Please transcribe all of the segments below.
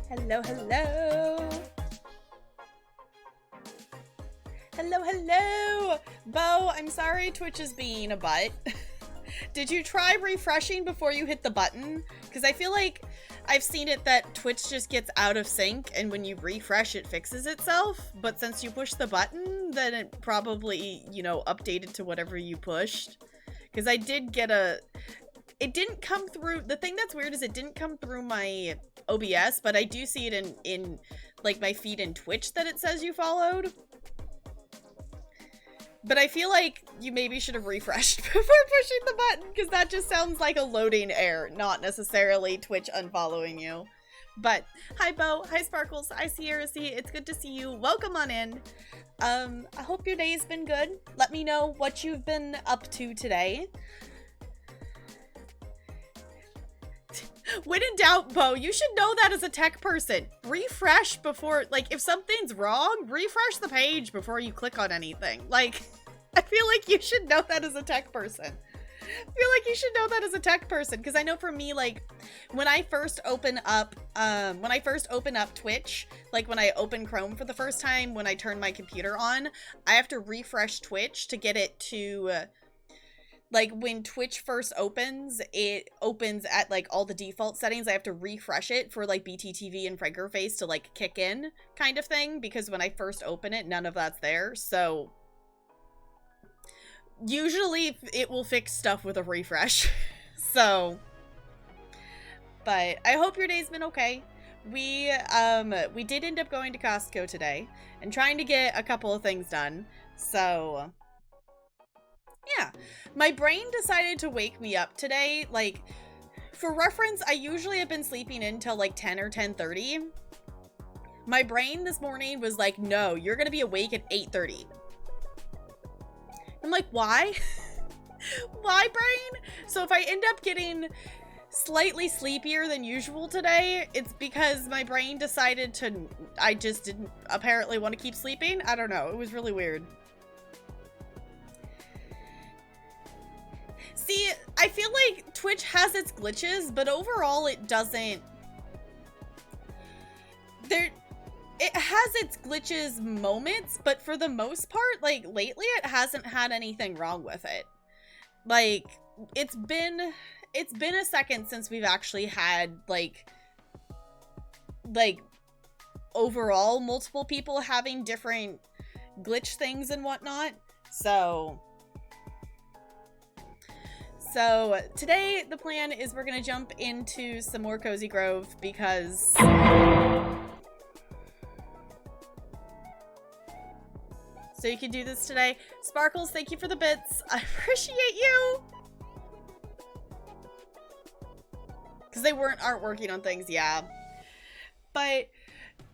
Hello, hello. Hello, hello. Bo, I'm sorry Twitch is being a butt. Did you try refreshing before you hit the button? Because I feel like I've seen it that Twitch just gets out of sync and when you refresh it fixes itself. But since you pushed the button, then it probably, you know, updated to whatever you pushed. Because I did get a... It didn't come through... The thing that's weird is it didn't come through my OBS, but I do see it in like, my feed in Twitch that it says you followed. But I feel like you maybe should have refreshed before pushing the button, because that just sounds like a loading error, not necessarily Twitch unfollowing you. But, hi Bo, hi Sparkles, hi Sierra C, it's good to see you. Welcome on in. I hope your day's been good. Let me know what you've been up to today. When in doubt, Bo, you should know that as a tech person. Refresh before, like, if something's wrong, refresh the page before you click on anything. Like, I feel like you should know that as a tech person. Because I know for me, like, when I first open up Twitch, like when I open Chrome for the first time, when I turn my computer on, I have to refresh Twitch to get it to... Like, when Twitch first opens, it opens at, like, all the default settings. I have to refresh it for, like, BTTV and Frankerface to, like, kick in kind of thing. Because when I first open it, none of that's there. So, usually it will fix stuff with a refresh. So, but I hope your day's been okay. We did end up going to Costco today and trying to get a couple of things done. So... yeah, my brain decided to wake me up today. Like, for reference, I usually have been sleeping in till like 10 or 10:30. My brain this morning was like, no, you're gonna be awake at 8:30. I'm like, why? Why, brain? So if I end up getting slightly sleepier than usual today, it's because my brain decided to, I just didn't apparently want to keep sleeping. I don't know, it was really weird. See, I feel like Twitch has its glitches, but overall it doesn't... It has its glitches moments, but for the most part, like, lately it hasn't had anything wrong with it. Like, it's been a second since we've actually had, like, overall multiple people having different glitch things and whatnot, so today the plan is we're gonna jump into some more Cozy Grove because so you can do this today. Sparkles, thank you for the bits. I appreciate you. Because they aren't working on things, yeah. But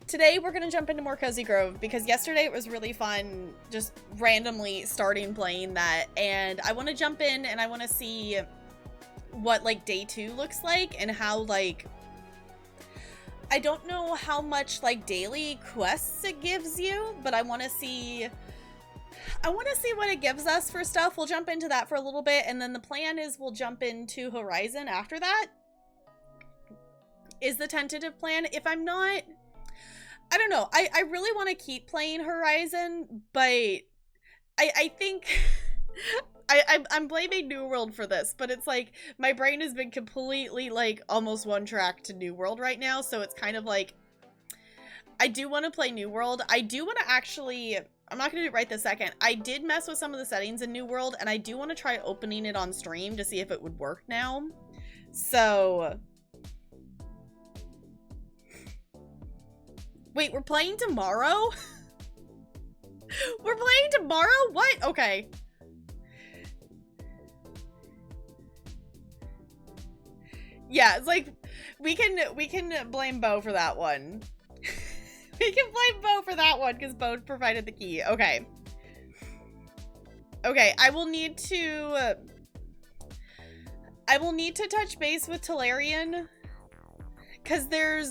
today we're gonna jump into more Cozy Grove because yesterday it was really fun just randomly starting playing that, and I want to jump in and I want to see what like day 2 looks like and how, like, I don't know how much like daily quests it gives you, but I want to see what it gives us for stuff. We'll jump into that for a little bit, and then the plan is we'll jump into Horizon after that is the tentative plan. If I'm not, I don't know. I really want to keep playing Horizon, but I think I'm blaming New World for this, but it's like my brain has been completely like almost one track to New World right now, so it's kind of like I do want to play New World. I do want to actually, I'm not going to do it right this second. I did mess with some of the settings in New World, and I do want to try opening it on stream to see if it would work now. So... wait, we're playing tomorrow? We're playing tomorrow? What? Okay. Yeah, it's like, we can blame Bo for that one. We can blame Bo for that one, because Bo provided the key. Okay. Okay, I will need to touch base with Talarian, because there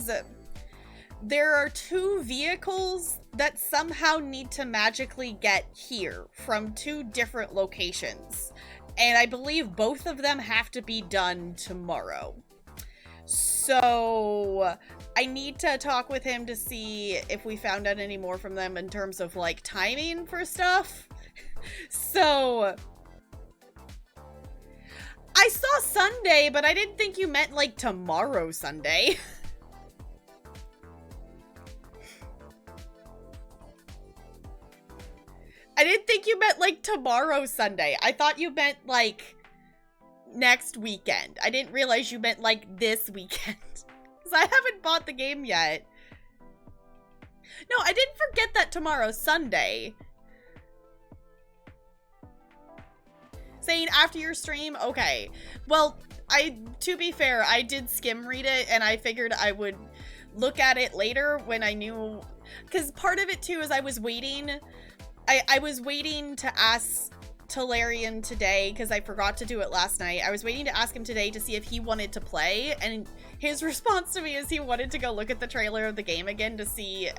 are 2 vehicles that somehow need to magically get here from 2 different locations. And I believe both of them have to be done tomorrow. So I need to talk with him to see if we found out any more from them in terms of like timing for stuff. So I saw Sunday, but I didn't think you meant like tomorrow Sunday. I didn't think you meant like tomorrow Sunday. I thought you meant like next weekend. I didn't realize you meant like this weekend. Because I haven't bought the game yet. No, I didn't forget that tomorrow's Sunday. Saying after your stream? Okay. Well, to be fair, I did skim read it and I figured I would look at it later when I knew. Because part of it too is I was waiting. I was waiting to ask Talarian today because I forgot to do it last night. I was waiting to ask him today to see if he wanted to play, and his response to me is he wanted to go look at the trailer of the game again to see,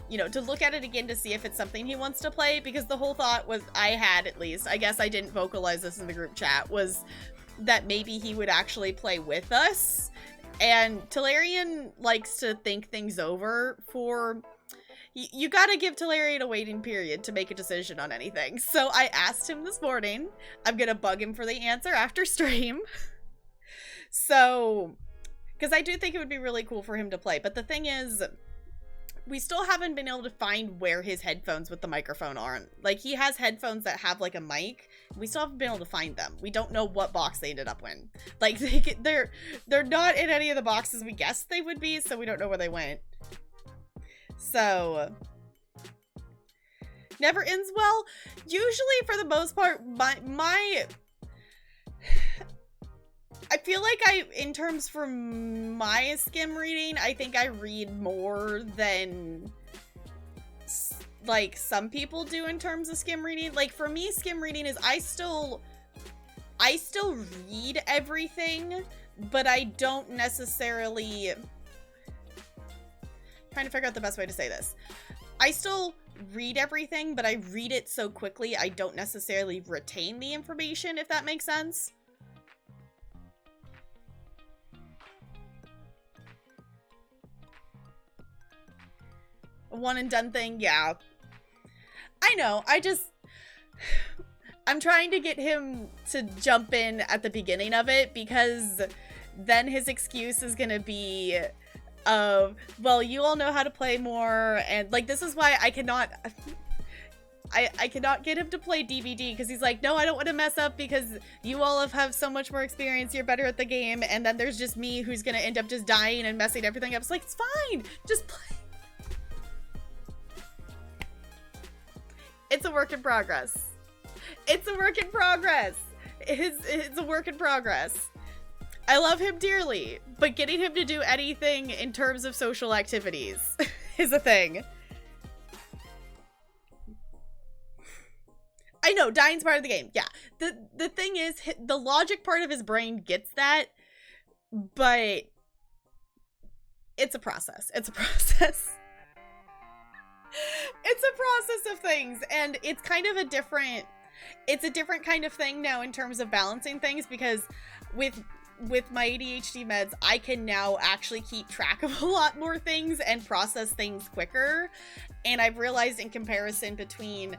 you know, to look at it again to see if it's something he wants to play, because the whole thought was, I had at least, I guess I didn't vocalize this in the group chat, was that maybe he would actually play with us. And Talarian likes to think things over for... You gotta give Talarian a waiting period to make a decision on anything. So I asked him this morning. I'm gonna bug him for the answer after stream. So, because I do think it would be really cool for him to play. But the thing is, we still haven't been able to find where his headphones with the microphone are. Like, he has headphones that have, like, a mic. We still haven't been able to find them. We don't know what box they ended up in. Like, they're not in any of the boxes we guessed they would be, so we don't know where they went. So, never ends well. Usually, for the most part, I feel like in terms for my skim reading, I think I read more than, like, some people do in terms of skim reading. Like, for me, skim reading is I still read everything, but I don't necessarily... Trying to figure out the best way to say this. I still read everything, but I read it so quickly I don't necessarily retain the information, if that makes sense. A one and done thing, yeah. I know, I'm trying to get him to jump in at the beginning of it, because then his excuse is gonna be... well, you all know how to play more, and like this is why I cannot get him to play DVD, because he's like, no, I don't want to mess up because you all have so much more experience, you're better at the game, and then there's just me who's gonna end up just dying and messing everything up. It's like, it's fine, just play. It's a work in progress. It's a work in progress. It's a work in progress. I love him dearly, but getting him to do anything in terms of social activities is a thing. I know, dying's part of the game. Yeah. The thing is, the logic part of his brain gets that, but it's a process. It's a process. It's a process of things, and it's kind of a different kind of thing now in terms of balancing things, because with my ADHD meds, I can now actually keep track of a lot more things and process things quicker. And I've realized in comparison between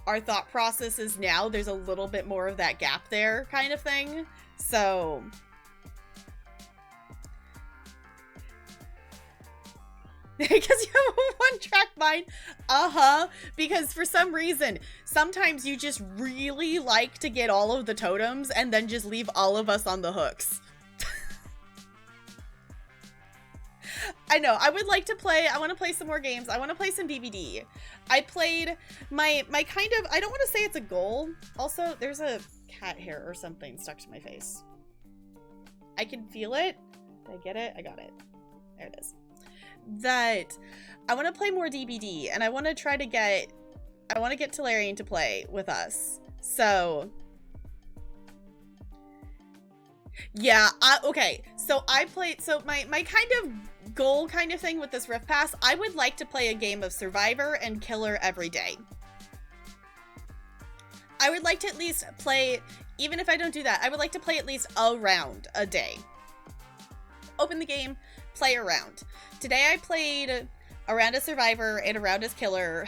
our thought processes now, there's a little bit more of that gap there kind of thing. So... because you have a one-track mind? Because for some reason, sometimes you just really like to get all of the totems and then just leave all of us on the hooks. I know, I would like to play, I want to play some more games. I want to play some DVD. I played my kind of, I don't want to say it's a goal. Also, there's a cat hair or something stuck to my face. I can feel it. Did I get it? I got it. There it is. That I want to play more DBD, and I want to try to get Talarian to play with us. So yeah, okay. So my kind of goal kind of thing with this Rift Pass, I would like to play a game of Survivor and Killer every day. I would like to at least play, even if I don't do that, I would like to play at least a round a day. open the game, play around. Today I played around as survivor and around as killer,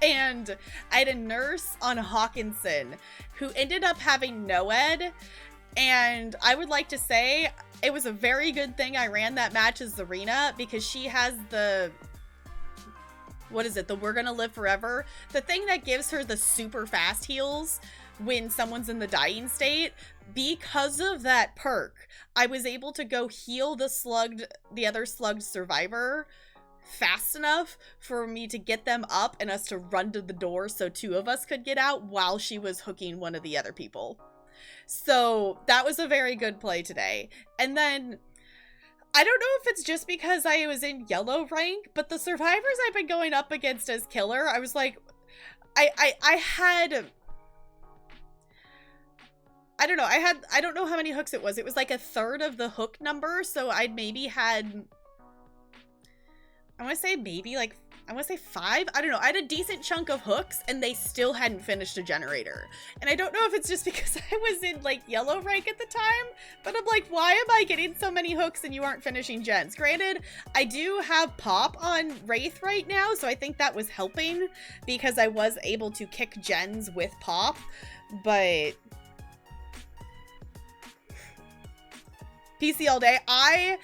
and I had a nurse on Hawkinson who ended up having no ed, and I would like to say it was a very good thing I ran that match as Zarina, because she has the, what is it, the We're Gonna Live Forever, the thing that gives her the super fast heals when someone's in the dying state. Because of that perk, I was able to go heal the other slugged survivor fast enough for me to get them up and us to run to the door so 2 of us could get out while she was hooking one of the other people. So that was a very good play today. And then I don't know if it's just because I was in yellow rank, but the survivors I've been going up against as killer, I was like, I don't know how many hooks it was. It was like a third of the hook number. So I'd maybe had, I want to say 5. I don't know. I had a decent chunk of hooks and they still hadn't finished a generator. And I don't know if it's just because I was in like yellow rank at the time, but I'm like, why am I getting so many hooks and you aren't finishing gens? Granted, I do have pop on Wraith right now, so I think that was helping because I was able to kick gens with pop, but PC all day. I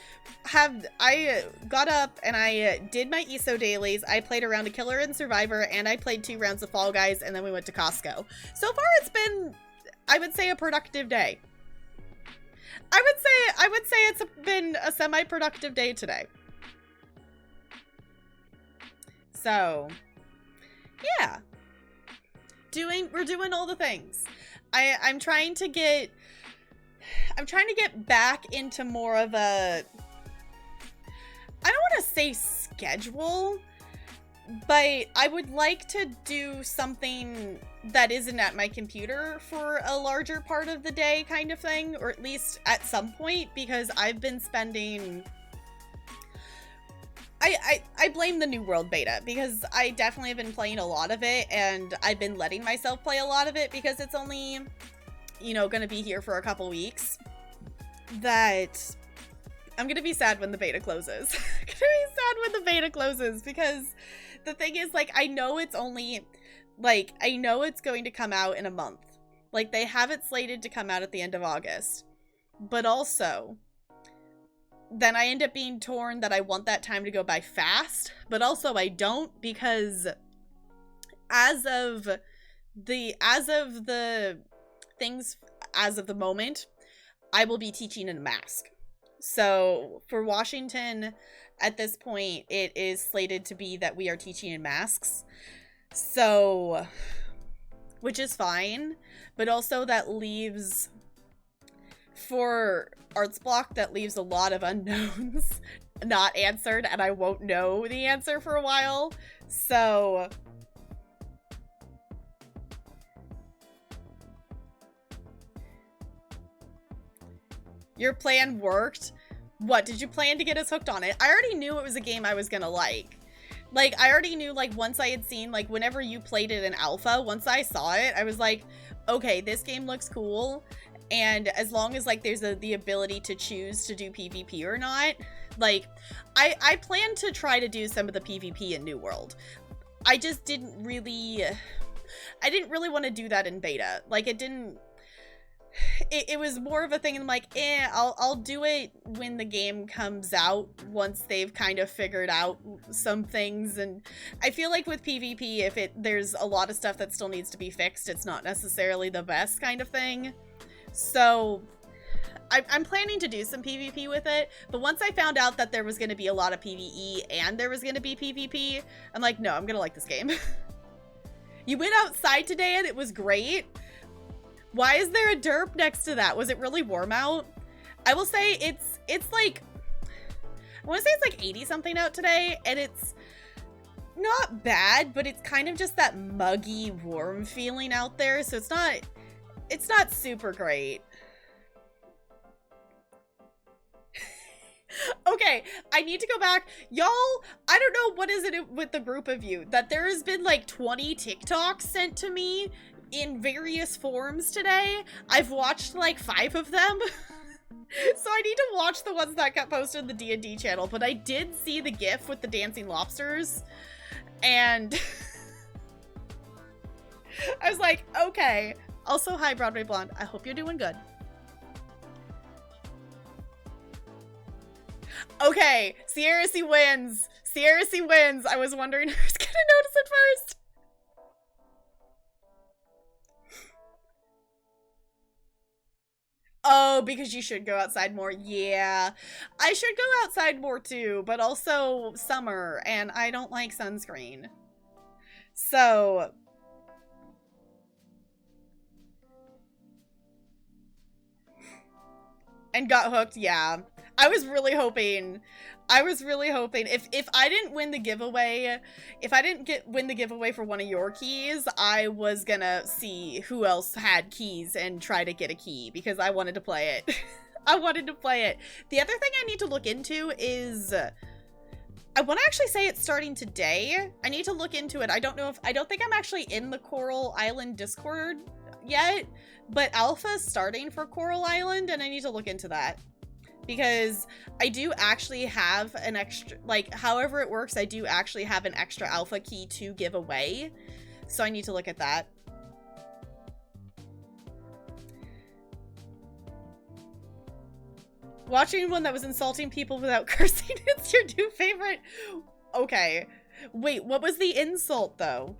got up and I did my ESO dailies. I played around a killer and survivor, and I played 2 rounds of Fall Guys, and then we went to Costco. So far it's been, I would say, a productive day. I would say it's been a semi-productive day today. So yeah, we're doing all the things. I'm trying to get back into more of a, I don't want to say schedule, but I would like to do something that isn't at my computer for a larger part of the day kind of thing, or at least at some point, because I've been spending, I blame the New World beta, because I definitely have been playing a lot of it, and I've been letting myself play a lot of it because it's only, you know, gonna be here for a couple weeks, that I'm gonna be sad when the beta closes. I'm gonna be sad when the beta closes, because the thing is, like, I know it's only, like, I know it's going to come out in a month. Like, they have it slated to come out at the end of August. But also, then I end up being torn that I want that time to go by fast, but also I don't, because as of the things, as of the moment, I will be teaching in a mask. So for Washington, at this point, it is slated to be that we are teaching in masks. So, which is fine, but also that leaves, for arts block, that leaves a lot of unknowns not answered, and I won't know the answer for a while. So your plan worked? What, did you plan to get us hooked on it? I already knew it was a game I was gonna like. Like, I already knew, like, once I had seen, like, whenever you played it in alpha, once I saw it, I was like, okay, this game looks cool. And as long as, like, there's the ability to choose to do PvP or not, like, I plan to try to do some of the PvP in New World. I just didn't really want to do that in beta. Like, it was more of a thing, and I'm like, I'll do it when the game comes out, once they've kind of figured out some things. And I feel like with PvP, there's a lot of stuff that still needs to be fixed, it's not necessarily the best kind of thing. So I'm planning to do some PvP with it, but once I found out that there was going to be a lot of PvE and there was going to be PvP, I'm like, no, I'm going to like this game. You went outside today and it was great. Why is there a derp next to that? Was it really warm out? I will say it's like, I want to say it's like 80 something out today, and it's not bad, but it's kind of just that muggy, warm feeling out there. So it's not super great. Okay, I need to go back. Y'all, I don't know what is it with the group of you, that there has been like 20 TikToks sent to me in various forms today. I've watched like 5 of them. So I need to watch the ones that got posted in the D&D channel, but I did see the GIF with the dancing lobsters, and I was like, okay. Also, hi, Broadway Blonde. I hope you're doing good. Okay, Sierra C wins. Sierra C wins. I was wondering who's gonna notice it first. Oh, because you should go outside more. Yeah, I should go outside more too, but also summer, and I don't like sunscreen. So... and got hooked, yeah. I was really hoping if I didn't win the giveaway, win the giveaway for one of your keys, I was gonna see who else had keys and try to get a key because I wanted to play it. I wanted to play it. The other thing I need to look into is I want to actually say it's starting today. I need to look into it. I don't think I'm actually in the Coral Island Discord yet, but alpha's starting for Coral Island and I need to look into that. Because I do actually have an extra, like, however it works, I do actually have an extra alpha key to give away. So I need to look at that. Watching one that was insulting people without cursing is your new favorite? Okay. Wait, what was the insult, though?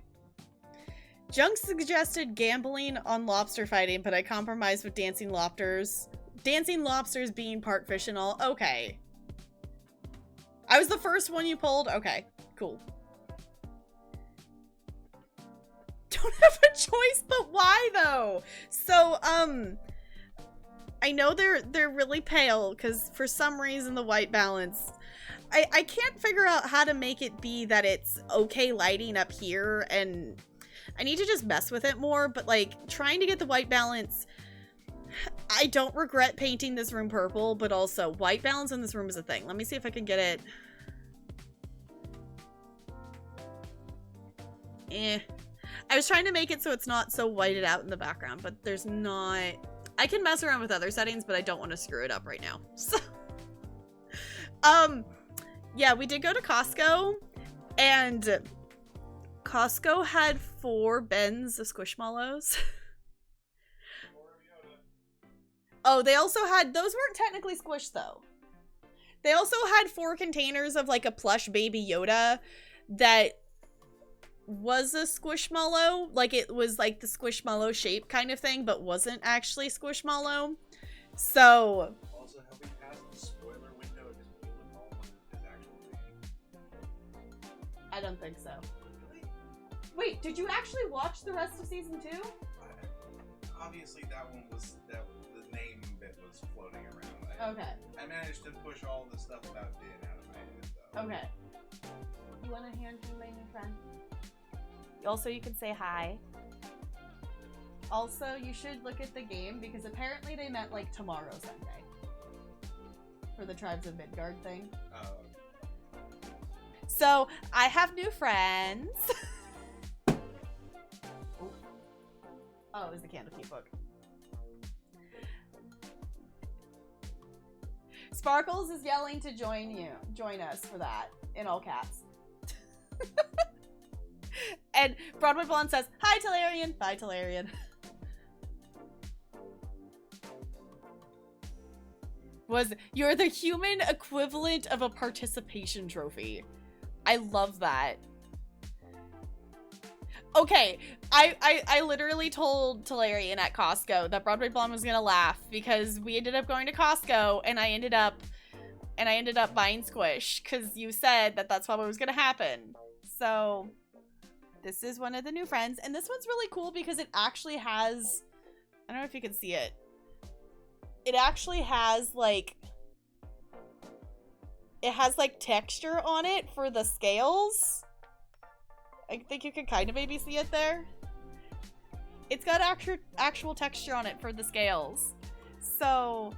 Junk suggested gambling on lobster fighting, but I compromised with dancing lobsters. Dancing lobsters being part fish and all. Okay. I was the first one you pulled? Okay, cool. Don't have a choice, but why though? So, I know they're really pale because for some reason the white balance. I can't figure out how to make it be that it's okay lighting up here, and I need to just mess with it more, but like trying to get the white balance. I don't regret painting this room purple, but also white balance in this room is a thing. Let me see if I can get it. I was trying to make it so it's not so whited out in the background, but there's not. I can mess around with other settings, but I don't want to screw it up right now. So, yeah, we did go to Costco, and Costco had 4 bins of Squishmallows. Oh, they also had, those weren't technically squished though. They also had 4 containers of like a plush baby Yoda that was a Squishmallow. Like it was like the Squishmallow shape kind of thing, but wasn't actually Squishmallow. So. Also, have we passed the spoiler window because we look all one is actually I don't think so. Really? Wait, did you actually watch the rest of season 2? Obviously that one was, the name bit was floating around. Okay. I managed to push all the stuff about Din out of my head though. Okay. You want a hand from my new friend? Also, you can say hi. Also, you should look at the game because apparently they meant like tomorrow Sunday. For the Tribes of Midgard thing. Oh. So, I have new friends. Oh, it was the Candlekeep book. Sparkles is yelling to join us for that, in all caps. And Broadway Blonde says, hi, Talarian. Bye, Talarian. You're the human equivalent of a participation trophy. I love that. Okay, I literally told Talarian at Costco that Broadway Blonde was gonna laugh because we ended up going to Costco and I ended up buying Squish because you said that that's what was gonna happen. So this is one of the new friends, and this one's really cool because it actually has, I don't know if you can see it. It actually has like, it has like texture on it for the scales. I think you can kind of maybe see it there. It's got actual texture on it for the scales. So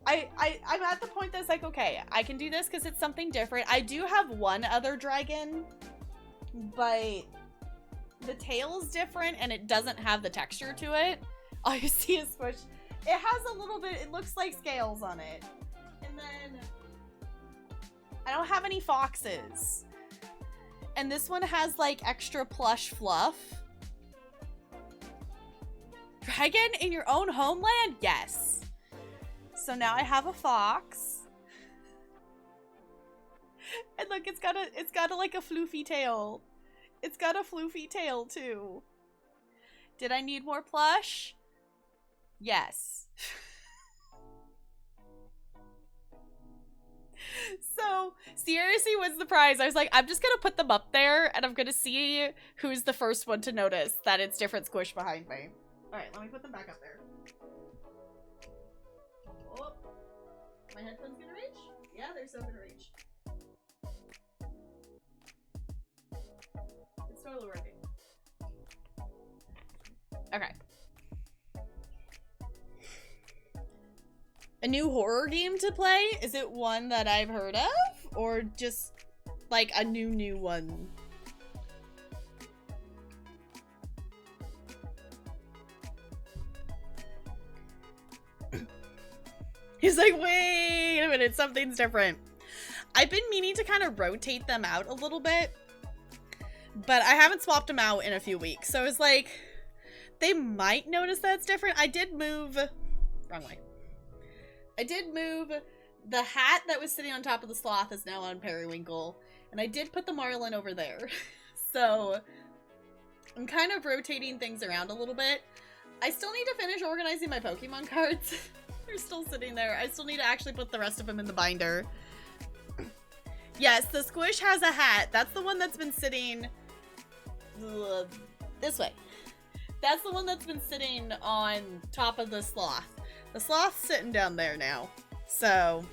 I'm at the point that's like, okay, I can do this because it's something different. I do have one other dragon, but the tail's different and it doesn't have the texture to it. All you see is Squish. It has a little bit, it looks like scales on it. And then I don't have any foxes. And this one has like extra plush fluff. Dragon in your own homeland? Yes. So now I have a fox. And look, it's got a like a floofy tail. It's got a floofy tail too. Did I need more plush? Yes. So, seriously was the prize. I was like, I'm just gonna put them up there and I'm gonna see who's the first one to notice that it's different squish behind me. Alright, let me put them back up there. Oh, my headphones gonna reach? Yeah, they're so gonna reach. It's totally working. Okay. A new horror game to play? Is it one that I've heard of? Or just, like, a new one? He's like, wait a minute, something's different. I've been meaning to kind of rotate them out a little bit, but I haven't swapped them out in a few weeks. So it's like, they might notice that it's different. I did move, wrong way. I did move the hat that was sitting on top of the sloth is now on Periwinkle, and I did put the marlin over there. So I'm kind of rotating things around a little bit. I still need to finish organizing my Pokemon cards. They're still sitting there. I still need to actually put the rest of them in the binder. Yes, the squish has a hat. That's the one that's been sitting this way. That's the one that's been sitting on top of the sloth. The sloth's sitting down there now. So,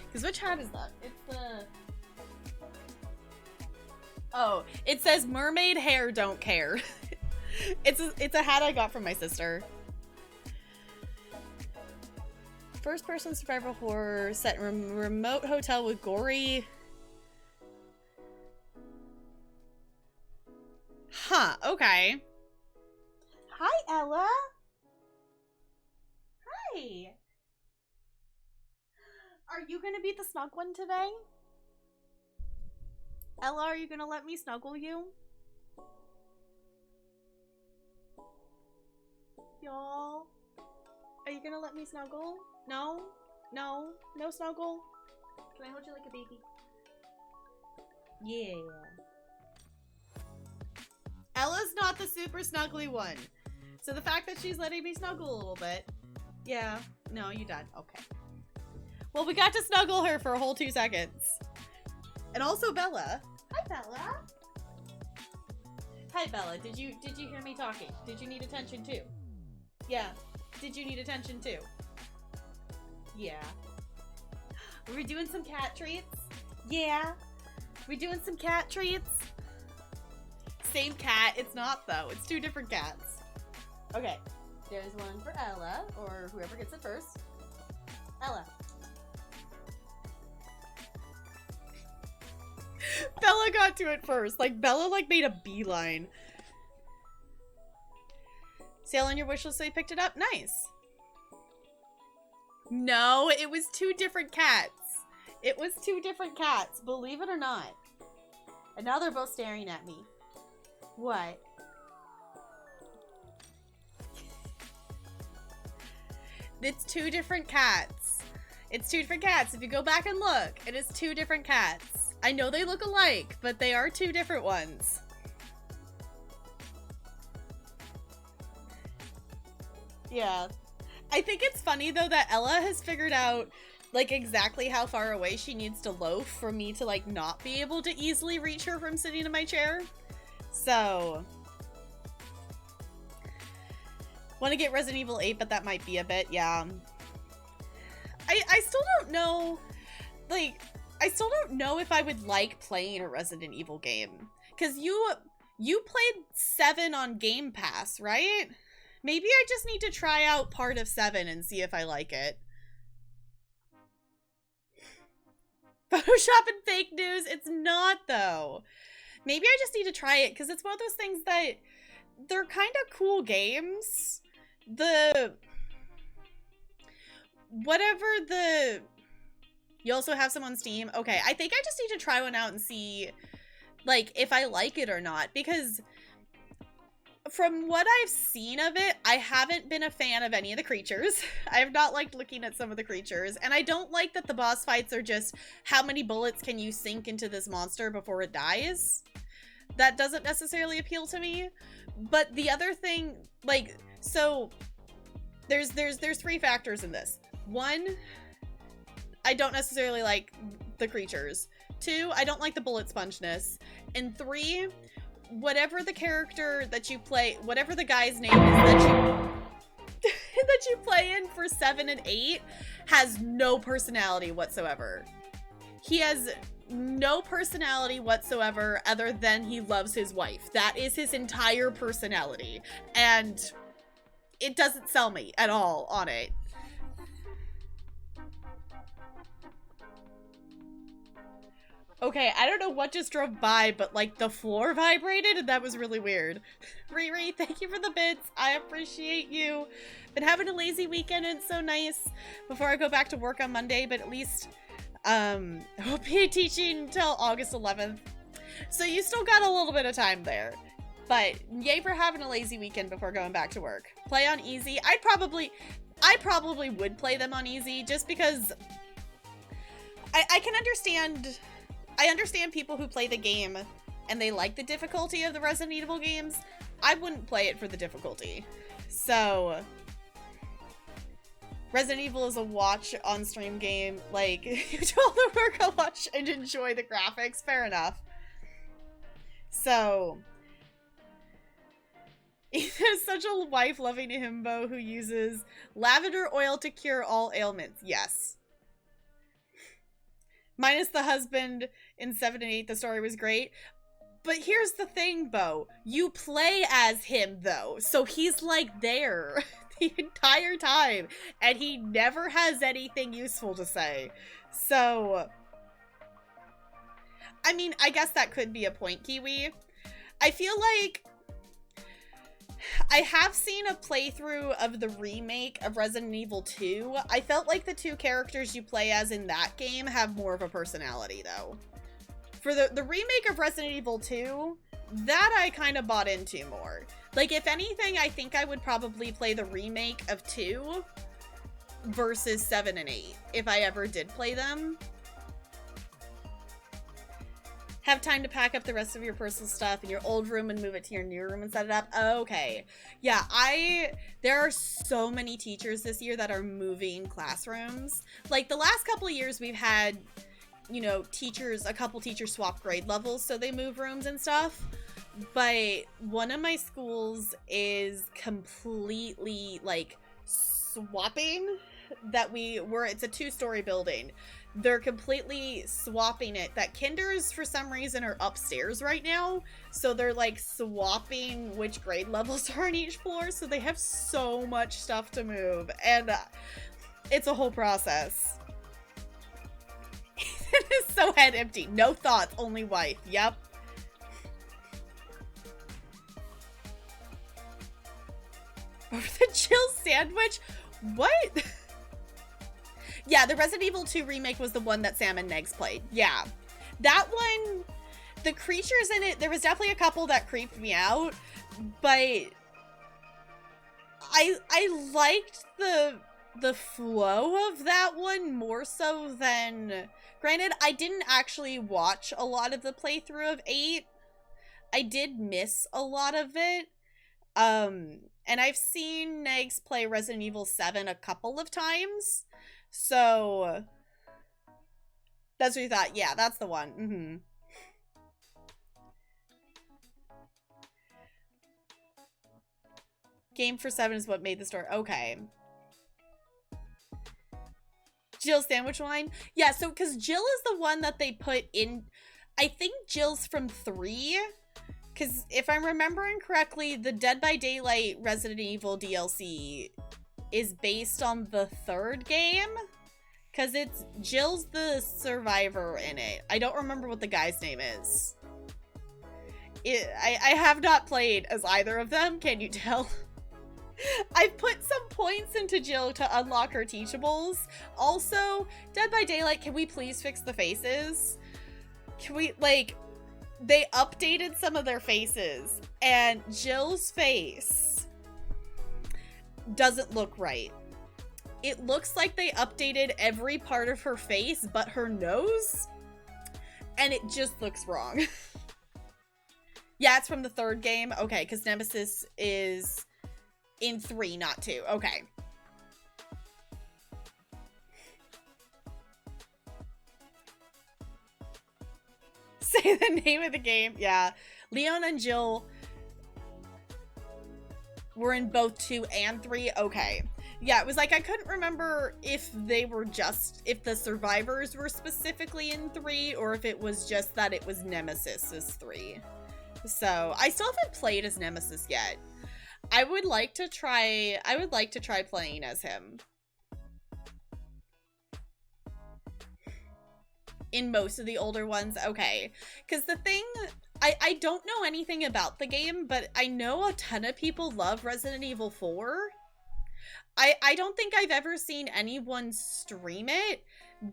because which hat is that? It's the... Oh, it says mermaid hair don't care. It's a hat I got from my sister. First person survival horror set in a remote hotel with gory... Huh, okay. Hi, Ella. Hi. Are you gonna be the snug one today? Ella, are you gonna let me snuggle you? Y'all? Are you gonna let me snuggle? No? No? No snuggle? Can I hold you like a baby? Yeah. Ella's not the super snuggly one. So the fact that she's letting me snuggle a little bit. Yeah. No, you done. Okay. Well, we got to snuggle her for a whole 2 seconds. And also Bella. Hi, Bella. Hi, Bella. Did you hear me talking? Did you need attention too? Yeah. Did you need attention too? Yeah. Are we doing some cat treats? Yeah. We doing some cat treats? Same cat. It's not though. It's 2 different cats. Okay. There's one for Ella, or whoever gets it first. Ella. Bella got to it first. Like, Bella, like, made a beeline. Sale on your wish list so you picked it up? Nice. No, it was 2 different cats. It was 2 different cats, believe it or not. And now they're both staring at me. What? It's 2 different cats. It's 2 different cats. If you go back and look, it is 2 different cats. I know they look alike, but they are 2 different ones. Yeah. I think it's funny, though, that Ella has figured out, like, exactly how far away she needs to loaf for me to, like, not be able to easily reach her from sitting in my chair. So... want to get Resident Evil 8, but that might be a bit, yeah. I still don't know, like, I still don't know if I would like playing a Resident Evil game. Because you played 7 on Game Pass, right? Maybe I just need to try out part of 7 and see if I like it. Photoshop and fake news? It's not, though. Maybe I just need to try it, because it's one of those things that they're kind of cool games. whatever the... You also have some on Steam? Okay, I think I just need to try one out and see, like, if I like it or not. Because from what I've seen of it, I haven't been a fan of any of the creatures. I have not liked looking at some of the creatures. And I don't like that the boss fights are just, how many bullets can you sink into this monster before it dies? That doesn't necessarily appeal to me. But the other thing, like, so there's 3 factors in this. 1, I don't necessarily like the creatures. 2, I don't like the bullet spongeness. And 3, whatever the character that you play, whatever the guy's name is that you that you play in for 7 and 8 has no personality whatsoever. He has no personality whatsoever other than he loves his wife. That is his entire personality. And it doesn't sell me at all on it. Okay, I don't know what just drove by, but like the floor vibrated and that was really weird. Riri, thank you for the bits. I appreciate you. Been having a lazy weekend and it's so nice before I go back to work on Monday, but at least I'll be teaching until August 11th. So you still got a little bit of time there. But yay for having a lazy weekend before going back to work. Play on easy. I probably would play them on easy just because I can understand... I understand people who play the game and they like the difficulty of the Resident Evil games. I wouldn't play it for the difficulty. So, Resident Evil is a watch on stream game. Like, you told the work a watch and enjoy the graphics. Fair enough. So, there's such a wife-loving himbo who uses lavender oil to cure all ailments. Yes. Minus the husband in 7 and 8, the story was great. But here's the thing, Bo. You play as him, though. So he's, like, there the entire time. And he never has anything useful to say. So, I mean, I guess that could be a point, Kiwi. I feel like I have seen a playthrough of the remake of Resident Evil 2. I felt like the 2 characters you play as in that game have more of a personality, though. For the remake of Resident Evil 2, that I kind of bought into more. Like, if anything, I think I would probably play the remake of 2 versus 7 and 8, if I ever did play them. Have time to pack up the rest of your personal stuff in your old room and move it to your new room and set it up. Okay. Yeah, there are so many teachers this year that are moving classrooms. Like, the last couple of years we've had, you know, a couple teachers swap grade levels, so they move rooms and stuff. But one of my schools is completely, like, swapping it's a 2-story building. They're completely swapping it. That Kinders, for some reason, are upstairs right now. So they're, like, swapping which grade levels are on each floor. So they have so much stuff to move. And it's a whole process. It is so head empty. No thoughts, only wife. Yep. Over the Jill sandwich? What? Yeah, the Resident Evil 2 remake was the one that Sam and Negs played. Yeah. That one, the creatures in it, there was definitely a couple that creeped me out, but I liked the flow of that one more so than... Granted, I didn't actually watch a lot of the playthrough of 8. I did miss a lot of it. And I've seen Negs play Resident Evil 7 a couple of times. So, that's what you thought. Yeah, that's the one. Mm-hmm. Game for 7 is what made the story. Okay. Jill's sandwich line? Yeah, so, because Jill is the one that they put in... I think Jill's from 3. Because if I'm remembering correctly, the Dead by Daylight Resident Evil DLC is based on the 3rd game, because it's Jill's the survivor in it. I don't remember what the guy's name is. I have not played as either of them, can you tell? I've put some points into Jill to unlock her teachables. Also, Dead by Daylight, can we please fix the faces? Can we, like, they updated some of their faces, and Jill's face doesn't look right. It looks like they updated every part of her face but her nose, and it just looks wrong. Yeah, it's from the 3rd game. Okay, because Nemesis is in 3, not 2. Okay. Say the name of the game. Yeah. Leon and Jill were in both 2 and 3. Okay. Yeah, it was like I couldn't remember if they were just, if the survivors were specifically in 3 or if it was just that it was Nemesis as 3. So, I still haven't played as Nemesis yet. I would like to try playing as him. In most of the older ones, okay. Because the thing, I don't know anything about the game, but I know a ton of people love Resident Evil 4. I don't think I've ever seen anyone stream it,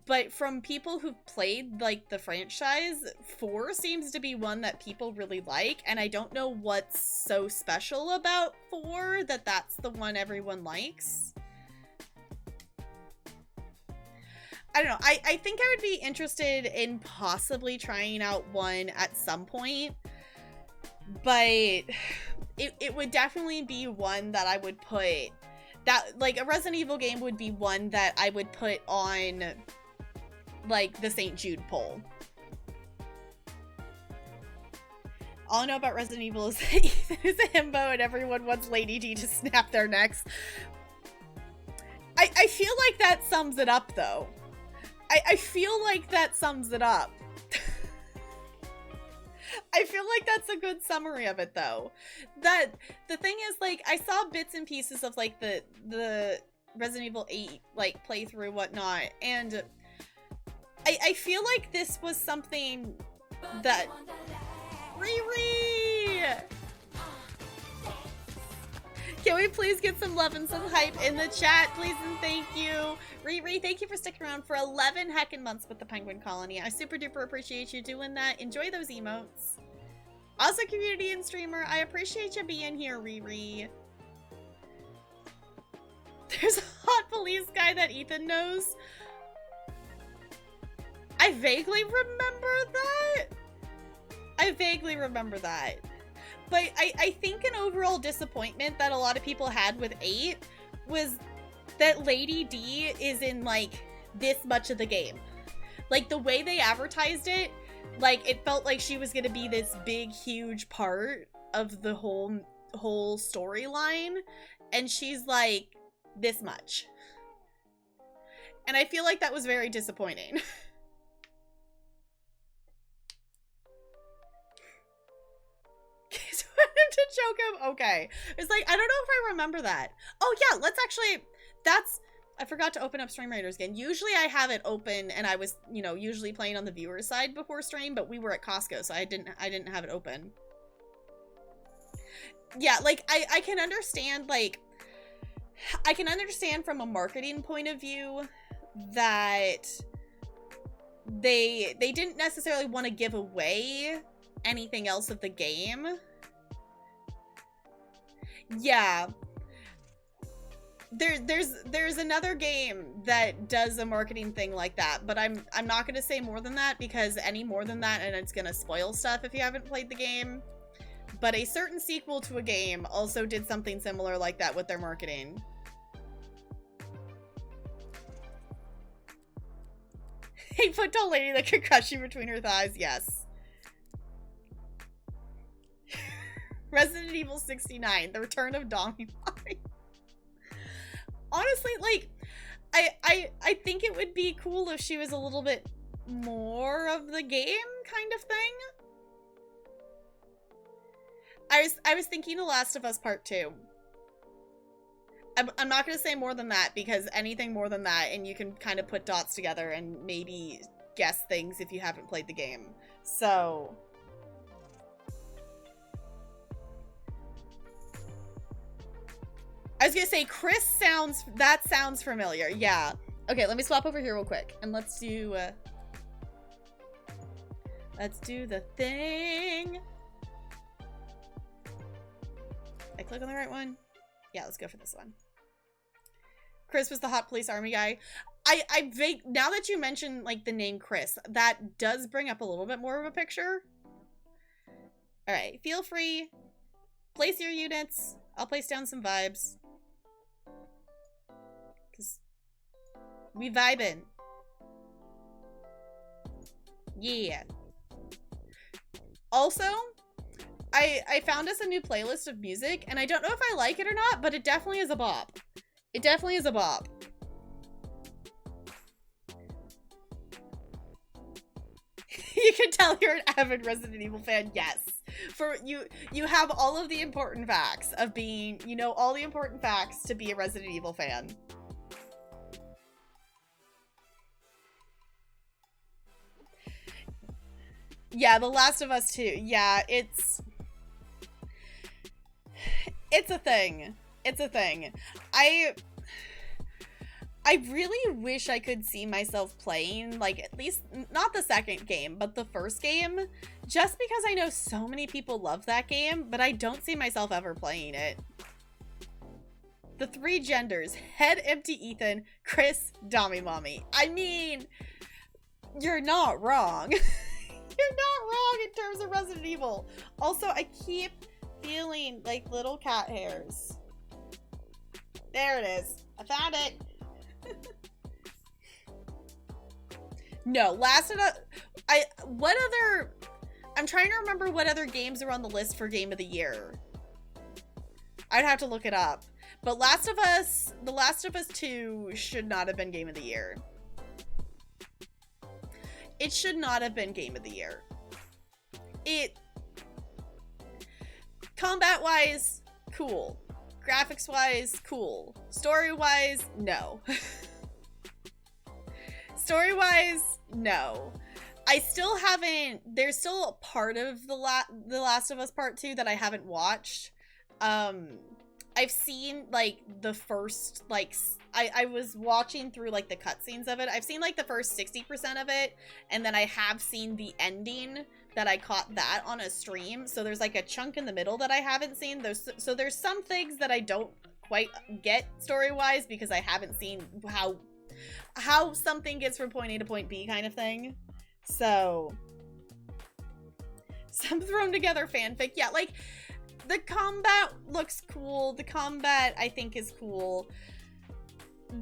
but from people who've played, like, the franchise, 4 seems to be one that people really like, and I don't know what's so special about 4 that that's the one everyone likes. I don't know. I think I would be interested in possibly trying out 1 at some point, but it would definitely be one that I would put, that, like, a Resident Evil game would be one that I would put on, like, the St. Jude poll. All I know about Resident Evil is that Ethan is a himbo and everyone wants Lady D to snap their necks. I feel like that sums it up, though. I feel like that sums it up. I feel like that's a good summary of it, though. That the thing is, like, I saw bits and pieces of, like, the Resident Evil 8, like, playthrough, whatnot, and I feel like this was something that... Riri! Can we please get some love and some hype in the chat, please and thank you. Riri, thank you for sticking around for 11 heckin' months with the Penguin Colony. I super duper appreciate you doing that. Enjoy those emotes. Also, community and streamer, I appreciate you being here, Riri. There's a hot police guy that Ethan knows. I vaguely remember that. But I think an overall disappointment that a lot of people had with 8 was that Lady D is in, like, this much of the game. Like, the way they advertised it, like, it felt like she was gonna be this big, huge part of the whole storyline, and she's, like, this much. And I feel like that was very disappointing. To choke him? Okay. It's like, I don't know if I remember that. Oh yeah, let's actually, I forgot to open up Stream Raiders again. Usually I have it open and I was, you know, usually playing on the viewer side before stream, but we were at Costco, so I didn't have it open. Yeah, like, I can understand, like, I can understand from a marketing point of view that they didn't necessarily want to give away anything else of the game. Yeah. There's another game that does a marketing thing like that, but I'm not going to say more than that, because any more than that and it's going to spoil stuff if you haven't played the game. But a certain sequel to a game also did something similar like that with their marketing. Hey, foot tall lady that could crush you between her thighs. Yes. Resident Evil 69, The Return of Donkey Kong. Honestly, like, I think it would be cool if she was a little bit more of the game kind of thing. I was thinking The Last of Us Part 2. I'm not going to say more than that, because anything more than that, and you can kind of put dots together and maybe guess things if you haven't played the game. So... I was gonna say, Chris sounds, that sounds familiar. Yeah. Okay, let me swap over here real quick. And let's do the thing. I click on the right one? Yeah, let's go for this one. Chris was the hot police army guy. Now that you mentioned, like, the name Chris, that does bring up a little bit more of a picture. All right, feel free. Place your units. I'll place down some vibes. Because we vibing. Yeah. Also, I found us a new playlist of music, and I don't know if I like it or not, but it definitely is a bop. It definitely is a bop. You can tell you're an avid Resident Evil fan. Yes. For you have all of the important facts of being, you know, all the important facts to be a Resident Evil fan. Yeah, The Last of Us 2. Yeah, it's a thing. It's a thing. I really wish I could see myself playing, like, at least, not the second game, but the first game, just because I know so many people love that game, but I don't see myself ever playing it. The three genders, head empty Ethan, Chris, Dommy Mommy. I mean, you're not wrong. You're not wrong in terms of Resident Evil. Also, I keep feeling like little cat hairs. There it is. I found it. No, I'm trying to remember what other games are on the list for Game of the Year. I'd have to look it up. But The Last of Us 2 should not have been Game of the Year. It should not have been Game of the Year. Combat-wise, cool. Graphics-wise, cool. Story-wise, no. Story-wise, no. I still haven't... There's still a part of The Last of Us Part 2 that I haven't watched. I've seen, like, the first, like... I was watching through, like, the cutscenes of it. I've seen, like, the first 60% of it, and then I have seen the ending that I caught that on a stream. So there's, like, a chunk in the middle that I haven't seen. So there's some things that I don't quite get story-wise because I haven't seen how something gets from point A to point B kind of thing. So some thrown together fanfic. Yeah, like, the combat looks cool. The combat, I think, is cool.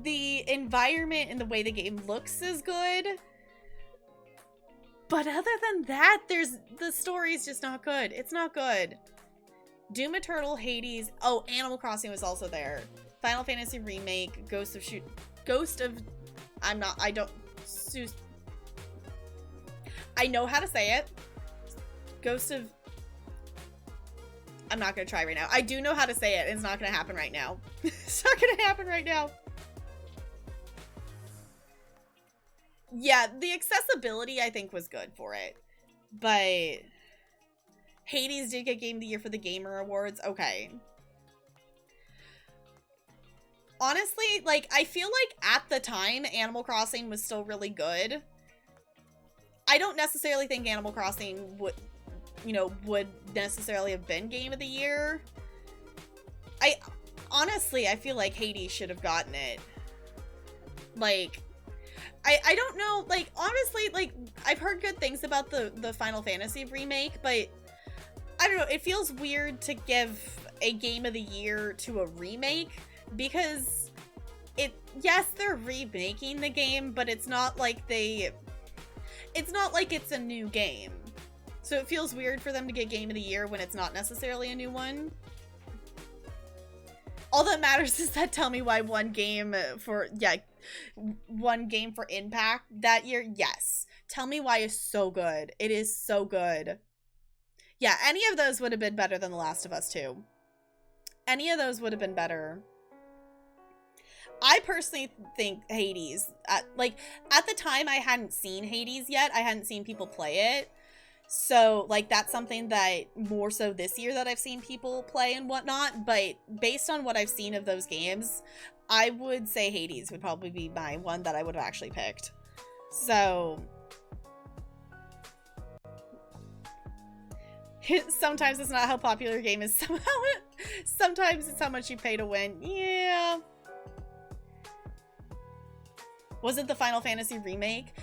The environment and the way the game looks is good. But other than that, the story's just not good. It's not good. Doom Eternal, Hades. Oh, Animal Crossing was also there. Final Fantasy Remake, I know how to say it. I'm not gonna try right now. I do know how to say it. It's not gonna happen right now. It's not gonna happen right now. Yeah, the accessibility, I think, was good for it. But Hades did get Game of the Year for the Gamer Awards. Okay. Honestly, like, I feel like at the time, Animal Crossing was still really good. I don't necessarily think Animal Crossing would necessarily have been Game of the Year. Honestly, I feel like Hades should have gotten it. Like... I don't know, like, honestly, like, I've heard good things about the Final Fantasy remake, but I don't know, it feels weird to give a Game of the Year to a remake, because yes, they're remaking the game, but it's not like it's a new game. So it feels weird for them to get Game of the Year when it's not necessarily a new one. All that matters is that tell me why one game for Impact that year. Yes. Tell me why is so good. It is so good. Yeah, any of those would have been better than The Last of Us 2. Any of those would have been better. I personally think Hades, at the time I hadn't seen Hades yet. I hadn't seen people play it. So, like, that's something that more so this year that I've seen people play and whatnot. But based on what I've seen of those games, I would say Hades would probably be my one that I would have actually picked. So, sometimes it's not how popular a game is. Sometimes it's how much you pay to win. Yeah. Was it the Final Fantasy remake?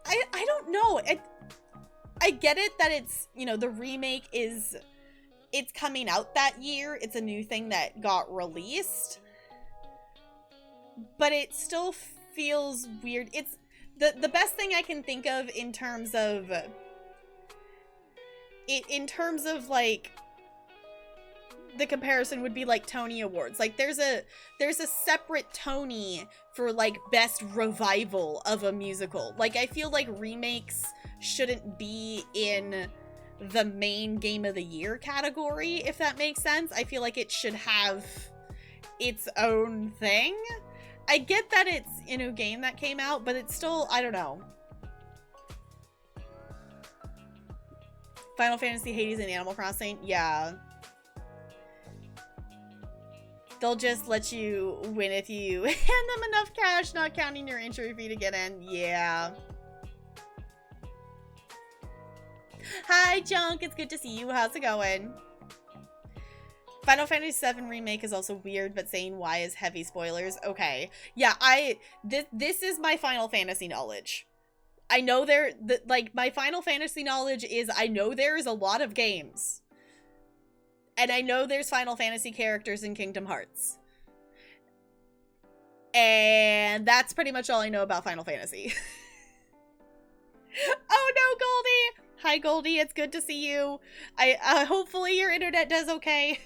I don't know. I get it that it's, you know, the remake is, it's coming out that year. It's a new thing that got released. But it still feels weird. It's the best thing I can think of in terms of like the comparison would be like Tony Awards. Like there's a separate Tony for like best revival of a musical. Like I feel like remakes shouldn't be in the main game of the year category, if that makes sense. I feel like it should have its own thing. I get that it's a new game that came out, but it's still, I don't know. Final Fantasy, Hades, and Animal Crossing, yeah. They'll just let you win if you hand them enough cash, not counting your entry fee to get in. Yeah. Hi, Junk. It's good to see you. How's it going? Final Fantasy VII Remake is also weird, but saying why is heavy spoilers. Okay. Yeah, this is my Final Fantasy knowledge. I know like, my Final Fantasy knowledge is I know there's a lot of games. And I know there's Final Fantasy characters in Kingdom Hearts. And that's pretty much all I know about Final Fantasy. Oh no, Goldie! Hi, Goldie. It's good to see you. Hopefully your internet does okay.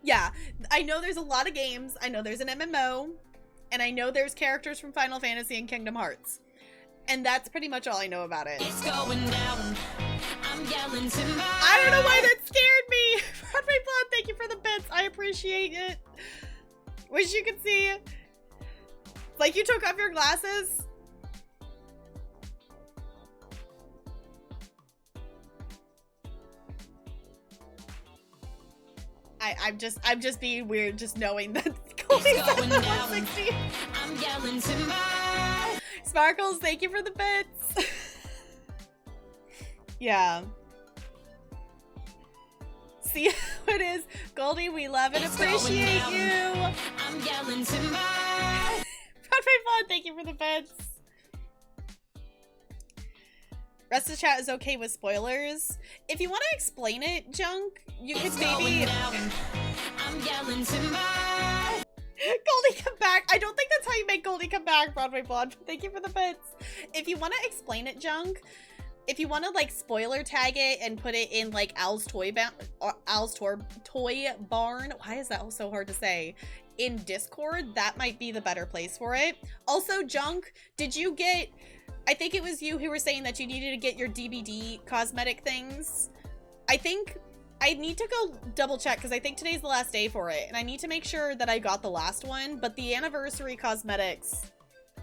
Yeah, I know there's a lot of games. I know there's an MMO. And I know there's characters from Final Fantasy and Kingdom Hearts. And that's pretty much all I know about it. It's going down. I'm yelling timber. I don't know why that scared me. Broadway Blood, thank you for the bits. I appreciate it. Wish you could see. Like you took off your glasses. I'm just being weird just knowing that Goldie's at 160. I'm yelling timber. Sparkles, thank you for the bits. Yeah. See how it is. Goldie, we love and appreciate you. I'm yelling timber. Broadway Fun, thank you for the bits. Rest of the chat is okay with spoilers. If you want to explain it, Junk, you could maybe... I'm yelling timber. Goldie, come back. I don't think that's how you make Goldie come back, Broadway Blonde. Thank you for the bits. If you want to explain it, Junk, if you want to, like, spoiler tag it and put it in, like, Al's Toy Barn. Why is that so hard to say? In Discord, that might be the better place for it. Also, Junk, did you get... I think it was you who were saying that you needed to get your DBD cosmetic things. I think I need to go double check because I think today's the last day for it. And I need to make sure that I got the last one. But the anniversary cosmetics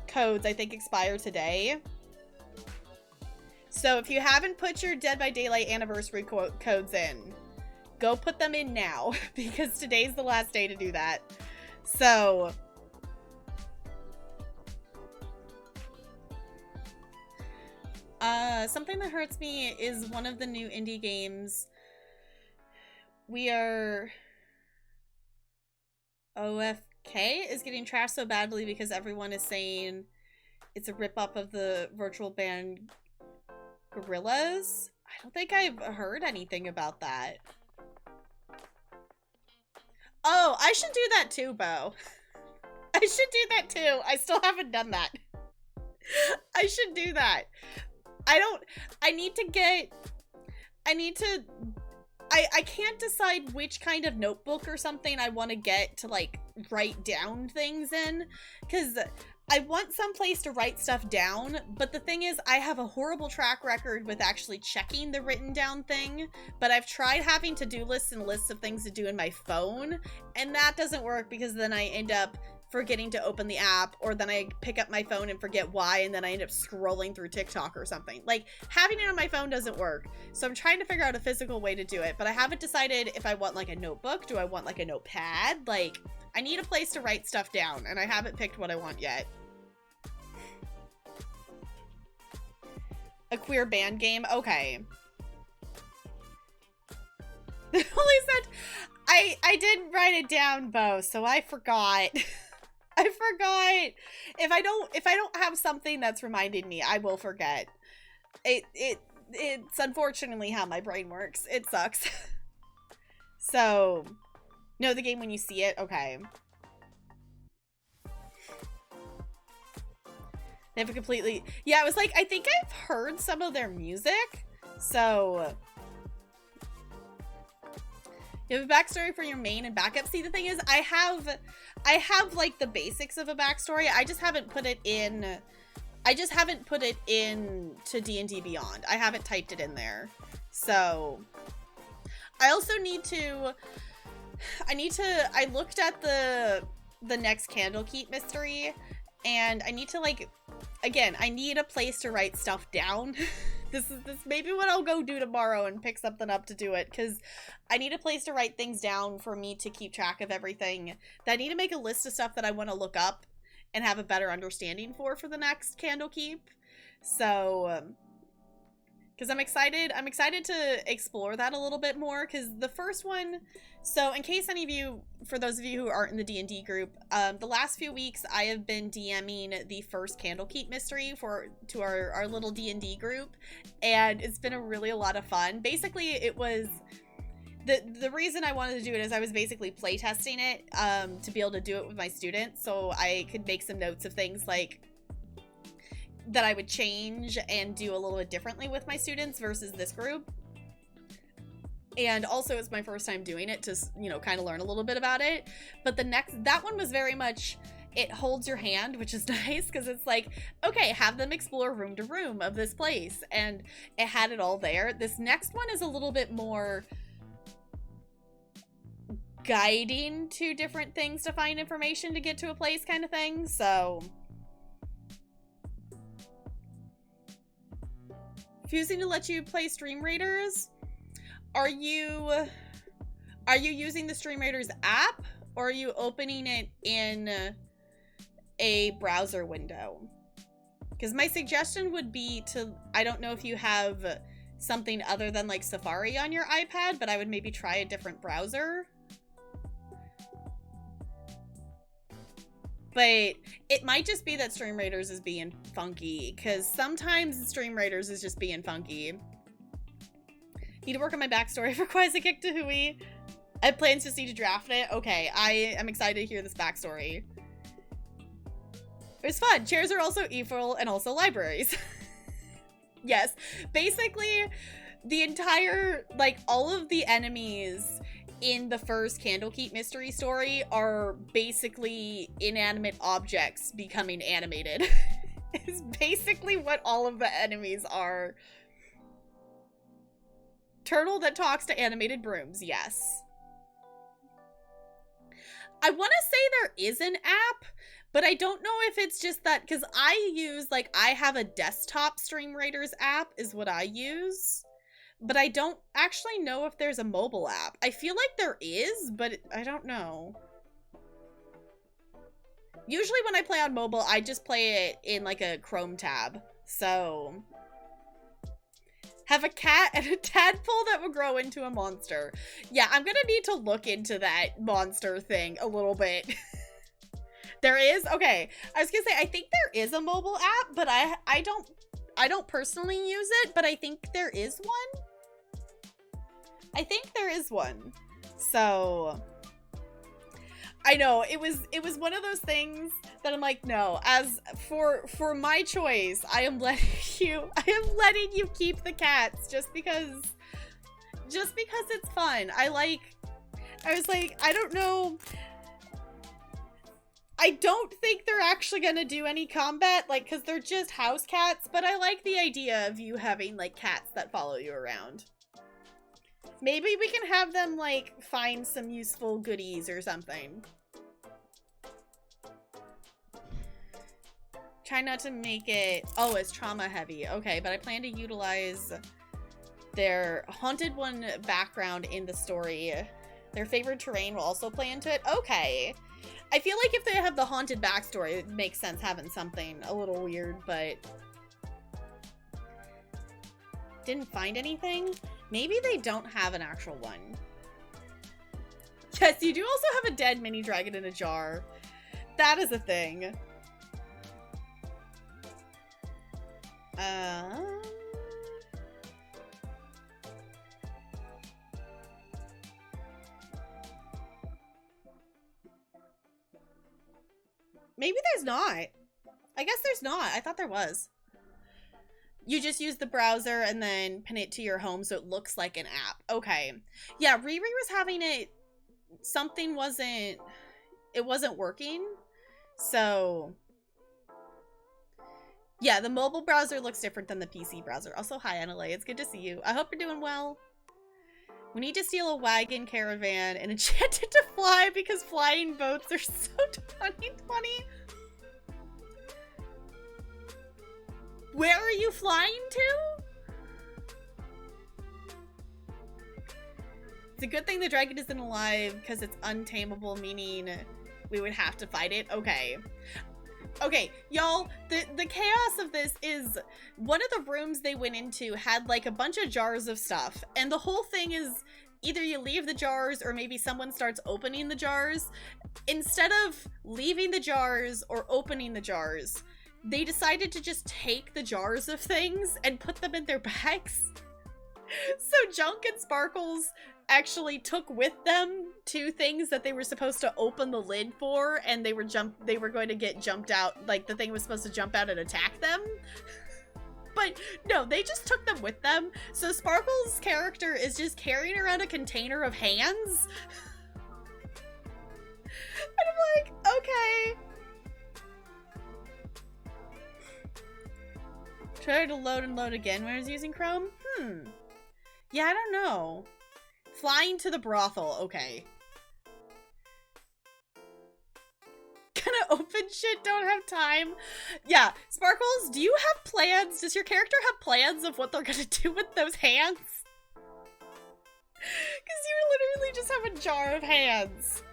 codes, I think, expire today. So if you haven't put your Dead by Daylight anniversary codes in, go put them in now. Because today's the last day to do that. So... something that hurts me is one of the new indie games. We are... OFK is getting trashed so badly because everyone is saying it's a rip-off of the virtual band Gorillaz. I don't think I've heard anything about that. Oh, I should do that too, Bo. I should do that too. I still haven't done that. I should do that. I can't decide which kind of notebook or something I want to get to, like, write down things in, because I want some place to write stuff down, but the thing is, I have a horrible track record with actually checking the written down thing, but I've tried having to-do lists and lists of things to do in my phone, and that doesn't work because then I end up forgetting to open the app, or then I pick up my phone and forget why, and then I end up scrolling through TikTok or something. Like, having it on my phone doesn't work. So I'm trying to figure out a physical way to do it, but I haven't decided if I want like a notebook. Do I want like a notepad? Like, I need a place to write stuff down, and I haven't picked what I want yet. A queer band game? Okay. Only said I did write it down, Bo, so I forgot. I forgot. If I don't have something that's reminding me, I will forget. It's unfortunately how my brain works. It sucks. So, know the game when you see it? Okay. They have a completely... Yeah, it was like, I think I've heard some of their music. So... You have a backstory for your main and backup. See, the thing is, I have like the basics of a backstory. I just haven't put it in... I just haven't put it in to D&D Beyond. I haven't typed it in there. So... I also need to... I looked at the next Candlekeep mystery, and I need to, like... Again, I need a place to write stuff down. This maybe what I'll go do tomorrow and pick something up to do it, because I need a place to write things down for me to keep track of everything. I need to make a list of stuff that I want to look up and have a better understanding for the next Candlekeep. So, because I'm excited to explore that a little bit more, because the first one, so in case any of you, for those of you who aren't in the D&D group, the last few weeks I have been DMing the first Candlekeep mystery to our little D&D group, and it's been a lot of fun. Basically, it was, the reason I wanted to do it is I was basically playtesting it to be able to do it with my students, so I could make some notes of things like that I would change and do a little bit differently with my students versus this group. And also it's my first time doing it to, you know, kind of learn a little bit about it. But that one was very much, it holds your hand, which is nice, because it's like, okay, have them explore room to room of this place. And it had it all there. This next one is a little bit more guiding to different things to find information to get to a place kind of thing. So... Refusing to let you play Stream Raiders? Are you using the Stream Raiders app, or are you opening it in a browser window? Because my suggestion would be to, I don't know if you have something other than like Safari on your iPad, but I would maybe try a different browser. But it might just be that Stream Raiders is being funky, because sometimes Stream Raiders is just being funky. Need to work on my backstory for Quasikick to Hui. I have plans to draft it. Okay, I am excited to hear this backstory. It was fun. Chairs are also evil and also libraries. Yes, basically the entire, like, all of the enemies in the first Candlekeep mystery story are basically inanimate objects becoming animated. Is basically what all of the enemies are. Turtle that talks to animated brooms, yes. I want to say there is an app, but I don't know if it's just that, because I use, like, I have a desktop Stream Raiders app is what I use. But I don't actually know if there's a mobile app. I feel like there is, but I don't know. Usually when I play on mobile, I just play it in like a Chrome tab. So, have a cat and a tadpole that will grow into a monster. Yeah, I'm gonna need to look into that monster thing a little bit. There is? Okay. I was gonna say, I think there is a mobile app, but I don't personally use it, but I think there is one. I think there is one. So I know it was one of those things that I'm like, no, as for my choice, I am letting you keep the cats just because it's fun. I was like, I don't know. I don't think they're actually gonna do any combat, like, because they're just house cats, but I like the idea of you having, like, cats that follow you around. Maybe we can have them, like, find some useful goodies or something. Try not to make it... Oh, it's trauma heavy. Okay, but I plan to utilize their Haunted One background in the story. Their favorite terrain will also play into it. Okay. I feel like if they have the haunted backstory, it makes sense having something a little weird, but... Didn't find anything? Maybe they don't have an actual one. Yes, you do also have a dead mini dragon in a jar. That is a thing. Maybe there's not. I guess there's not. I thought there was. You just use the browser and then pin it to your home so it looks like an app. Okay. Yeah, Riri was having it... Something wasn't... It wasn't working. So... Yeah, the mobile browser looks different than the PC browser. Also, hi, Annalee. It's good to see you. I hope you're doing well. We need to steal a wagon caravan and enchant it to fly because flying boats are so 2020. Where are you flying to? It's a good thing the dragon isn't alive because it's untamable, meaning we would have to fight it. Okay. Okay, y'all, the chaos of this is one of the rooms they went into had like a bunch of jars of stuff, and the whole thing is either you leave the jars or maybe someone starts opening the jars. Instead of leaving the jars or opening the jars, they decided to just take the jars of things and put them in their bags. So Junk and Sparkles actually took with them 2 things that they were supposed to open the lid for, and they were going to get jumped out, like the thing was supposed to jump out and attack them. But no, they just took them with them. So Sparkles' character is just carrying around a container of hands. And I'm like, okay. Try to load and load again when I was using Chrome? Yeah, I don't know. Flying to the brothel, okay. Gonna open shit, don't have time. Yeah, Sparkles, do you have plans? Does your character have plans of what they're gonna do with those hands? Because you literally just have a jar of hands.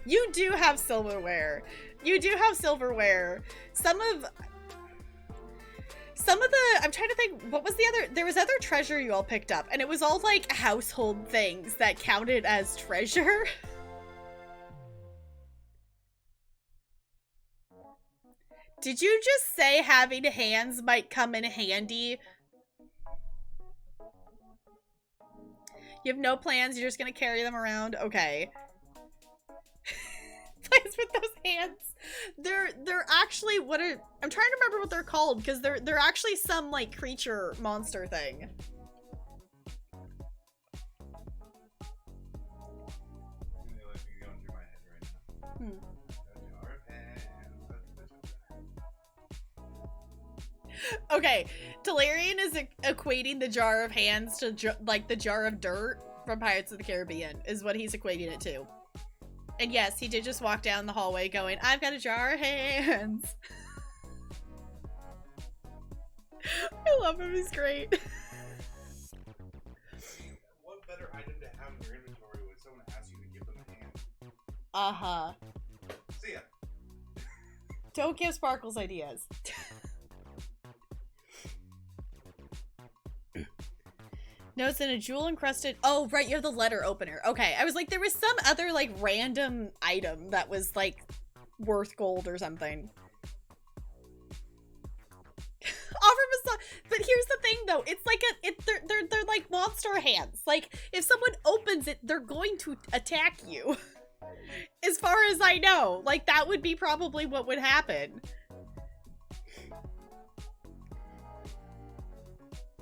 You do have silverware. You do have silverware. Some of the, I'm trying to think, what was the other, there was other treasure you all picked up, and it was all like household things that counted as treasure. Did you just say having hands might come in handy? You have no plans, you're just gonna carry them around? Okay. Plans with those hands. They're actually I'm trying to remember what they're called, because they're actually some like creature monster thing. Okay, Talarian is equating the jar of hands to like the jar of dirt from Pirates of the Caribbean is what he's equating it to. And yes, he did just walk down the hallway going, I've got a jar of hands. I love him, he's great. What better item to have in your inventory when someone asks you to give them a hand? Uh-huh. See ya. Don't give Sparkles ideas. Notes in a jewel encrusted. Oh, right, you have the letter opener. Okay, I was like, there was some other like random item that was like worth gold or something. But here's the thing though, it's like they're like monster hands. Like if someone opens it, they're going to attack you. As far as I know, like that would be probably what would happen.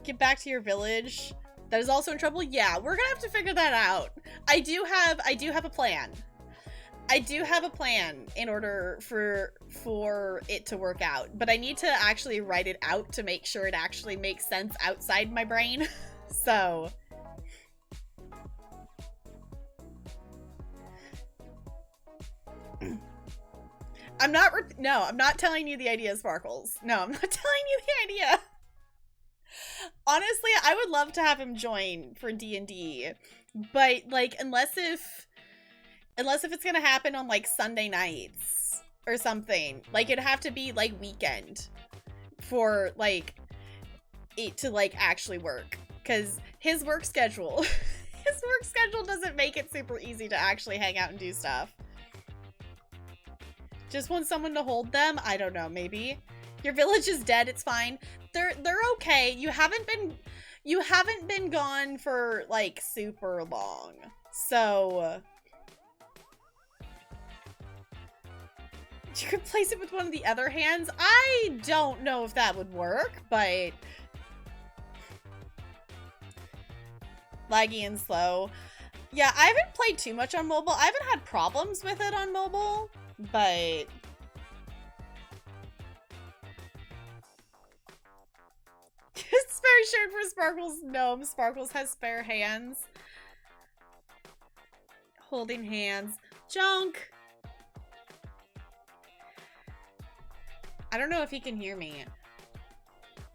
Get back to your village. That is also in trouble? Yeah, we're gonna have to figure that out. I do have a plan. I do have a plan in order for it to work out, but I need to actually write it out to make sure it actually makes sense outside my brain. So No, I'm not telling you the idea, Sparkles. No, I'm not telling you the idea. Honestly, I would love to have him join for D&D, but like unless if it's gonna happen on like Sunday nights or something, like it'd have to be like weekend for like it to like actually work, because his work schedule doesn't make it super easy to actually hang out and do stuff. Just want someone to hold them? I don't know, maybe. Your village is dead, it's fine. They're okay. You haven't been gone for like super long. So you could place it with one of the other hands. I don't know if that would work, but laggy and slow. Yeah, I haven't played too much on mobile. I haven't had problems with it on mobile, but spare shirt for Sparkles. No, Sparkles has spare hands. Holding hands. Junk. I don't know if he can hear me.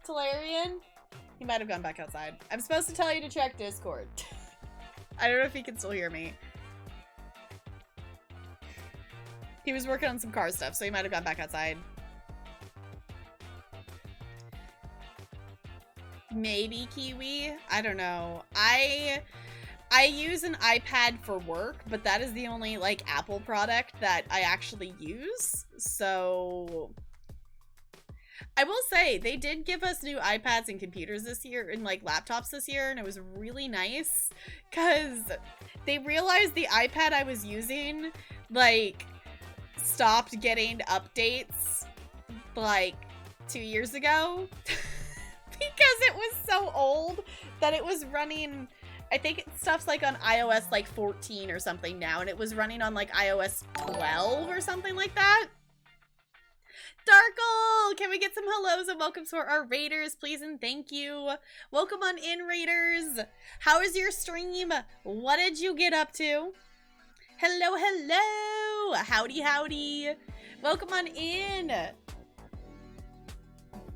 Talarian? He might have gone back outside. I'm supposed to tell you to check Discord. I don't know if he can still hear me. He was working on some car stuff, so he might have gone back outside. Maybe Kiwi? I don't know. I use an iPad for work, but that is the only like Apple product that I actually use. So I will say they did give us new iPads and computers this year and like laptops this year, and it was really nice because they realized the iPad I was using like stopped getting updates like 2 years ago because it was so old that it was running, I think stuff's like on iOS like 14 or something now, and it was running on like iOS 12 or something like that. Darkle, can we get some hellos and welcomes for our raiders, please and thank you. Welcome on in, raiders. How is your stream? What did you get up to? Hello, hello. Howdy, howdy. Welcome on in.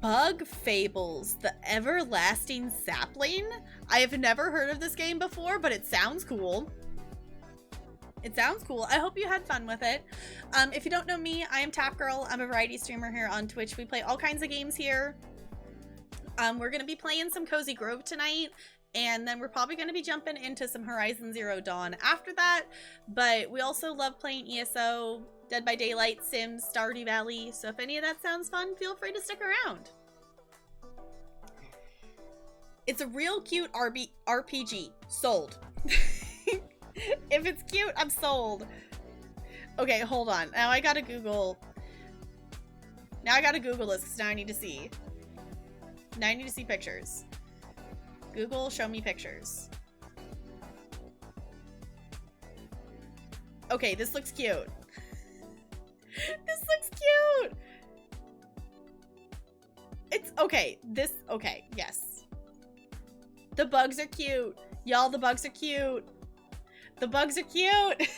Bug Fables, the Everlasting Sapling? I have never heard of this game before, but it sounds cool. It sounds cool. I hope you had fun with it. If you don't know me, I am Tap Girl. I'm a variety streamer here on Twitch. We play all kinds of games here. We're going to be playing some Cozy Grove tonight, and then we're probably going to be jumping into some Horizon Zero Dawn after that. But we also love playing ESO, Dead by Daylight, Sims, Stardew Valley. So if any of that sounds fun, feel free to stick around. It's a real cute RPG. Sold. If it's cute, I'm sold. Okay, hold on. Now I gotta Google. Now I gotta Google this because now I need to see. Now I need to see pictures. Google, show me pictures. Okay, this looks cute. This looks cute. It's okay. Okay, yes. The bugs are cute. Y'all, the bugs are cute. The bugs are cute.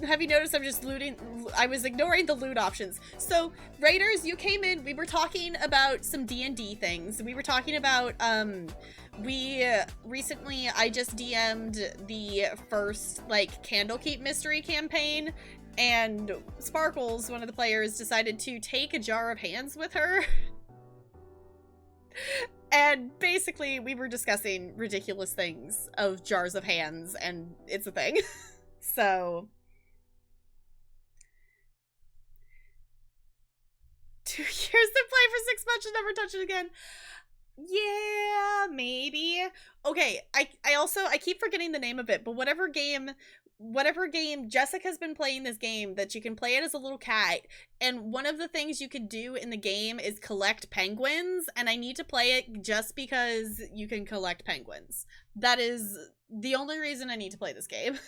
Have you noticed I'm just looting? I was ignoring the loot options. So raiders, you came in, we were talking about some D&D things. We were talking about, recently I just DM'd the first like Candlekeep mystery campaign, and Sparkles, one of the players, decided to take a jar of hands with her. And basically we were discussing ridiculous things of jars of hands, and it's a thing. So 2 years to play for 6 months and never touch it again. Yeah, maybe. Okay, I keep forgetting the name of it, but whatever game Jessica's been playing this game that you can play it as a little cat, and one of the things you could do in the game is collect penguins, and I need to play it just because you can collect penguins. That is the only reason I need to play this game.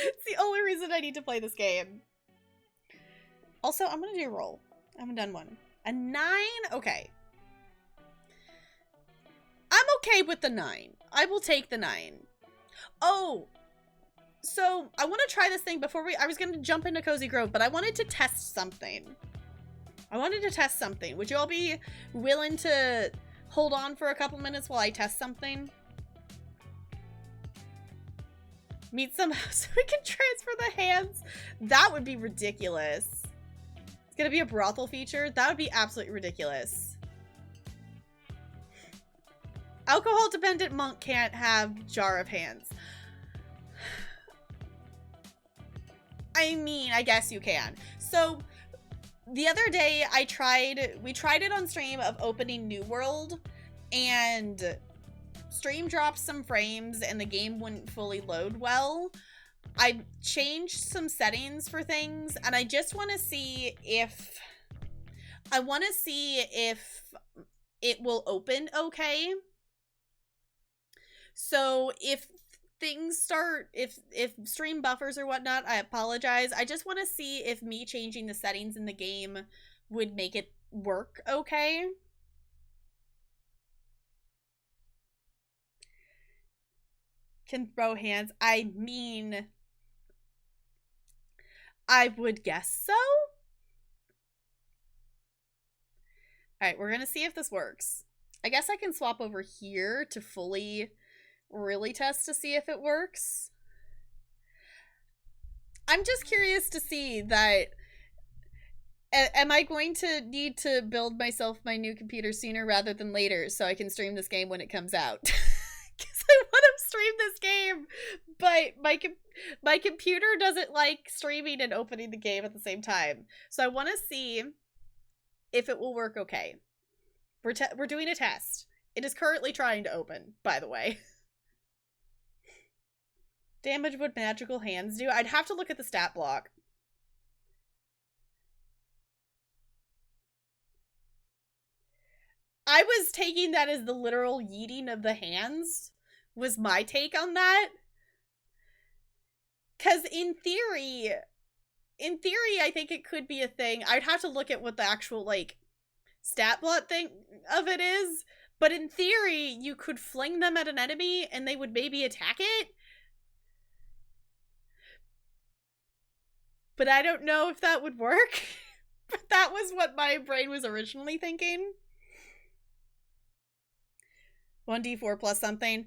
It's the only reason I need to play this game. Also, I'm gonna do a roll. I haven't done one. A 9? Okay. I'm okay with the 9. I will take the 9. Oh, so I want to try this thing before I was going to jump into Cozy Grove, but I wanted to test something. Would you all be willing to hold on for a couple minutes while I test something? Meet somehow so we can transfer the hands. That would be ridiculous. It's gonna be a brothel feature. That would be absolutely ridiculous. Alcohol dependent monk can't have jar of hands. I mean, I guess you can. So the other day we tried it on stream of opening New World, and stream dropped some frames and the game wouldn't fully load well. I changed some settings for things, and I just want to see if it will open okay. So if things start, if stream buffers or whatnot, I apologize. I just want to see if me changing the settings in the game would make it work okay. Can throw hands. I mean, I would guess so. Alright, we're gonna see if this works. I guess I can swap over here to fully really test to see if it works. I'm just curious to see that. Am I going to need to build myself my new computer sooner rather than later so I can stream this game when it comes out? Because I want to stream this game, but my computer doesn't like streaming and opening the game at the same time. So I want to see if it will work okay. We're doing a test. It is currently trying to open, by the way. Damage would magical hands do? I'd have to look at the stat block. I was taking that as the literal yeeting of the hands was my take on that. Because in theory, I think it could be a thing. I'd have to look at what the actual, like, stat block thing of it is. But in theory, you could fling them at an enemy and they would maybe attack it. But I don't know if that would work. But that was what my brain was originally thinking. 1d4 plus something.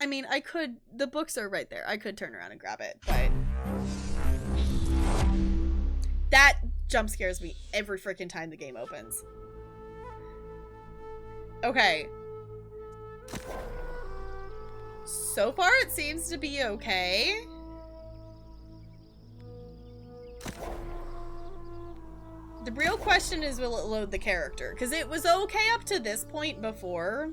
I mean, I could, the books are right there. I could turn around and grab it, but that jump scares me every freaking time the game opens. Okay. So far, it seems to be okay. The real question is, will it load the character? Because it was okay up to this point before.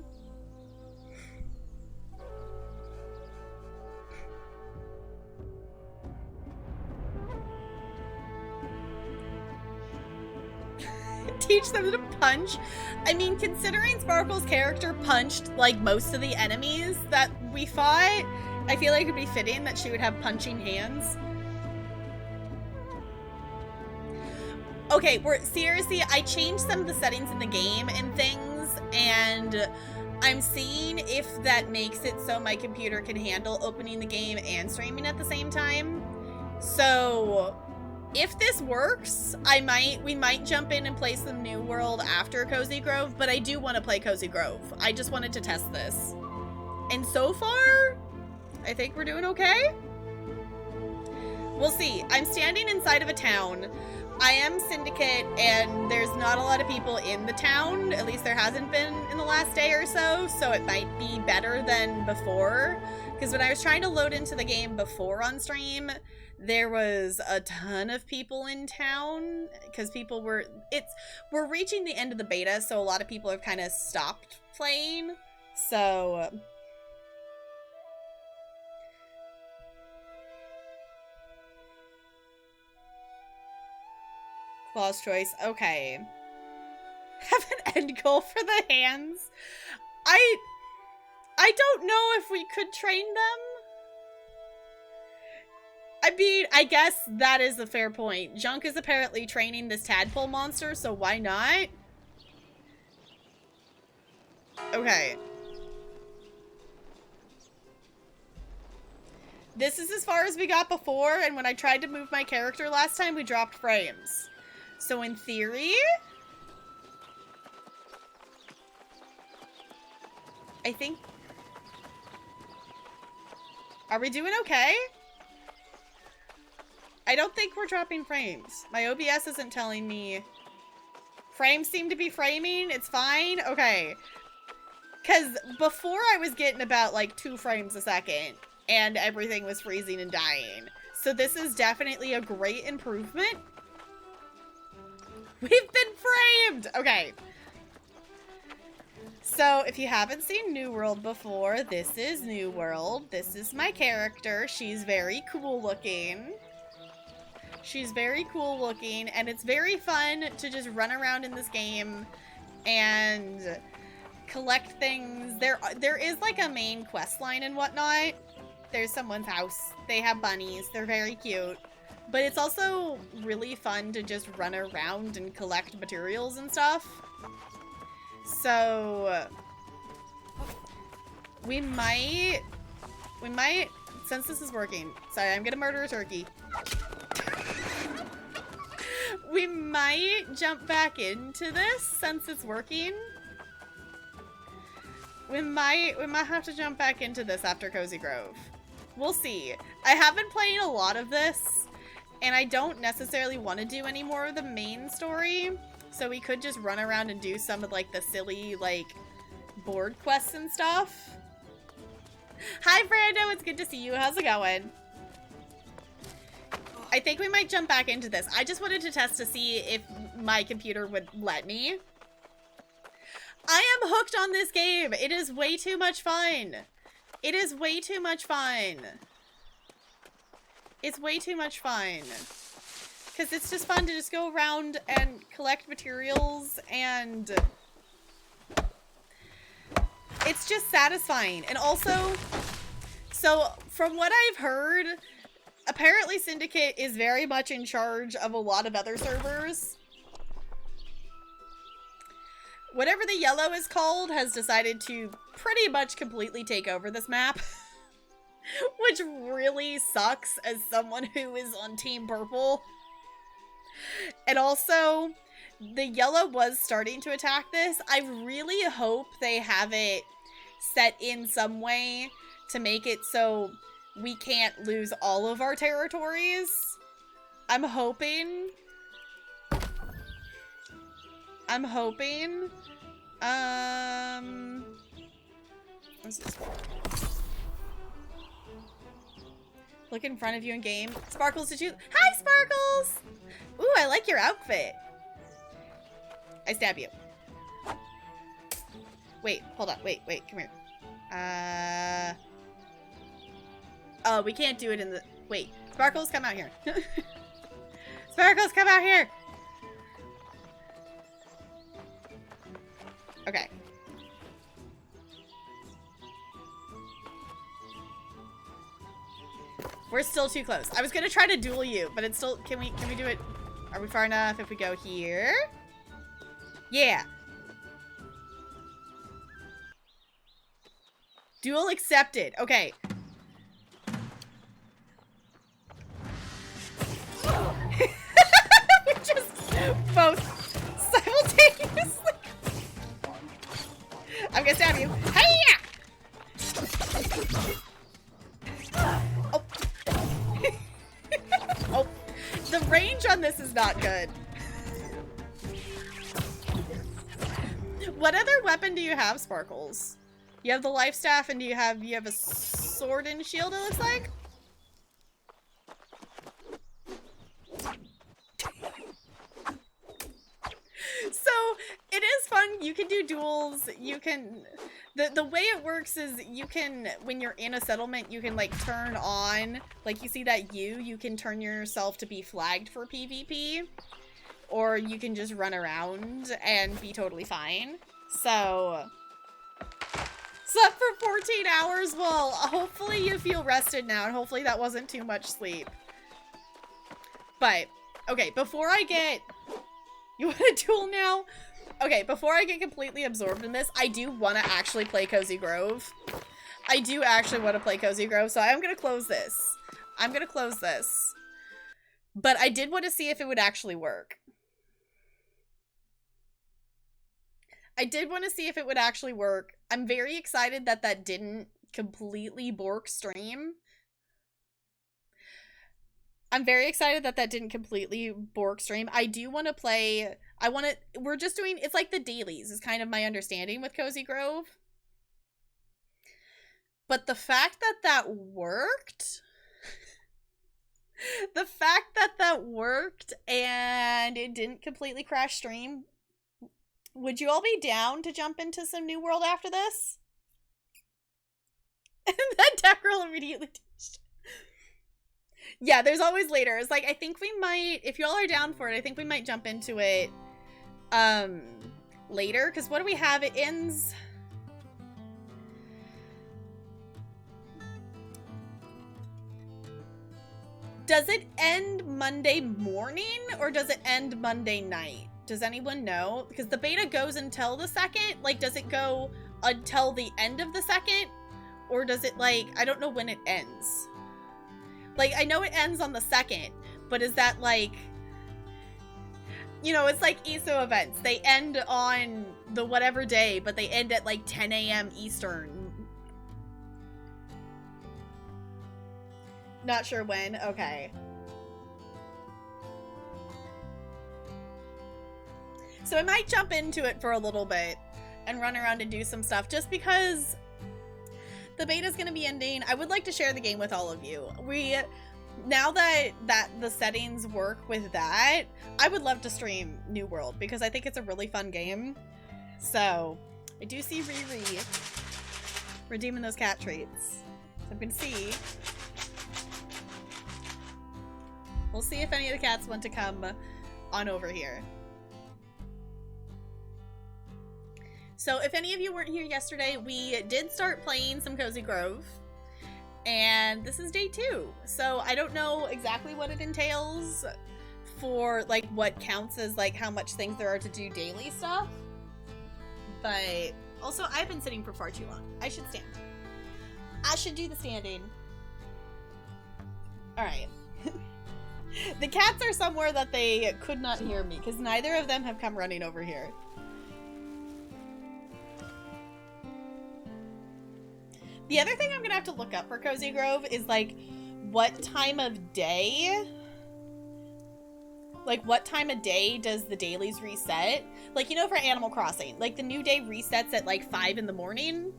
Teach them to punch. I mean, considering Sparkle's character punched like most of the enemies that we fought, I feel like it would be fitting that she would have punching hands. Okay, seriously, I changed some of the settings in the game and things, and I'm seeing if that makes it so my computer can handle opening the game and streaming at the same time. So if this works, we might jump in and play some New World after Cozy Grove, but I do want to play Cozy Grove. I just wanted to test this. And so far, I think we're doing okay. We'll see. I'm standing inside of a town. I am Syndicate, and there's not a lot of people in the town. At least there hasn't been in the last day or so, so it might be better than before. Because when I was trying to load into the game before on stream, there was a ton of people in town. Because people we're reaching the end of the beta, so a lot of people have kind of stopped playing. So Claw's choice. Okay. Have an end goal for the hands. I don't know if we could train them. I mean, I guess that is a fair point. Junk is apparently training this tadpole monster, so why not? Okay. This is as far as we got before, and when I tried to move my character last time, we dropped frames. So in theory, I think... Are we doing okay? I don't think we're dropping frames. My OBS isn't telling me. Frames seem to be framing. It's fine. Okay. Because before I was getting about like 2 frames a second and everything was freezing and dying. So this is definitely a great improvement. We've been framed! Okay. So if you haven't seen New World before, this is New World. This is my character. She's very cool looking. She's very cool looking, and it's very fun to just run around in this game and collect things. There is like a main quest line and whatnot. There's someone's house. They have bunnies. They're very cute. But it's also really fun to just run around and collect materials and stuff. So we might, since this is working, sorry, I'm gonna murder a turkey. We might jump back into this since it's working. We might have to jump back into this after Cozy Grove. We'll see. I have been playing a lot of this, and I don't necessarily want to do any more of the main story. So we could just run around and do some of like the silly like board quests and stuff. Hi Brando, it's good to see you. How's it going? I think we might jump back into this. I just wanted to test to see if my computer would let me. I am hooked on this game. It is way too much fun. It is way too much fun. It's way too much fun. Because it's just fun to just go around and collect materials, and it's just satisfying. And also, so from what I've heard, apparently Syndicate is very much in charge of a lot of other servers. Whatever the yellow is called has decided to pretty much completely take over this map. Which really sucks as someone who is on Team Purple. And also, the yellow was starting to attack this. I really hope they have it set in some way to make it so we can't lose all of our territories. I'm hoping. What's this for? Look in front of you in game. Sparkles, did you? Hi, Sparkles! Ooh, I like your outfit. I stab you. Wait, hold on. Wait, come here. Oh, we can't do it in the... Wait, Sparkles, come out here. Sparkles, come out here! Okay. We're still too close. I was gonna try to duel you, but it's still... Can we do it? Are we far enough if we go here? Yeah. Duel accepted. Okay. We just both simultaneously. I'm gonna stab you. Hey-ya! Oh. Oh. The range on this is not good. What other weapon do you have, Sparkles? You have the life staff, and you have a sword and shield, it looks like? So, it is fun. You can do duels. You can... The way it works is you can, when you're in a settlement, you can, like, turn on... Like, you see that you can turn yourself to be flagged for PvP. Or you can just run around and be totally fine. So... Slept for 14 hours? Well, hopefully you feel rested now, and hopefully that wasn't too much sleep. But, okay, before I get... You want a duel now? Okay, before I get completely absorbed in this, I do want to actually play Cozy Grove. I do actually want to play Cozy Grove, so I'm going to close this. I'm going to close this. But I did want to see if it would actually work. I did want to see if it would actually work. I'm very excited that that didn't completely bork stream. I'm very excited that that didn't completely bork stream. I do want to play... We're just doing... It's like the dailies is kind of my understanding with Cozy Grove. But the fact that that worked... the fact that that worked and it didn't completely crash stream... Would you all be down to jump into some New World after this? And that deck roll immediately ditched. Yeah, there's always later. It's like, I think we might, if y'all are down for it, I think we might jump into it later. Because what do we have? It ends... Does it end Monday morning or does it end Monday night? Does anyone know? Because the beta goes until the 2nd. Like, does it go until the end of the 2nd? Or does it, like, I don't know when it ends. Like, I know it ends on the 2nd, but is that, like... You know, it's like ESO events. They end on the whatever day, but they end at, like, 10 a.m. Eastern. Not sure when? Okay. So I might jump into it for a little bit and run around and do some stuff just because the beta's going to be ending. I would like to share the game with all of you. Now that the settings work with that, I would love to stream New World because I think it's a really fun game. So I do see Riri redeeming those cat treats. So I'm going to see. We'll see if any of the cats want to come on over here. So if any of you weren't here yesterday, we did start playing some Cozy Grove. And this is day 2. So I don't know exactly what it entails for, like, what counts as, like, how much things there are to do daily stuff. But also, I've been sitting for far too long. I should stand. I should do the standing. Alright. The cats are somewhere that they could not hear me, because neither of them have come running over here. The other thing I'm gonna have to look up for Cozy Grove is, like, what time of day? Like, what time of day does the dailies reset? Like, you know, for Animal Crossing, like, the new day resets at, like, 5 in the morning.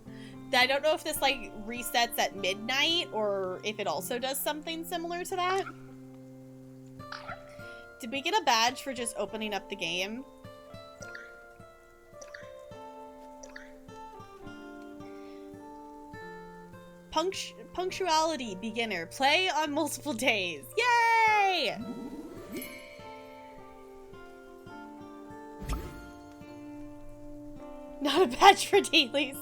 I don't know if this, like, resets at midnight or if it also does something similar to that. Did we get a badge for just opening up the game? Punctuality beginner. Play on multiple days. Yay! Not a badge for dailies.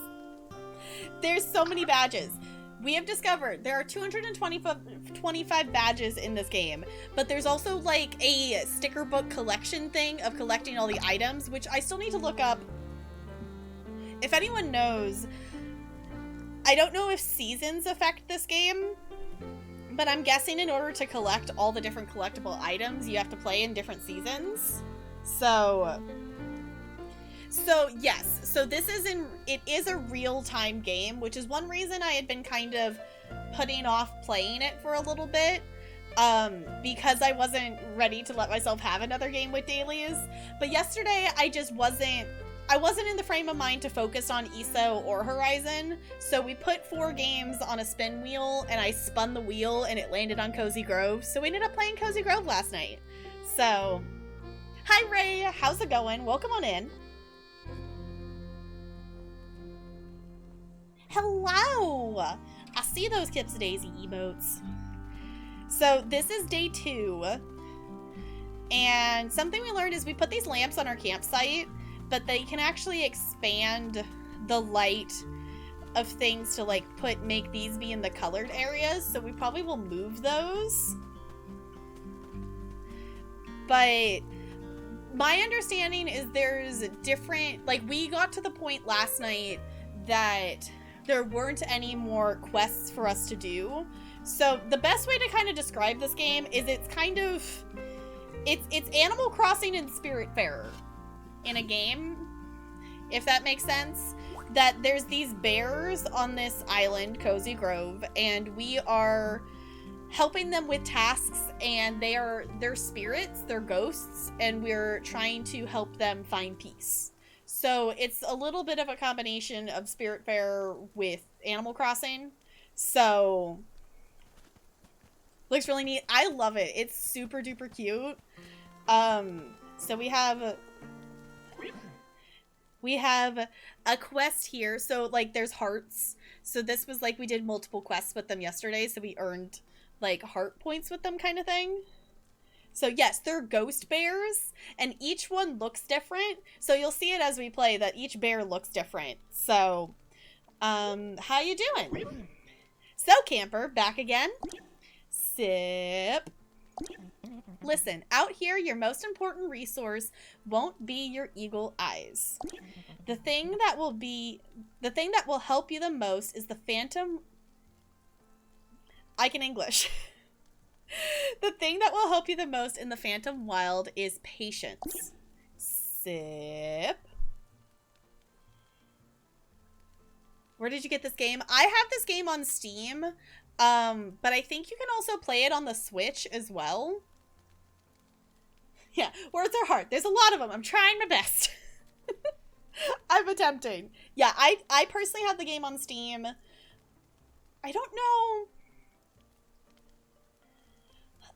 There's so many badges. We have discovered there are 225 badges in this game, but there's also like a sticker book collection thing of collecting all the items, which I still need to look up. If anyone knows, I don't know if seasons affect this game, but I'm guessing in order to collect all the different collectible items, you have to play in different seasons. So yes, so this it is a real-time game, which is one reason I had been kind of putting off playing it for a little bit, because I wasn't ready to let myself have another game with dailies. But yesterday, I wasn't in the frame of mind to focus on ESO or Horizon, so we put 4 games on a spin wheel, and I spun the wheel, and it landed on Cozy Grove, so we ended up playing Cozy Grove last night. So, hi Ray, how's it going? Welcome on in. Hello! I see those Kips Daisy emotes. So this is day 2, and something we learned is we put these lamps on our campsite, but they can actually expand the light of things to like make these be in the colored areas, so we probably will move those. But my understanding is there's different, like we got to the point last night that there weren't any more quests for us to do. So the best way to kind of describe this game is it's kind of, it's Animal Crossing and Spiritfarer in a game, if that makes sense. That there's these bears on this island, Cozy Grove, and we are helping them with tasks, and they're spirits, they're ghosts, and we're trying to help them find peace. So it's a little bit of a combination of Spiritfarer with Animal Crossing. So looks really neat. I love it. It's super duper cute. So we have a quest here. So like there's hearts. So this was like we did multiple quests with them yesterday, so we earned like heart points with them kind of thing. So yes, they're ghost bears, and each one looks different. So you'll see it as we play that each bear looks different. So, how you doing? So camper, back again. Sip. Listen, out here, your most important resource won't be your eagle eyes. The thing that will help you the most is the phantom. I can English. The thing that will help you the most in the Phantom Wild is patience. Sip. Where did you get this game? I have this game on Steam, but I think you can also play it on the Switch as well. Yeah, words are hard. There's a lot of them. I'm trying my best. I'm attempting. Yeah, I personally have the game on Steam. I don't know.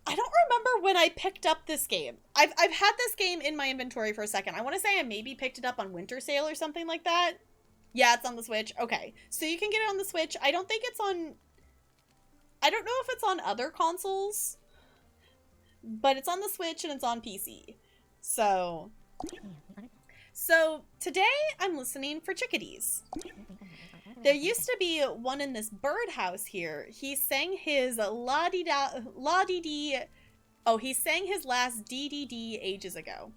I don't remember when I picked up this game. I've had this game in my inventory for a second. I want to say I maybe picked it up on Winter Sale or something like that. Yeah, it's on the Switch. Okay. So you can get it on the Switch. I don't think it's on... I don't know if it's on other consoles. But it's on the Switch and it's on PC. So today I'm listening for chickadees. There used to be one in this birdhouse here. He sang his la-dee-dee. Oh, he sang his last dee-dee-dee ages ago.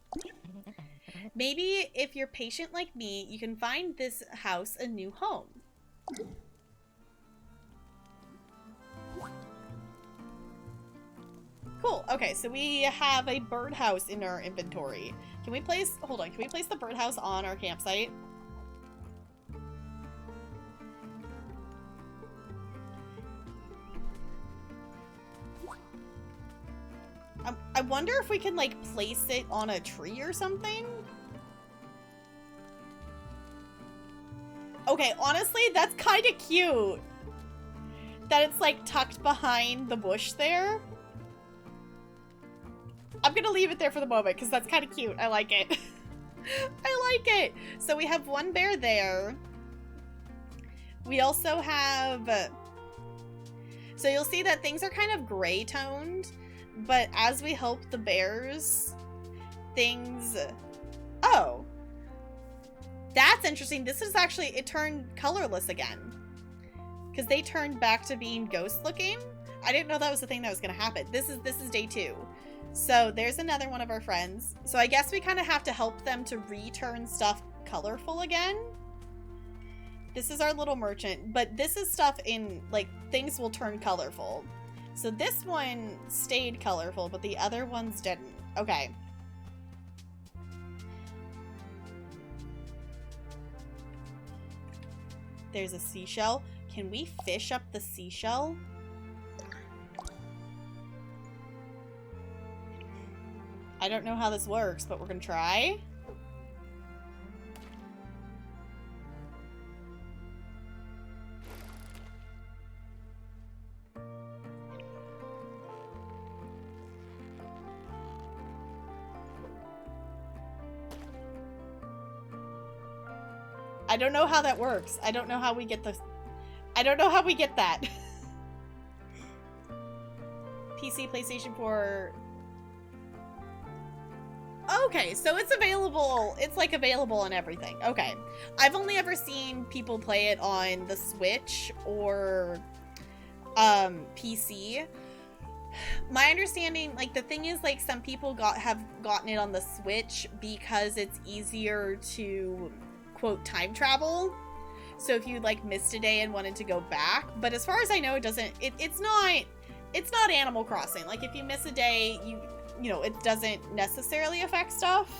Maybe if you're patient like me, you can find this house a new home. Cool. Okay, so we have a birdhouse in our inventory. Can we place... Hold on. Can we place the birdhouse on our campsite? I wonder if we can, like, place it on a tree or something? Okay, honestly, that's kind of cute. That it's, like, tucked behind the bush there. I'm gonna leave it there for the moment, because that's kind of cute. I like it. I like it. So we have one bear there. We also have... So you'll see that things are kind of gray-toned. But as we help the bears, things... Oh. That's interesting. This is actually... It turned colorless again. Because they turned back to being ghost-looking. I didn't know that was the thing that was going to happen. This is day 2. So there's another one of our friends. So I guess we kind of have to help them to return stuff colorful again. This is our little merchant. But this is stuff in... Like, things will turn colorful. So this one stayed colorful, but the other ones didn't. Okay. There's a seashell. Can we fish up the seashell? I don't know how this works, but we're gonna try. I don't know how that works. I don't know how we get the... I don't know how we get that. PC, PlayStation 4... Okay, so it's available. It's, like, available on everything. Okay. I've only ever seen people play it on the Switch or PC. My understanding, like, the thing is, like, some people have gotten it on the Switch because it's easier to... quote time travel, So if you like missed a day and wanted to go back, but as far as I know, it doesn't. It's not Animal Crossing. Like if you miss a day, you know it doesn't necessarily affect stuff.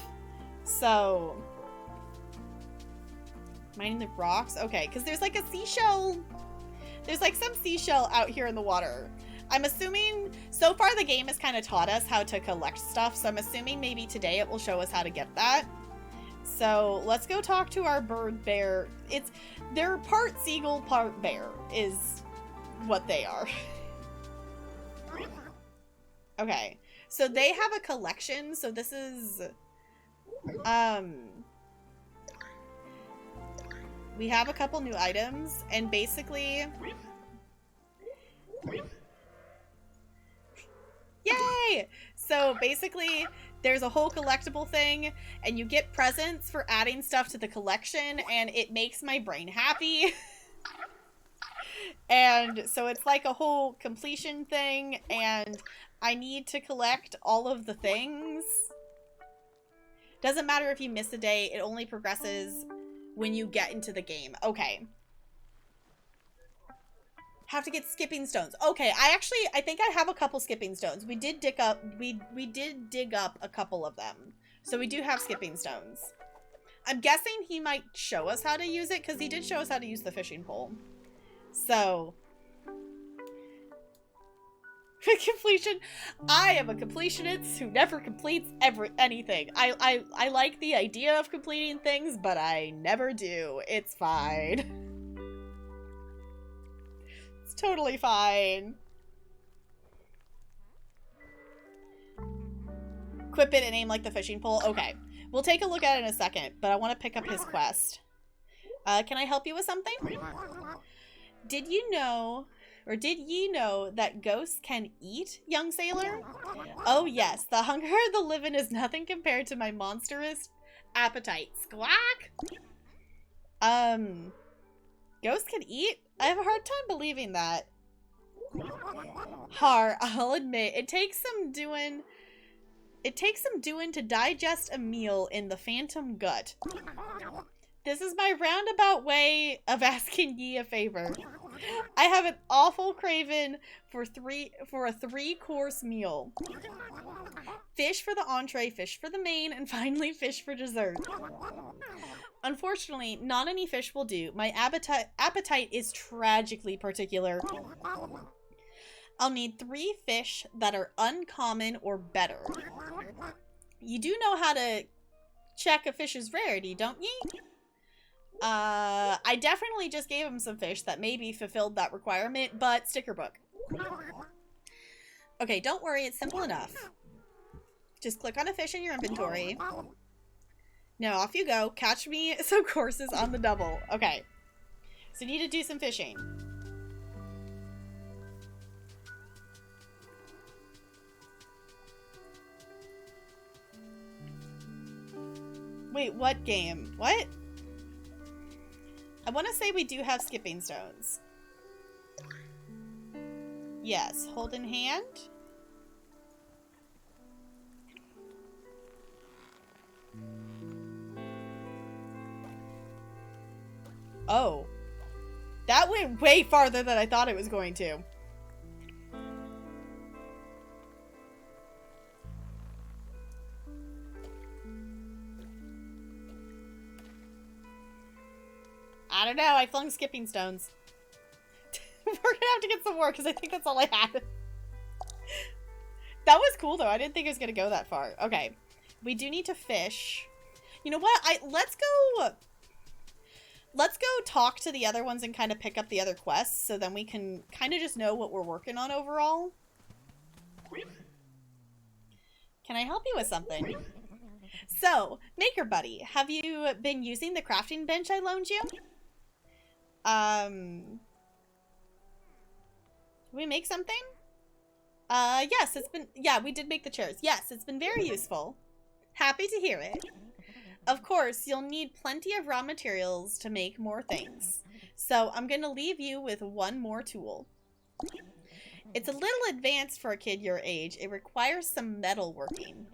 So mining the rocks, okay? Because there's like a seashell. There's like some seashell out here in the water. I'm assuming, so far the game has kind of taught us how to collect stuff, so I'm assuming maybe today it will show us how to get that. So let's go talk to our bird bear. They're part seagull, part bear is what they are. Okay, so they have a collection, so this is, we have a couple new items, and basically, yay! So basically, there's a whole collectible thing, and you get presents for adding stuff to the collection, and it makes my brain happy. And so it's like a whole completion thing, and I need to collect all of the things. Doesn't matter if you miss a day, it only progresses when you get into the game. Okay. Have to get skipping stones. Okay, I think I have a couple skipping stones. We did dig up a couple of them. So we do have skipping stones. I'm guessing he might show us how to use it, because he did show us how to use the fishing pole. So completion. I am a completionist who never completes anything. I like the idea of completing things, but I never do. It's fine. It's totally fine. Equip it and aim like the fishing pole. Okay. We'll take a look at it in a second, but I want to pick up his quest. Can I help you with something? Did you know... Or did ye know that ghosts can eat, young sailor? Oh yes, the hunger of the living is nothing compared to my monstrous appetite. Squawk! Ghosts can eat? I have a hard time believing that. I'll admit, it takes some doing to digest a meal in the phantom gut. This is my roundabout way of asking ye a favor. I have an awful craving for a three-course meal. Fish for the entree, fish for the main, and finally fish for dessert. Unfortunately, not any fish will do. My appetite is tragically particular. I'll need 3 fish that are uncommon or better. You do know how to check a fish's rarity, don't ye? I definitely just gave him some fish that maybe fulfilled that requirement, but sticker book. Okay, don't worry, it's simple enough. Just click on a fish in your inventory. Now off you go. Catch me some courses on the double. Okay. So you need to do some fishing. Wait, what game? What? I want to say we do have skipping stones. Yes, hold in hand. Oh. That went way farther than I thought it was going to. I don't know, I flung skipping stones. We're gonna have to get some more because I think that's all I had. That was cool though, I didn't think it was gonna go that far. Okay, we do need to fish. You know what, let's go talk to the other ones and kind of pick up the other quests so then we can kind of just know what we're working on overall. Can I help you with something? So, Maker Buddy, have you been using the crafting bench I loaned you? Did we make something? Yes, yeah, we did make the chairs. Yes, it's been very useful. Happy to hear it. Of course, you'll need plenty of raw materials to make more things. So I'm gonna leave you with one more tool. It's a little advanced for a kid your age. It requires some metal working.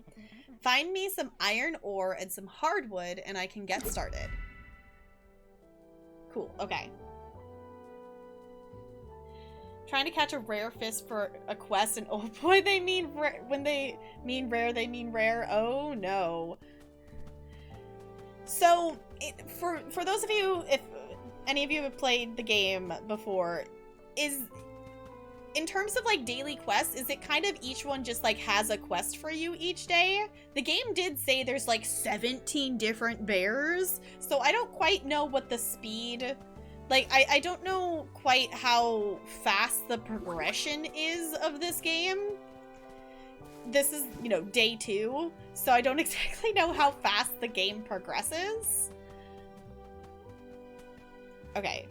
Find me some iron ore and some hardwood and I can get started. Cool, okay. Trying to catch a rare fish for a quest, and oh boy, they mean when they mean rare, they mean rare. Oh no. So, for those of you, if any of you have played the game before, in terms of like daily quests, is it kind of each one just like has a quest for you each day? The game did say there's like 17 different bears, so I don't quite know what the speed, like I don't know quite how fast the progression is of this game. This is, you know, day 2, so I don't exactly know how fast the game progresses. Okay.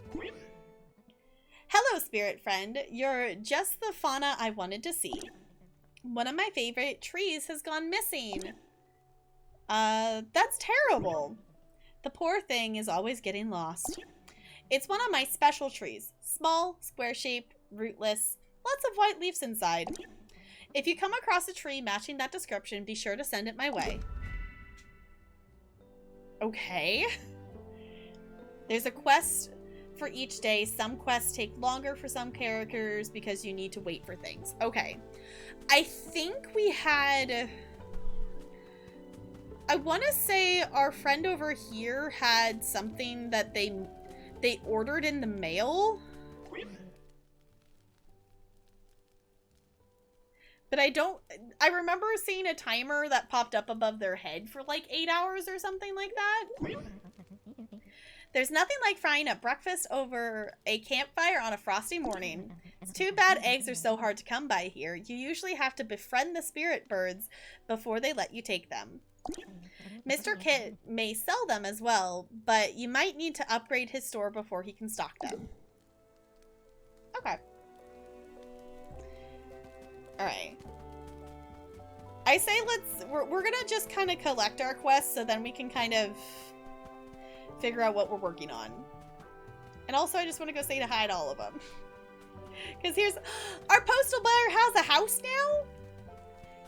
Hello, spirit friend. You're just the fauna I wanted to see. One of my favorite trees has gone missing. That's terrible. The poor thing is always getting lost. It's one of my special trees. Small, square-shaped, rootless, lots of white leaves inside. If you come across a tree matching that description, be sure to send it my way. Okay. There's a quest for each day. Some quests take longer for some characters because you need to wait for things. Okay. I think we had... I want to say our friend over here had something that they ordered in the mail. But I remember seeing a timer that popped up above their head for like 8 hours or something like that. There's nothing like frying up breakfast over a campfire on a frosty morning. It's too bad eggs are so hard to come by here. You usually have to befriend the spirit birds before they let you take them. Mr. Kit may sell them as well, but you might need to upgrade his store before he can stock them. Okay. Alright. I say we're gonna just kind of collect our quests so then we can kind of figure out what we're working on. And also I just want to go say hi to all of them. Because here's... Our postal buyer has a house now?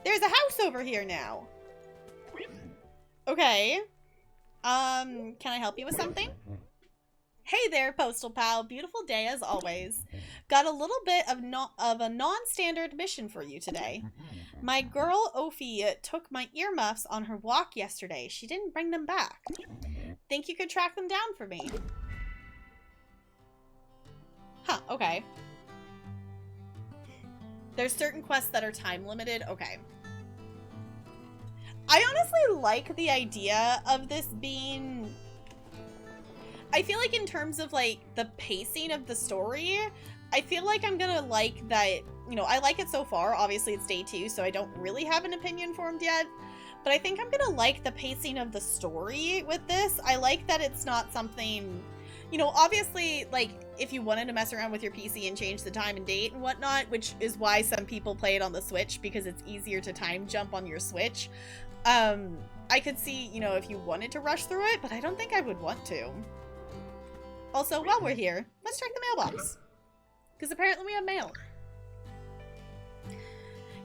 There's a house over here now. Okay. Can I help you with something? Hey there, postal pal. Beautiful day as always. Got a little bit of a non-standard mission for you today. My girl Ophi took my earmuffs on her walk yesterday. She didn't bring them back. Think you could track them down for me? Huh, okay. There's certain quests that are time limited. Okay. I honestly like the idea of this being... I feel like in terms of, like, the pacing of the story, I feel like I'm gonna like that, you know, I like it so far. Obviously, it's day 2, so I don't really have an opinion formed yet. But I think I'm gonna like the pacing of the story with this. I like that it's not something... You know, obviously, like, if you wanted to mess around with your PC and change the time and date and whatnot, which is why some people play it on the Switch, because it's easier to time jump on your Switch. I could see, you know, if you wanted to rush through it, but I don't think I would want to. Also, while we're here, let's check the mailbox. Because apparently we have mail.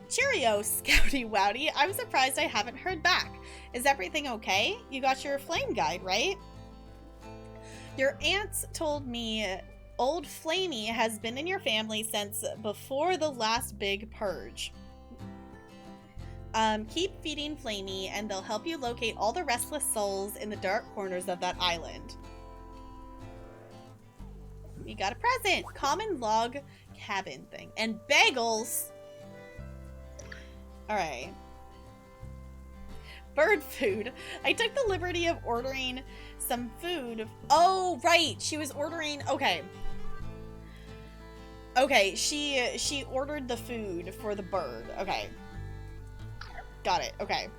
Cheerio, Scouty Wowdy. I'm surprised I haven't heard back. Is everything okay? You got your flame guide, right? Your aunts told me old Flamey has been in your family since before the last big purge. Keep feeding Flamey and they'll help you locate all the restless souls in the dark corners of that island. We got a present! Common log cabin thing. And bagels! Alright. Bird food. I took the liberty of ordering some food. Oh, right! She was ordering... Okay. Okay, she ordered the food for the bird. Okay. Got it. Okay.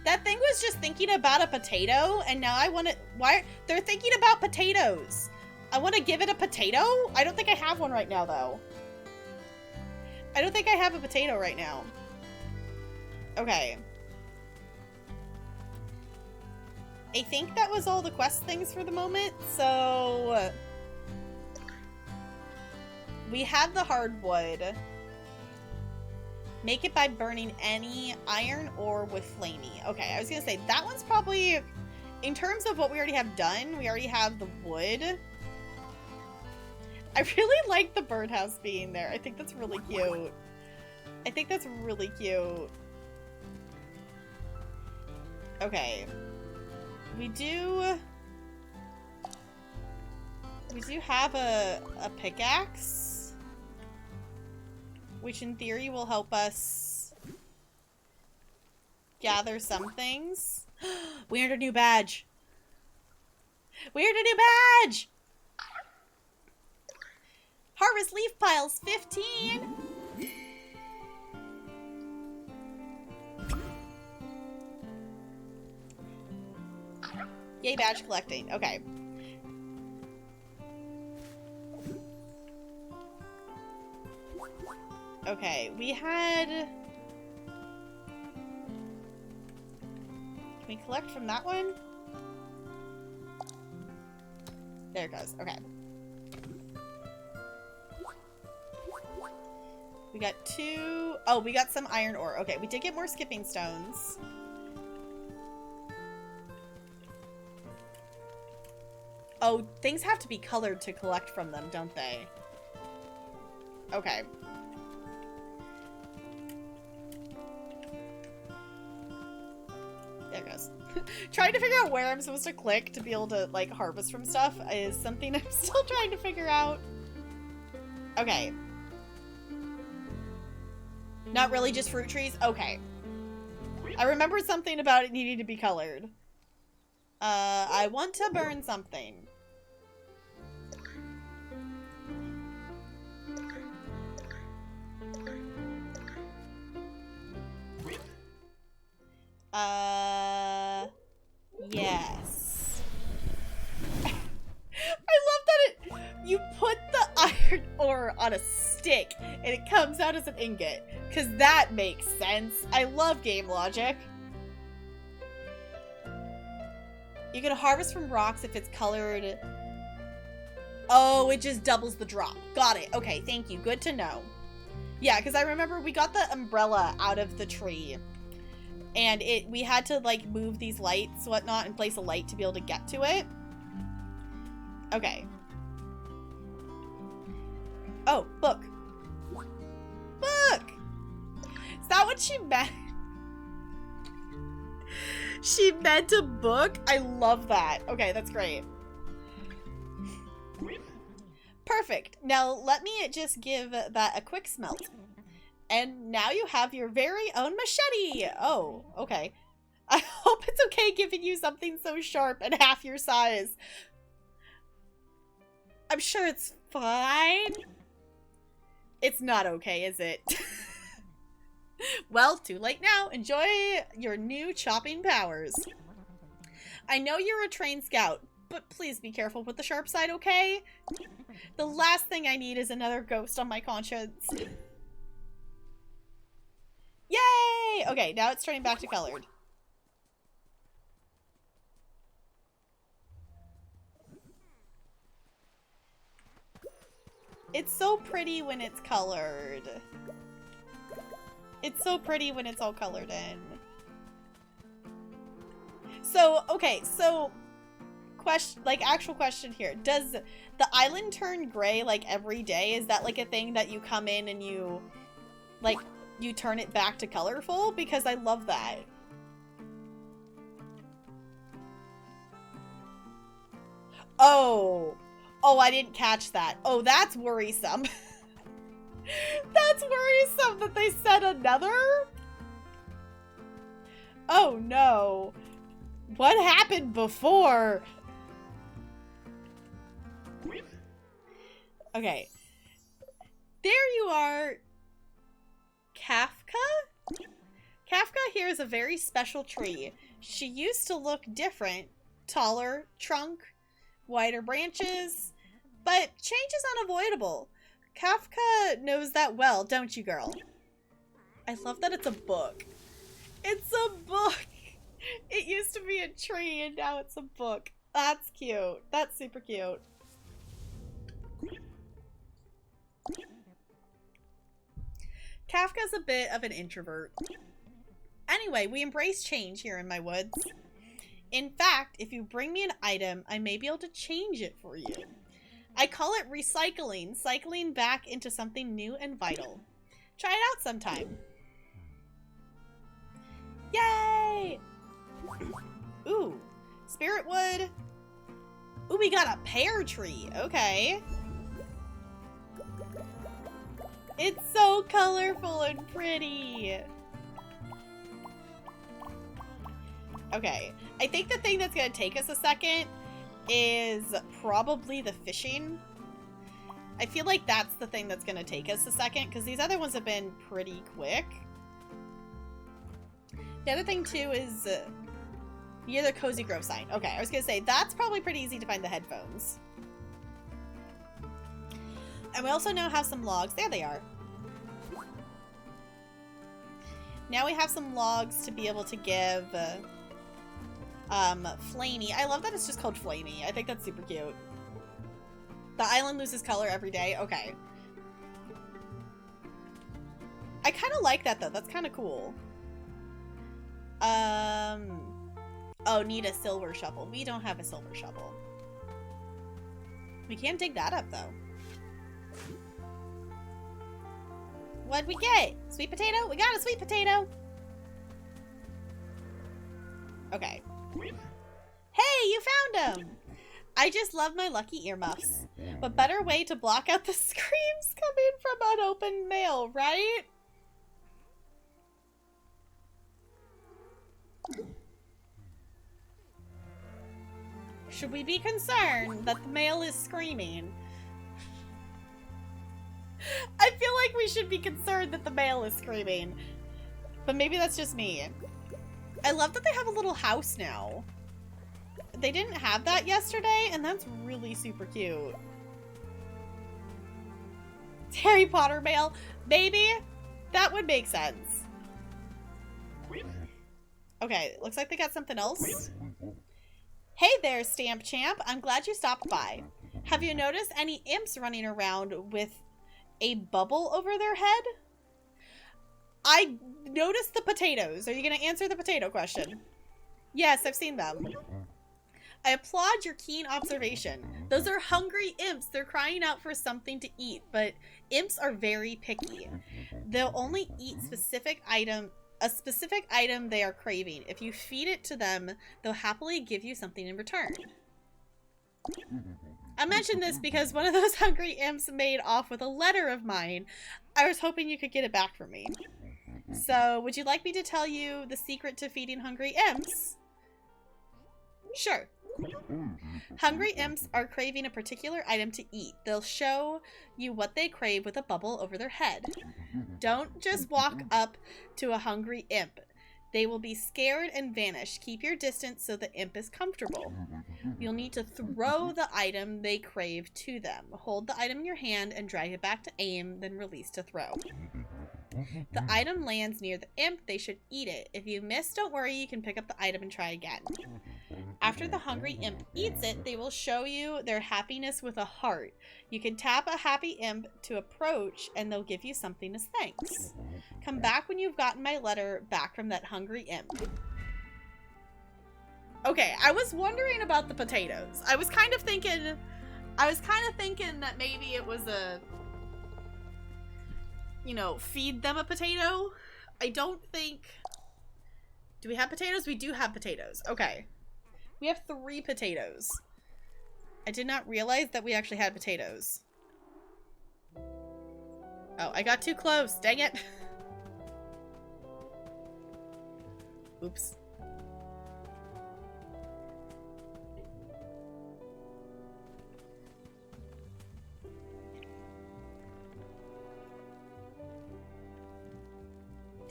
That thing was just thinking about a potato, and now I want to... Why? They're thinking about potatoes. I want to give it a potato? I don't think I have one right now, though. I don't think I have a potato right now. Okay. I think that was all the quest things for the moment, so... We have the hardwood. Make it by burning any iron ore with flamey. Okay, I was gonna say, that one's probably, in terms of what we already have done, we already have the wood. I really like the birdhouse being there. I think that's really cute. I think that's really cute. Okay. We do have a pickaxe, which in theory will help us gather some things. We earned a new badge. We earned a new badge! Harvest leaf piles 15! Yay, badge collecting. Okay. Okay, we had... Can we collect from that one? There it goes. Okay. We got 2... Oh, we got some iron ore. Okay, we did get more skipping stones. Oh, things have to be colored to collect from them, don't they? Okay. There it goes. Trying to figure out where I'm supposed to click to be able to, like, harvest from stuff is something I'm still trying to figure out. Okay. Not really just fruit trees? Okay. I remembered something about it needing to be colored. I want to burn something. Yes. I love that you put the iron ore on a stick and it comes out as an ingot. Because that makes sense. I love game logic. You can harvest from rocks if it's colored. Oh, it just doubles the drop. Got it. Okay, thank you. Good to know. Yeah, because I remember we got the umbrella out of the tree. And we had to, like, move these lights, whatnot, and place a light to be able to get to it. Okay. Oh, book. Book! Is that what she meant? She meant a book? I love that. Okay, that's great. Perfect. Now, let me just give that a quick smelt. And now you have your very own machete. Oh, okay. I hope it's okay giving you something so sharp and half your size. I'm sure it's fine. It's not okay, is it? Well, too late now. Enjoy your new chopping powers. I know you're a trained scout, but please be careful with the sharp side, okay? The last thing I need is another ghost on my conscience. Yay! Okay, now it's turning back to colored. It's so pretty when it's colored. It's so pretty when it's all colored in. So, okay, so question, like, actual question here. Does the island turn gray, like, every day? Is that, like, a thing that you come in and you, like, you turn it back to colorful? Because I love that. Oh. Oh, I didn't catch that. Oh, that's worrisome. That's worrisome that they said another? Oh, no. What happened before? Okay. There you are. Kafka? Kafka here is a very special tree. She used to look different. Taller trunk, wider branches, but change is unavoidable. Kafka knows that well, don't you, girl? I love that it's a book. It's a book! It used to be a tree and now it's a book. That's cute. That's super cute. Kafka's a bit of an introvert. Anyway, we embrace change here in my woods. In fact, if you bring me an item, I may be able to change it for you. I call it recycling, cycling back into something new and vital. Try it out sometime. Yay! Ooh, spirit wood. Ooh, we got a pear tree. Okay. It's so colorful and pretty. Okay, I think the thing that's gonna take us a second is probably the fishing. I feel like that's the thing that's gonna take us a second, because these other ones have been pretty quick. The other thing too is near the Cozy Grove sign. Okay, I was gonna say that's probably pretty easy to find the headphones. And we also now have some logs. There they are. Now we have some logs to be able to give Flamey. I love that it's just called Flamey. I think that's super cute. The island loses color every day. Okay. I kind of like that though. That's kind of cool. Oh, need a silver shovel. We don't have a silver shovel. We can't dig that up though. What'd we get? Sweet potato? We got a sweet potato. Okay. Hey, you found them! I just love my lucky earmuffs. What better way to block out the screams coming from unopened mail, right? Should we be concerned that the mail is screaming? I feel like we should be concerned that the mail is screaming. But maybe that's just me. I love that they have a little house now. They didn't have that yesterday, and that's really super cute. It's Harry Potter mail. Maybe that would make sense. Okay, looks like they got something else. Hey there, Stamp Champ. I'm glad you stopped by. Have you noticed any imps running around with a bubble over their head? I noticed the potatoes. Are you going to answer the potato question? Yes, I've seen them. I applaud your keen observation. Those are hungry imps. They're crying out for something to eat, but imps are very picky. They'll only eat a specific item they are craving. If you feed it to them, they'll happily give you something in return. I mentioned this because one of those hungry imps made off with a letter of mine. I was hoping you could get it back for me. So, would you like me to tell you the secret to feeding hungry imps? Sure. Hungry imps are craving a particular item to eat. They'll show you what they crave with a bubble over their head. Don't just walk up to a hungry imp. They will be scared and vanish. Keep your distance so the imp is comfortable. You'll need to throw the item they crave to them. Hold the item in your hand and drag it back to aim, then release to throw. The item lands near the imp. They should eat it. If you miss, don't worry. You can pick up the item and try again. After the hungry imp eats it, they will show you their happiness with a heart. You can tap a happy imp to approach, and they'll give you something as thanks. Come back when you've gotten my letter back from that hungry imp. Okay, I was wondering about the potatoes. I was kind of thinking that maybe it was a, you know, feed them a potato. I don't think... Do we have potatoes? We do have potatoes. Okay. We have 3 potatoes. I did not realize that we actually had potatoes. Oh, I got too close. Dang it. Oops.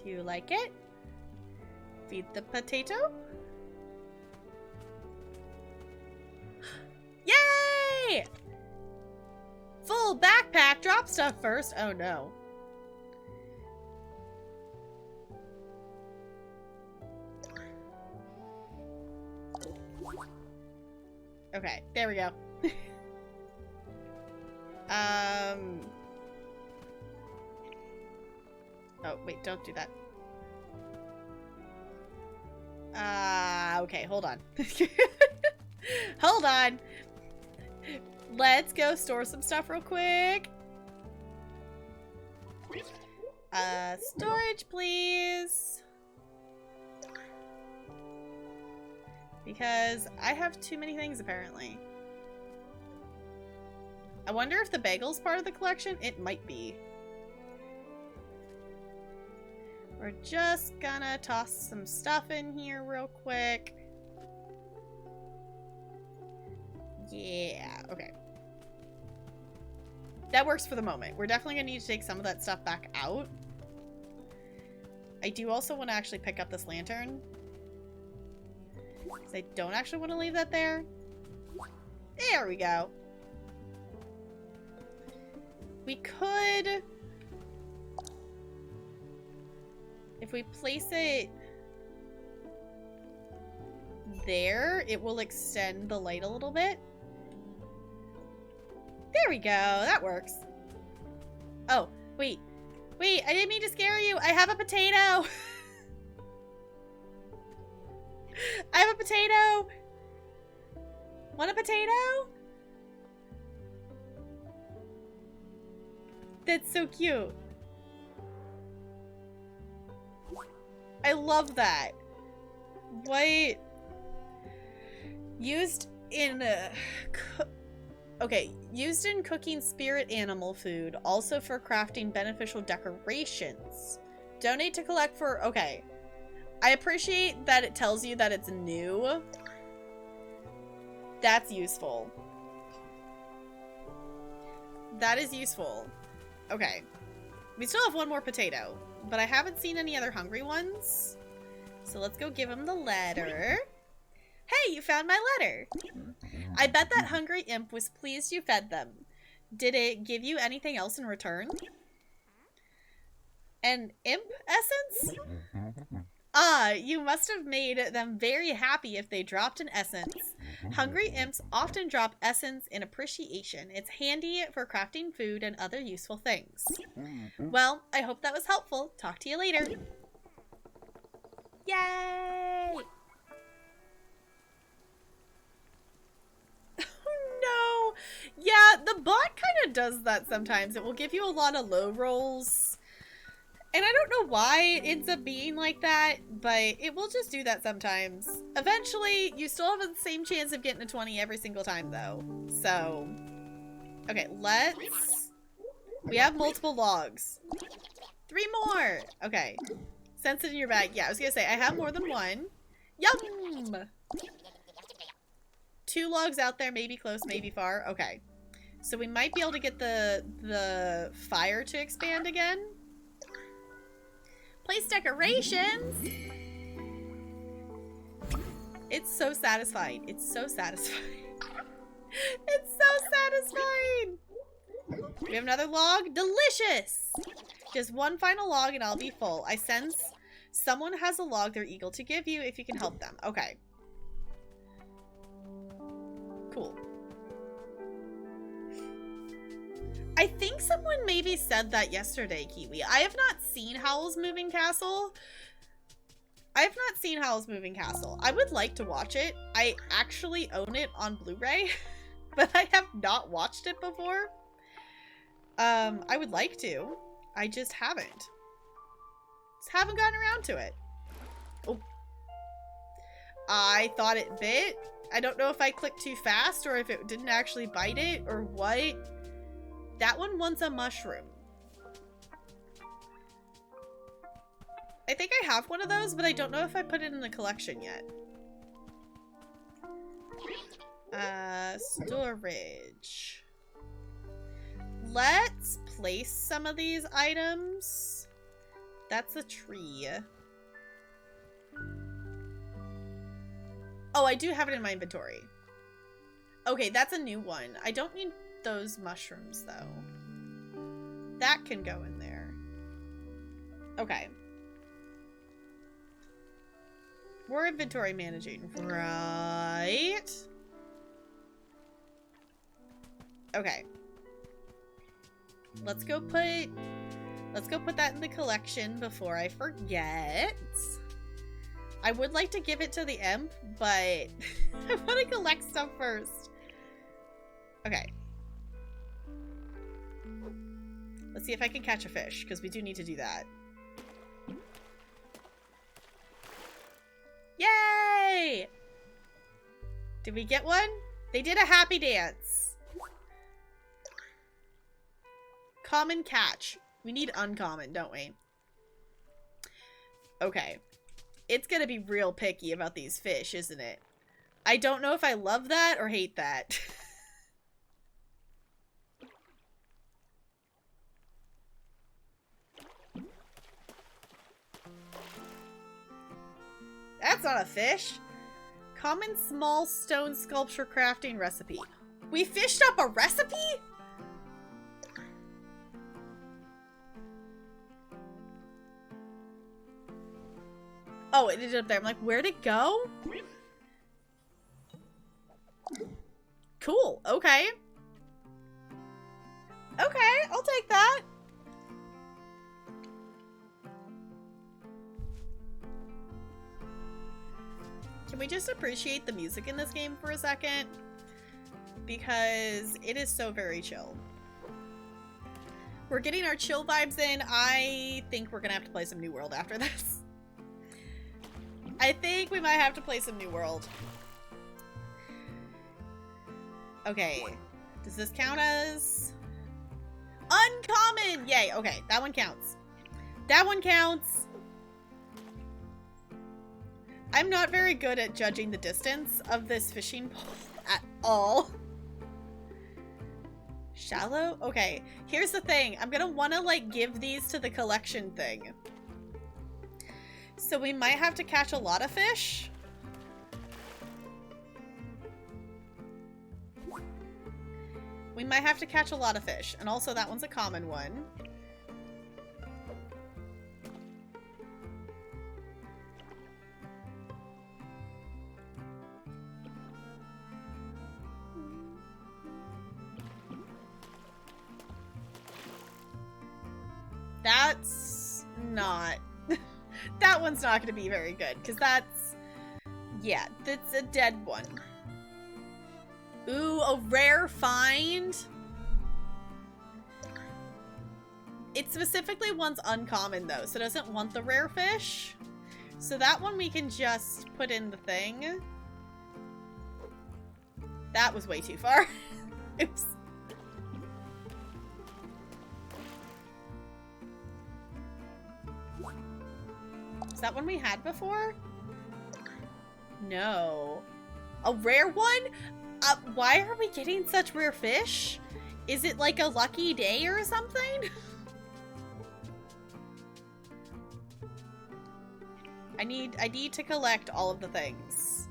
Do you like it? Feed the potato? Yay! Full backpack. Drop stuff first. Oh no. Okay, there we go. Oh, wait, don't do that. Okay, hold on. Hold on. Let's go store some stuff real quick. Storage, please. Because I have too many things, apparently. I wonder if the bagel's part of the collection? It might be. We're just gonna toss some stuff in here real quick. Yeah, okay. That works for the moment. We're definitely gonna need to take some of that stuff back out. I do also want to actually pick up this lantern. Because I don't actually want to leave that there. There we go. We could... If we place it there, it will extend the light a little bit. There we go. That works. Oh, wait. Wait, I didn't mean to scare you. I have a potato. I have a potato. Want a potato? That's so cute. I love that. What? Used in okay, used in cooking spirit animal food, also for crafting beneficial decorations. Donate to collect for, okay. I appreciate that it tells you that it's new. That's useful. That is useful. Okay. We still have one more potato, but I haven't seen any other hungry ones. So let's go give him the letter. Hey, you found my letter. I bet that hungry imp was pleased you fed them. Did it give you anything else in return? An imp essence? Ah, you must have made them very happy if they dropped an essence. Hungry imps often drop essence in appreciation. It's handy for crafting food and other useful things. Well, I hope that was helpful. Talk to you later. Yay! Oh no! Yeah, the bot kind of does that sometimes. It will give you a lot of low rolls. And I don't know why it ends up being like that, but it will just do that sometimes. Eventually, you still have the same chance of getting a 20 every single time, though. So, okay, let's... We have multiple logs. 3 more! Okay. Sense it in your bag. Yeah, I was gonna say, I have more than one. Yum! 2 logs out there, maybe close, maybe far. Okay. So we might be able to get the fire to expand again. Place decorations. It's so satisfying. It's so satisfying. It's so satisfying. We have another log. Delicious. Just one final log and I'll be full. I sense someone has a log they're eager to give you if you can help them. Okay. Cool. I think someone maybe said that yesterday, Kiwi. I have not seen Howl's Moving Castle. I have not seen Howl's Moving Castle. I would like to watch it. I actually own it on Blu-ray, but I have not watched it before. I would like to. I just haven't. Just haven't gotten around to it. Oh. I thought it bit. I don't know if I clicked too fast or if it didn't actually bite it or what. That one wants a mushroom. I think I have one of those, but I don't know if I put it in the collection yet. Storage. Let's place some of these items. That's a tree. Oh, I do have it in my inventory. Okay, that's a new one. I don't need those mushrooms, though. That can go in there. Okay. We're inventory managing, right? Okay. Let's go put Let's go put that in the collection before I forget. I would like to give it to the imp, but I want to collect stuff first. Okay. Let's see if I can catch a fish, because we do need to do that. Yay! Did we get one? They did a happy dance. Common catch. We need uncommon, don't we? Okay. It's gonna be real picky about these fish, isn't it? I don't know if I love that or hate that. That's not a fish. Common small stone sculpture crafting recipe. We fished up a recipe? Oh, it ended up there. I'm like, where'd it go? Cool. Okay. Okay, I'll take that. Can we just appreciate the music in this game for a second? Because it is so very chill. We're getting our chill vibes in. I think we're gonna have to play some New World after this. I think we might have to play some New World. Okay. Does this count as uncommon? Yay. Okay, that one counts. That one counts. I'm not very good at judging the distance of this fishing pole at all. Shallow? Okay, here's the thing. I'm gonna want to, like, give these to the collection thing. So we might have to catch a lot of fish. We might have to catch a lot of fish. And also that one's a common one. That's not... that one's not going to be very good, because that's... yeah, that's a dead one. Ooh, a rare find? It specifically wants uncommon, though, so it doesn't want the rare fish. So that one we can just put in the thing. That was way too far. Oops. Is that one we had before? No. A rare one? Why are we getting such rare fish? Is it like a lucky day or something? I need to collect all of the things.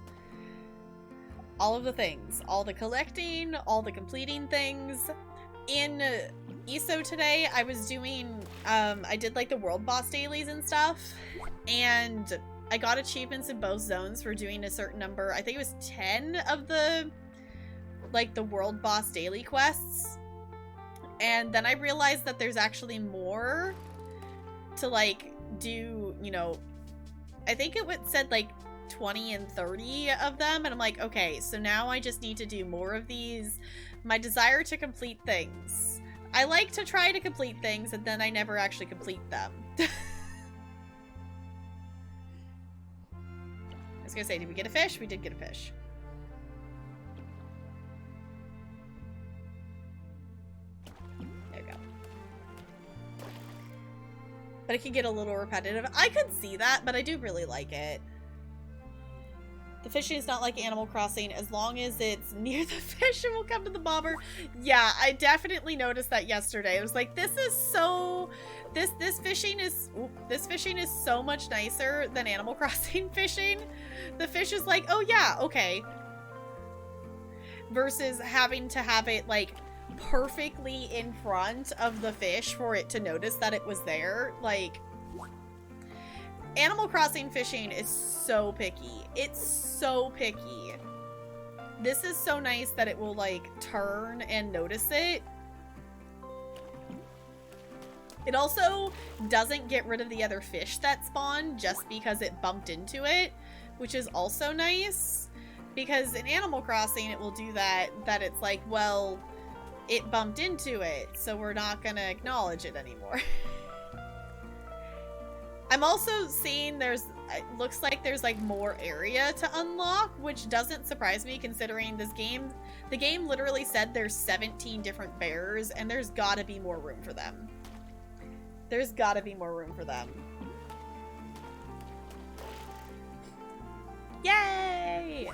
All of the things. All the collecting, all the completing things. In ESO today, I was doing, I did like the world boss dailies and stuff, and I got achievements in both zones for doing a certain number. I think it was 10 of the, like, the world boss daily quests. And then I realized that there's actually more to, like, do, you know, I think it said, like, 20 and 30 of them. And I'm like, okay, so now I just need to do more of these. My desire to complete things. I like to try to complete things, and then I never actually complete them. I was gonna say, did we get a fish? We did get a fish. There we go. But it can get a little repetitive. I could see that, but I do really like it. The fishing is not like Animal Crossing. As long as it's near the fish, it will come to the bobber. Yeah, I definitely noticed that yesterday. I was like, this is so... This fishing is so much nicer than Animal Crossing fishing. The fish is like, oh yeah, okay. Versus having to have it, like, perfectly in front of the fish for it to notice that it was there. Like... Animal Crossing fishing is so picky. It's so picky. This is so nice that it will, like, turn and notice it. It also doesn't get rid of the other fish that spawn just because it bumped into it, which is also nice. Because in Animal Crossing, it will do that it's like, well, it bumped into it, so we're not gonna acknowledge it anymore. I'm also seeing it looks like there's like more area to unlock, which doesn't surprise me considering the game literally said there's 17 different bears and there's gotta be more room for them. There's gotta be more room for them. Yay!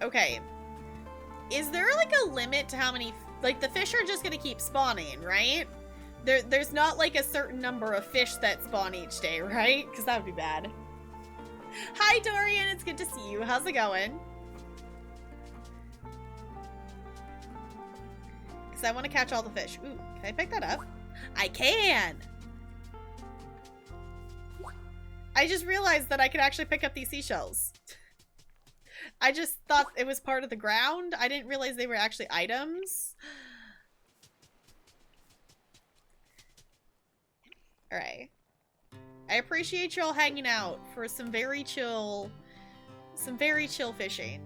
Okay. Is there like a limit to how many, like the fish are just gonna keep spawning, right? There's not like a certain number of fish that spawn each day, right? Because that would be bad. Hi Dorian, it's good to see you. How's it going? Because I want to catch all the fish. Ooh, can I pick that up? I can! I just realized that I could actually pick up these seashells. I just thought it was part of the ground. I didn't realize they were actually items. Alright. I appreciate y'all hanging out for some very chill fishing.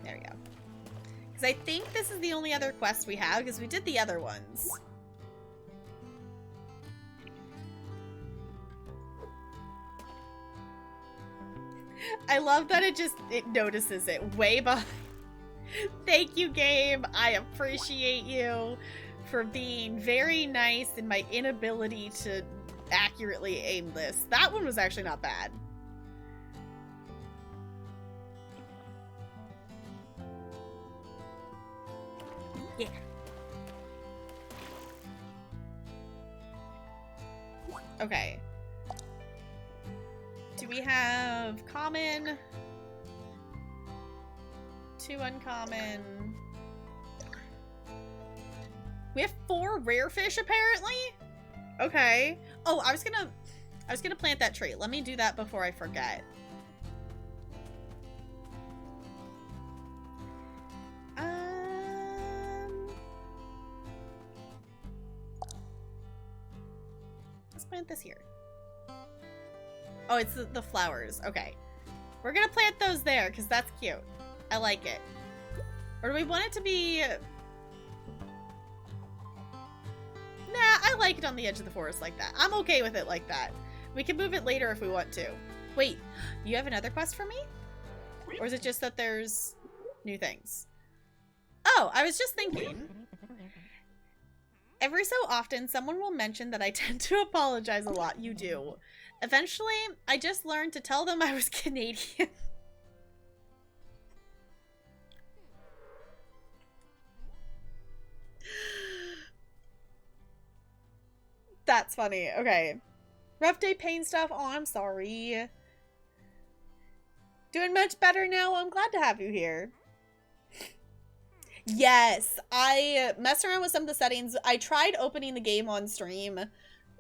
There we go. Because I think this is the only other quest we have, because we did the other ones. I love that it notices it way behind. Thank you, game. I appreciate you for being very nice in my inability to accurately aim this. That one was actually not bad. Yeah. Okay. Do we have common? 2 uncommon. We have 4 rare fish apparently? Okay. Oh, I was gonna plant that tree. Let me do that before I forget. Let's plant this here. Oh, it's the flowers. Okay. We're gonna plant those there because that's cute. I like it. Or do we want it to be... Nah, I like it on the edge of the forest like that. I'm okay with it like that. We can move it later if we want to. Wait, you have another quest for me? Or is it just that there's new things? Oh, I was just thinking. Every so often, someone will mention that I tend to apologize a lot. You do. Eventually, I just learned to tell them I was Canadian. That's funny. Okay. Rough day pain stuff. Oh, I'm sorry. Doing much better now. I'm glad to have you here. Yes, I messed around with some of the settings. I tried opening the game on stream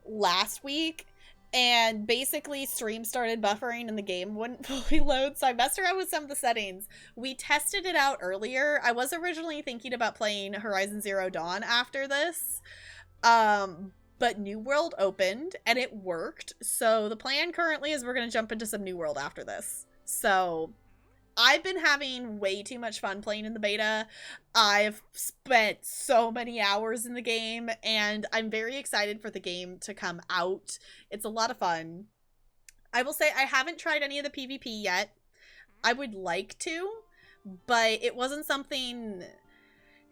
last week, and basically stream started buffering and the game wouldn't fully load, so I messed around with some of the settings. We tested it out earlier. I was originally thinking about playing Horizon Zero Dawn after this, but New World opened, and it worked. So the plan currently is we're going to jump into some New World after this. So I've been having way too much fun playing in the beta. I've spent so many hours in the game, and I'm very excited for the game to come out. It's a lot of fun. I will say I haven't tried any of the PvP yet. I would like to, but it wasn't something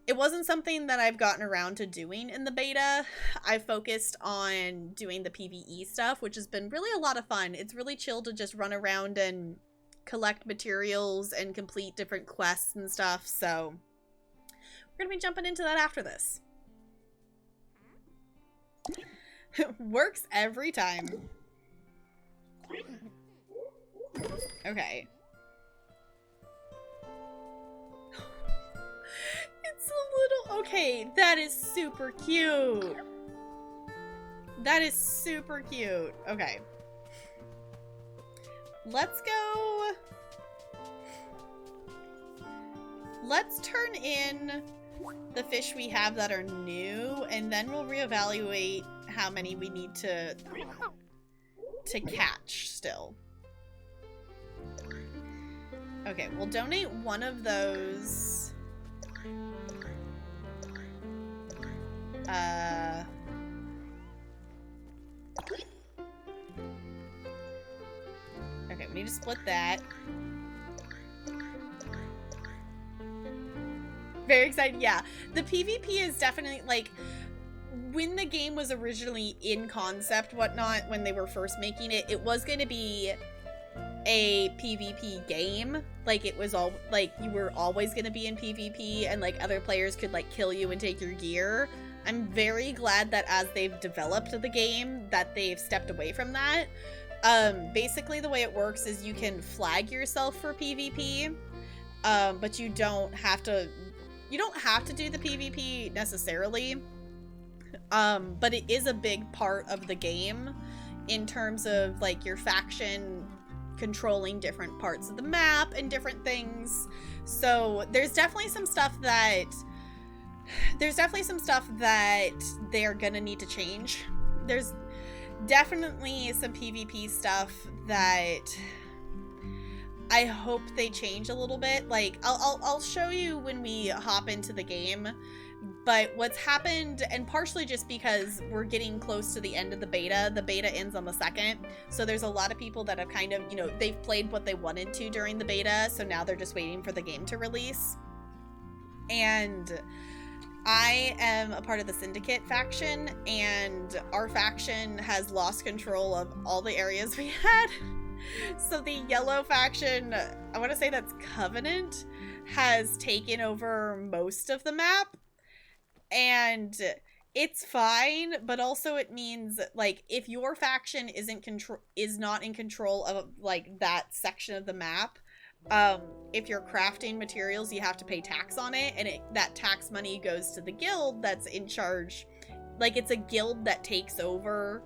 that I've gotten around to doing in the beta. I focused on doing the PvE stuff, which has been really a lot of fun. It's really chill to just run around and collect materials and complete different quests and stuff, so we're gonna be jumping into that after this. Works every time. Okay. It's a little... Okay, that is super cute. That is super cute. Okay. Let's go... let's turn in the fish we have that are new, and then we'll reevaluate how many we need to catch still. Okay, we'll donate one of those. Okay, we need to split that. Very excited, yeah. The PvP is definitely, like, when the game was originally in concept, whatnot, when they were first making it, it was going to be a PvP game. Like, it was all, like, you were always going to be in PvP, and, like, other players could, like, kill you and take your gear. I'm very glad that as they've developed the game, that they've stepped away from that. Basically, the way it works is you can flag yourself for PvP, but you don't have to do the PvP necessarily, but it is a big part of the game in terms of, like, your faction controlling different parts of the map and different things. So there's definitely some stuff that they're gonna need to change. There's definitely some PvP stuff that I hope they change a little bit. Like, I'll show you when we hop into the game, but what's happened, and partially just because we're getting close to the end of the beta ends on the 2nd, so there's a lot of people that have kind of, you know, they've played what they wanted to during the beta, so now they're just waiting for the game to release. And I am a part of the Syndicate faction, and our faction has lost control of all the areas we had. So the yellow faction, I want to say that's Covenant, has taken over most of the map. And it's fine, but also it means, like, if your faction is not in control of, like, that section of the map, if you're crafting materials, you have to pay tax on it, and that tax money goes to the guild that's in charge. Like, it's a guild that takes over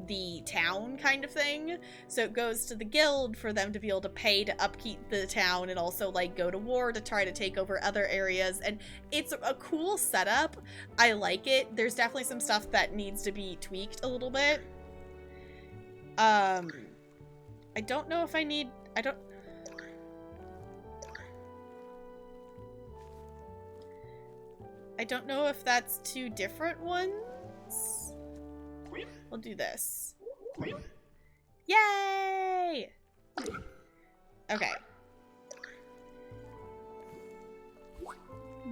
the town kind of thing, so it goes to the guild for them to be able to pay to upkeep the town and also, like, go to war to try to take over other areas. And it's a cool setup. I like it. There's definitely some stuff that needs to be tweaked a little bit. I don't know if I don't know if that's two different ones. We'll do this. Yay! Okay.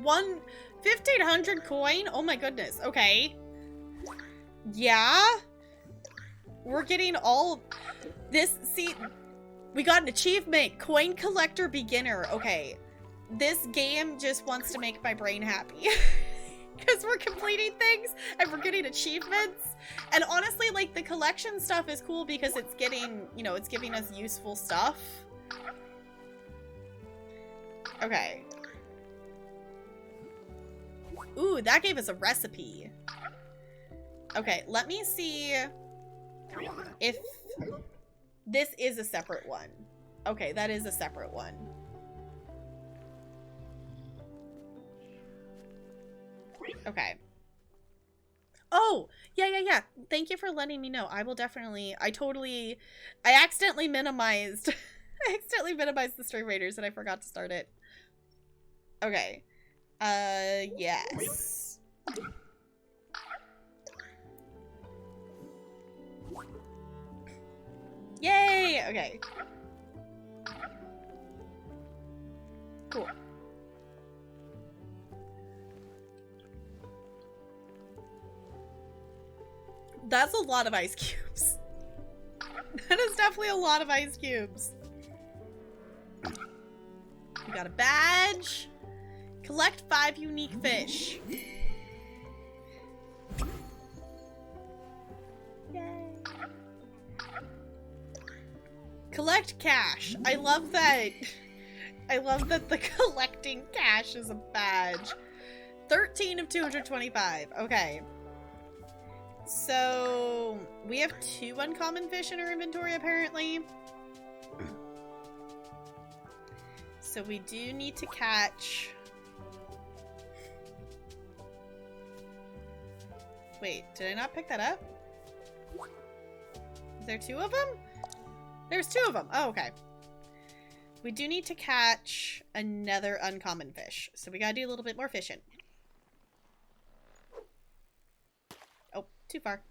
1,500 coin? Oh my goodness. Okay. Yeah? We're getting all this. See, we got an achievement. Coin collector beginner. Okay. This game just wants to make my brain happy. Because we're completing things and we're getting achievements. And honestly, like, the collection stuff is cool because it's getting, you know, it's giving us useful stuff. Okay. Ooh, that gave us a recipe. Okay, let me see if this is a separate one. Okay, that is a separate one. Okay. Oh, yeah. Thank you for letting me know. I will definitely, I accidentally minimized, the String Raiders and I forgot to start it. Okay. Yes. Yay! Okay. Cool. That's a lot of ice cubes. That is definitely a lot of ice cubes. We got a badge. Collect 5 unique fish. Yay. Collect cash. I love that the collecting cash is a badge. 13 of 225. Okay. So, we have 2 uncommon fish in our inventory, apparently. So we do need to catch Wait, did I not pick that up? Is there 2 of them? There's 2 of them. Oh, okay. We do need to catch another uncommon fish. So we gotta do a little bit more fishing. Oh, too far.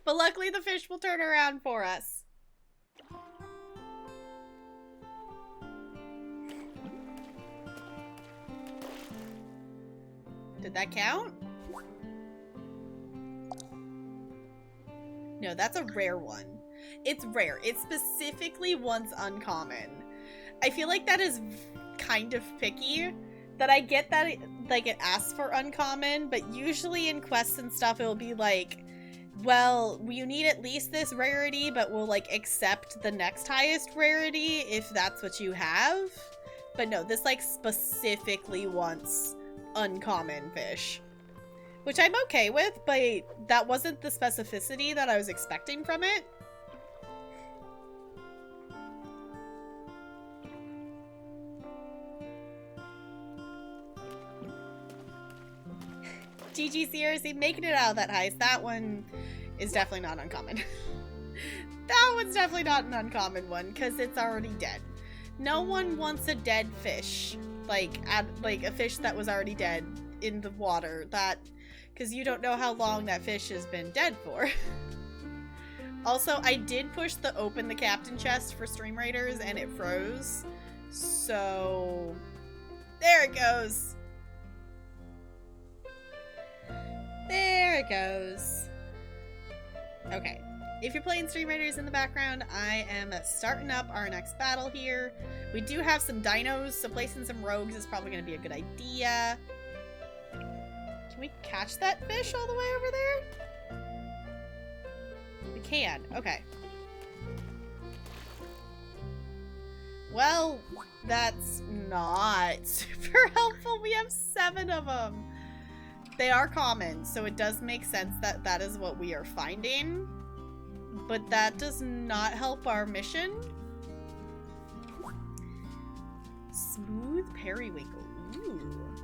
But luckily the fish will turn around for us. Did that count? No, that's a rare one. It's rare. It specifically wants uncommon. I feel like that is kind of picky. That I get that it asks for uncommon, but usually in quests and stuff it will be like, well, you need at least this rarity, but we'll like accept the next highest rarity if that's what you have. But no, this like specifically wants uncommon fish, which I'm okay with, but that wasn't the specificity that I was expecting from it. GG CRC making it out of that heist. That one is definitely not uncommon. That one's definitely not an uncommon one because it's already dead. No one wants a dead fish. Like a fish that was already dead in the water. That, because you don't know how long that fish has been dead for. Also, I did push the open the captain chest for Stream Raiders and it froze. So, there it goes. There it goes. Okay. If you're playing Stream Raiders in the background, I am starting up our next battle here. We do have some dinos, so placing some rogues is probably going to be a good idea. Can we catch that fish all the way over there? We can. Okay. Well, that's not super helpful. We have 7 of them. They are common, so it does make sense that that is what we are finding. But that does not help our mission. Smooth periwinkle. Ooh.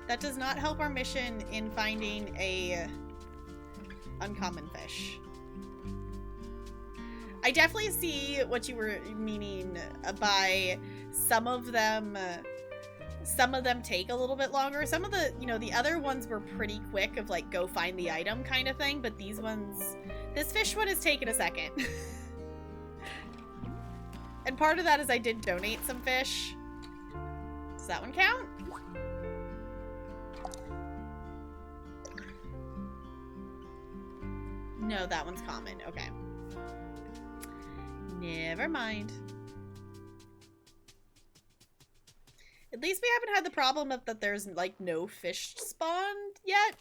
That does not help our mission in finding a uncommon fish. I definitely see what you were meaning by some of them take a little bit longer. Some of the, the other ones were pretty quick of like go find the item kind of thing, but these ones, this fish one has taken a second. And part of that is I did donate some fish. Does that one count? No, that one's common. Okay. Never mind. At least we haven't had the problem of that there's like no fish spawned yet.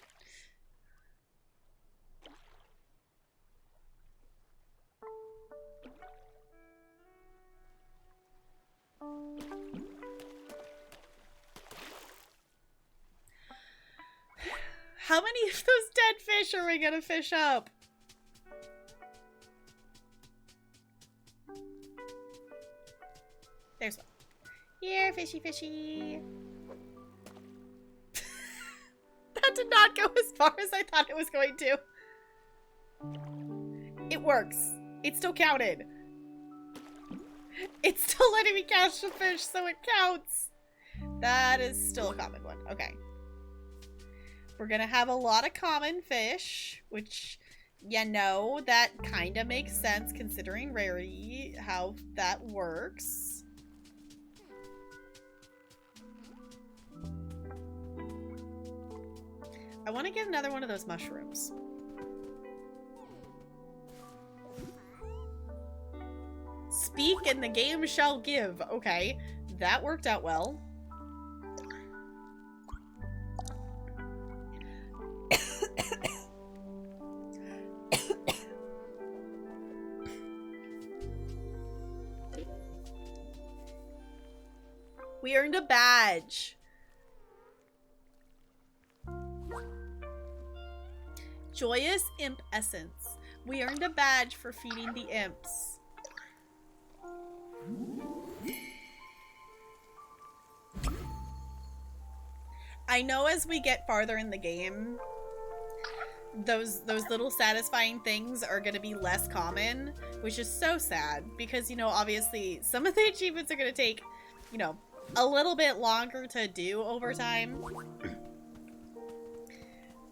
How many of those dead fish are we gonna fish up? There's one. Here, fishy, fishy. That did not go as far as I thought it was going to. It works. It still counted. It's still letting me catch the fish, so it counts. That is still a common one. Okay. We're gonna have a lot of common fish, which, that kind of makes sense considering rarity, how that works. I want to get another one of those mushrooms. Speak and the game shall give. Okay, that worked out well. We earned a badge. Joyous Imp Essence. We earned a badge for feeding the imps. I know as we get farther in the game, those little satisfying things are gonna be less common, which is so sad because, you know, obviously some of the achievements are gonna take, you know, a little bit longer to do over time.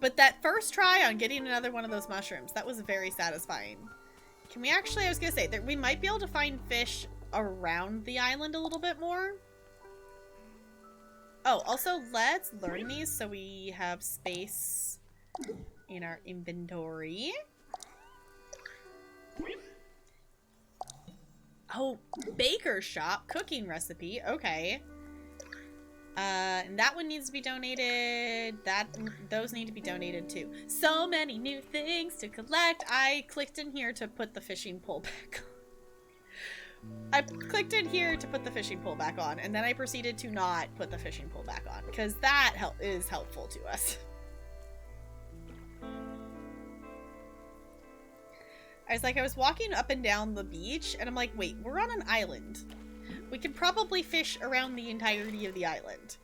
But that first try on getting another one of those mushrooms, that was very satisfying. Can we actually, I was gonna say, that we might be able to find fish around the island a little bit more. Oh, also, let's learn these so we have space in our inventory. Oh, baker shop, cooking recipe, okay. And that one needs to be donated. Those need to be donated too. So many new things to collect. I clicked in here to put the fishing pole back on. I clicked in here to put the fishing pole back on, and then I proceeded to not put the fishing pole back on, because that is helpful to us. I was walking up and down the beach, and I'm like, wait, we're on an island. We could probably fish around the entirety of the island.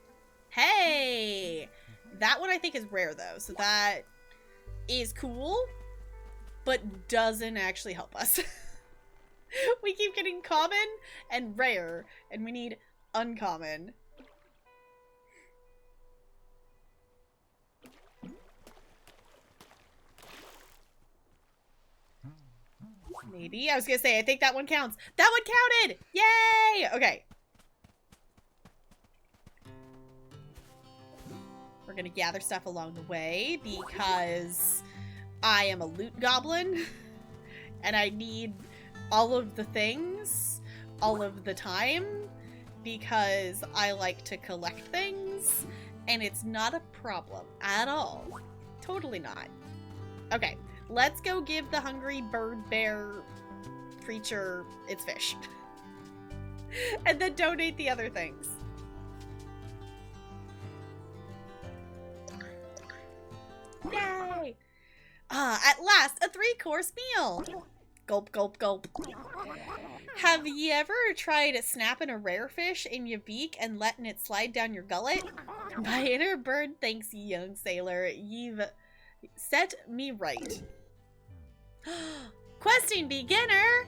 Hey! That one I think is rare, though, so that is cool, but doesn't actually help us. We keep getting common and rare, and we need uncommon. Maybe. I was gonna say, I think that one counts. That one counted! Yay! Okay. We're gonna gather stuff along the way because I am a loot goblin and I need all of the things all of the time because I like to collect things and it's not a problem at all. Totally not. Okay, let's go give the hungry bird bear creature its fish. And then donate the other things. Yay! At last, a 3-course meal! Gulp, gulp, gulp. Have you ever tried snapping a rare fish in your beak and letting it slide down your gullet? My inner bird thanks you, young sailor. You've set me right. Questing beginner!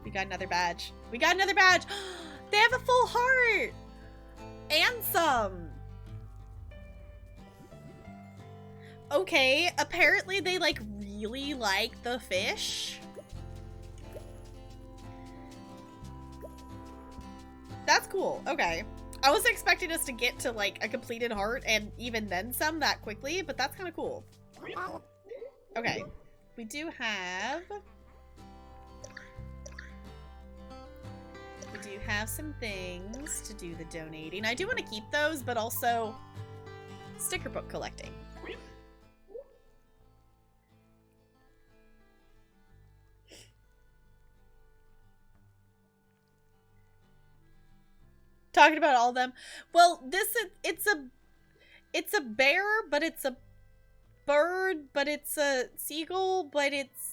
We got another badge. We got another badge! They have a full heart! And some! Okay, apparently they, like, really like the fish. That's cool. Okay. I was expecting us to get to, like, a completed heart and even then some that quickly, but that's kind of cool. Okay. We do have... We do have some things to do the donating. I do want to keep those, but also sticker book collecting. Talking about all of them. Well, it's a bear, but it's a bird, but it's a seagull, but it's...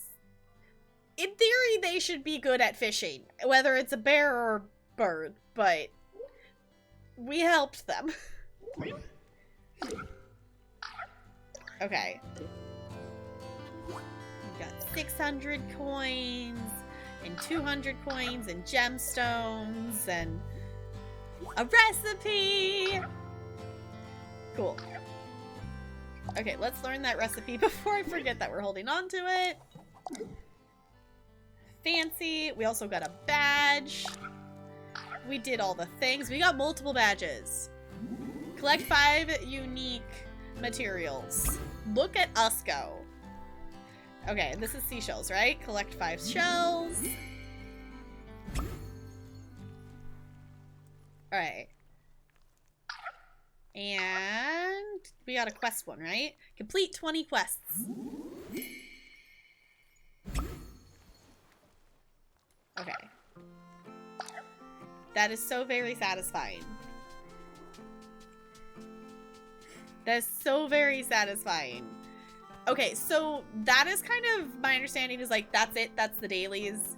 In theory, they should be good at fishing, whether it's a bear or a bird, but we helped them. Okay. We've got 600 coins, and 200 coins, and gemstones, and a recipe! Cool. Okay, let's learn that recipe before I forget that we're holding on to it. Fancy. We also got a badge. We did all the things. We got multiple badges. Collect 5 unique materials. Look at us go. Okay, this is seashells, right? Collect 5 shells. Alright. And we got a quest one, right? Complete 20 quests. Okay. That is so very satisfying. That is so very satisfying. Okay, so that is kind of my understanding is like, that's it. That's the dailies.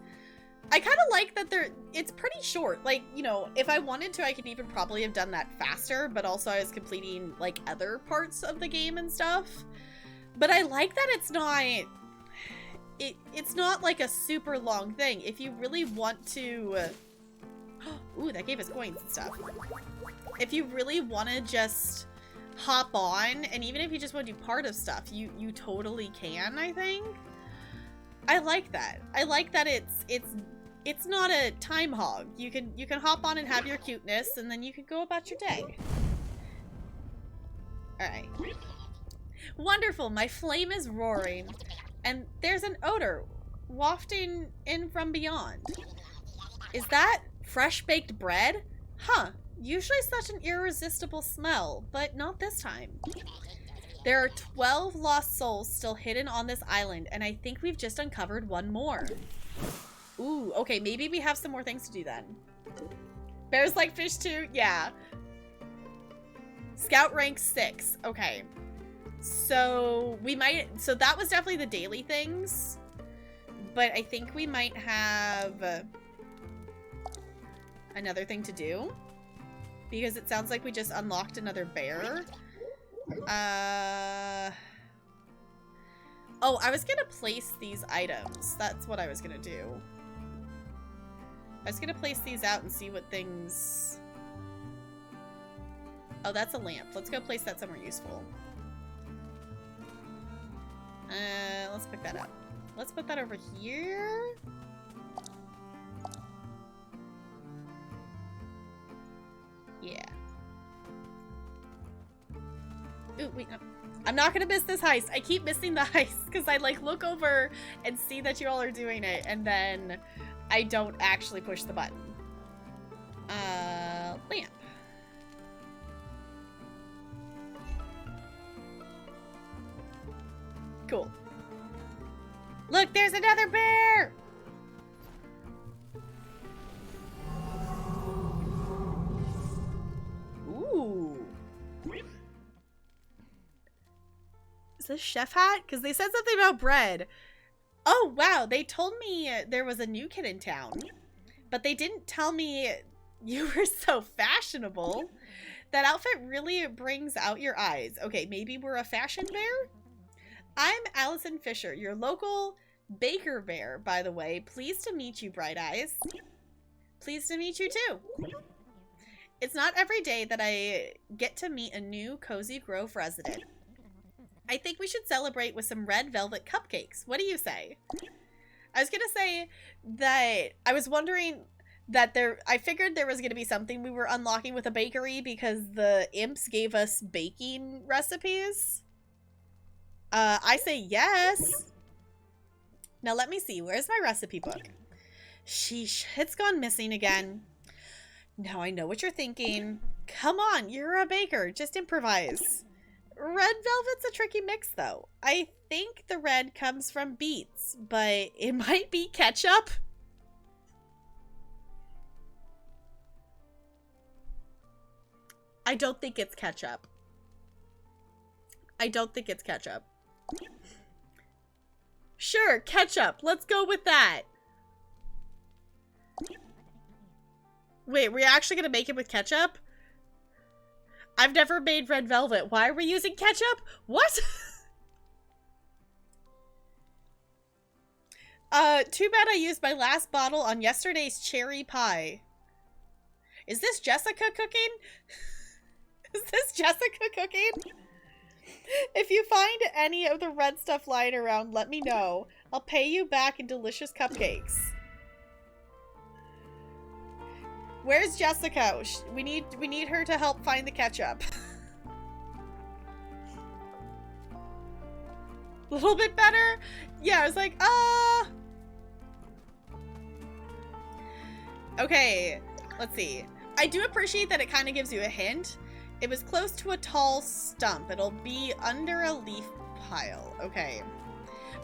I kind of like that it's pretty short. Like, you know, if I wanted to, I could even probably have done that faster, but also I was completing, like, other parts of the game and stuff. But I like that it's not... It's not like a super long thing. If you really want to... Ooh, that gave us coins and stuff. If you really want to just hop on, and even if you just want to do part of stuff, you totally can, I think. I like that. I like that it's not a time hog. You can hop on and have your cuteness, and then you can go about your day. Alright. Wonderful, my flame is roaring, and there's an odor wafting in from beyond. Is that fresh baked bread? Huh, usually such an irresistible smell, but not this time. There are 12 lost souls still hidden on this island, and I think we've just uncovered one more. Ooh, okay, maybe we have some more things to do then. Bears like fish too? Yeah. Scout rank 6. Okay. So that was definitely the daily things. But I think we might have another thing to do. Because it sounds like we just unlocked another bear. Oh, I was gonna place these items. That's what I was gonna do. I was gonna place these out and see what things... Oh, that's a lamp. Let's go place that somewhere useful. Let's pick that up. Let's put that over here. Yeah. Ooh, wait, no. I'm not gonna miss this heist. I keep missing the heist because I like look over and see that you all are doing it, and then I don't actually push the button. Lamp. Cool. Look, there's another bear! Ooh. Is this chef hat? Because they said something about bread. Oh, wow. They told me there was a new kid in town. But they didn't tell me you were so fashionable. That outfit really brings out your eyes. Okay, maybe we're a fashion bear? I'm Allison Fisher, your local baker bear, by the way. Pleased to meet you, Bright Eyes. Pleased to meet you, too. It's not every day that I get to meet a new Cozy Grove resident. I think we should celebrate with some red velvet cupcakes. What do you say? I was gonna say that I was wondering that I figured there was gonna be something we were unlocking with a bakery because the imps gave us baking recipes. I say yes. Now let me see. Where's my recipe book? Sheesh, it's gone missing again. Now I know what you're thinking. Come on, you're a baker. Just improvise. Red velvet's a tricky mix, though. I think the red comes from beets, but it might be ketchup. I don't think it's ketchup. I don't think it's ketchup. Sure, ketchup. Let's go with that. Wait, we're actually gonna make it with ketchup? I've never made red velvet. Why are we using ketchup? What? Too bad I used my last bottle on yesterday's cherry pie. Is this Jessica cooking? Is this Jessica cooking? If you find any of the red stuff lying around, let me know. I'll pay you back in delicious cupcakes. Where's Jessica? We need her to help find the ketchup. A little bit better? Yeah, I was like, Okay, let's see. I do appreciate that it kind of gives you a hint. It was close to a tall stump. It'll be under a leaf pile. Okay.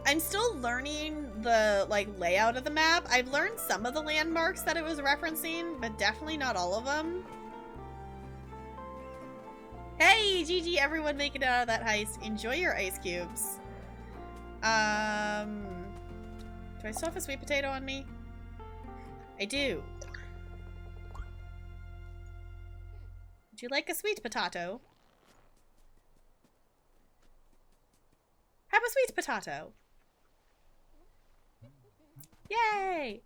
I'm still learning the, like, layout of the map. I've learned some of the landmarks that it was referencing, but definitely not all of them. Hey, GG, everyone making it out of that heist. Enjoy your ice cubes. Do I still have a sweet potato on me? I do. Would you like a sweet potato? Have a sweet potato. Yay!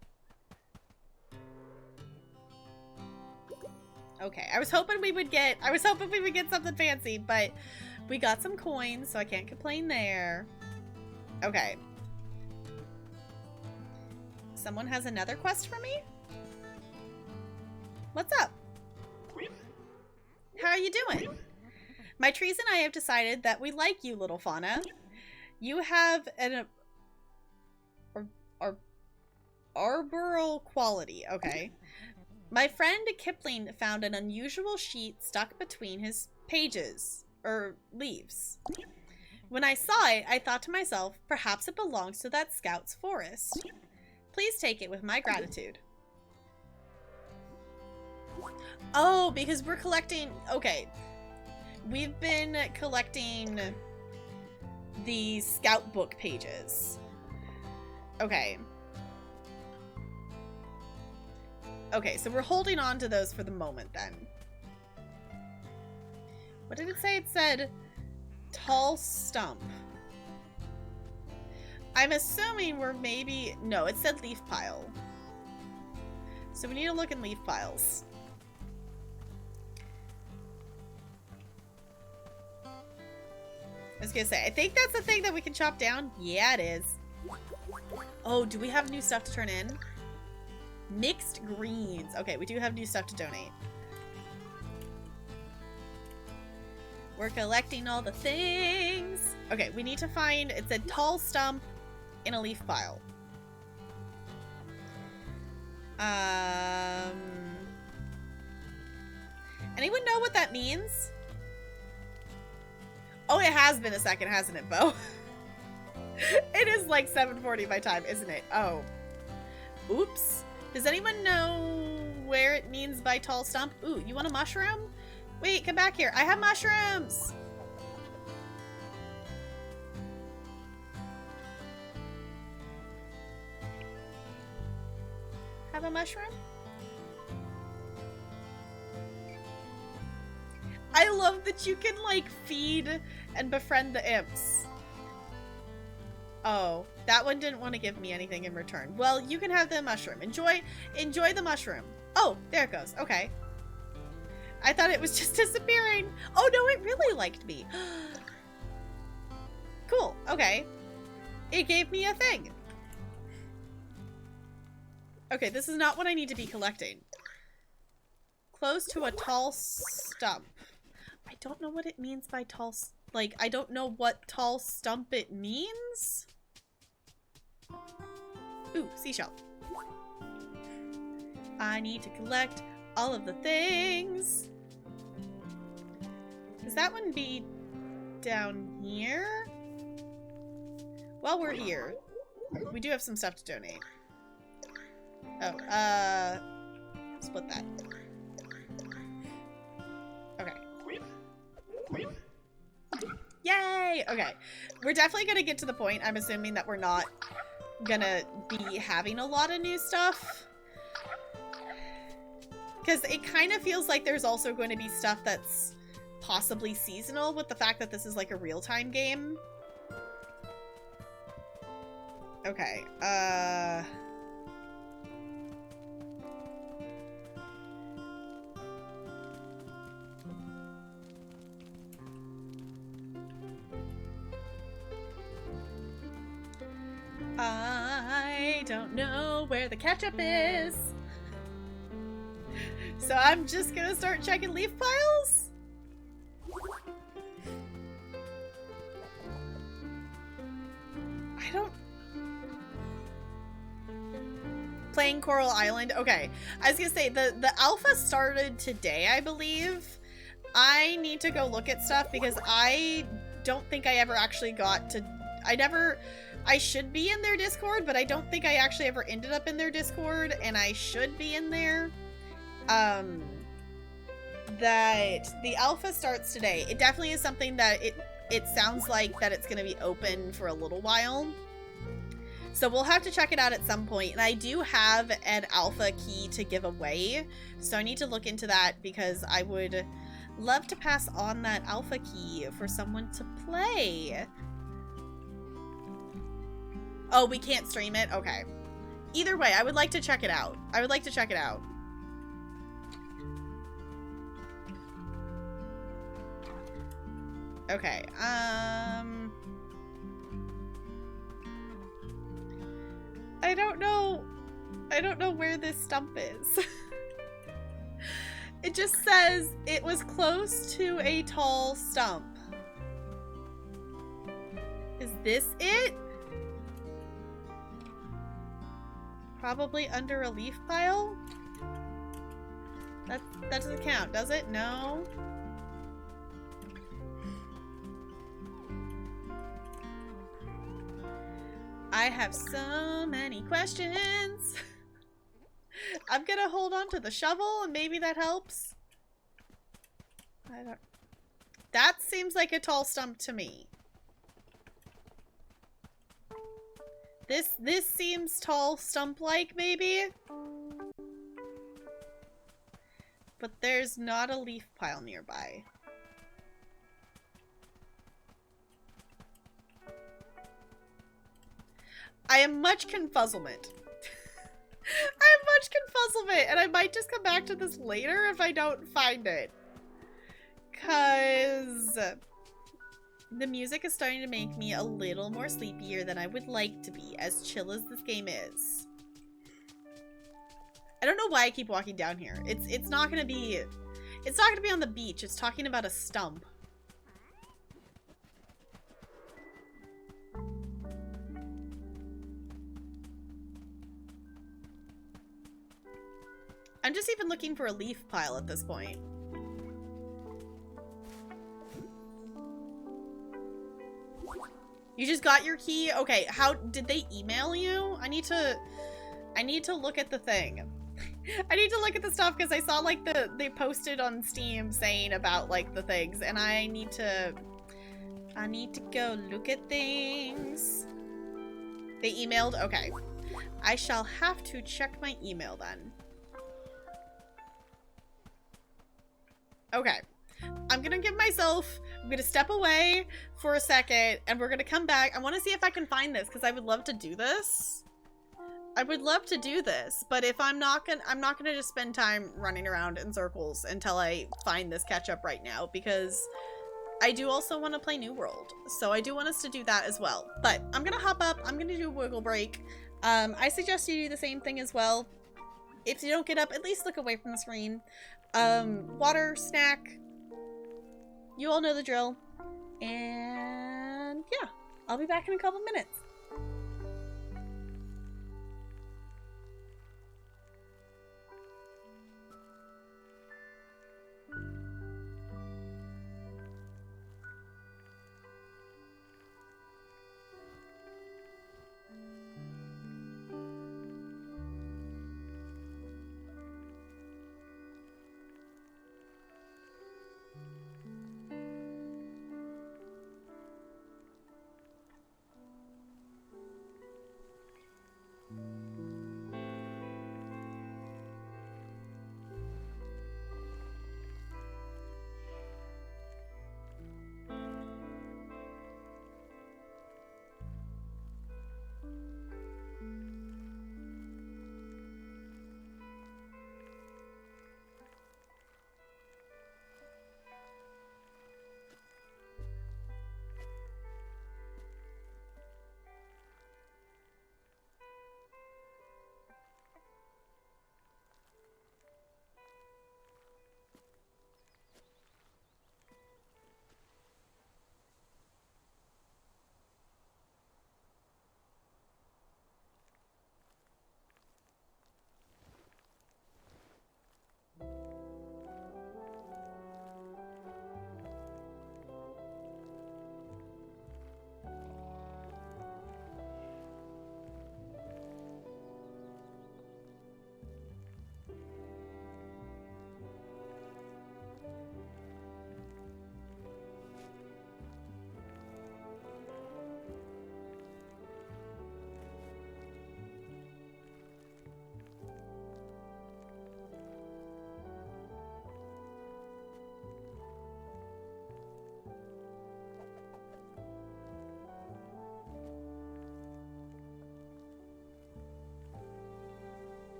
Okay, I was hoping we would get something fancy, but we got some coins, so I can't complain there. Okay. Someone has another quest for me? What's up? How are you doing? My trees and I have decided that we like you, little fauna. You have an arboreal quality. Okay. My friend Kipling found an unusual sheet stuck between his pages, or leaves. When I saw it, I thought to myself, perhaps it belongs to that scout's forest. Please take it with my gratitude. Oh, because we're collecting... Okay. We've been collecting the scout book pages. Okay. Okay, so we're holding on to those for the moment then. What did it say? It said tall stump. I'm assuming we're maybe... No, it said leaf pile. So we need to look in leaf piles. I was gonna say, I think that's the thing that we can chop down. Yeah, it is. Oh, do we have new stuff to turn in? Mixed greens. Okay, we do have new stuff to donate. We're collecting all the things. Okay, we need to find... It said tall stump in a leaf pile. Anyone know what that means? Oh, it has been a second, hasn't it, Bo? It is like 7:40 my time, isn't it? Oh. Oops. Does anyone know where it means by tall stump? Ooh, you want a mushroom? Wait, come back here. I have mushrooms! Have a mushroom? I love that you can, like, feed and befriend the imps. Oh, that one didn't want to give me anything in return. Well, you can have the mushroom. Enjoy the mushroom. Oh, there it goes. Okay. I thought it was just disappearing. Oh, no, it really liked me. Cool. Okay. It gave me a thing. Okay, this is not what I need to be collecting. Close to a tall stump. I don't know what it means by tall... Like, I don't know what tall stump it means. Ooh, seashell. I need to collect all of the things. Does that one be down here? While we're here, we do have some stuff to donate. Oh, split that. Okay. Yay! Okay. We're definitely gonna get to the point, I'm assuming, that we're not gonna be having a lot of new stuff. Because it kind of feels like there's also going to be stuff that's possibly seasonal with the fact that this is like a real-time game. Okay, I don't know where the ketchup is. So I'm just gonna start checking leaf piles? I don't... Playing Coral Island? Okay. I was gonna say, the alpha started today, I believe. I need to go look at stuff because I don't think I ever actually got to... I should be in their Discord, but I don't think I actually ever ended up in their Discord, and I should be in there. That the alpha starts today. It definitely is something that it sounds like that it's going to be open for a little while. So we'll have to check it out at some point. And I do have an alpha key to give away. So I need to look into that because I would love to pass on that alpha key for someone to play. Oh, we can't stream it? Okay. Either way, I would like to check it out. I would like to check it out. Okay, I don't know where this stump is. It just says it was close to a tall stump. Is this it? Probably under a leaf pile? That doesn't count, does it? No. I have so many questions. I'm gonna hold on to the shovel and maybe that helps. I don't... That seems like a tall stump to me. This seems tall stump-like, maybe? But there's not a leaf pile nearby. I am much confuzzlement. I have much confuzzlement, and I might just come back to this later if I don't find it. 'Cause the music is starting to make me a little more sleepier than I would like to be, as chill as this game is. I don't know why I keep walking down here. It's not gonna be on the beach. It's talking about a stump. I'm just even looking for a leaf pile at this point. You just got your key? Okay, how did they email you? I need to look at the thing. I need to look at the stuff because I saw like they posted on Steam saying about like the things, and I need to go look at things. They emailed? Okay. I shall have to check my email then. Okay, I'm gonna step away for a second and we're gonna come back. I want to see if I can find this because I would love to do this. I would love to do this, but if I'm not gonna just spend time running around in circles until I find this catch up right now, because I do also want to play New World. So I do want us to do that as well. But I'm gonna hop up, I'm gonna do a wiggle break. I suggest you do the same thing as well. If you don't get up, at least look away from the screen. Water, snack, you all know the drill. And yeah, I'll be back in a couple minutes.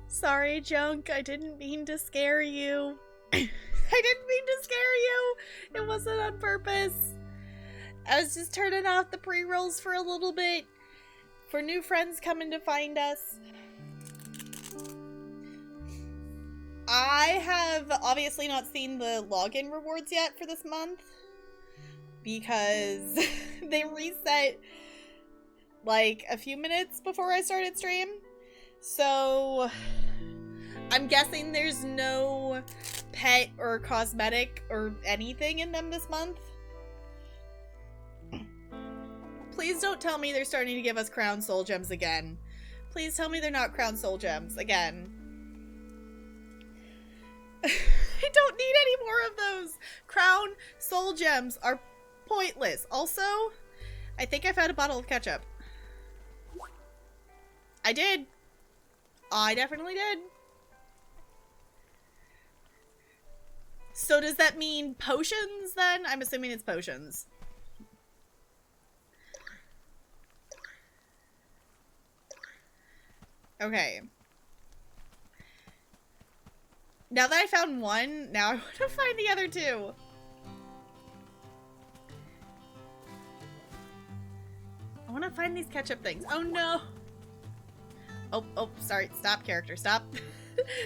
Sorry, Junk. I didn't mean to scare you. I didn't mean to scare you. It wasn't on purpose. I was just turning off the pre-rolls for a little bit for new friends coming to find us. I have obviously not seen the login rewards yet for this month because they reset like a few minutes before I started stream. So I'm guessing there's no pet or cosmetic or anything in them this month. Please don't tell me they're starting to give us crown soul gems again. Please tell me they're not crown soul gems again. I don't need any more of those. Crown soul gems are pointless. Also, I think I found a bottle of ketchup. I did. I definitely did. So does that mean potions then? I'm assuming it's potions. Okay. Now that I found one, now I want to find the other two. I want to find these ketchup things. Oh no. Oh, sorry. Stop, character. Stop.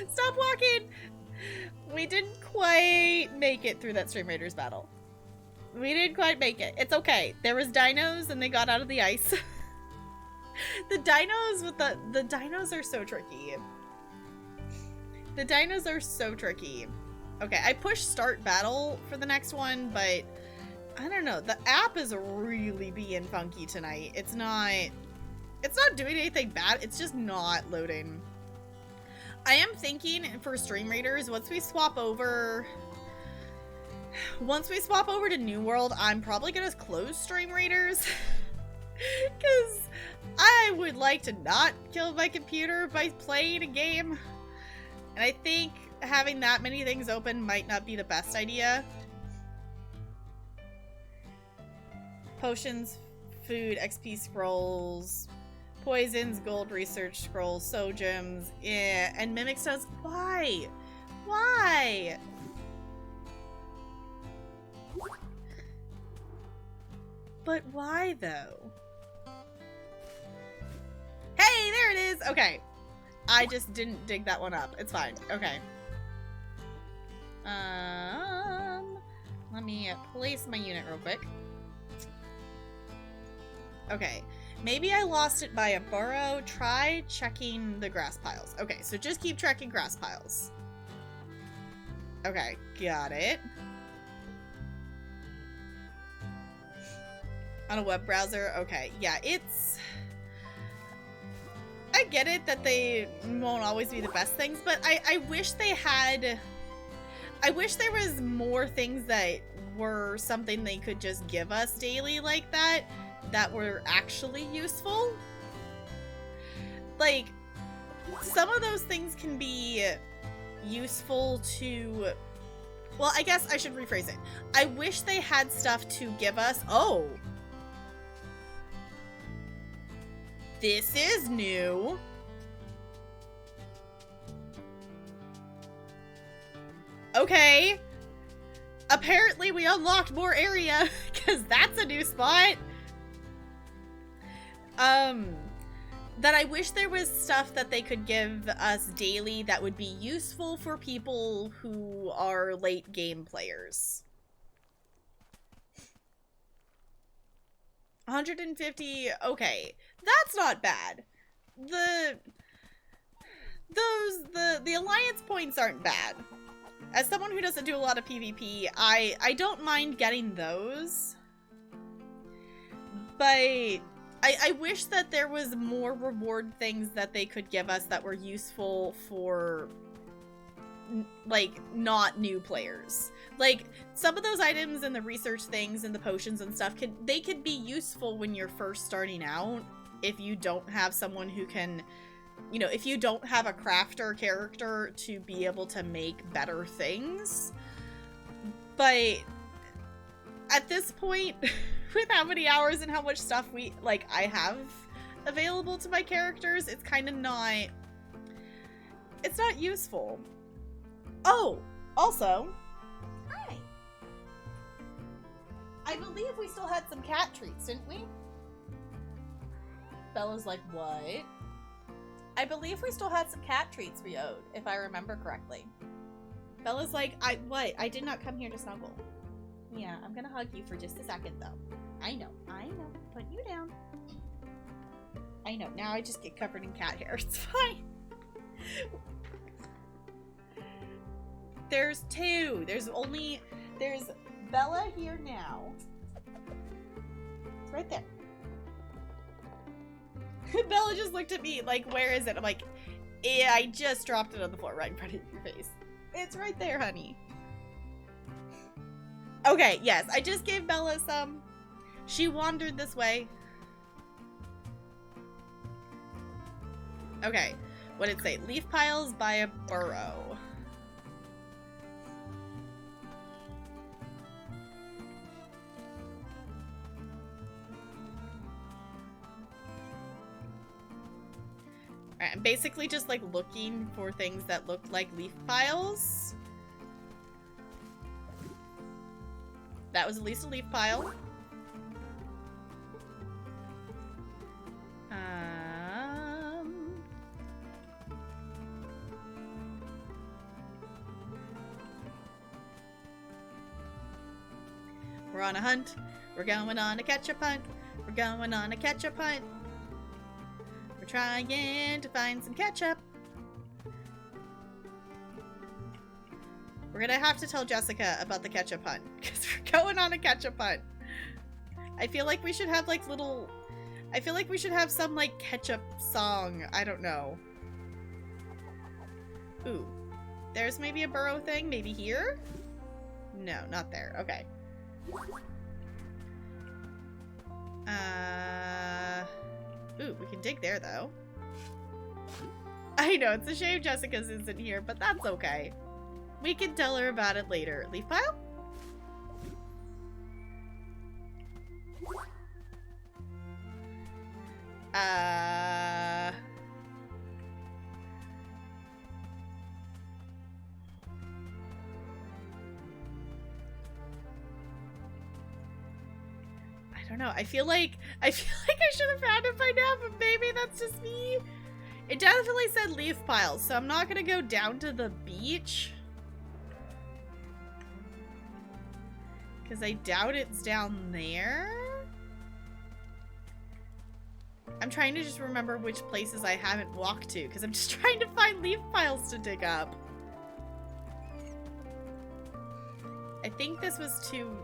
Stop walking. We didn't quite make it through that Stream Raiders battle. We didn't quite make it. It's okay. There was dinos and they got out of the ice. The dinos with the dinos are so tricky. The dinos are so tricky. Okay, I pushed start battle for the next one, but I don't know. The app is really being funky tonight. It's not doing anything bad. It's just not loading. I am thinking for Stream Raiders, once we swap over to New World, I'm probably gonna close Stream Raiders. Because I would like to not kill my computer by playing a game. And I think having that many things open might not be the best idea. Potions, food, XP scrolls, poisons, gold research scrolls, soul gems, yeah, and mimic stones. Why? Why? But why though? Hey, there it is. Okay. I just didn't dig that one up. It's fine. Okay. Let me place my unit real quick. Okay. Maybe I lost it by a burrow. Try checking the grass piles. Okay, so just keep checking grass piles. Okay, got it. On a web browser? Okay, yeah, it's... I get it that they won't always be the best things, but I wish they had... I wish there was more things that were something they could just give us daily like that were actually useful. Like, some of those things can be useful to... Well, I guess I should rephrase it. I wish they had stuff to give us... Oh! This is new. Okay. Apparently we unlocked more area, because that's a new spot. That I wish there was stuff that they could give us daily that would be useful for people who are late game players. 150, okay. That's not bad. The alliance points aren't bad. As someone who doesn't do a lot of PvP, I don't mind getting those. But I wish that there was more reward things that they could give us that were useful for, like, not new players. Like, some of those items and the research things and the potions and stuff, they could be useful when you're first starting out. If you don't have someone who can, you know, if you don't have a crafter character to be able to make better things. But at this point, with how many hours and how much stuff I have available to my characters, it's kind of not, It's not useful. Oh, also. Hi. I believe we still had some cat treats, didn't we? Bella's like, what? I believe we still had some cat treats we owed, if I remember correctly. Bella's like, what? I did not come here to snuggle. Yeah, I'm gonna hug you for just a second, though. I know. Put you down. I know. Now I just get covered in cat hair. It's fine. There's two. There's Bella here now. It's right there. Bella just looked at me like, where is it? I'm like, yeah, I just dropped it on the floor right in front of your face. It's right there, honey. Okay, yes, I just gave Bella some. She wandered this way. Okay, what did it say? Leaf piles by a burrow. Alright, I'm basically just like looking for things that look like leaf piles. That was at least a leaf pile. We're on a hunt. We're going on a ketchup hunt. We're going on a ketchup hunt. We're trying to find some ketchup. We're gonna have to tell Jessica about the ketchup hunt because we're going on a ketchup hunt. I feel like we should have like little... I feel like we should have some like ketchup song. I don't know. Ooh. There's maybe a burrow thing. Maybe here? No, not there. Okay. Ooh, we can dig there though. I know, it's a shame Jessica's isn't here, but that's okay. We can tell her about it later. Leaf pile? I don't know. I feel like I should have found it by now, but maybe that's just me. It definitely said leaf piles, so I'm not gonna go down to the beach. Because I doubt it's down there. I'm trying to just remember which places I haven't walked to, because I'm just trying to find leaf piles to dig up. I think this was too...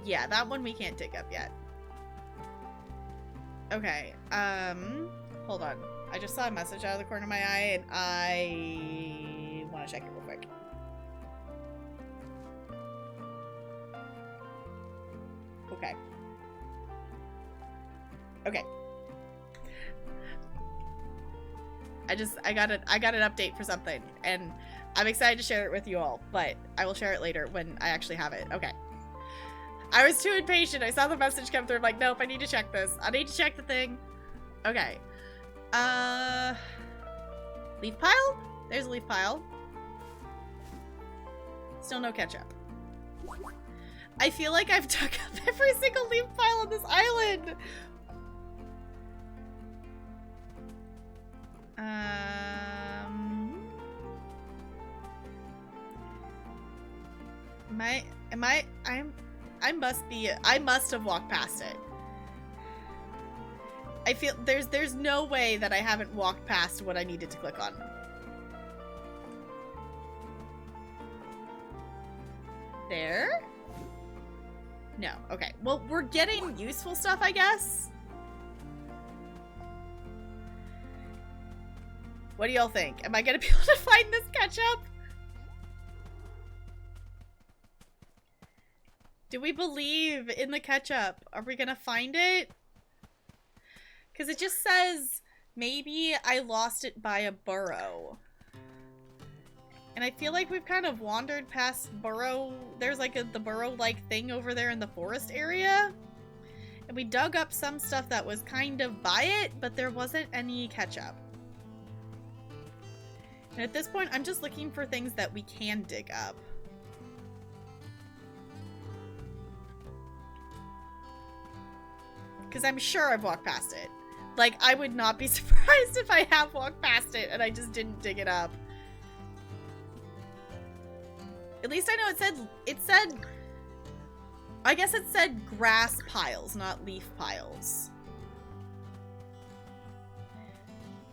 Yeah, that one we can't dig up yet. Okay, hold on. I just saw a message out of the corner of my eye, and I want to check it real quick. Okay. Okay. I got an update for something, and I'm excited to share it with you all, but I will share it later when I actually have it. Okay. I was too impatient. I saw the message come through. I'm like, nope, I need to check this. I need to check the thing. Okay. Leaf pile? There's a leaf pile. Still no ketchup. I feel like I've dug up every single leaf pile on this island. I must have walked past it. I feel there's no way that I haven't walked past what I needed to click on. There? No. Okay. Well, we're getting useful stuff, I guess. What do y'all think? Am I gonna be able to find this ketchup? Do we believe in the ketchup? Are we gonna find it? Because it just says, maybe I lost it by a burrow. And I feel like we've kind of wandered past burrow. There's like the burrow-like thing over there in the forest area. And we dug up some stuff that was kind of by it, but there wasn't any ketchup. And at this point, I'm just looking for things that we can dig up. Because I'm sure I've walked past it. Like, I would not be surprised if I have walked past it and I just didn't dig it up. At least I know it said, I guess it said grass piles, not leaf piles.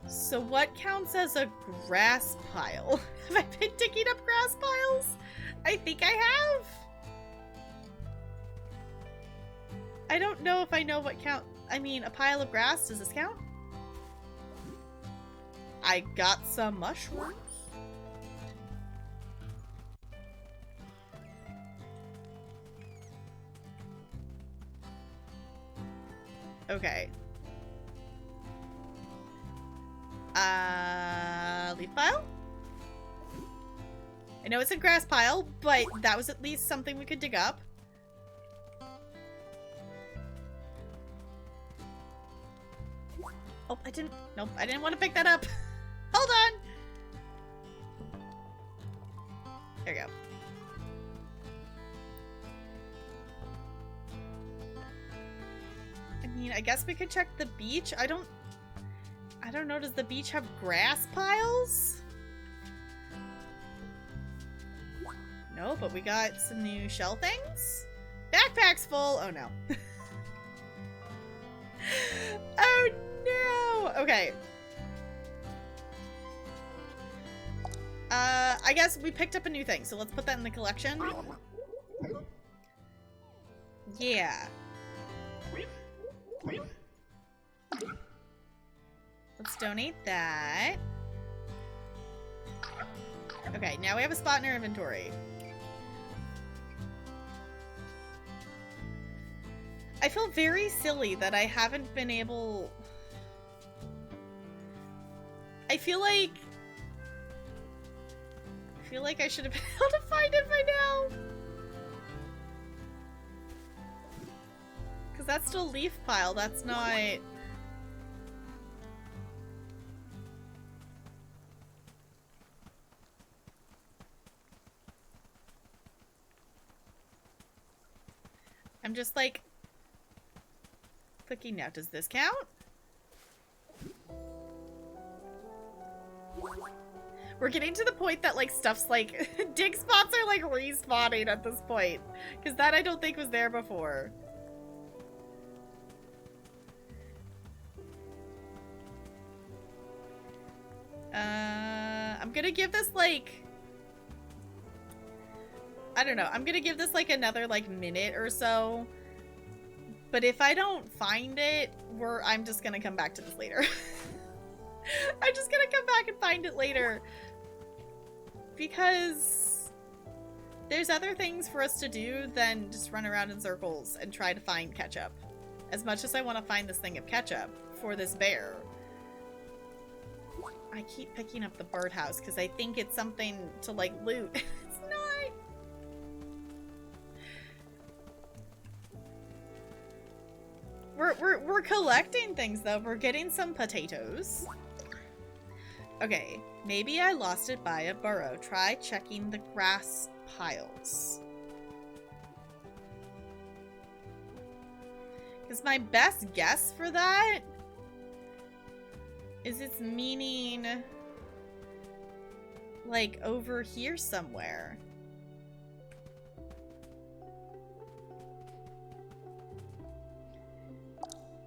So what counts as a grass pile? Have I been digging up grass piles? I think I have. I don't know if I know what count. I mean, a pile of grass, does this count? I got some mushrooms. Okay. Leaf pile? I know it's a grass pile, but that was at least something we could dig up. Oh, I didn't. Nope, I didn't want to pick that up. Hold on. There we go. I mean, I guess we could check the beach. I don't know. Does the beach have grass piles? No, but we got some new shell things. Backpack's full. Oh no. Oh no. Okay. I guess we picked up a new thing, so let's put that in the collection. Yeah. Let's donate that. Okay, now we have a spot in our inventory. I feel very silly that I haven't been able... I feel like I should have been able to find it by now. Because that's still leaf pile, that's not... I'm just like... clicking now. Does this count? We're getting to the point that, like, stuff's like... dig spots are, like, respawning at this point. Because that I don't think was there before. I'm gonna give this, like... I don't know. I'm gonna give this, like, another, like, minute or so. But if I don't find it, I'm just gonna come back to this later. I'm just gonna come back and find it later. Because there's other things for us to do than just run around in circles and try to find ketchup. As much as I want to find this thing of ketchup for this bear. I keep picking up the birdhouse because I think it's something to, like, loot. It's not. We're collecting things, though. We're getting some potatoes. Okay, maybe I lost it by a burrow. Try checking the grass piles. Because my best guess for that is it's meaning, like, over here somewhere.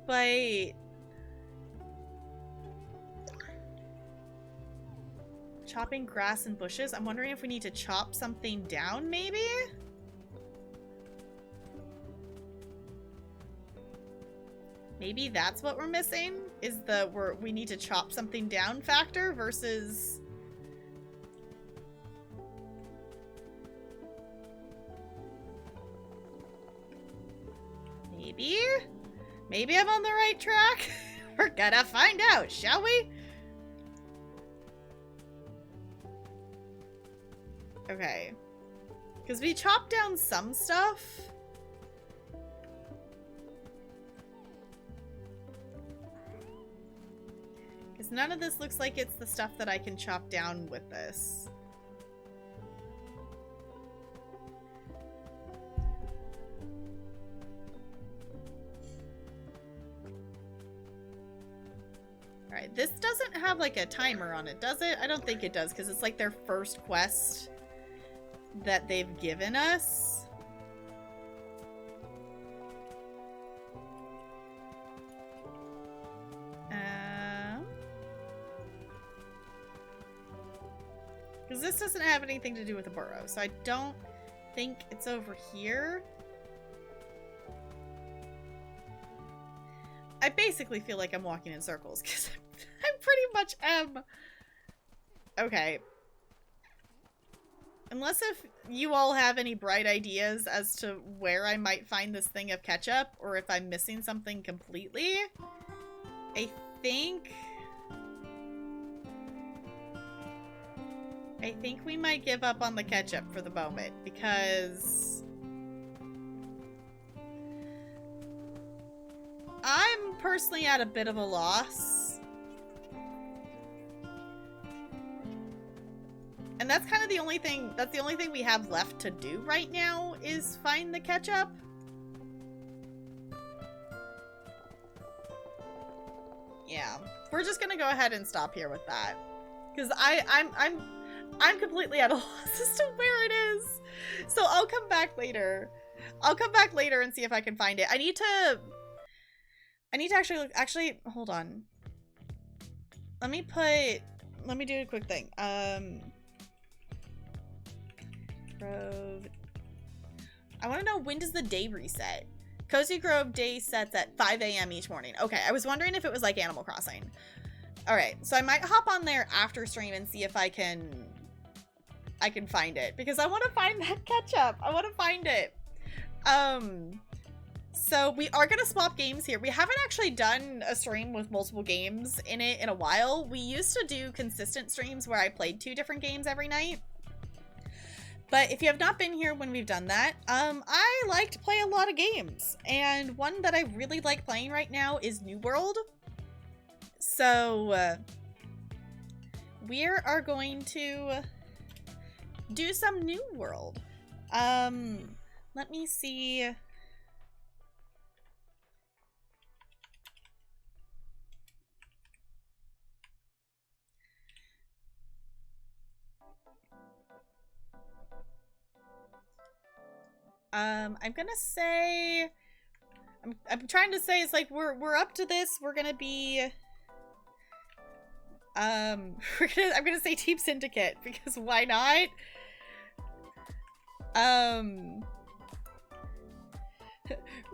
But... chopping grass and bushes? I'm wondering if we need to chop something down, maybe? Maybe that's what we're missing? Is the we need to chop something down factor versus... Maybe? Maybe I'm on the right track? We're gonna find out, shall we? Okay. Because we chopped down some stuff. Because none of this looks like it's the stuff that I can chop down with this. Alright, this doesn't have like a timer on it, does it? I don't think it does, because it's like their first quest that they've given us. Because this doesn't have anything to do with the burrow, so I don't think it's over here. I basically feel like I'm walking in circles, because I pretty much am. Okay. Unless if you all have any bright ideas as to where I might find this thing of ketchup, or if I'm missing something completely, I think we might give up on the ketchup for the moment, because I'm personally at a bit of a loss. And that's kind of the only thing, we have left to do right now is find the ketchup. Yeah, we're just gonna go ahead and stop here with that. Because I'm completely at a loss as to where it is. So I'll come back later. I'll come back later and see if I can find it. I need to actually, hold on. Let me do a quick thing. Grove. I want to know, when does the day reset? Cozy Grove day sets at 5 a.m. each morning. Okay, I was wondering if it was like Animal Crossing. Alright, so I might hop on there after stream and see if I can find it. Because I want to find that ketchup. I want to find it. So we are going to swap games here. We haven't actually done a stream with multiple games in it in a while. We used to do consistent streams where I played 2 different games every night. But if you have not been here when we've done that, I like to play a lot of games. And one that I really like playing right now is New World. So we are going to do some New World. Let me see. I'm gonna say, I'm trying to say, it's like we're up to this. We're gonna be, I'm gonna say Team Syndicate, because why not?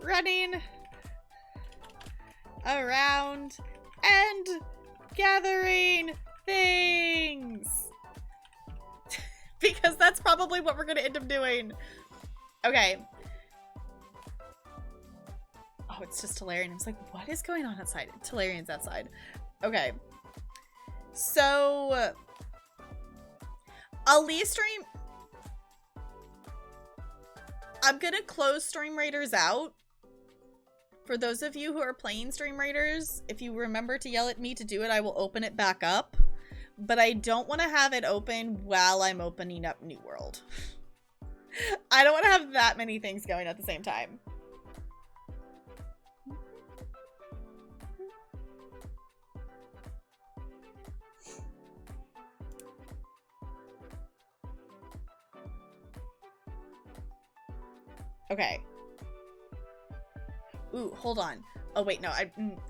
Running around and gathering things. Because that's probably what we're gonna end up doing. Okay. Oh, it's just Talarian. I was like, what is going on outside? Talarian's outside. Okay. So, I'll leave stream. I'm gonna close Stream Raiders out. For those of you who are playing Stream Raiders, if you remember to yell at me to do it, I will open it back up. But I don't want to have it open while I'm opening up New World. I don't want to have that many things going at the same time. Okay. Ooh, hold on. Oh, wait, no.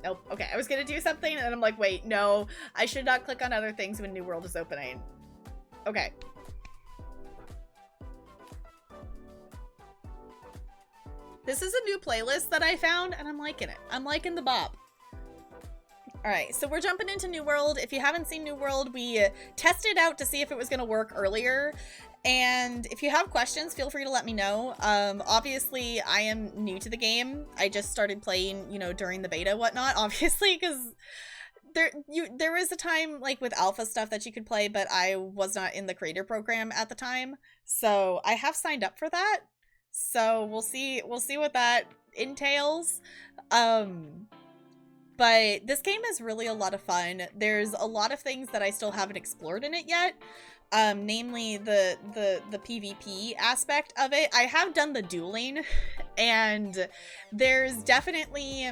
Nope. Okay, I was gonna do something, and I'm like, wait, no. I should not click on other things when New World is opening. Okay. This is a new playlist that I found, and I'm liking it. I'm liking the bop. Alright, so we're jumping into New World. If you haven't seen New World, we tested out to see if it was going to work earlier. And if you have questions, feel free to let me know. Obviously, I am new to the game. I just started playing, you know, during the beta, whatnot, obviously, because there was a time, like, with alpha stuff that you could play, but I was not in the creator program at the time. So I have signed up for that. So we'll see what that entails. But this game is really a lot of fun. There's a lot of things that I still haven't explored in it yet. Namely the PvP aspect of it. I have done the dueling, and there's definitely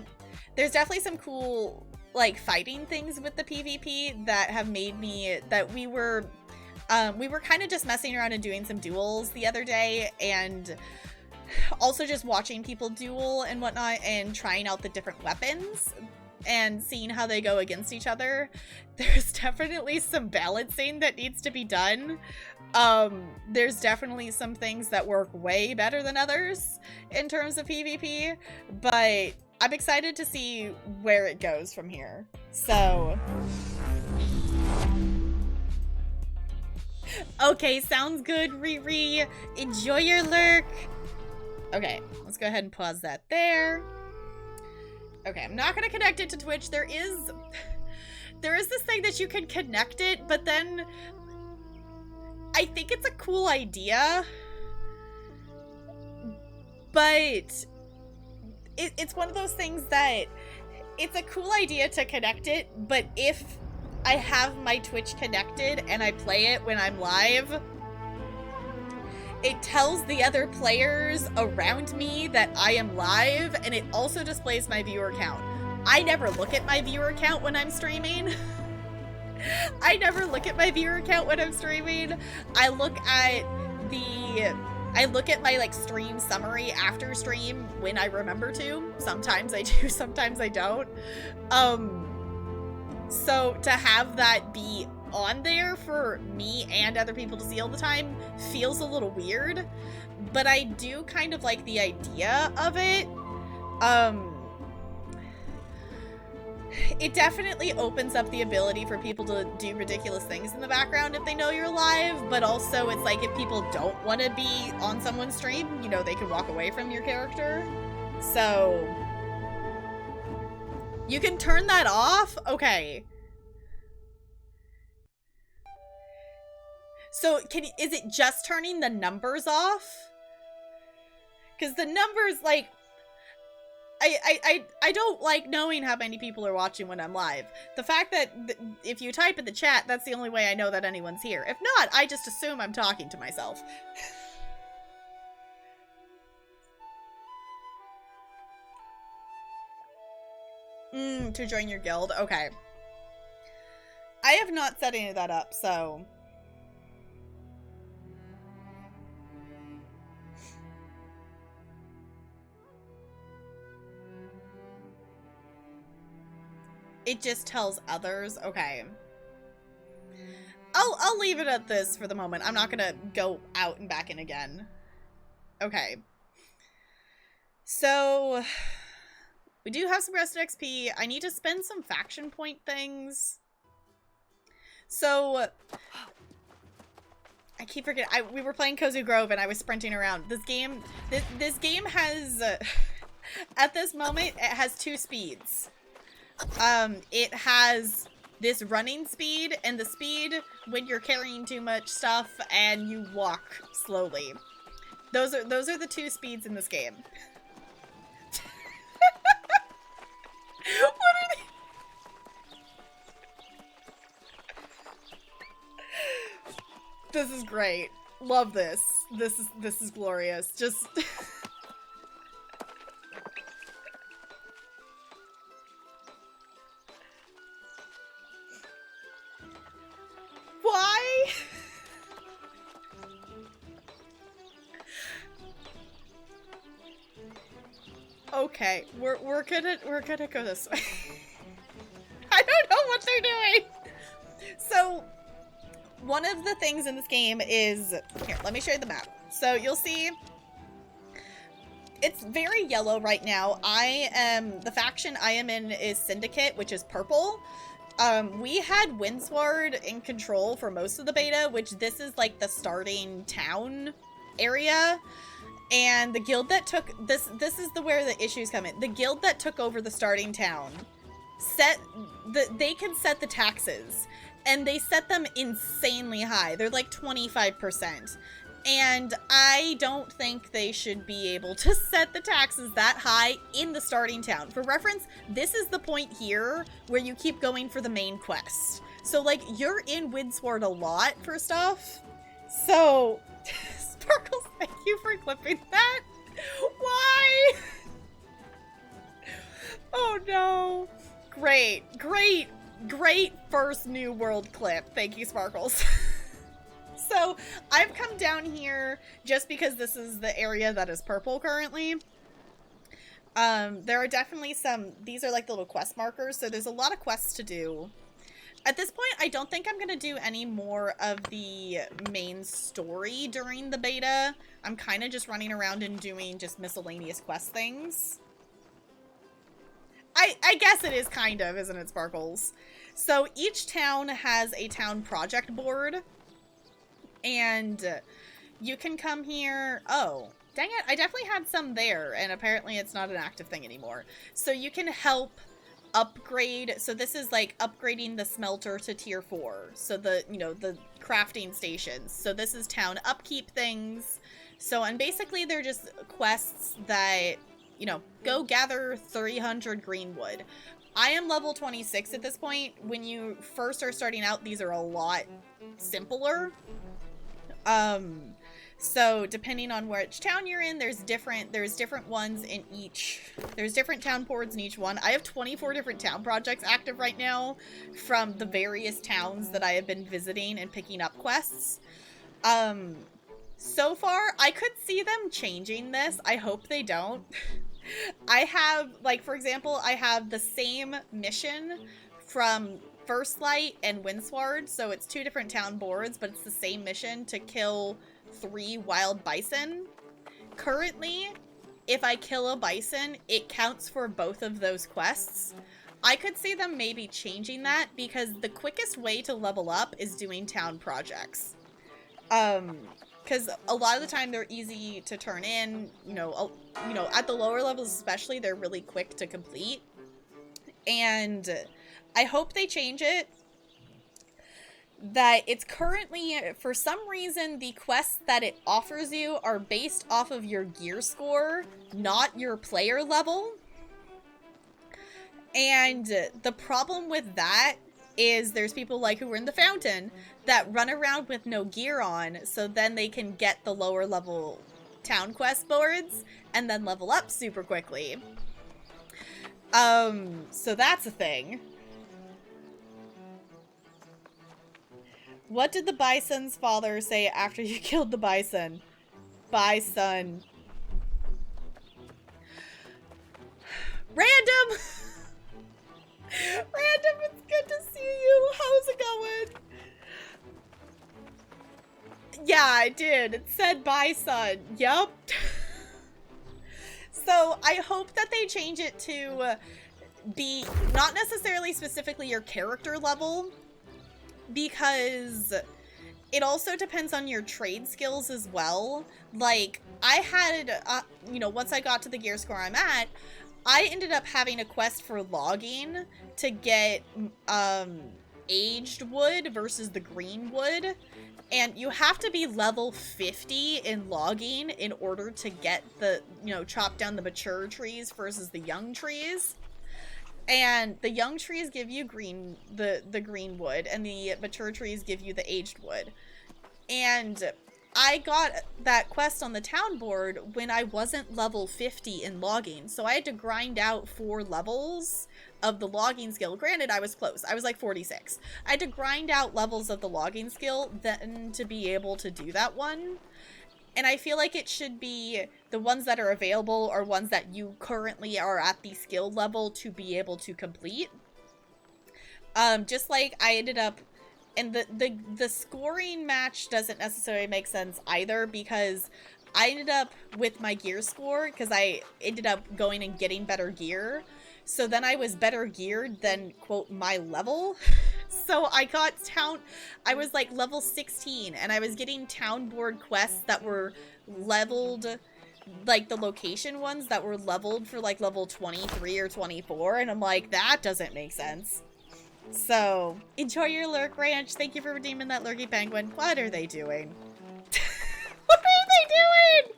some cool like fighting things with the PvP that have made me that we were kind of just messing around and doing some duels the other day, and also just watching people duel and whatnot and trying out the different weapons and seeing how they go against each other. There's definitely some balancing that needs to be done. There's definitely some things that work way better than others in terms of PvP, but I'm excited to see where it goes from here. So, okay, sounds good, Riri. Enjoy your lurk. Okay, let's go ahead and pause that there. Okay, I'm not gonna connect it to Twitch. There is this thing that you can connect it, but then I think it's a cool idea, but it's one of those things that it's a cool idea to connect it, but if I have my Twitch connected and I play it when I'm live, it tells the other players around me that I am live, and it also displays my viewer count. I never look at my viewer count when I'm streaming. I never look at my viewer count when I'm streaming. I look at my like stream summary after stream when I remember to. Sometimes I do, sometimes I don't. So to have that be on there for me and other people to see all the time feels a little weird, but I do kind of like the idea of it. It definitely opens up the ability for people to do ridiculous things in the background if they know you're live, but also it's like if people don't want to be on someone's stream, you know, they can walk away from your character. So you can turn that off? Okay. So is it just turning the numbers off? Because the numbers, like, I don't like knowing how many people are watching when I'm live. The fact that if you type in the chat, that's the only way I know that anyone's here. If not, I just assume I'm talking to myself. To join your guild. Okay. I have not set any of that up, so... It just tells others. Okay. I'll leave it at this for the moment. I'm not gonna go out and back in again. Okay. So we do have some rested XP. I need to spend some faction point things. So I keep forgetting. We were playing Cozy Grove and I was sprinting around. This game has at this moment it has 2 speeds. It has this running speed and the speed when you're carrying too much stuff and you walk slowly. Those are the 2 speeds in this game. What are they? This is great. Love this. This is glorious. Just why? Okay, we're gonna go this way. I don't know what they're doing. So one of the things in this game is here. Let me show you the map. So you'll see it's very yellow right now. The faction I am in is Syndicate, which is purple. We had Windsward in control for most of the beta, which this is like the starting town area. And the guild that took this is where the issues come in. The guild that took over the starting town they can set the taxes, and they set them insanely high. They're like 25%. And I don't think they should be able to set the taxes that high in the starting town. For reference, this is the point here where you keep going for the main quest. So, like, you're in Windsward a lot for stuff. So, Sparkles, thank you for clipping that. Why? Oh no. Great first New World clip. Thank you, Sparkles. So, I've come down here just because this is the area that is purple currently. There are definitely these are like the little quest markers, so there's a lot of quests to do. At this point, I don't think I'm going to do any more of the main story during the beta. I'm kind of just running around and doing just miscellaneous quest things. I guess it is kind of, isn't it, Sparkles? So each town has a town project board. And you can come here. Oh, dang it. I definitely had some there, and apparently it's not an active thing anymore. So you can help upgrade. So this is like upgrading the smelter to tier 4. So the crafting stations. So this is town upkeep things. So, and basically they're just quests that, go gather 300 green wood. I am level 26 at this point. When you first are starting out, these are a lot simpler. So depending on which town you're in, there's different ones in each, there's different town boards in each one. I have 24 different town projects active right now from the various towns that I have been visiting and picking up quests. So far, I could see them changing this. I hope they don't. I have, like, for example, I have the same mission from First Light and Windsward, so it's 2 different town boards, but it's the same mission to kill 3 wild bison. Currently, if I kill a bison, it counts for both of those quests. I could see them maybe changing that, because the quickest way to level up is doing town projects. Because a lot of the time they're easy to turn in, at the lower levels especially, they're really quick to complete. And I hope they change it. That it's currently, for some reason, the quests that it offers you are based off of your gear score, not your player level. And the problem with that is there's people like who were in the fountain that run around with no gear on, so then they can get the lower level town quest boards and then level up super quickly. So that's a thing. What did the bison's father say after you killed the bison? Bison. Random! Random, it's good to see you. How's it going? Yeah, I did. It said bison. Yup. So, I hope that they change it to be not necessarily specifically your character level, because it also depends on your trade skills as well. Like, I had, once I got to the gear score I'm at, I ended up having a quest for logging to get, aged wood versus the green wood. And you have to be level 50 in logging in order to get the, chop down the mature trees versus the young trees. And the young trees give you the green wood, and the mature trees give you the aged wood. And I got that quest on the town board when I wasn't level 50 in logging, so I had to grind out 4 levels of the logging skill. Granted, I was close. I was like 46. I had to grind out levels of the logging skill then to be able to do that one. And I feel like it should be the ones that are available or ones that you currently are at the skill level to be able to complete. Just like I ended up, and the scoring match doesn't necessarily make sense either, because I ended up with my gear score because I ended up going and getting better gear. So then I was better geared than, quote, my level. So I was like level 16, and I was getting town board quests that were leveled, like the location ones that were leveled for like level 23 or 24, and I'm like, that doesn't make sense. So, enjoy your lurk ranch. Thank you for redeeming that lurky penguin. What are they doing? What are they doing?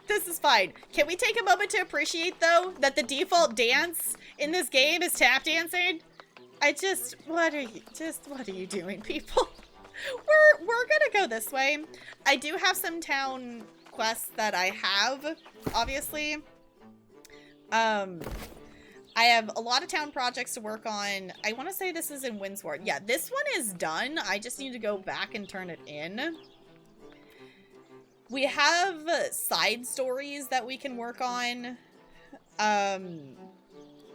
This is fine. Can we take a moment to appreciate, though, that the default dance in this game is tap dancing? What are you doing, people? We're gonna go this way. I do have some town quests that I have, obviously. I have a lot of town projects to work on. I want to say this is in Windsward. Yeah, this one is done. I just need to go back and turn it in. We have side stories that we can work on.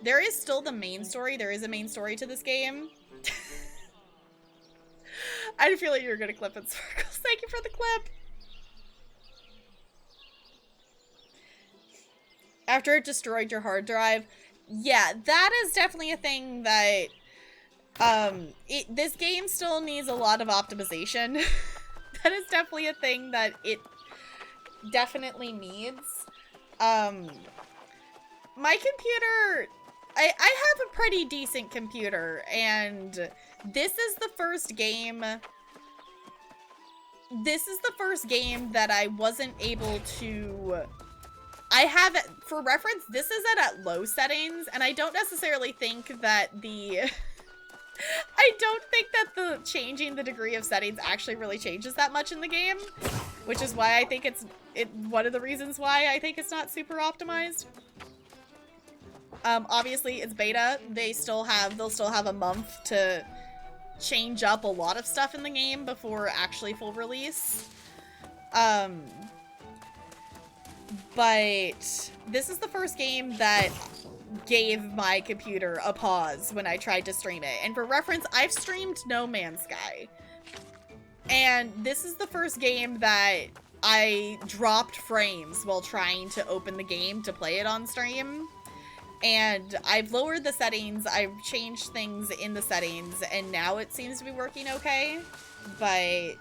There is still the main story. There is a main story to this game. I feel like you're gonna clip in circles. Thank you for the clip. After it destroyed your hard drive. Yeah, that is definitely a thing that, this game still needs a lot of optimization. That is definitely a thing that it definitely needs. My computer, I have a pretty decent computer, and this is the first game that I wasn't able to... I have, for reference, this is at low settings, and I don't necessarily think that the... I don't think that the changing the degree of settings actually really changes that much in the game, which is why I think it's one of the reasons why I think it's not super optimized. Obviously, it's beta. They'll still have a month to change up a lot of stuff in the game before actually full release. But this is the first game that gave my computer a pause when I tried to stream it. And for reference, I've streamed No Man's Sky. And this is the first game that I dropped frames while trying to open the game to play it on stream. And I've lowered the settings, I've changed things in the settings, and now it seems to be working okay. But...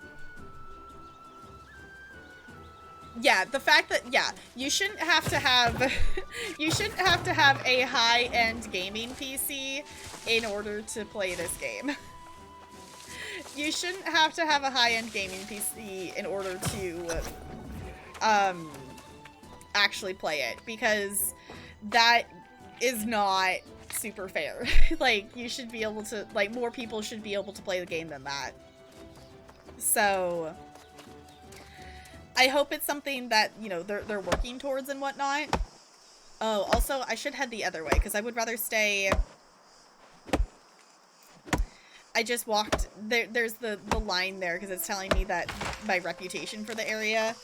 yeah, the fact that, yeah, you shouldn't have to have, you shouldn't have to have a high-end gaming PC in order to play this game. You shouldn't have to have a high-end gaming PC in order to, actually play it, because that is not super fair. Like, you should be able to, like, more people should be able to play the game than that. So... I hope it's something that, you know, they're working towards and whatnot. Oh, also, I should head the other way, because I would rather stay... I just walked... There's the line there, because it's telling me that my reputation for the area.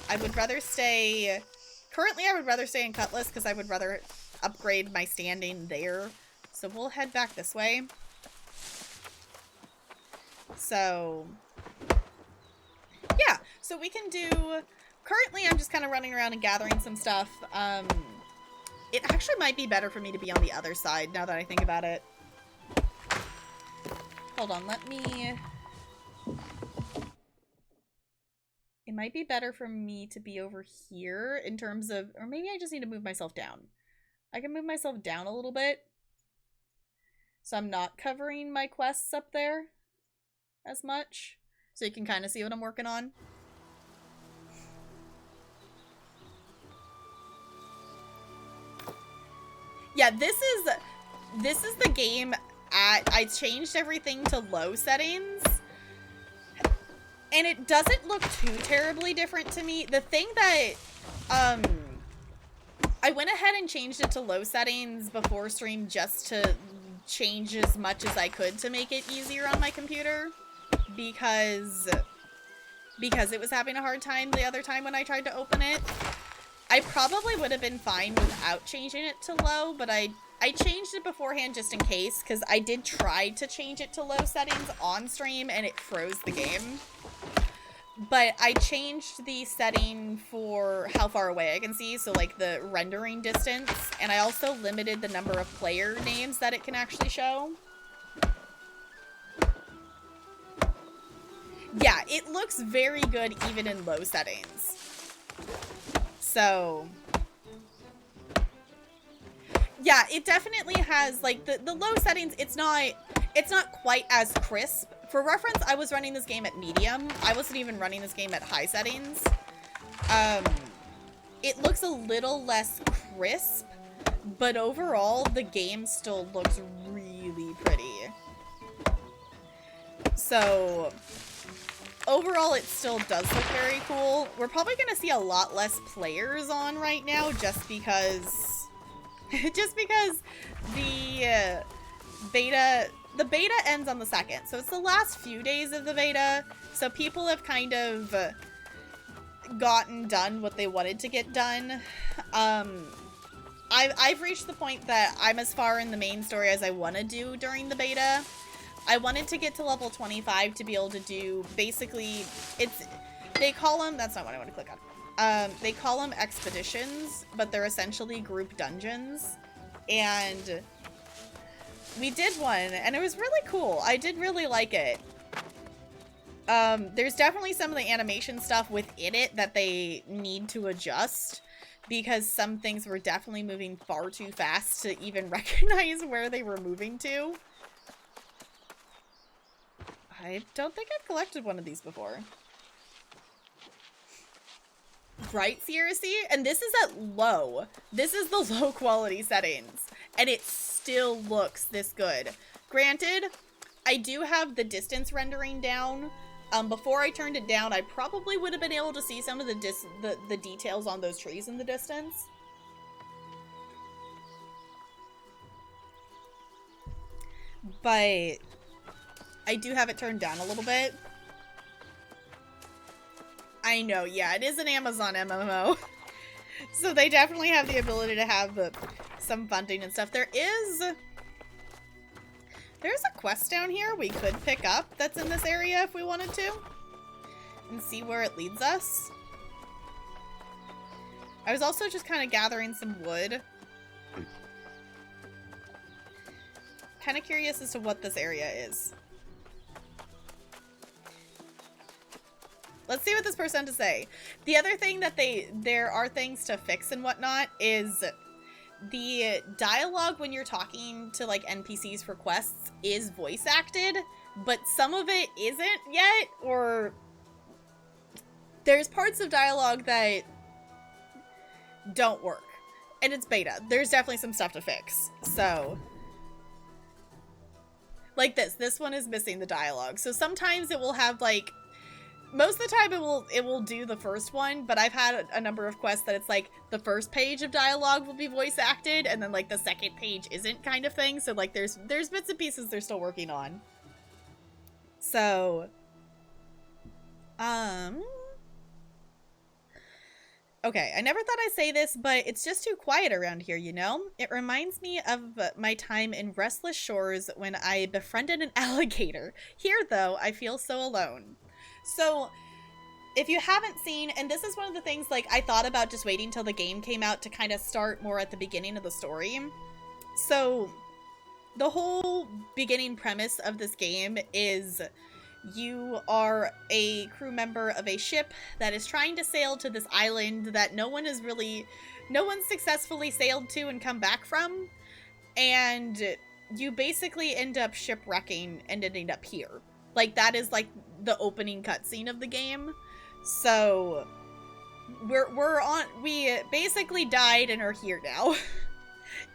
I would rather stay... Currently, I would rather stay in Cutlass, because I would rather upgrade my standing there. So we'll head back this way. So... yeah, so we can do... Currently, I'm just kind of running around and gathering some stuff. It actually might be better for me to be on the other side, now that I think about it. Hold on, let me... It might be better for me to be over here in terms of... Or maybe I just need to move myself down. I can move myself down a little bit. So I'm not covering my quests up there as much. So you can kind of see what I'm working on. Yeah, this is the game I changed everything to low settings. And it doesn't look too terribly different to me. The thing that, I went ahead and changed it to low settings before stream just to change as much as I could to make it easier on my computer. Because it was having a hard time the other time when I tried to open it. I probably would have been fine without changing it to low, but I changed it beforehand just in case, because I did try to change it to low settings on stream and it froze the game. But I changed the setting for how far away I can see, so like the rendering distance, and I also limited the number of player names that it can actually show. Yeah, it looks very good even in low settings. So... yeah, it definitely has, like, the low settings, it's not quite as crisp For reference, I was running this game at medium. I wasn't even running this game at high settings. It looks a little less crisp, but overall, the game still looks really pretty. So, overall, it still does look very cool. We're probably going to see a lot less players on right now, just because the beta ends on the 2nd, so it's the last few days of the beta, so people have kind of gotten done what they wanted to get done. I've reached the point that I'm as far in the main story as I want to do during the beta. I wanted to get to level 25 to be able to do, basically, they call them, that's not what I want to click on. They call them expeditions, but they're essentially group dungeons, and we did one, and it was really cool. I did really like it. There's definitely some of the animation stuff within it that they need to adjust, because some things were definitely moving far too fast to even recognize where they were moving to. I don't think I've collected one of these before. Right, CRC? And this is at low. This is the low quality settings, and it still looks this good. Granted, I do have the distance rendering down. Before I turned it down, I probably would have been able to see some of the details on those trees in the distance. But I do have it turned down a little bit. I know, yeah, it is an Amazon MMO. So they definitely have the ability to have some funding and stuff. There's a quest down here we could pick up that's in this area if we wanted to. And see where it leads us. I was also just kind of gathering some wood. Kind of curious as to what this area is. Let's see what this person has to say. The other thing that there are things to fix and whatnot is the dialogue when you're talking to like NPCs for quests is voice acted, but some of it isn't yet, or there's parts of dialogue that don't work. And it's beta. There's definitely some stuff to fix. So, like this one is missing the dialogue. So sometimes it will have like, most of the time it will do the first one, but I've had a number of quests that it's like the first page of dialogue will be voice acted and then like the second page isn't, kind of thing. So like there's bits and pieces they're still working on. So okay, I never thought I'd say this, but it's just too quiet around here, you know? It reminds me of my time in Restless Shores when I befriended an alligator. Here, though, I feel so alone. So, if you haven't seen, and this is one of the things, like, I thought about just waiting till the game came out to kind of start more at the beginning of the story. So, the whole beginning premise of this game is you are a crew member of a ship that is trying to sail to this island that no one successfully sailed to and come back from. And you basically end up shipwrecking and ending up here. Like, that is, like, the opening cutscene of the game. So, we basically died and are here now.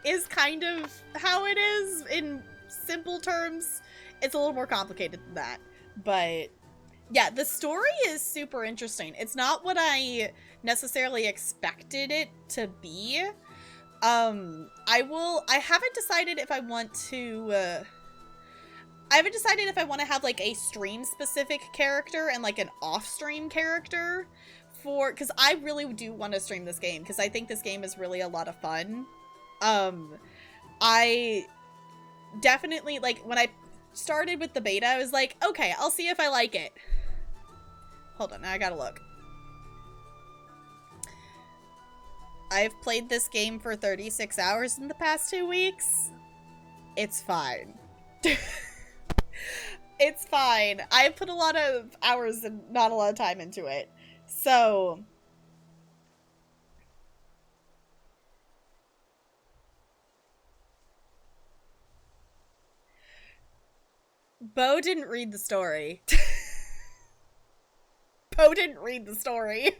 Is kind of how it is in simple terms. It's a little more complicated than that. But, yeah, the story is super interesting. It's not what I necessarily expected it to be. I haven't decided if I want to, I haven't decided if I want to have, like, a stream-specific character and, like, an off-stream character because I really do want to stream this game, because I think this game is really a lot of fun. I definitely, like, when I started with the beta, I was like, okay, I'll see if I like it. Hold on, I gotta look. I've played this game for 36 hours in the past 2 weeks. It's fine. It's fine. I put a lot of hours and not a lot of time into it. So, Bo didn't read the story. Bo didn't read the story.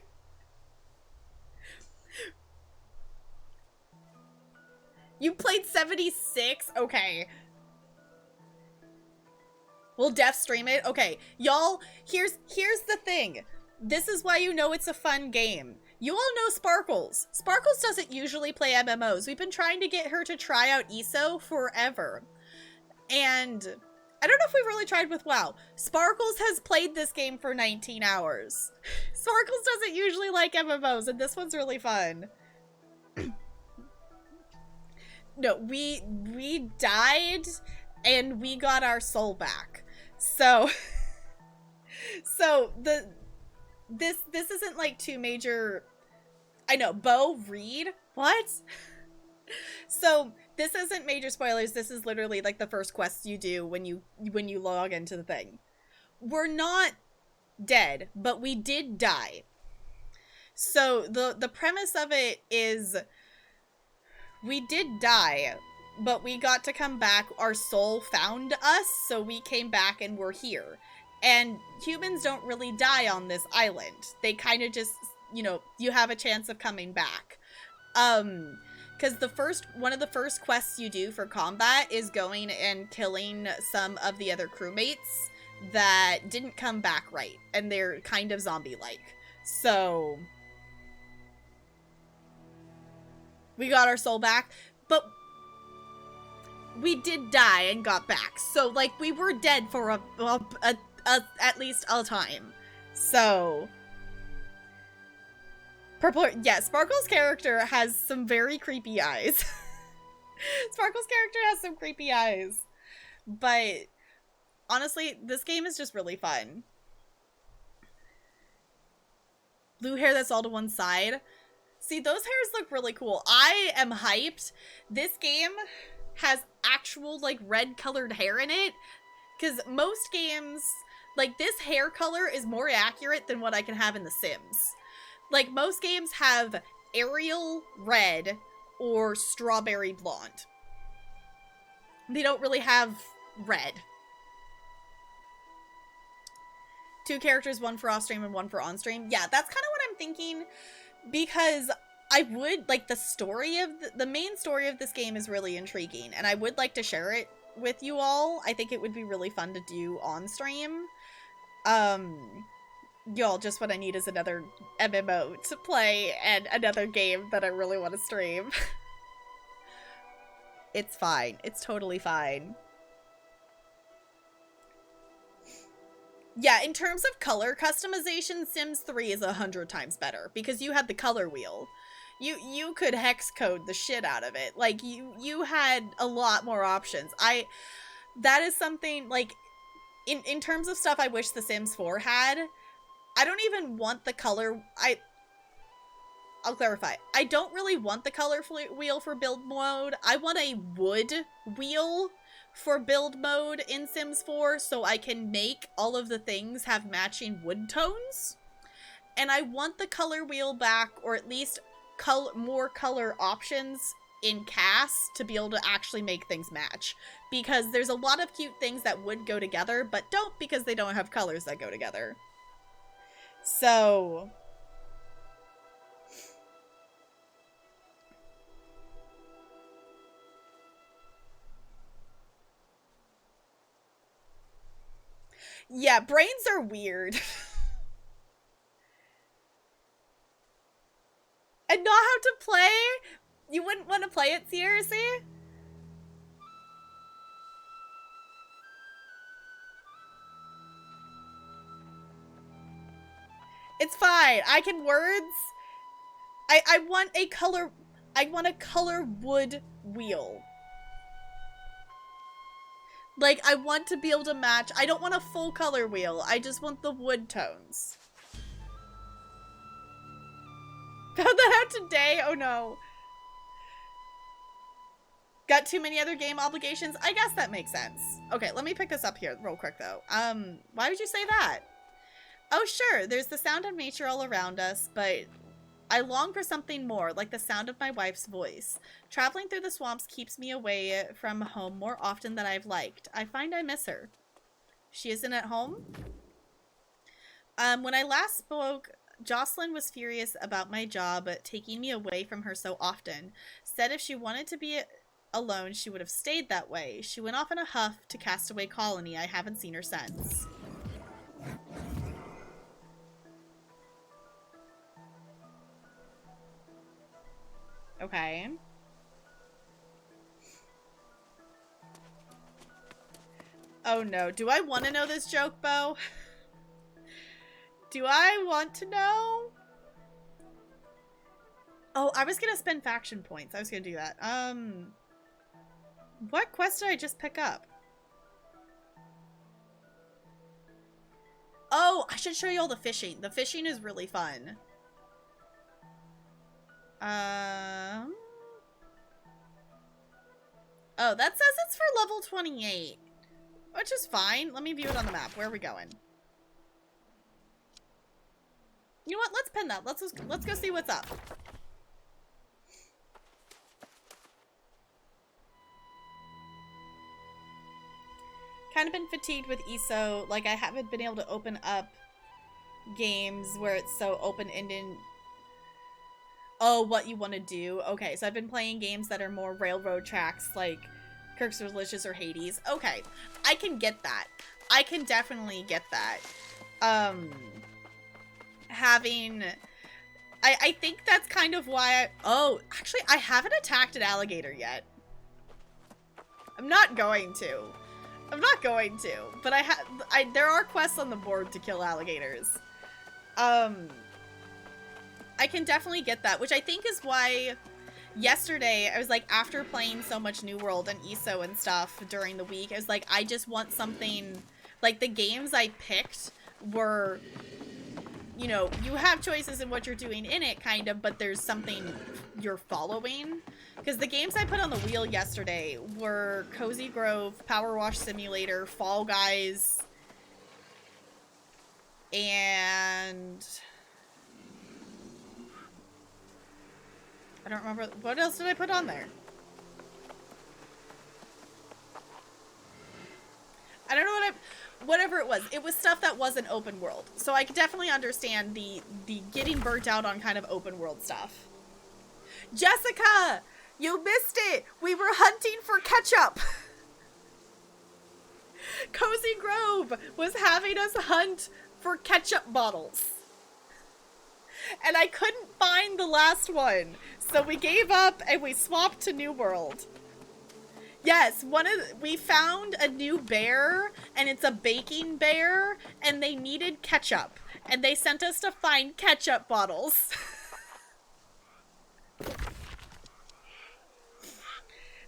You played 76? Okay. Will Def stream it? Okay. Y'all, here's the thing. This is why you know it's a fun game. You all know Sparkles. Sparkles doesn't usually play MMOs. We've been trying to get her to try out ESO forever. And I don't know if we've really tried with WoW. Sparkles has played this game for 19 hours. Sparkles doesn't usually like MMOs, and this one's really fun. No, we died, and we got our soul back. So, this isn't like two major. I know, Bo, read what? So this isn't major spoilers. This is literally like the first quest you do when you log into the thing. We're not dead, but we did die. So the premise of it is we did die, but we got to come back. Our soul found us, so we came back and we're here. And humans don't really die on this island. They kind of just, you know, you have a chance of coming back. Because one of the first quests you do for combat is going and killing some of the other crewmates that didn't come back right. And they're kind of zombie-like. So we got our soul back, but we did die and got back. So, like, we were dead for at least a time. So Purple, yeah, Sparkle's character has some very creepy eyes. Sparkle's character has some creepy eyes. But honestly, this game is just really fun. Blue hair that's all to one side. See, those hairs look really cool. I am hyped. This game has actual, like, red colored hair in it. Because most games, like, this hair color is more accurate than what I can have in The Sims. Like, most games have Ariel red or strawberry blonde. They don't really have red. 2 characters, 1 for off-stream and 1 for on-stream. Yeah, that's kind of what I'm thinking, because I would, like, the story of, the main story of this game is really intriguing, and I would like to share it with you all. I think it would be really fun to do on-stream. Y'all, just what I need is another MMO to play and another game that I really want to stream. It's fine. It's totally fine. Yeah, in terms of color customization, Sims 3 is 100 times better because you had the color wheel. You could hex code the shit out of it. Like, you had a lot more options. That is something, like, in terms of stuff I wish The Sims 4 had. I don't even want the color. I'll clarify. I don't really want the color wheel for build mode. I want a wood wheel for build mode in Sims 4 so I can make all of the things have matching wood tones. And I want the color wheel back, or at least more color options in CAS to be able to actually make things match. Because there's a lot of cute things that would go together, but don't, because they don't have colors that go together. So yeah, brains are weird. And not how to play? You wouldn't want to play it seriously? It's fine. I can words. I want a color wood wheel. Like, I want to be able to match. I don't want a full color wheel. I just want the wood tones. Found that out today? Oh no. Got too many other game obligations? I guess that makes sense. Okay, let me pick this up here real quick though. Why would you say that? Oh sure, there's the sound of nature all around us, but I long for something more, like the sound of my wife's voice. Traveling through the swamps keeps me away from home more often than I've liked. I find I miss her. She isn't at home? When I last spoke, Jocelyn was furious about my job taking me away from her so often. Said if she wanted to be alone, she would have stayed that way. She went off in a huff to Castaway Colony. I haven't seen her since. Okay. Oh no. Do I want to know this joke, Bo? Do I want to know? Oh, I was gonna spend faction points. I was gonna do that. What quest did I just pick up? Oh, I should show you all the fishing. The fishing is really fun. Oh, that says it's for level 28. Which is fine. Let me view it on the map. Where are we going? You know what? Let's pin that. Let's go see what's up. Kind of been fatigued with ESO. Like, I haven't been able to open up games where it's so open-ended. Oh, what you want to do. Okay, so I've been playing games that are more railroad tracks, like Kirk's Delicious or Hades. Okay, I can get that. I can definitely get that. I think that's kind of why oh, actually, I haven't attacked an alligator yet. I'm not going to. But there are quests on the board to kill alligators. I can definitely get that, which I think is why yesterday I was like, after playing so much New World and ESO and stuff during the week, I was like, I just want something, like the games I picked were, you know, you have choices in what you're doing in it, kind of, but there's something you're following. Because the games I put on the wheel yesterday were Cozy Grove, Power Wash Simulator, Fall Guys, and I don't remember. What else did I put on there? I don't know whatever it was. It was stuff that wasn't open world. So I could definitely understand the getting burnt out on kind of open world stuff. Jessica! You missed it! We were hunting for ketchup! Cozy Grove was having us hunt for ketchup bottles. And I couldn't find the last one. So we gave up and we swapped to New World. Yes, we found a new bear, and it's a baking bear, and they needed ketchup. And they sent us to find ketchup bottles.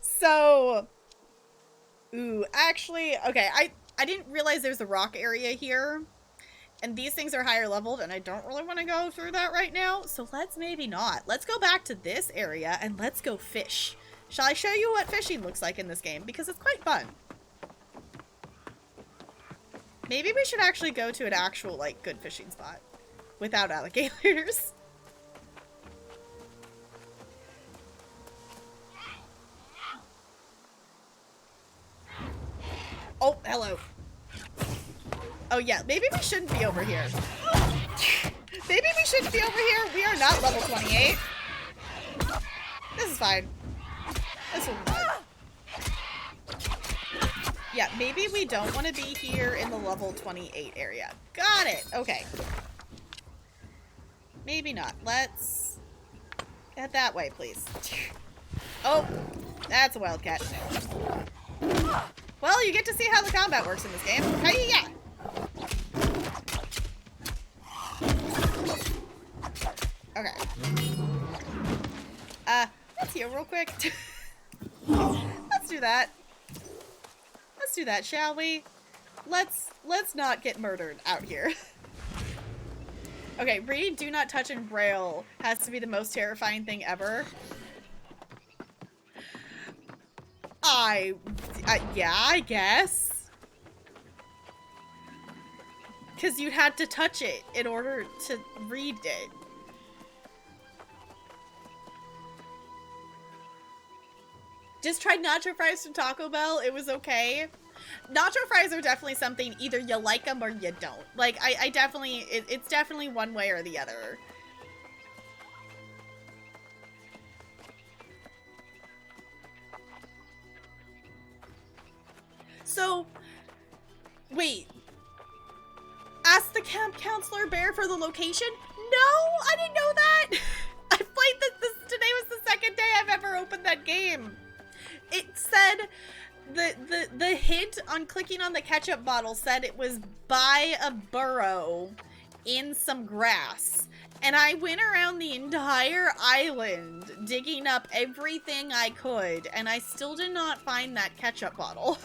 So, ooh, actually, okay, I didn't realize there's a rock area here. And these things are higher leveled, and I don't really want to go through that right now. So let's maybe not. Let's go back to this area, and let's go fish. Shall I show you what fishing looks like in this game? Because it's quite fun. Maybe we should actually go to an actual, like, good fishing spot. Without alligators. Oh, hello. Oh, yeah. Maybe we shouldn't be over here. Maybe we shouldn't be over here. We are not level 28. This is fine. This will be fine. Yeah, maybe we don't want to be here in the level 28 area. Got it. Okay. Maybe not. Let's head that way, please. Oh, that's a wildcat. Well, you get to see how the combat works in this game. Hey-ya! Okay. Let's heal real quick. Let's do that. Let's do that, shall we? Let's not get murdered out here. Okay, read Do Not Touch in Braille has to be the most terrifying thing ever. Yeah, I guess. Because you had to touch it in order to read it. Just tried nacho fries from Taco Bell. It was okay. Nacho fries are definitely something, either you like them or you don't. Like, I definitely, it's definitely one way or the other. So, wait. Ask the camp counselor Bear for the location? No, I didn't know that. I played this, today was the second day I've ever opened that game. It said, the hint on clicking on the ketchup bottle said it was by a burrow in some grass. And I went around the entire island digging up everything I could, and I still did not find that ketchup bottle.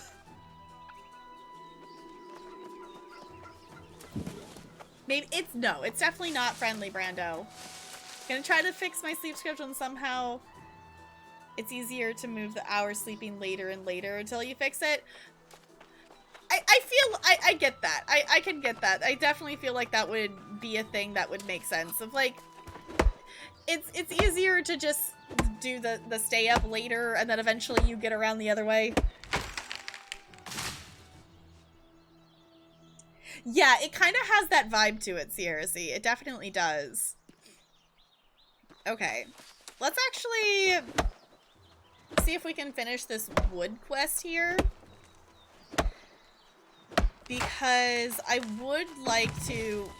Maybe it's definitely not friendly, Brando. Gonna try to fix my sleep schedule, and somehow it's easier to move the hours sleeping later and later until you fix it. I get that. I can get that. I definitely feel like that would be a thing that would make sense. Of like, it's easier to just do the stay up later and then eventually you get around the other way. Yeah, it kind of has that vibe to it, Sierra C. It definitely does. Okay. Let's actually see if we can finish this wood quest here. Because I would like to...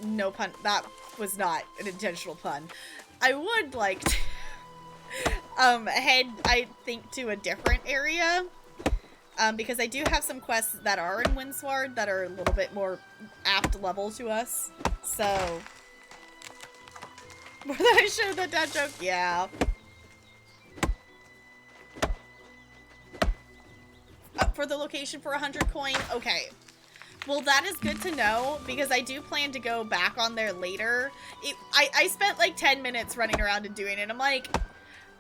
No pun. That was not an intentional pun. I would like to head, I think, to a different area. Because I do have some quests that are in Windsward that are a little bit more apt level to us. So... More than I showed that dad joke? Yeah. For the location for 100 coin? Okay. Well, that is good to know, because I do plan to go back on there later. I spent like 10 minutes running around and doing it. I'm like,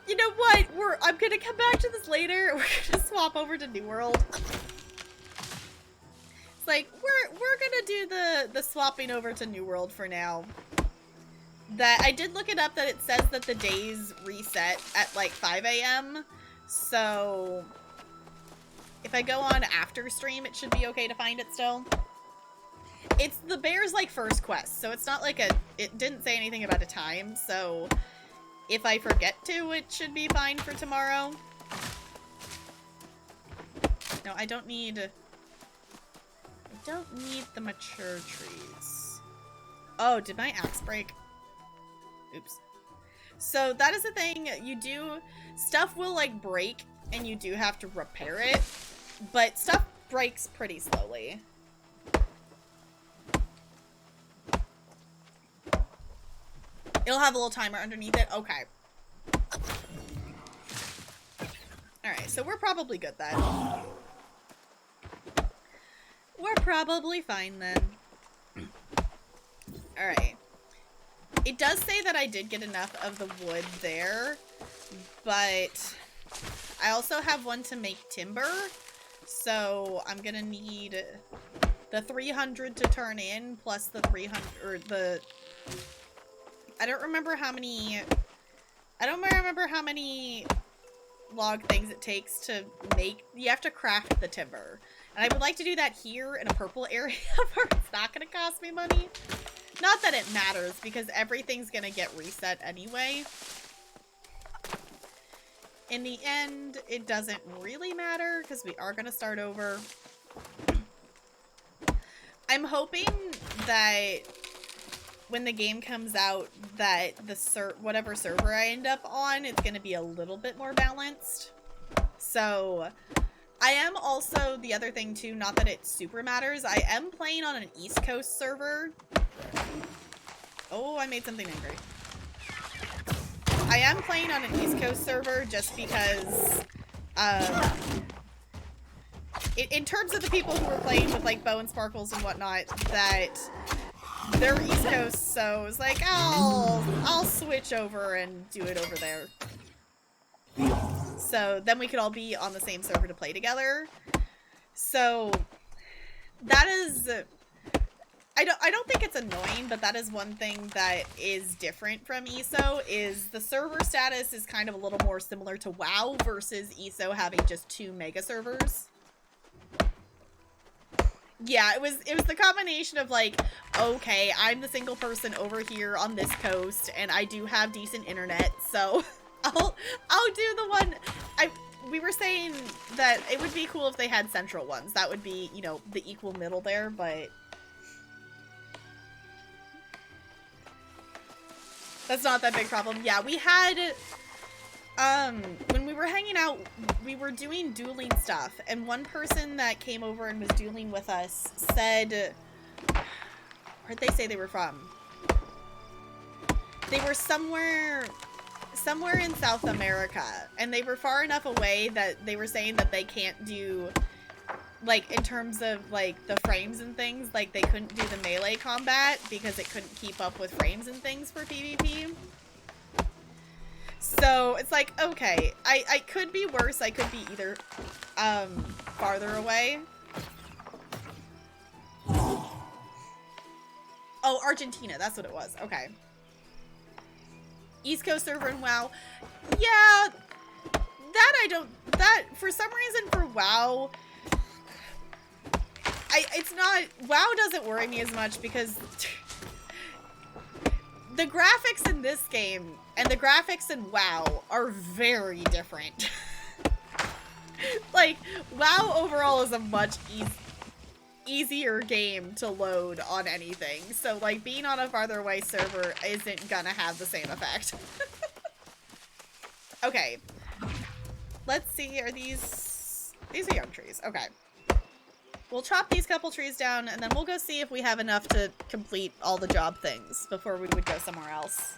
you know what? I'm gonna come back to this later. We're gonna swap over to New World. It's like, we're gonna do the swapping over to New World for now. That I did look it up, that it says that the days reset at like 5 AM. So if I go on after stream, it should be okay to find it still. It's the bear's like first quest, so it's not like it didn't say anything about a time, so if I forget to, it should be fine for tomorrow. No, I don't need the mature trees. Oh, did my axe break? Oops. So that is the thing, stuff will like break and you do have to repair it, but stuff breaks pretty slowly. It'll have a little timer underneath it. Okay. Alright, so we're probably good then. We're probably fine then. Alright. It does say that I did get enough of the wood there, but I also have one to make timber, so I'm gonna need the 300 to turn in, plus the 300, or the... I don't remember how many log things it takes to make. You have to craft the timber. And I would like to do that here in a purple area where it's not going to cost me money. Not that it matters, because everything's going to get reset anyway. In the end, it doesn't really matter, because we are going to start over. I'm hoping that when the game comes out, that whatever server I end up on, it's going to be a little bit more balanced. So, I am also, the other thing too, not that it super matters, I am playing on an East Coast server. Oh, I made something angry. I am playing on an East Coast server just because, in terms of the people who were playing with like Bow and Sparkles and whatnot, that they're East Coast, so it's like, I'll switch over and do it over there. So then we could all be on the same server to play together. So that is, I don't think it's annoying, but that is one thing that is different from ESO, is the server status is kind of a little more similar to WoW versus ESO having just 2 mega servers. Yeah, it was the combination of like, okay, I'm the single person over here on this coast, and I do have decent internet, so I'll do the one. We were saying that it would be cool if they had central ones. That would be, you know, the equal middle there, but that's not that big problem. Yeah, we had, when we were hanging out, we were doing dueling stuff, and one person that came over and was dueling with us said, where'd they say they were from? They were somewhere in South America, and they were far enough away that they were saying that they can't do, like, in terms of, like, the frames and things, like, they couldn't do the melee combat because it couldn't keep up with frames and things for PvP. So, it's like, okay, I could be worse, I could be either, farther away. Oh, Argentina, that's what it was, okay. East Coast server in WoW. Yeah, that, for some reason for WoW, it's not, WoW doesn't worry me as much because the graphics in this game and the graphics in WoW are very different. Like, WoW overall is a much easier game to load on anything. So, like, being on a farther away server isn't gonna have the same effect. Okay. Let's see, are these are young trees. Okay. We'll chop these couple trees down, and then we'll go see if we have enough to complete all the job things before we would go somewhere else.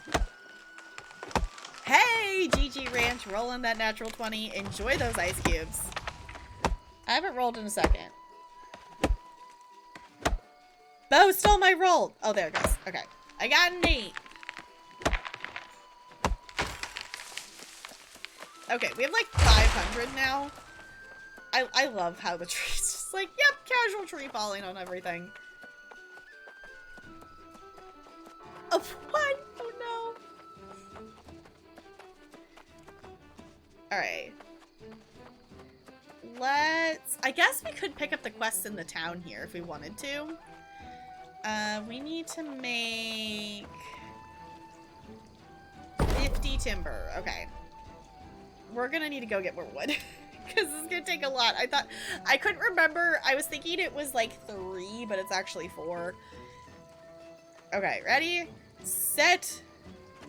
Hey, GG Ranch, rolling that natural 20. Enjoy those ice cubes. I haven't rolled in a second. Bo stole my roll! Oh, there it goes. Okay. I got an 8. Okay, we have like 500 now. I love how the tree's just like, yep, casual tree falling on everything. Oh, what? Oh, no. Alright. I guess we could pick up the quests in the town here if we wanted to. We need to make 50 timber. Okay. We're gonna need to go get more wood. Because it's gonna take a lot. I couldn't remember. I was thinking it was like 3, but it's actually 4. Okay, ready? Set.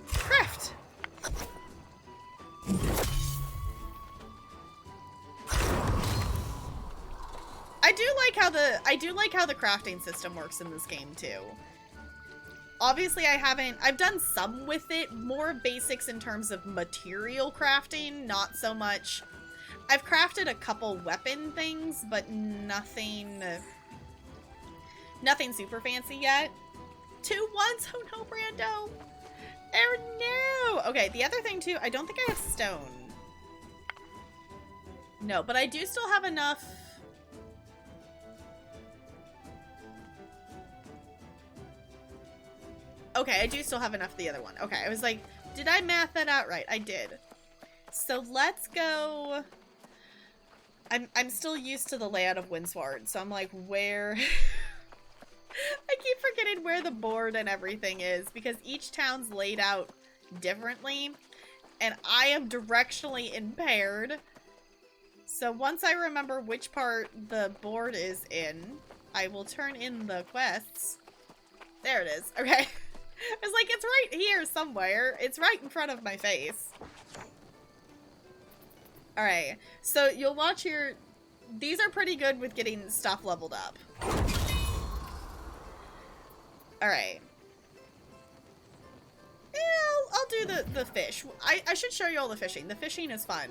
Craft. I do like how the crafting system works in this game too. Obviously I've done some with it, more basics in terms of material crafting, not so much. I've crafted a couple weapon things, but nothing super fancy yet. 2 once? Oh no, Brando. Oh no. Okay, the other thing too, I don't think I have stone. No, but I do still have enough. Okay, I do still have enough of the other one. Okay, I was like, did I math that out right? I did. So let's go. I'm still used to the layout of Windsward, so I'm like, where? I keep forgetting where the board and everything is, because each town's laid out differently, and I am directionally impaired. So once I remember which part the board is in, I will turn in the quests. There it is. Okay. I was like, it's right here somewhere. It's right in front of my face. Alright, so you'll watch here. These are pretty good with getting stuff leveled up. Alright. Yeah, I'll do the fish. I should show you all the fishing. The fishing is fun.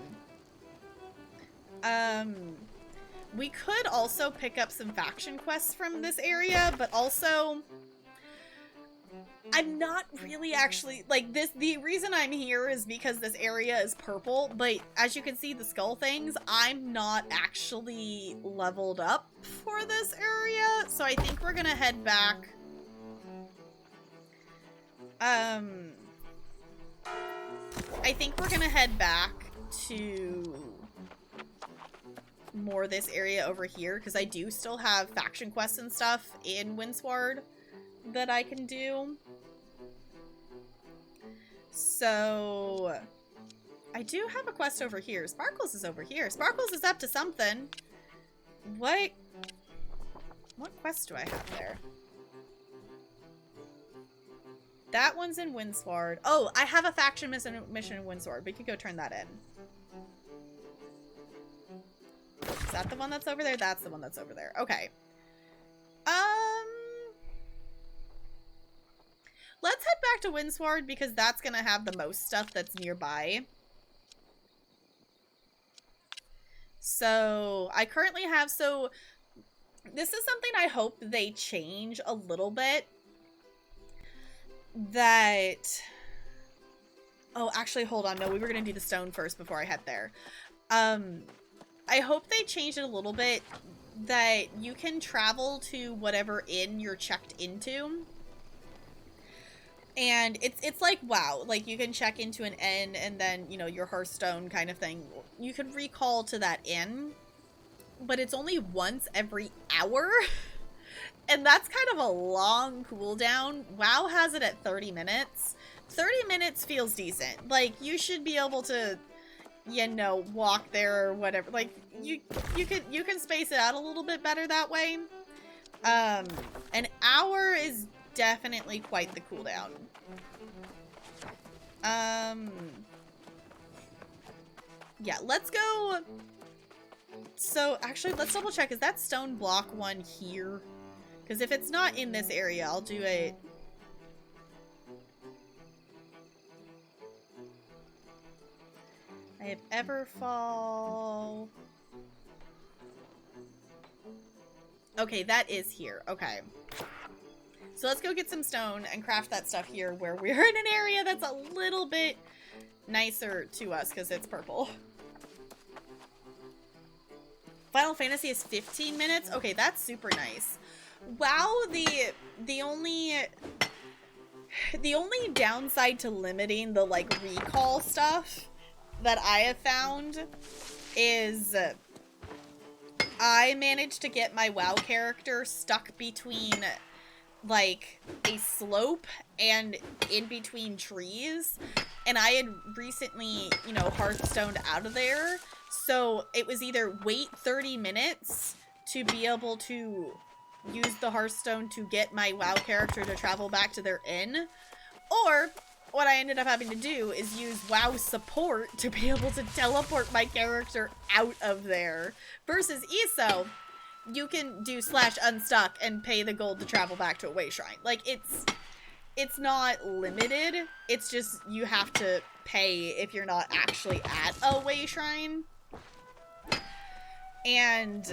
We could also pick up some faction quests from this area, but also I'm not really actually, like, the reason I'm here is because this area is purple, but as you can see, the skull things, I'm not actually leveled up for this area, so I think we're gonna head back I think we're gonna head back to more this area over here, because I do still have faction quests and stuff in Windsward that I can do. So I do have a quest over here. Sparkles is over here. Sparkles is up to something. What quest do I have there? That one's in Windsward. Oh, I have a faction mission in Windsward. We could go turn that in. Is that the one that's over there? That's the one that's over there. Okay. Let's head back to Windsward because that's gonna have the most stuff that's nearby. So, I currently have, so this is something I hope they change a little bit. That, oh, actually, hold on. No, we were gonna do the stone first before I head there. I hope they change it a little bit that you can travel to whatever inn you're checked into. And it's like, wow, like you can check into an inn and then, you know, your Hearthstone kind of thing. You can recall to that inn, but it's only once every hour. And that's kind of a long cooldown. WoW has it at 30 minutes. 30 minutes feels decent. Like, you should be able to, you know, walk there or whatever. Like, you can space it out a little bit better that way. An hour is definitely quite the cooldown. Yeah, let's go. So, actually, let's double check. Is that stone block one here? Because if it's not in this area, I'll do it. I have Everfall. Okay, that is here. Okay. So let's go get some stone and craft that stuff here where we're in an area that's a little bit nicer to us because it's purple. Final Fantasy is 15 minutes? Okay, that's super nice. WoW, the only downside to limiting the, like, recall stuff that I have found is I managed to get my WoW character stuck between, like, a slope and in between trees, and I had recently, you know, Hearthstoned out of there, so it was either wait 30 minutes to be able to use the Hearthstone to get my WoW character to travel back to their inn, or what I ended up having to do is use WoW support to be able to teleport my character out of there. Versus ESO, you can do /unstuck and pay the gold to travel back to a way shrine. Like, it's not limited. It's just you have to pay if you're not actually at a way shrine. And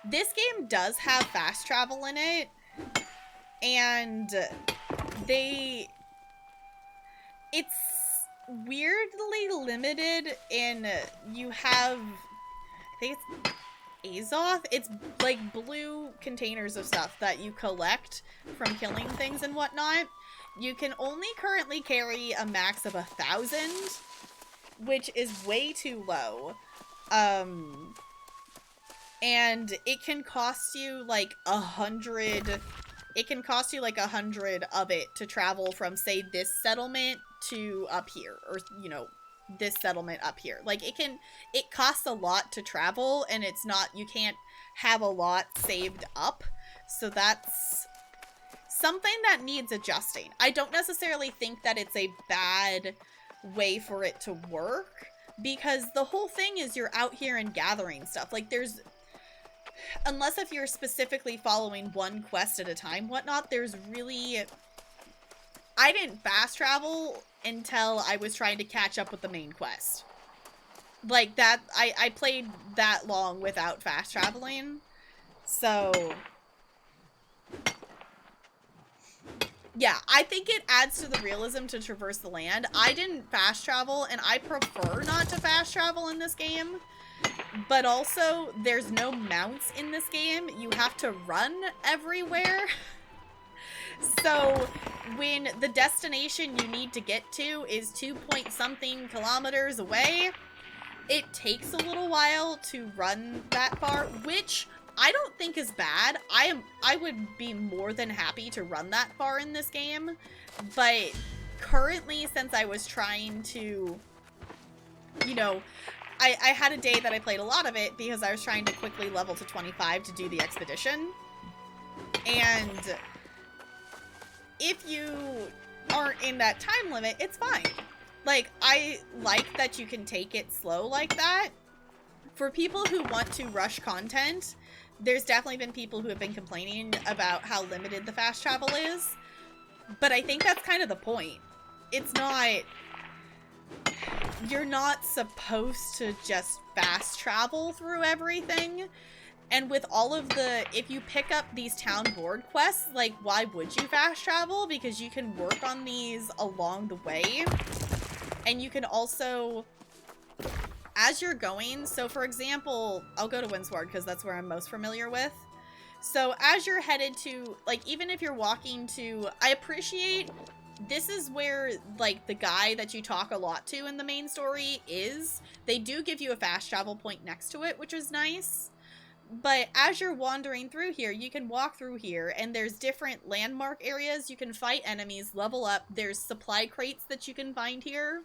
this game does have fast travel in it. And it's weirdly limited in, you have, I think it's Azoth. It's like blue containers of stuff that you collect from killing things and whatnot. You can only currently carry a max of 1,000, which is way too low. And it can cost you like 100. It can cost you like 100 of it to travel from, say, this settlement to up here, or, you know, this settlement up here. Like, it costs a lot to travel, and it's not, you can't have a lot saved up. So that's something that needs adjusting. I don't necessarily think that it's a bad way for it to work, because the whole thing is you're out here and gathering stuff. Like, there's, unless if you're specifically following one quest at a time, whatnot, there's really, I didn't fast travel until I was trying to catch up with the main quest. Like, that, I played that long without fast traveling, so yeah, I think it adds to the realism to traverse the land. I didn't fast travel, and I prefer not to fast travel in this game. But also, there's no mounts in this game. You have to run everywhere. So, when the destination you need to get to is 2-point-something kilometers away, it takes a little while to run that far, which I don't think is bad. I would be more than happy to run that far in this game, but currently, since I was trying to, you know, I had a day that I played a lot of it because I was trying to quickly level to 25 to do the expedition. And if you aren't in that time limit, it's fine. Like, I like that you can take it slow like that. For people who want to rush content, there's definitely been people who have been complaining about how limited the fast travel is. But I think that's kind of the point. It's not... You're not supposed to just fast travel through everything. And with all of the... If you pick up these town board quests, like, why would you fast travel? Because you can work on these along the way. And you can also... As you're going... So, for example, I'll go to Windsward because that's where I'm most familiar with. So, as you're headed to... Like, even if you're walking to... I appreciate... This is where, like, the guy that you talk a lot to in the main story is. They do give you a fast travel point next to it, which is nice. But as you're wandering through here, you can walk through here, and there's different landmark areas. You can fight enemies, level up. There's supply crates that you can find here.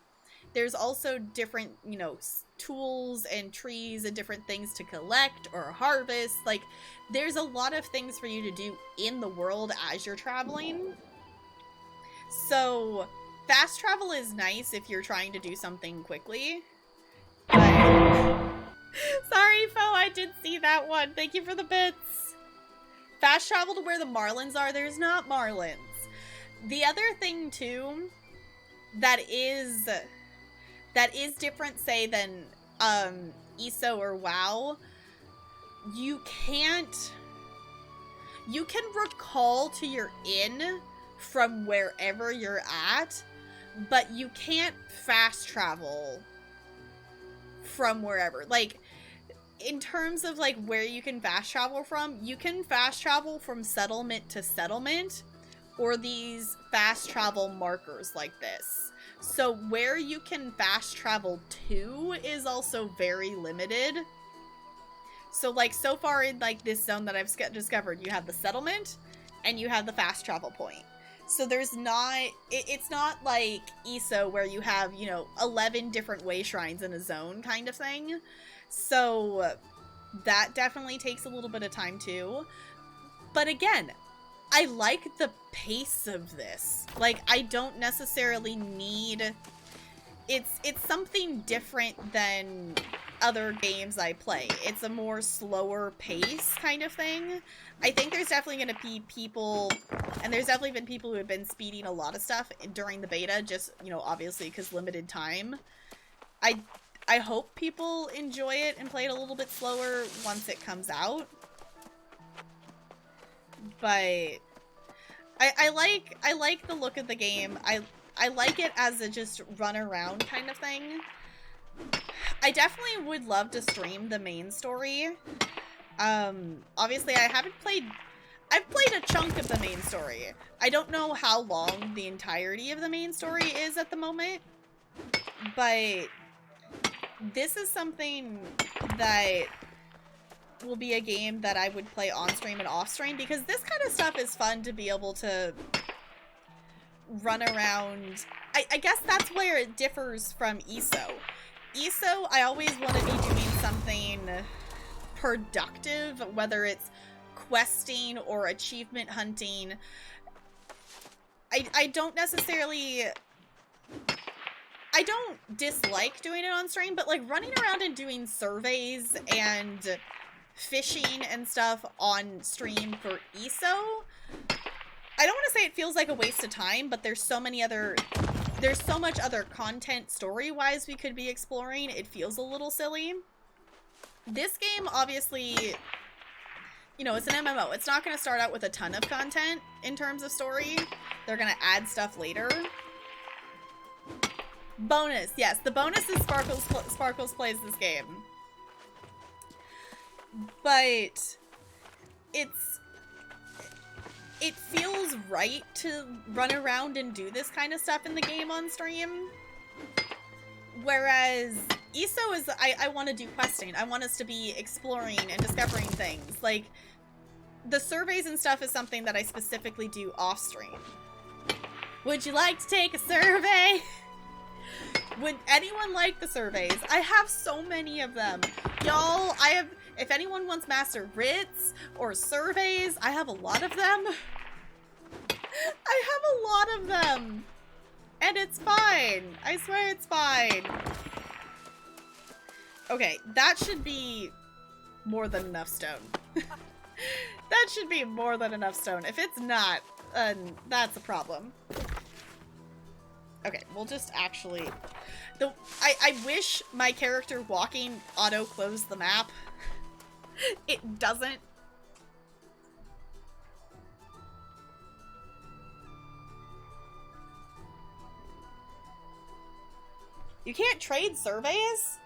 There's also different, you know, tools and trees and different things to collect or harvest. Like, there's a lot of things for you to do in the world as you're traveling. So, fast travel is nice if you're trying to do something quickly. But... Sorry, Fo, I did see that one. Thank you for the bits. Fast travel to where the Marlins are. There's not Marlins. The other thing, too, that is different, say, than ESO or WoW, you can recall to your inn from wherever you're at, but you can't fast travel from wherever. Like, in terms of, like, where you can fast travel from, you can fast travel from settlement to settlement, or these fast travel markers like this. So where you can fast travel to is also very limited. So, like, so far in, like, this zone that I've discovered, you have the settlement, and you have the fast travel point. So there's not, it's not like ESO where you have, you know, 11 different way shrines in a zone kind of thing. So that definitely takes a little bit of time too. But again, I like the pace of this. Like, I don't necessarily need, it's something different than other games I play. It's a more slower pace kind of thing. I think there's definitely going to be people, and there's definitely been people who have been speeding a lot of stuff during the beta, just, you know, obviously because limited time. I hope people enjoy it and play it a little bit slower once it comes out. But I like the look of the game. I like it as a just run around kind of thing. I definitely would love to stream the main story. Obviously I've played a chunk of the main story. I don't know how long the entirety of the main story is at the moment, but this is something that will be a game that I would play on stream and off stream, because this kind of stuff is fun to be able to run around. I guess that's where it differs from ESO. ESO, I always want to be doing something productive, whether it's questing or achievement hunting. I don't necessarily... I don't dislike doing it on stream, but like running around and doing surveys and fishing and stuff on stream for ESO, I don't want to say it feels like a waste of time, but there's so much other content story-wise we could be exploring. It feels a little silly. This game, obviously, you know, it's an MMO. It's not going to start out with a ton of content in terms of story. They're going to add stuff later. Bonus, yes, the bonus is Sparkles plays this game. But it feels right to run around and do this kind of stuff in the game on stream. Whereas ESO is, I want to do questing. I want us to be exploring and discovering things. Like, the surveys and stuff is something that I specifically do off stream. Would you like to take a survey? Would anyone like the surveys? I have so many of them. Y'all, if anyone wants Master Writs or surveys, I have a lot of them. I have a lot of them. And it's fine. I swear it's fine. Okay, that should be more than enough stone. That should be more than enough stone. If it's not, that's a problem. Okay, we'll just actually... I wish my character walking auto-closed the map. It doesn't. You can't trade surveys?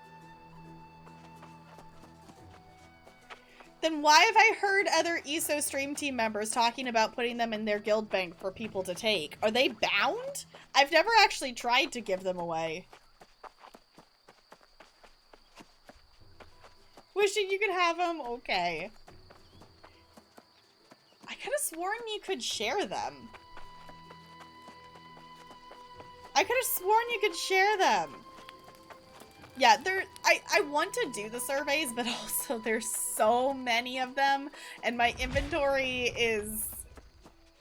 Then why have I heard other ESO stream team members talking about putting them in their guild bank for people to take? Are they bound? I've never actually tried to give them away. Wishing you could have them? Okay. I could have sworn you could share them. I could have sworn you could share them. Yeah, I want to do the surveys, but also there's so many of them, and my inventory is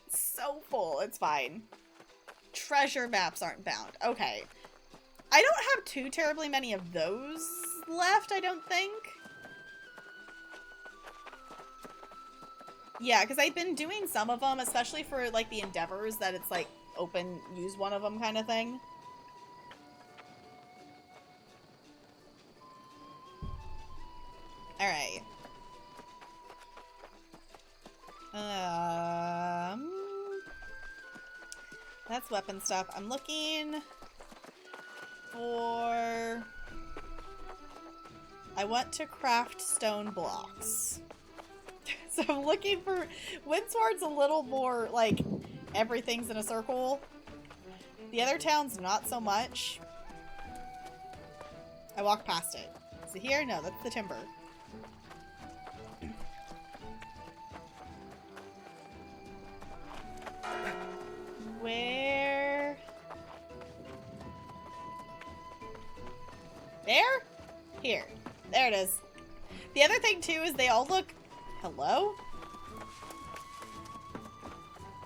so full. It's fine. Treasure maps aren't bound. Okay. I don't have too terribly many of those left, I don't think. Yeah, because I've been doing some of them, especially for, like, the endeavors that it's, like, open, use one of them kind of thing. Alright. That's weapon stuff. I'm looking for... I want to craft stone blocks. So I'm looking for... Windsward's a little more, like, everything's in a circle. The other towns, not so much. I walked past it. Is it here? No, that's the timber. Where? There? Here. There it is. The other thing, too, is they all look... Hello?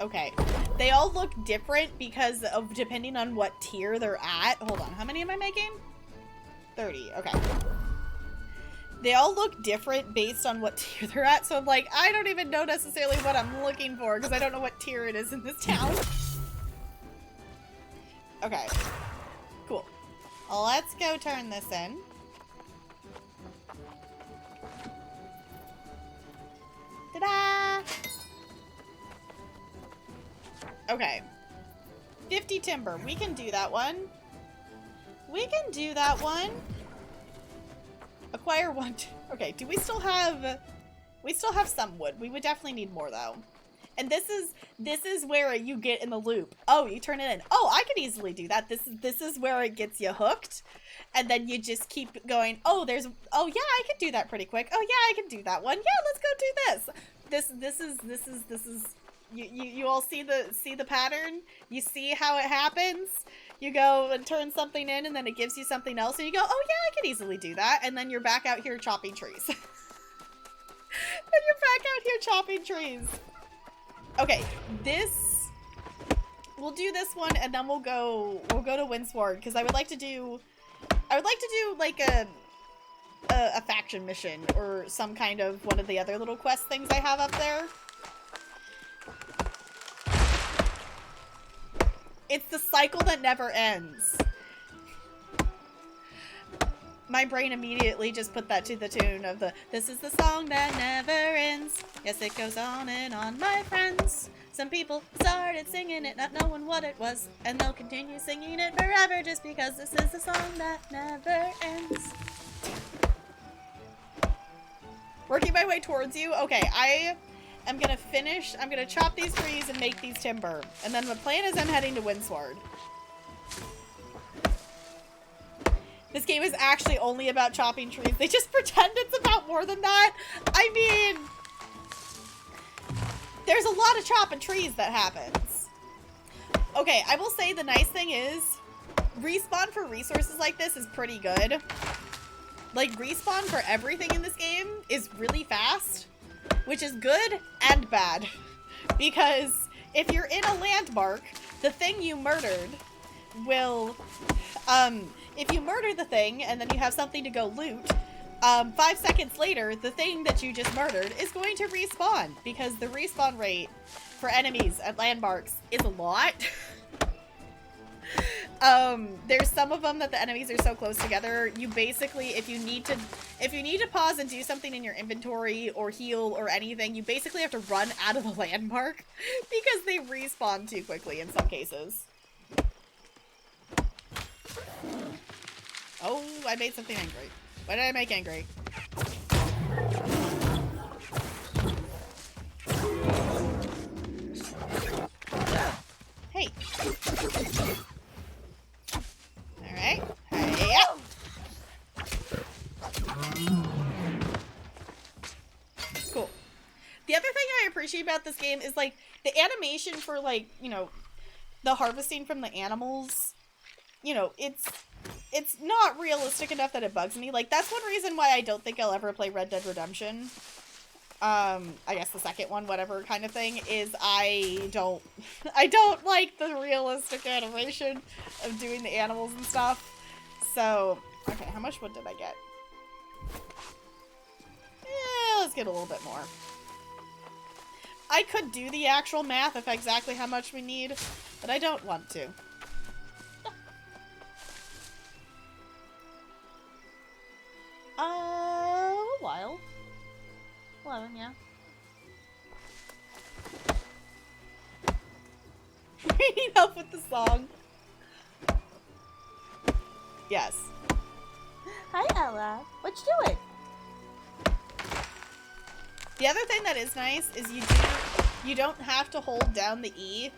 Okay. They all look different because of depending on what tier they're at. Hold on. How many am I making? 30. Okay. They all look different based on what tier they're at. So I'm like, I don't even know necessarily what I'm looking for because I don't know what tier it is in this town. Okay. Cool. Let's go turn this in. Ta-da! Okay. 50 timber. We can do that one. We can do that one. Acquire one. Okay, do we still have... We still have some wood. We would definitely need more, though. And this is where you get in the loop. Oh, you turn it in. Oh, I could easily do that. This is where it gets you hooked. And then you just keep going, oh, yeah, I could do that pretty quick. Oh, yeah, I can do that one. Yeah, let's go do this. This is you all see the pattern? You see how it happens? You go and turn something in and then it gives you something else and you go, oh yeah, I could easily do that. And then you're back out here chopping trees. And you're back out here chopping trees. Okay, we'll do this one and then we'll go to Windsward because I would like to do like a faction mission or some kind of one of the other little quest things I have up there. It's the cycle that never ends. My brain immediately just put that to the tune of this is the song that never ends. Yes, it goes on and on, my friends. Some people started singing it, not knowing what it was, and they'll continue singing it forever just because this is the song that never ends. Working my way towards you. Okay, I I'm gonna chop these trees and make these timber. And then the plan is I'm heading to Windsward. This game is actually only about chopping trees. They just pretend it's about more than that. I mean, there's a lot of chopping trees that happens. Okay, I will say the nice thing is, respawn for resources like this is pretty good. Like, respawn for everything in this game is really fast, which is good and bad. Because if you're in a landmark, the thing you murdered will, if you murder the thing and then you have something to go loot, 5 seconds later, the thing that you just murdered is going to respawn, because the respawn rate for enemies at landmarks is a lot. There's some of them that the enemies are so close together, you basically, if you need to pause and do something in your inventory or heal or anything, you basically have to run out of the landmark because they respawn too quickly in some cases. Oh, I made something angry. What did I make angry? Hey. Alright. Hey. Cool. The other thing I appreciate about this game is, like, the animation for, like, you know, the harvesting from the animals. You know, it's not realistic enough that it bugs me. Like, that's one reason why I don't think I'll ever play Red Dead Redemption. I guess the second one, whatever kind of thing, is I don't like the realistic animation of doing the animals and stuff. So, okay, how much wood did I get? Let's get a little bit more. I could do the actual math of exactly how much we need, but I don't want to. A while. 11, yeah. We need help with the song. Yes. Hi, Ella. What you doing? The other thing that is nice is you don't have to hold down the E.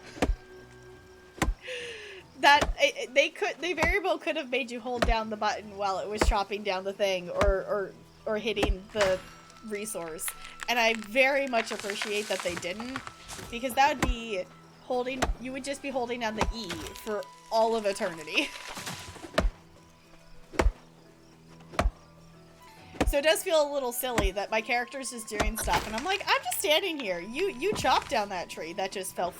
That they very well could have made you hold down the button while it was chopping down the thing or hitting the resource, and I very much appreciate that they didn't, because that would be you would just be holding down the E for all of eternity. So it does feel a little silly that my character's just doing stuff and I'm like, I'm just standing here. You chopped down that tree that just fell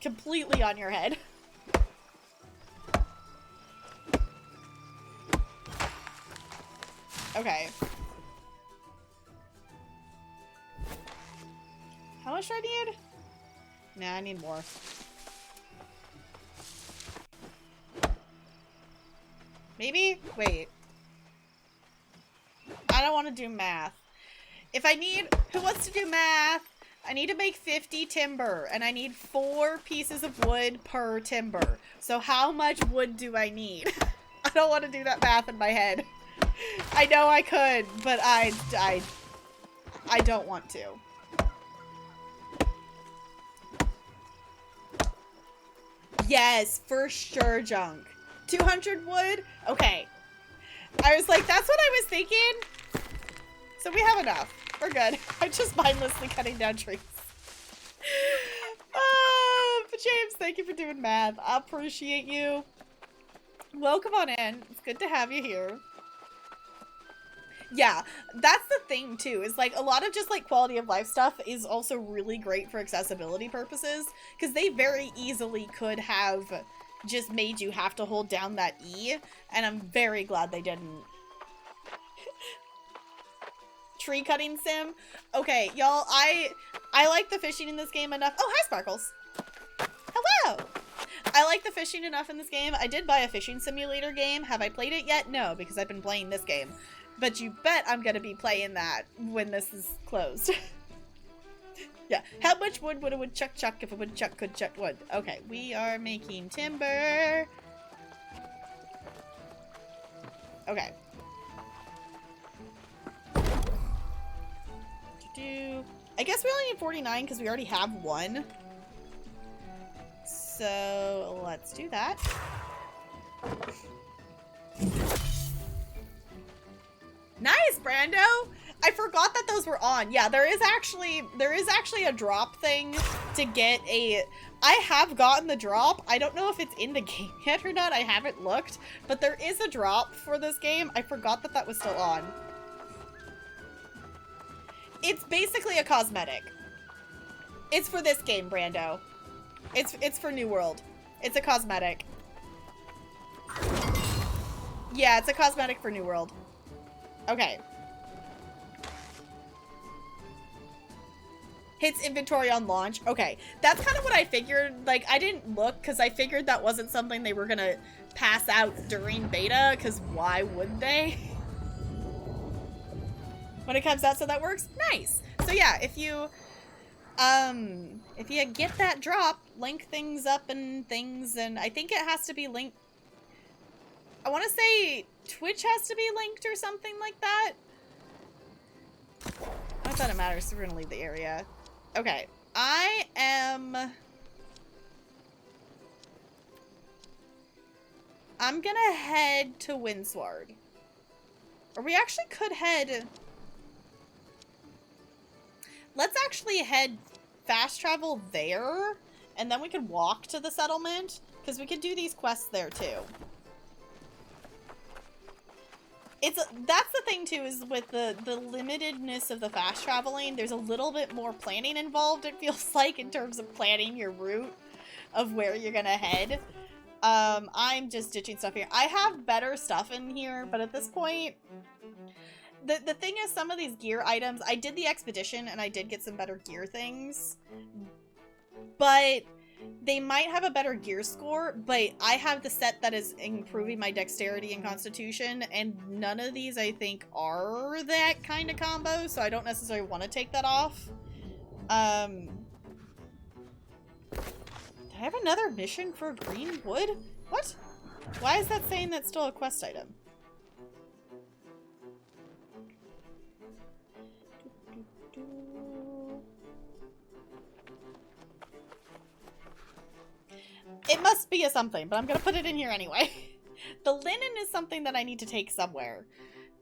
completely on your head. Okay. How much do I need? Nah, I need more. Maybe? Wait. I don't want to do math. If I need... Who wants to do math? I need to make 50 timber, and I need 4 pieces of wood per timber. So how much wood do I need? I don't want to do that math in my head. I know I could, but I don't want to. Yes, for sure, Junk. 200 wood? Okay. I was like, that's what I was thinking. So we have enough. We're good. I'm just mindlessly cutting down trees. But James, thank you for doing math. I appreciate you. Welcome on in. It's good to have you here. Yeah, that's the thing too, is like a lot of just like quality of life stuff is also really great for accessibility purposes, because they very easily could have just made you have to hold down that E, and I'm very glad they didn't. Tree cutting sim. Okay, y'all, I like the fishing in this game enough. Oh, hi, Sparkles. Hello. I like the fishing enough in this game. I did buy a fishing simulator game. Have I played it yet? No, because I've been playing this game. But you bet I'm gonna be playing that when this is closed. Yeah. How much wood would a woodchuck chuck if a woodchuck could chuck wood? Okay, we are making timber. Okay. I guess we only need 49 because we already have one. So let's do that. Nice, Brando! I forgot that those were on. Yeah, there is actually a drop thing to get a... I have gotten the drop. I don't know if it's in the game yet or not. I haven't looked. But there is a drop for this game. I forgot that that was still on. It's basically a cosmetic. It's for this game, Brando. It's for New World. It's a cosmetic. Yeah, it's a cosmetic for New World. Okay. Hits inventory on launch. Okay. That's kind of what I figured. Like, I didn't look because I figured that wasn't something they were going to pass out during beta, because why would they? When it comes out, so that works. Nice. So yeah, if you get that drop, link things up and things, and I think it has to be linked. I want to say Twitch has to be linked or something like that. Not that it matters, so we're gonna leave the area. Okay, I'm gonna head to Windsward. Or we actually could head... Let's actually head fast travel there, and then we could walk to the settlement, because we could do these quests there too. That's the thing too, is with the limitedness of the fast traveling, there's a little bit more planning involved, it feels like, in terms of planning your route of where you're gonna head. I'm just ditching stuff here. I have better stuff in here, but at this point, the thing is, some of these gear items, I did the expedition and I did get some better gear things, but they might have a better gear score, but I have the set that is improving my dexterity and constitution, and none of these, I think, are that kind of combo, so I don't necessarily want to take that off. Do I have another mission for green wood? What? Why is that saying that's still a quest item? It must be a something, but I'm gonna put it in here anyway. The linen is something that I need to take somewhere.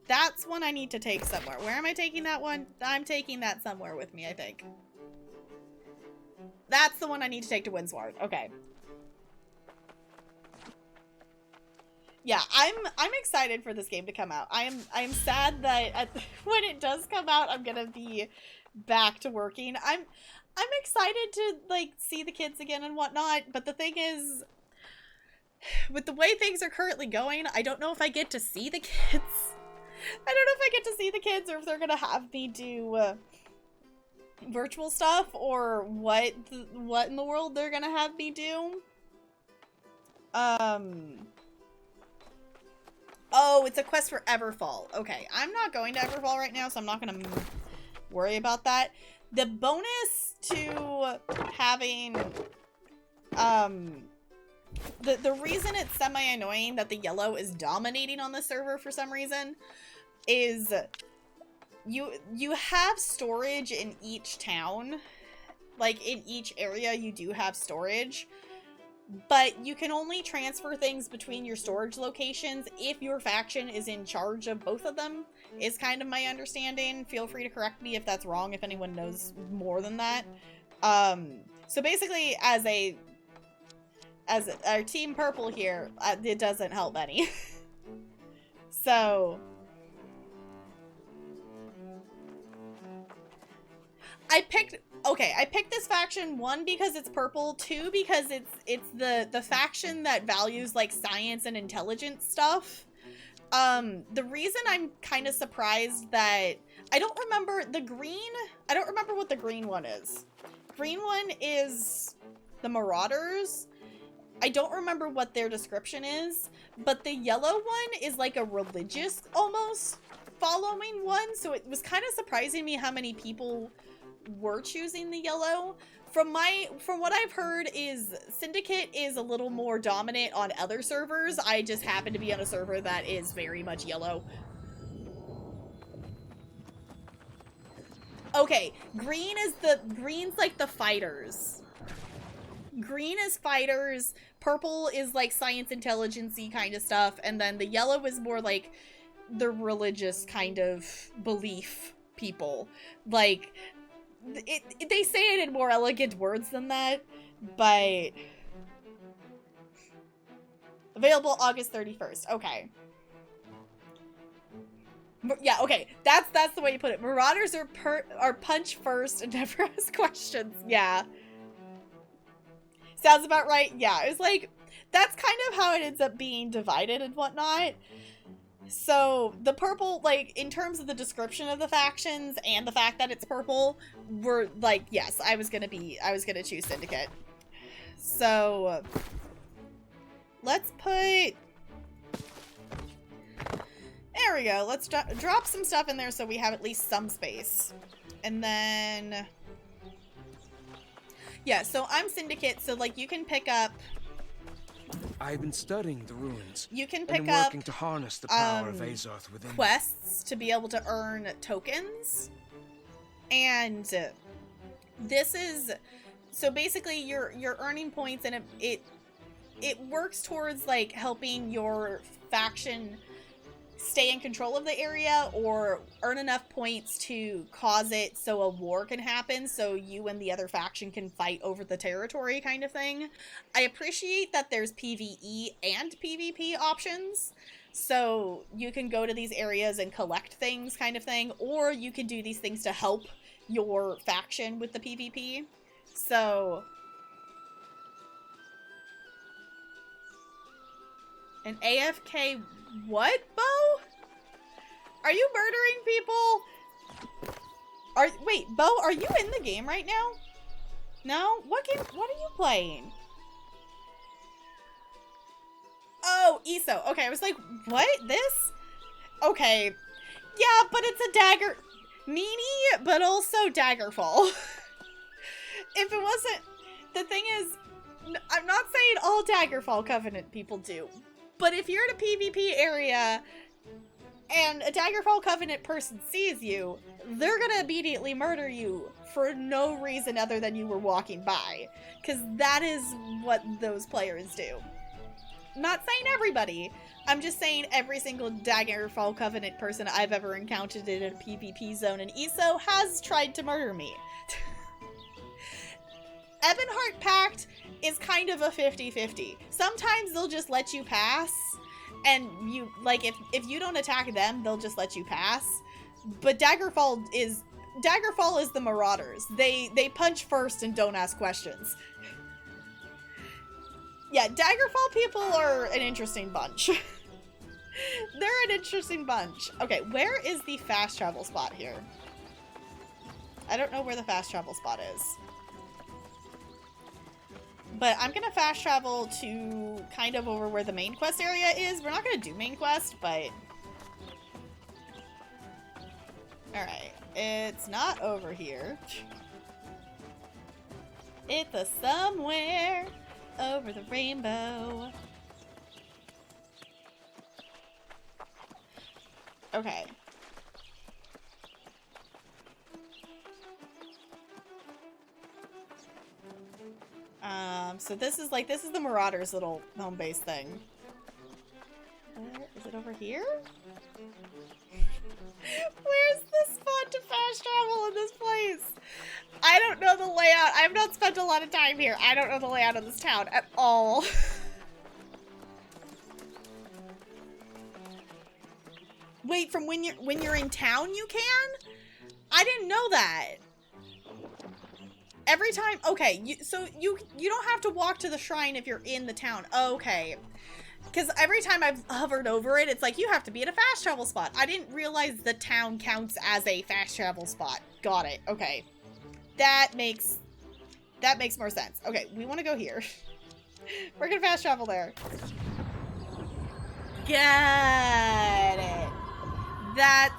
That's one I need to take somewhere. Where am I taking that one? I'm taking that somewhere with me, I think. That's the one I need to take to Windsward. Okay. Yeah, I'm excited for this game to come out. I'm sad that when it does come out, I'm gonna be back to working. I'm excited to, like, see the kids again and whatnot, but the thing is, with the way things are currently going, I don't know if I get to see the kids. I don't know if I get to see the kids, or if they're gonna have me do virtual stuff, or what in the world they're gonna have me do. Oh, it's a quest for Everfall. Okay, I'm not going to Everfall right now, so I'm not gonna worry about that. The bonus to having, the reason it's semi-annoying that the yellow is dominating on the server for some reason is you have storage in each town. Like, in each area you do have storage, but you can only transfer things between your storage locations if your faction is in charge of both of them, is kind of my understanding. Feel free to correct me if that's wrong, if anyone knows more than that. So basically, as our Team Purple here, it doesn't help any. So I picked this faction, one, because it's purple, two, because it's the faction that values, like, science and intelligence stuff. The reason I'm kind of surprised that I don't remember what the green one is. Green one is the Marauders. I don't remember what their description is, but the yellow one is like a religious almost following one, so it was kind of surprising me how many people were choosing the yellow. From what I've heard, is Syndicate is a little more dominant on other servers. I just happen to be on a server that is very much yellow. Okay, green's like the fighters. Green is fighters, purple is like science intelligence-y kind of stuff, and then the yellow is more like the religious kind of belief people. Like, they say it in more elegant words than that, but... Available August 31st. Okay. Yeah, okay. That's the way you put it. Marauders are punch first and never ask questions. Yeah. Sounds about right. Yeah, it was like, that's kind of how it ends up being divided and whatnot. So, the purple, like, in terms of the description of the factions and the fact that it's purple, were like, yes, I was gonna choose Syndicate. So, let's put... There we go. Let's drop some stuff in there so we have at least some space. And then... Yeah, so I'm Syndicate, so, like, you can pick up... I've been studying the ruins. You can and pick I'm up working to harness the power of Azoth within quests to be able to earn tokens. And this is... So basically, you're earning points, and it works towards, like, helping your faction stay in control of the area or earn enough points to cause it so a war can happen so you and the other faction can fight over the territory kind of thing. I appreciate that there's PvE and PvP options, so you can go to these areas and collect things kind of thing, or you can do these things to help your faction with the PvP. So... An AFK what, Bo? Are you murdering people? Wait, Bo, are you in the game right now? No? What are you playing? Oh, ESO. Okay, I was like, what? This? Okay. Yeah, but it's a dagger... Nini, but also Daggerfall. If it wasn't... The thing is, I'm not saying all Daggerfall Covenant people do. But if you're in a PvP area and a Daggerfall Covenant person sees you, they're gonna immediately murder you for no reason other than you were walking by. Because that is what those players do. Not saying everybody. I'm just saying every single Daggerfall Covenant person I've ever encountered in a PvP zone in ESO has tried to murder me. Ebonheart Pact is kind of a 50-50. Sometimes they'll just let you pass, and you, like, if you don't attack them, they'll just let you pass. But Daggerfall is the Marauders. They punch first and don't ask questions. Yeah, Daggerfall people are an interesting bunch. They're an interesting bunch. Okay, where is the fast travel spot here? I don't know where the fast travel spot is. But I'm gonna fast travel to kind of over where the main quest area is. We're not gonna do main quest, but... Alright, it's not over here. It's a somewhere over the rainbow. Okay. So this is the Marauders' little home base thing. Is it over here? Where's the spot to fast travel in this place? I don't know the layout. I've not spent a lot of time here. I don't know the layout of this town at all. Wait, from when you're in town you can? I didn't know that. Every time, okay, so you don't have to walk to the shrine if you're in the town. Okay. Because every time I've hovered over it, it's like, you have to be at a fast travel spot. I didn't realize the town counts as a fast travel spot. Got it. Okay. That makes more sense. Okay, we want to go here. We're gonna fast travel there. Got it.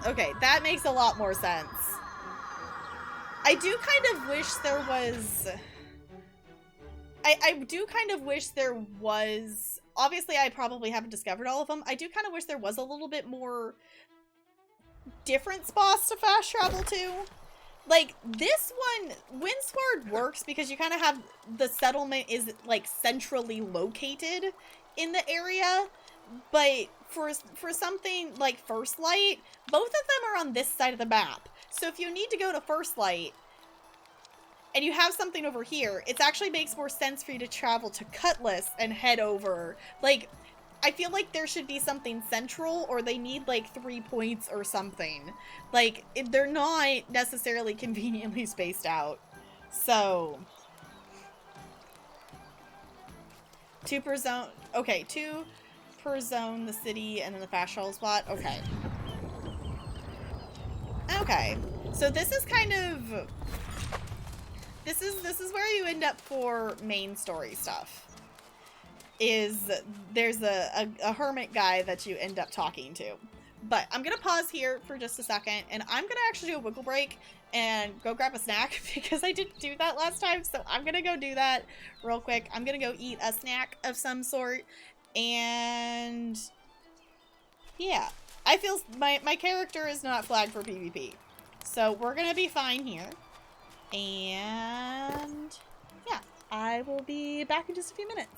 Okay, that makes a lot more sense. I do kind of wish there was... I do kind of wish there was... Obviously, I probably haven't discovered all of them. I do kind of wish there was a little bit more different spots to fast travel to. Like, this one, Windsward works because you kind of have the settlement is, like, centrally located in the area. But for something like First Light, both of them are on this side of the map. So if you need to go to First Light and you have something over here, it actually makes more sense for you to travel to Cutlass and head over. Like, I feel like there should be something central, or they need like 3 points or something. Like, they're not necessarily conveniently spaced out. So, 2 per zone. Okay, 2 per zone, the city, and then the fast shuttle spot. Okay. Okay. So this is kind of... This is where you end up for main story stuff. Is there's a hermit guy that you end up talking to. But I'm gonna pause here for just a second, and I'm gonna actually do a wiggle break and go grab a snack because I didn't do that last time, so I'm gonna go do that real quick. I'm gonna go eat a snack of some sort, and yeah, I feel my character is not flagged for PvP, so we're gonna be fine here. And yeah, I will be back in just a few minutes.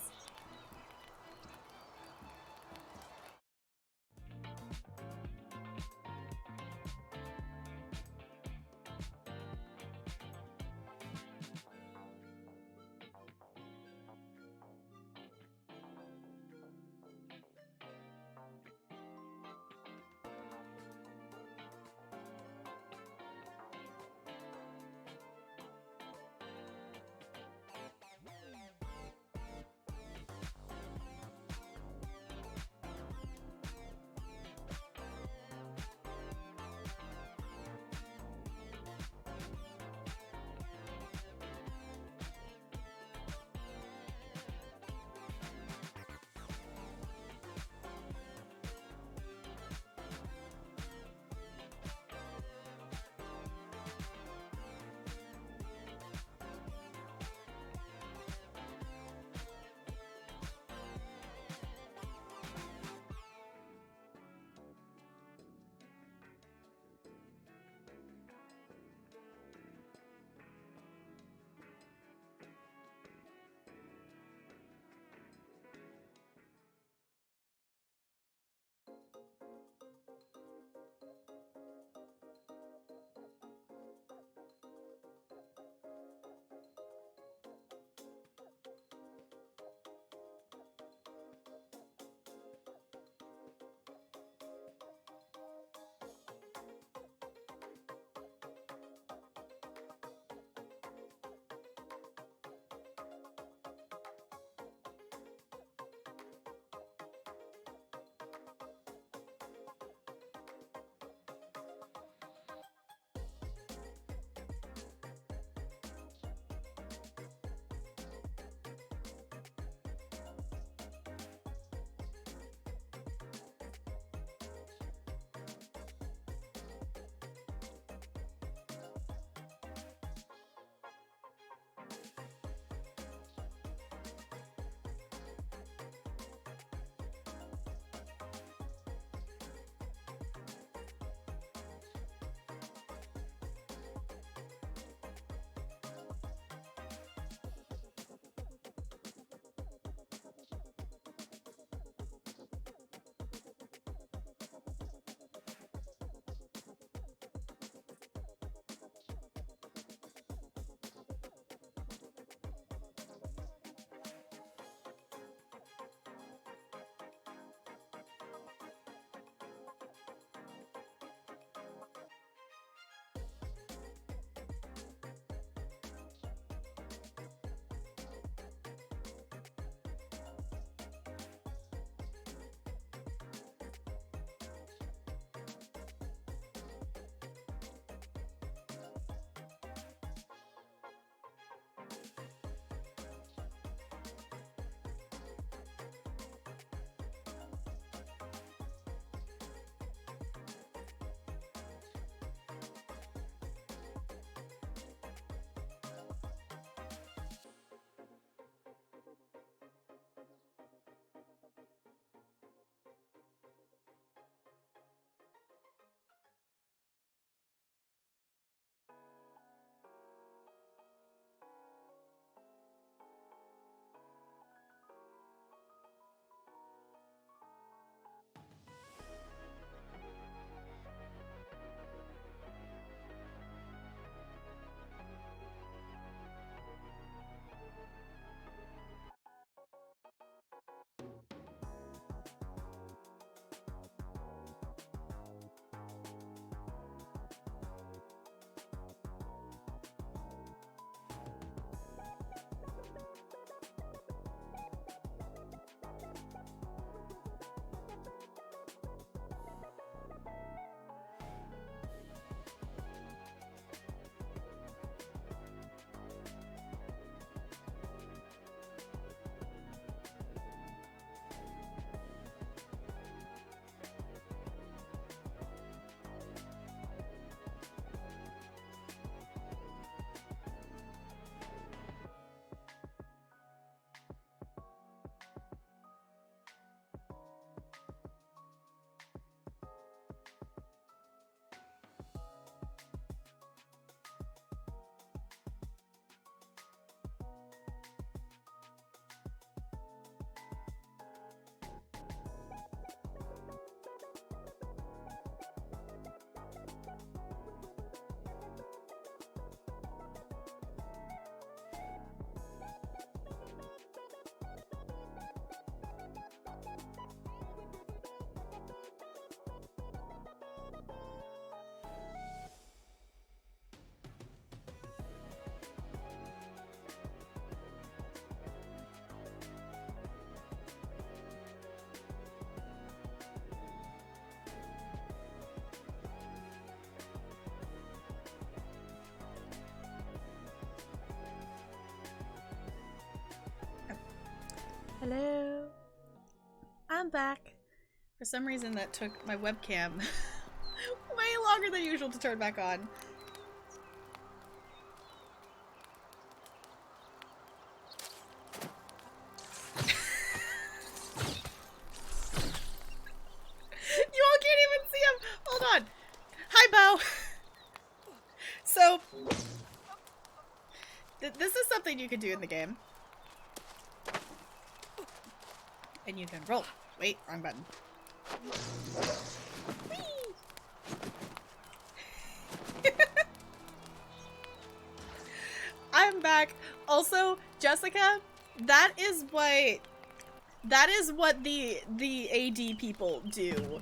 Hello. I'm back. For some reason that took my webcam way longer than usual to turn back on. You all can't even see him! Hold on. Hi, Bo! So, this is something you could do in the game. And you can roll. Wait, wrong button. Whee! I'm back. Also, Jessica, that is what the AD people do.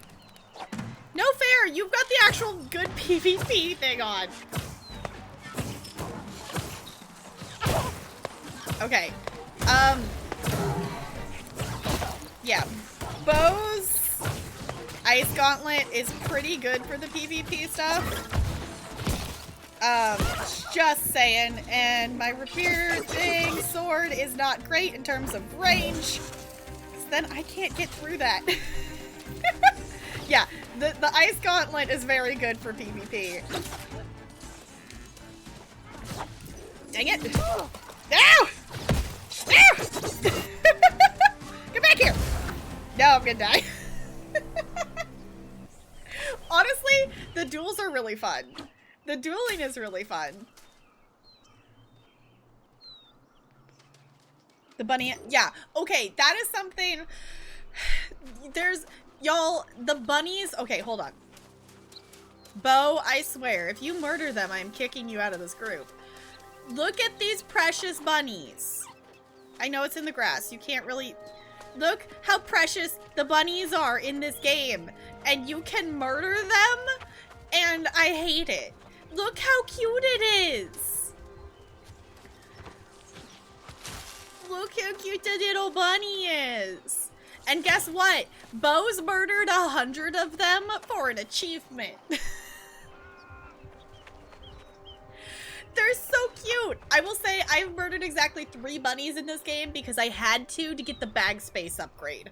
No fair, you've got the actual good PvP thing on. Okay. Yeah. Bo's Ice Gauntlet is pretty good for the PvP stuff. Just saying. And my Rapier thing sword is not great in terms of range. Then I can't get through that. Yeah, the Ice Gauntlet is very good for PvP. Dang it! No! No! Get back here! No, I'm gonna die. Honestly, the duels are really fun. The dueling is really fun. The bunny, yeah, okay, that is something, there's, y'all, the bunnies, okay, hold on. Bo, I swear, if you murder them, I'm kicking you out of this group. Look at these precious bunnies. I know it's in the grass, you can't really, look how precious the bunnies are in this game. And you can murder them, and I hate it. Look how cute it is. Look how cute the little bunny is. And guess what? Bo's murdered 100 of them for an achievement. They're so cute. I will say I've murdered exactly 3 bunnies in this game because I had to get the bag space upgrade.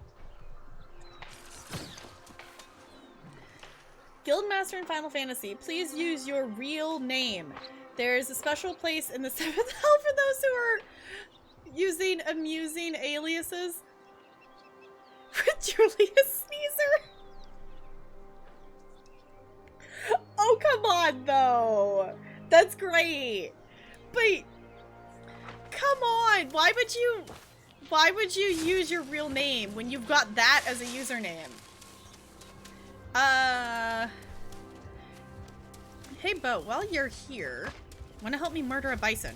Guildmaster in Final Fantasy, please use your real name. There's a special place in the 7th hell for those who are using amusing aliases. Julius Sneezer. Oh, come on, though. That's great. But, come on. Why would you use your real name when you've got that as a username? Hey, Bo, while you're here, wanna help me murder a bison?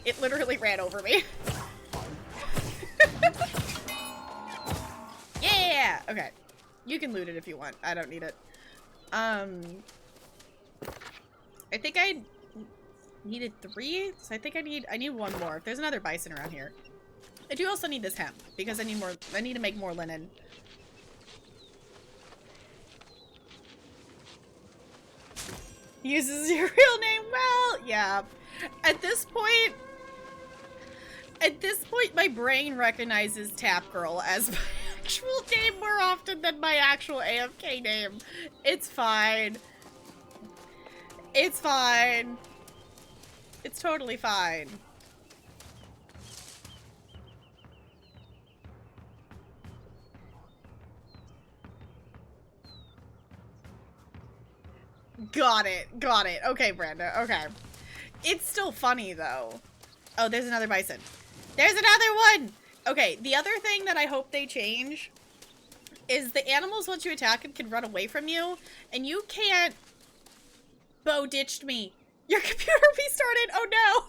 It literally ran over me. Yeah! Okay. You can loot it if you want. I don't need it. I think I needed 3, so I think I need 1 more. If there's another bison around here. I do also need this hemp, because I need to make more linen. Uses your real name well. Yeah. At this point, my brain recognizes Tap Girl as my actual name more often than my actual AFK name. It's fine. It's fine. It's totally fine. Got it. Got it. Okay, Brenda. Okay. It's still funny, though. Oh, there's another bison. There's another one! Okay, the other thing that I hope they change is the animals, once you attack them, can run away from you, and you can't... Bo ditched me. Your computer restarted. Oh, no.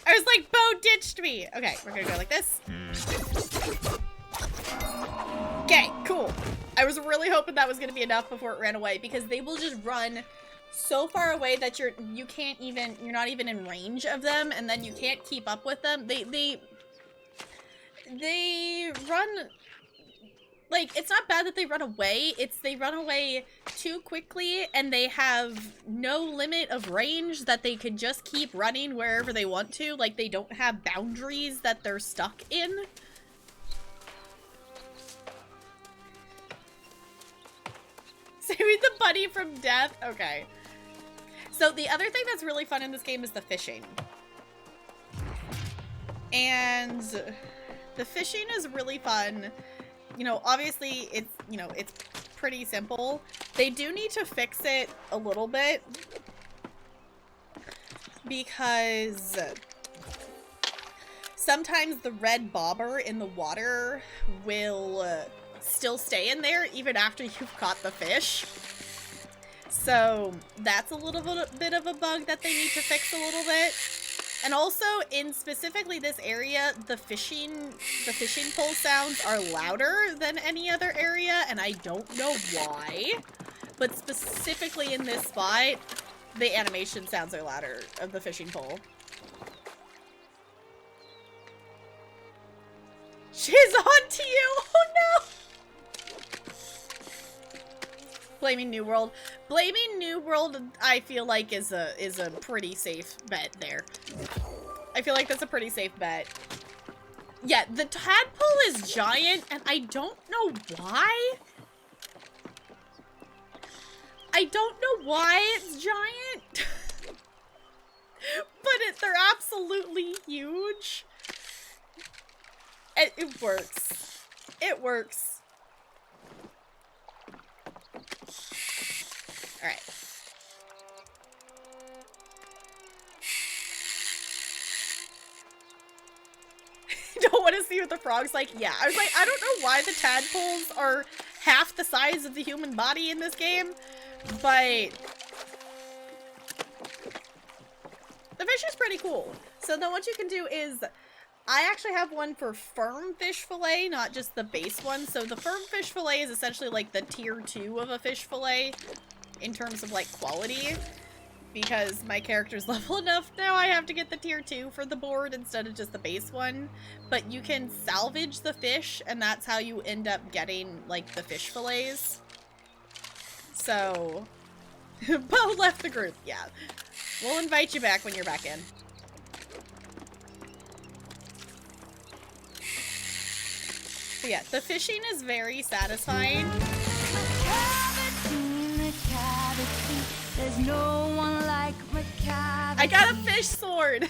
I was like, Bo ditched me. Okay, we're gonna go like this. Okay, cool. I was really hoping that was gonna be enough before it ran away, because they will just run so far away that you're not even in range of them, and then you can't keep up with them. They run like, it's not bad that they run away. It's they run away too quickly and they have no limit of range that they can just keep running wherever they want to. Like, they don't have boundaries that they're stuck in. Saving the bunny from death? Okay. So the other thing that's really fun in this game is the fishing. And the fishing is really fun. You know, obviously it's, you know, it's pretty simple. They do need to fix it a little bit because sometimes the red bobber in the water will still stay in there even after you've caught the fish. So that's a little bit of a bug that they need to fix a little bit. And also, in specifically this area, the fishing pole sounds are louder than any other area, and I don't know why. But specifically in this spot, the animation sounds are louder of the fishing pole. She's on to you! Oh no! Blaming New World. Blaming New World, I feel like, is a pretty safe bet there. I feel like that's a pretty safe bet. Yeah, the tadpole is giant, and I don't know why. I don't know why it's giant. But they're absolutely huge. It works. It works. Alright. Don't want to see what the frog's like? Yeah, I was like, I don't know why the tadpoles are half the size of the human body in this game, but the fish is pretty cool. So then what you can do is, I actually have one for firm fish fillet, not just the base one. So the firm fish fillet is essentially like the tier 2 of a fish fillet in terms of like quality, because my character's level enough now I have to get the tier 2 for the board instead of just the base one. But you can salvage the fish, and that's how you end up getting like the fish fillets. So Bo left the group. Yeah, we'll invite you back when you're back in. But yeah, the fishing is very satisfying. There's no one like I got a fish sword.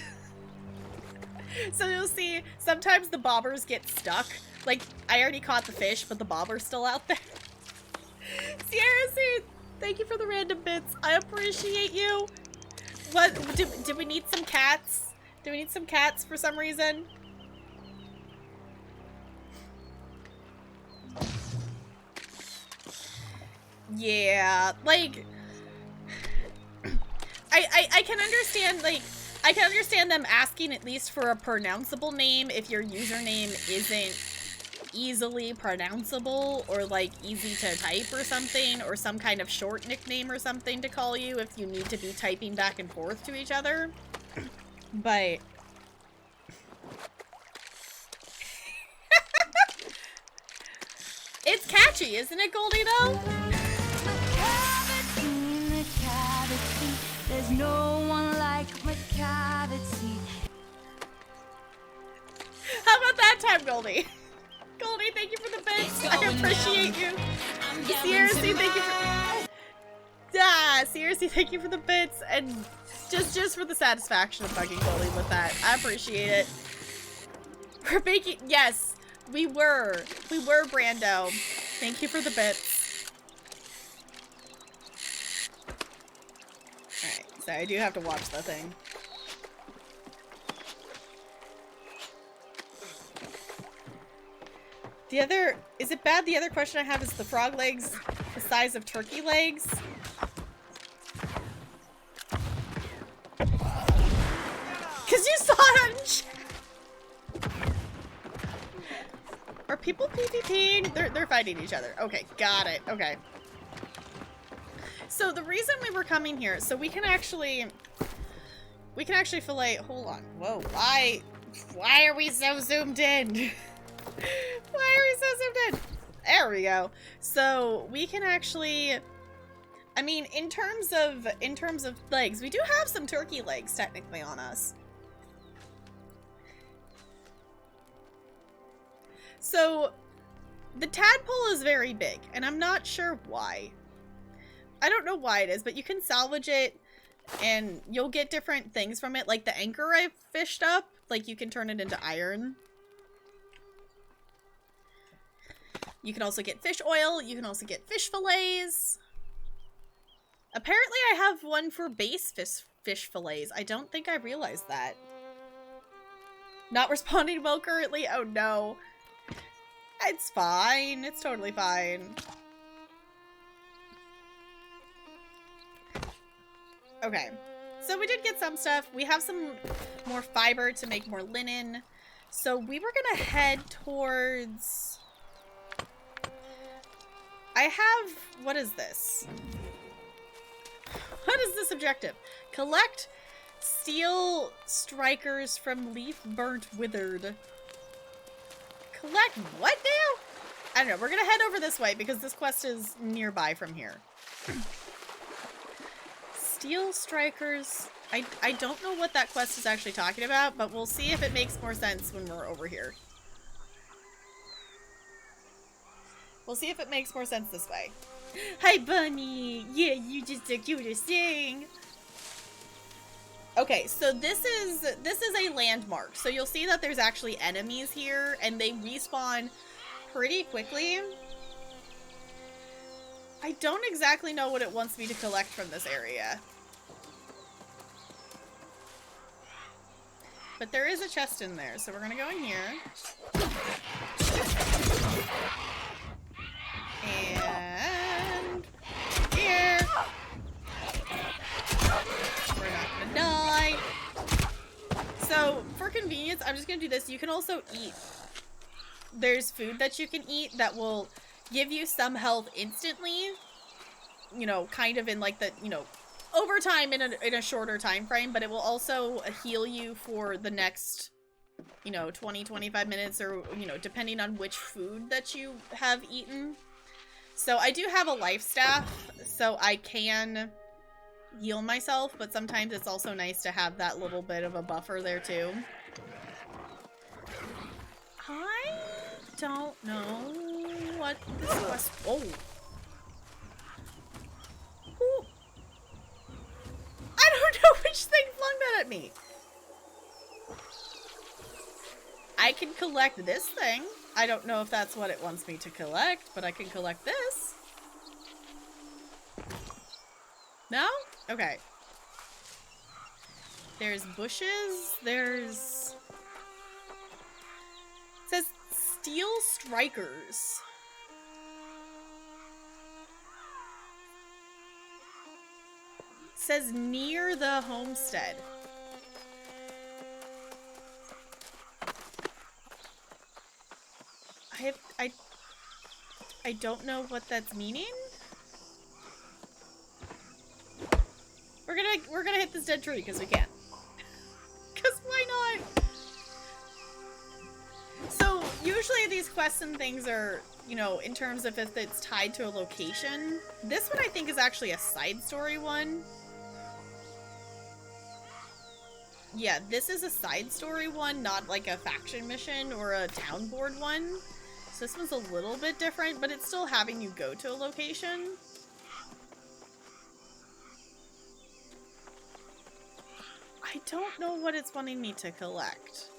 So you'll see sometimes the bobbers get stuck. Like, I already caught the fish, but the bobber's still out there. Sierra C, thank you for the random bits. I appreciate you. What do we need some cats? Do we need some cats for some reason? Yeah, like I can understand, like, I can understand them asking at least for a pronounceable name if your username isn't easily pronounceable or like easy to type or something, or some kind of short nickname or something to call you if you need to be typing back and forth to each other. But it's catchy, isn't it, Goldie, though? There's no one like McCavity. How about that time, Goldie? Goldie, thank you for the bits. I appreciate you. Seriously, thank you for... seriously, thank you for the bits. And just for the satisfaction of bugging Goldie with that. I appreciate it. We're making... Yes, we were. We were, Brando. Thank you for the bits. Alright, so I do have to watch the thing. The other... Is it bad? The other question I have is the frog legs the size of turkey legs? Because you saw it on chat. Are people PvPing? They're fighting each other. Okay, got it. Okay. So the reason we were coming here, so we can actually fillet... Hold on. Whoa. Why are we so zoomed in? Why are we so zoomed in? There we go. So we can actually, I mean, in terms of legs, we do have some turkey legs technically on us. So the tadpole is very big, and I'm not sure why. I don't know why it is, but you can salvage it and you'll get different things from it. Like the anchor I fished up, like you can turn it into iron. You can also get fish oil. You can also get fish fillets. Apparently I have one for base fish fillets. I don't think I realized that. Not responding well currently? Oh no. It's fine. It's totally fine. Okay. So we did get some stuff. We have some more fiber to make more linen. So we were gonna head towards... I have... What is this? What is this objective? Collect steel strikers from leaf burnt withered. Collect what now? I don't know. We're gonna head over this way because this quest is nearby from here. Steel strikers. I don't know what that quest is actually talking about, but we'll see if it makes more sense when we're over here. We'll see if it makes more sense this way. Hi, bunny! Yeah, you just the cutest thing! Okay, so this is a landmark. So you'll see that there's actually enemies here, and they respawn pretty quickly. I don't exactly know what it wants me to collect from this area. But there is a chest in there, so we're gonna go in here. And here. We're not gonna die. So, for convenience, I'm just gonna do this. You can also eat. There's food that you can eat that will give you some health instantly. You know, kind of in like the, you know, over time in a shorter time frame, but it will also heal you for the next, you know, 20-25 minutes, or, you know, depending on which food that you have eaten. So I do have a life staff, so I can heal myself, but sometimes it's also nice to have that little bit of a buffer there too. I don't know what this quest... Oh! Ooh. I don't know which thing flung that at me! I can collect this thing. I don't know if that's what it wants me to collect, but I can collect this. No? Okay. There's bushes. There's... It says steel strikers. It says near the homestead. I don't know what that's meaning. We're gonna hit this dead tree because we can. Cause why not? So usually these quests and things are, you know, in terms of if it's tied to a location. This one I think is actually a side story one. Yeah, this is a side story one, not like a faction mission or a town board one. So this one's a little bit different, but it's still having you go to a location. I don't know what it's wanting me to collect.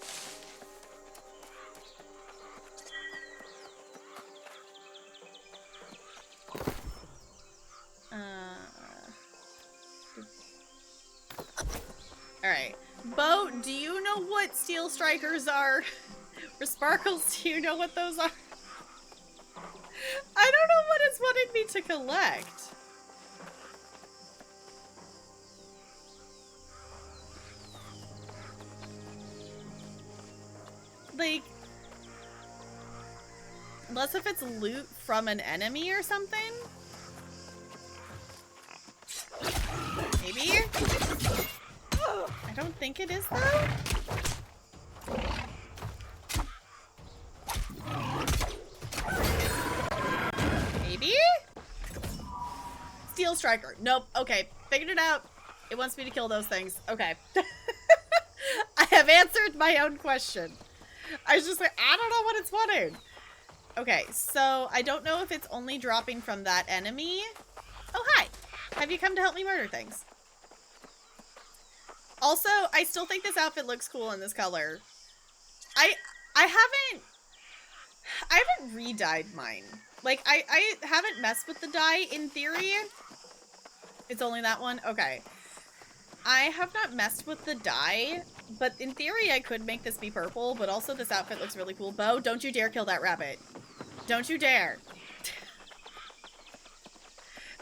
Alright. Bo, do you know what steel strikers are? Or Sparkles, do you know what those are? I don't know what it's wanting me to collect. Like, unless if it's loot from an enemy or something? Maybe? I don't think it is though. Steel Striker. Nope. Okay. Figured it out. It wants me to kill those things. Okay. I have answered my own question. I was just like, I don't know what it's wanting. Okay, so I don't know if it's only dropping from that enemy. Oh, hi. Have you come to help me murder things? Also, I still think this outfit looks cool in this color. I haven't re-dyed mine. Like, I haven't messed with the dye in theory. It's only that one? Okay. I have not messed with the dye, but in theory I could make this be purple, but also this outfit looks really cool. Bo, don't you dare kill that rabbit. Don't you dare.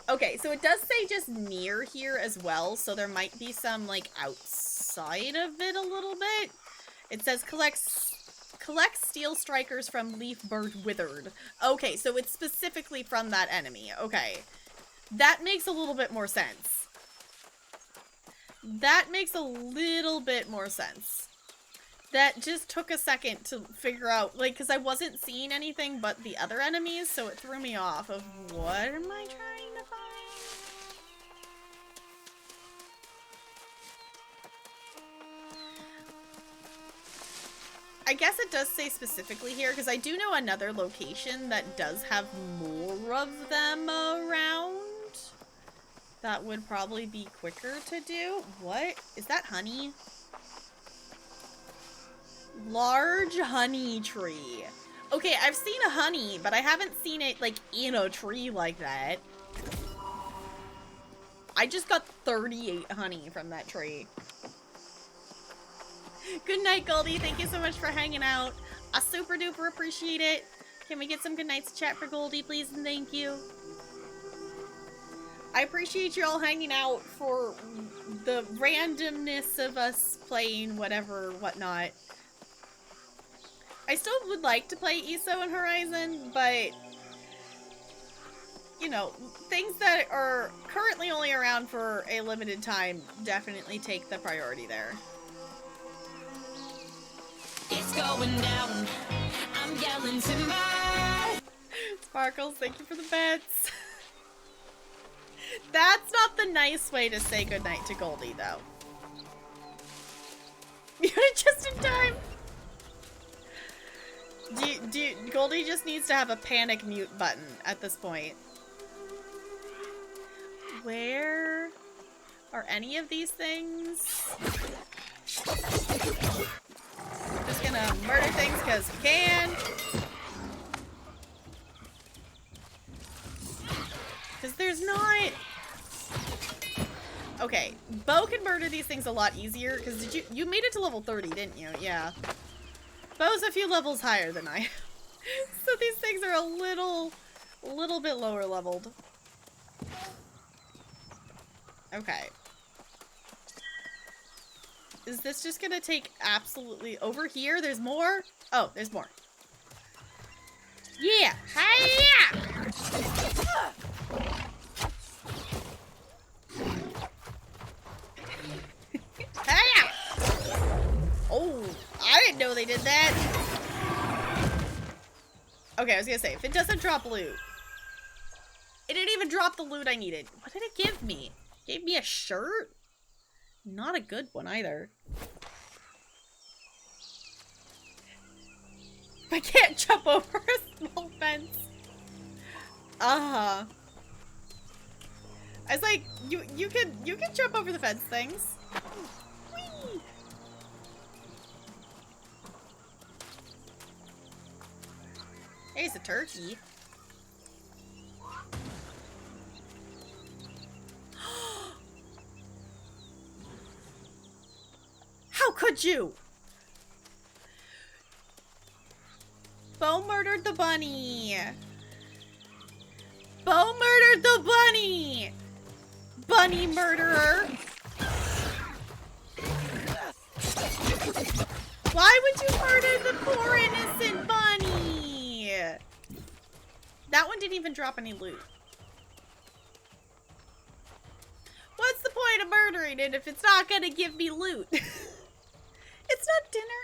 Okay, so it does say just near here as well, so there might be some, like, outside of it a little bit. It says collect steel strikers from Leaf Bird Withered. Okay, so it's specifically from that enemy. Okay. That makes a little bit more sense. That makes a little bit more sense. That just took a second to figure out, like, because I wasn't seeing anything but the other enemies, so it threw me off of what am I trying to find? I guess it does say specifically here, because I do know another location that does have more of them around. That would probably be quicker to do. What? Is that honey? Large honey tree. Okay, I've seen a honey, but I haven't seen it, like, in a tree like that. I just got 38 honey from that tree. Good night, Goldie. Thank you so much for hanging out. I super duper appreciate it. Can we get some good nights chat for Goldie, please, and thank you. I appreciate you all hanging out for the randomness of us playing whatever, whatnot. I still would like to play ESO and Horizon, but, you know, things that are currently only around for a limited time definitely take the priority there. It's going down. I'm yelling timber. Sparkles, thank you for the bets. That's not the nice way to say goodnight to Goldie, though. You're just in time. Goldie just needs to have a panic mute button at this point. Where are any of these things? Just gonna murder things because we can. Because there's not... Okay, Bo can murder these things a lot easier, because you made it to level 30, didn't you? Yeah. Bo's a few levels higher than I am. So these things are a little bit lower leveled. Okay. Is this just gonna take absolutely... Over here? There's more? Oh, there's more. Yeah! Hi-ya! Hiya! Oh, I didn't know they did that. Okay, I was gonna say, if it doesn't drop loot. It didn't even drop the loot I needed. What did it give me? It gave me a shirt? Not a good one either. I can't jump over a small fence. I was like, you can jump over the fence things. Whee! There's a turkey. How could you? Bo murdered the bunny. Bo murdered the bunny. Bunny murderer. Why would you murder the poor innocent bunny? That one didn't even drop any loot. What's the point of murdering it if it's not gonna give me loot? It's not dinner?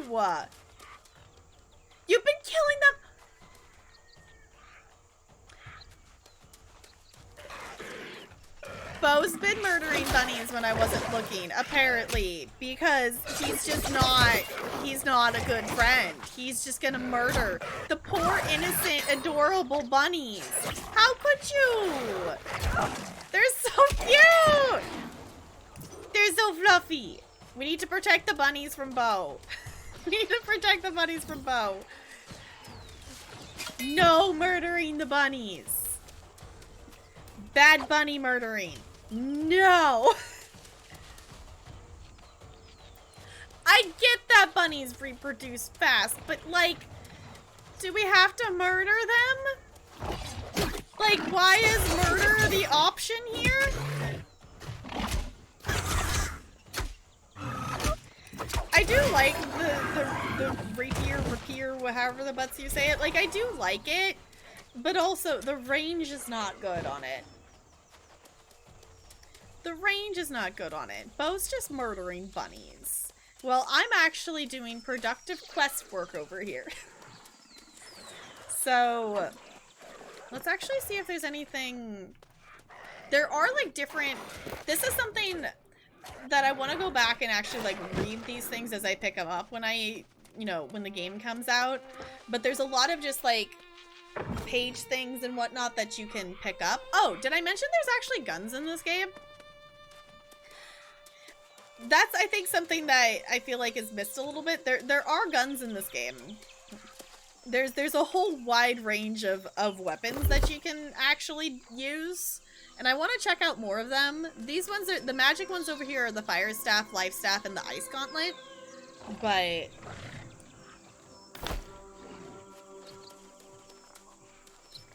No. You've been killing them. Bo's been murdering bunnies when I wasn't looking, apparently, because he's not a good friend. He's just gonna murder the poor, innocent, adorable bunnies. How could you? They're so cute! They're so fluffy. We need to protect the bunnies from Bo. We need to protect the bunnies from Bo. No murdering the bunnies. Bad bunny murdering. No. I get that bunnies reproduce fast, but like, do we have to murder them? Like, why is murder the option here? I do like the rapier, however the butts you say it. Like, I do like it, but also the range is not good on it. The range is not good on it. Bo's just murdering bunnies. Well, I'm actually doing productive quest work over here. So, let's actually see if there's anything... There are, like, different... This is something that I want to go back and actually, like, read these things as I pick them up when when the game comes out. But there's a lot of just, like, page things and whatnot that you can pick up. Oh, did I mention there's actually guns in this game? That's, I think, something that I feel like is missed a little bit. There are guns in this game. There's a whole wide range of weapons that you can actually use. And I want to check out more of them. These ones are, the magic ones over here are the fire staff, life staff, and the ice gauntlet. But...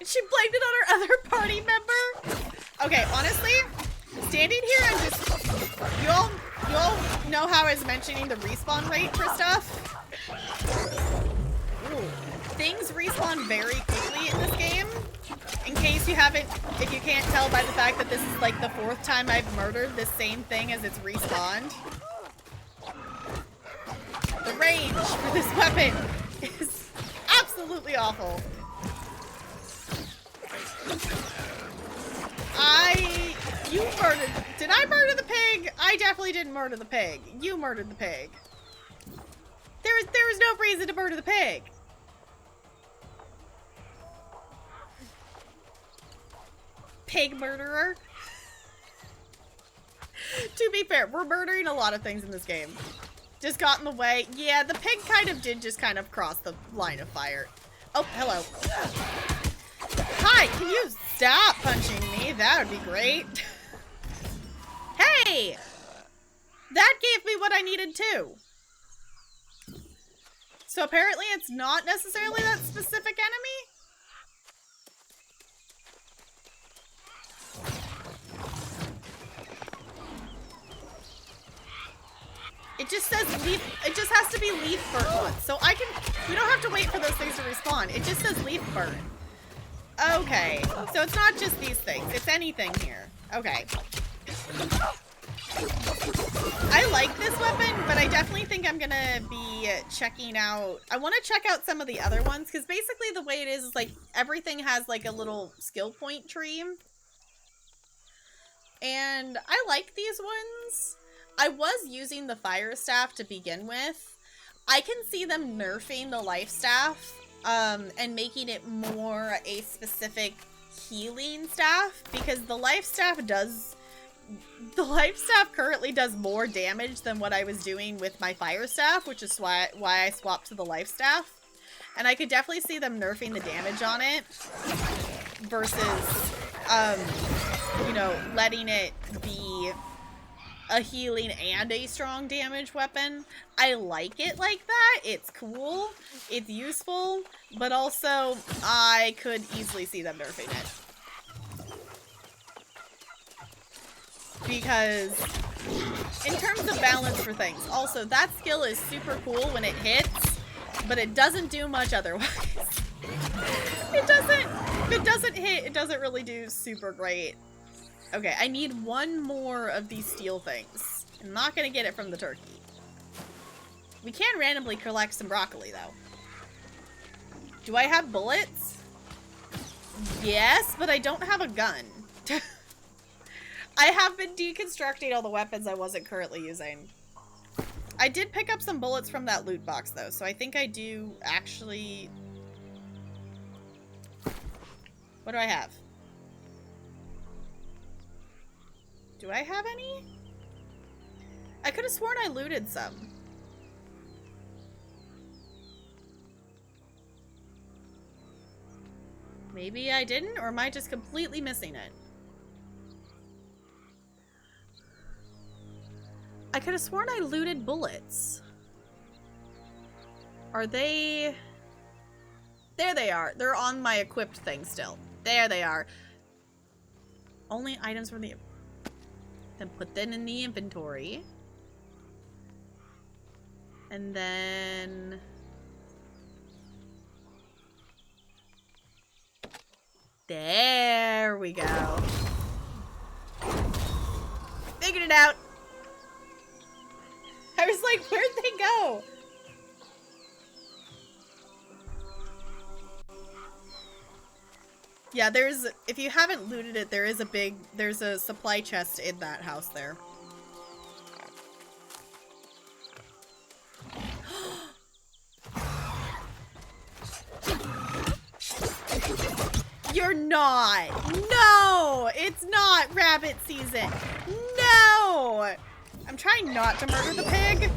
she blamed it on her other party member? Okay, honestly, standing here and just... You all know how I was mentioning the respawn rate for stuff? Ooh. Things respawn very quickly in this game. In case you haven't, if you can't tell by the fact that this is like the 4th time I've murdered the same thing as it's respawned. The range for this weapon is absolutely awful. You murdered, did I murder the pig? I definitely didn't murder the pig. You murdered the pig. There was no reason to murder the pig. Pig murderer. To be fair, we're murdering a lot of things in this game. Just got in the way. Yeah, the pig kind of did just kind of cross the line of fire. Oh, hello. Hi, can you stop punching me? That would be great. Hey! That gave me what I needed too. So apparently it's not necessarily that specific enemy? It just says leaf, it just has to be leaf burn once. So we don't have to wait for those things to respawn. It just says leaf burn. Okay, so it's not just these things, it's anything here. Okay. I like this weapon, but I definitely think I'm gonna be checking out, I want to check out some of the other ones, because basically the way it is like, everything has like a little skill point tree. And I like these ones. I was using the fire staff to begin with. I can see them nerfing the life staff and making it more a specific healing staff, because the life staff currently does more damage than what I was doing with my fire staff, which is why I swapped to the life staff. And I could definitely see them nerfing the damage on it versus letting it be a healing and a strong damage weapon. I like it like that. It's cool. It's useful. But also, I could easily see them nerfing it. Because, in terms of balance for things, also, that skill is super cool when it hits, but it doesn't do much otherwise. If it doesn't hit, it doesn't really do super great. Okay, I need one more of these steel things. I'm not gonna get it from the turkey. We can randomly collect some broccoli, though. Do I have bullets? Yes, but I don't have a gun. I have been deconstructing all the weapons I wasn't currently using. I did pick up some bullets from that loot box, though, so I think I do actually... What do I have? Do I have any? I could have sworn I looted some. Maybe I didn't, or am I just completely missing it? I could have sworn I looted bullets. Are they... There they are. They're on my equipped thing still. There they are. Only items from the... Then put them in the inventory. And then... There we go. Figured it out. I was like, where'd they go? Yeah, there's, if you haven't looted it, there's a supply chest in that house there. You're not. No, it's not rabbit season. No. I'm trying not to murder the pig.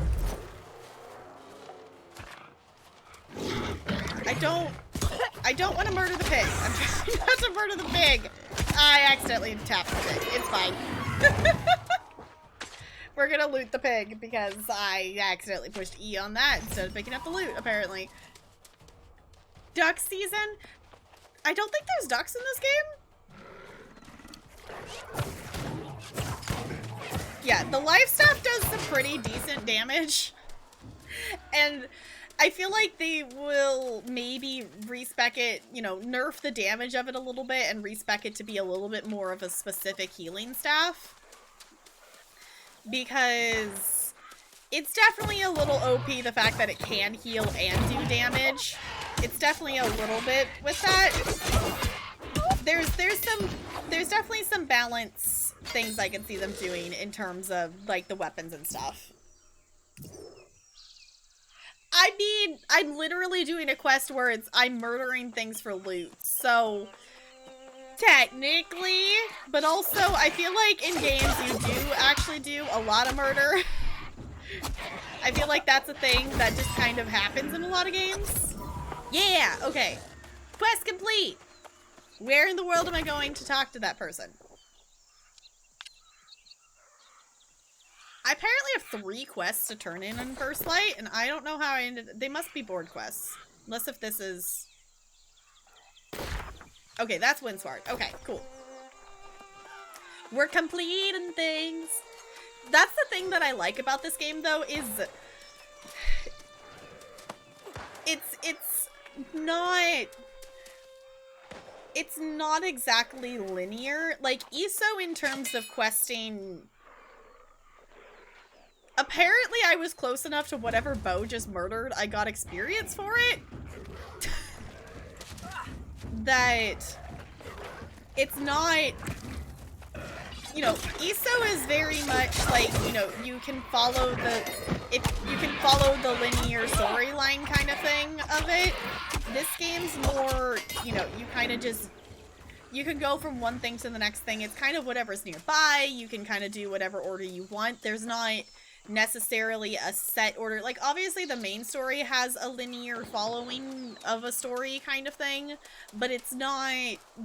I don't want to murder the pig. I'm trying not to murder the pig. I accidentally tapped the pig. It's fine. We're gonna loot the pig because I accidentally pushed E on that instead of picking up the loot, apparently. Duck season? I don't think there's ducks in this game. Yeah, the life staff does some pretty decent damage. And I feel like they will maybe respec it, you know, nerf the damage of it a little bit and respec it to be a little bit more of a specific healing staff. Because it's definitely a little OP, the fact that it can heal and do damage. It's definitely a little bit with that. There's definitely some balance things I can see them doing in terms of, like, the weapons and stuff. I mean, I'm literally doing a quest where I'm murdering things for loot, so technically, but also I feel like in games you do actually do a lot of murder. I feel like that's a thing that just kind of happens in a lot of games. Yeah, okay. Quest complete! Where in the world am I going to talk to that person? I apparently have 3 quests to turn in First Light, and I don't know how I ended... They must be board quests. Unless if this is... Okay, that's Windsward. Okay, cool. We're completing things. That's the thing that I like about this game, though, is... It's not... It's not exactly linear. Like, ESO in terms of questing... Apparently I was close enough to whatever Bo just murdered, I got experience for it. That it's not, you know, ESO is very much like, you know, you can follow the linear storyline kind of thing of it. This game's more, you know, you kind of just, you can go from one thing to the next thing. It's kind of whatever's nearby. You can kind of do whatever order you want. There's not necessarily a set order. Like, obviously the main story has a linear following of a story kind of thing, but it's not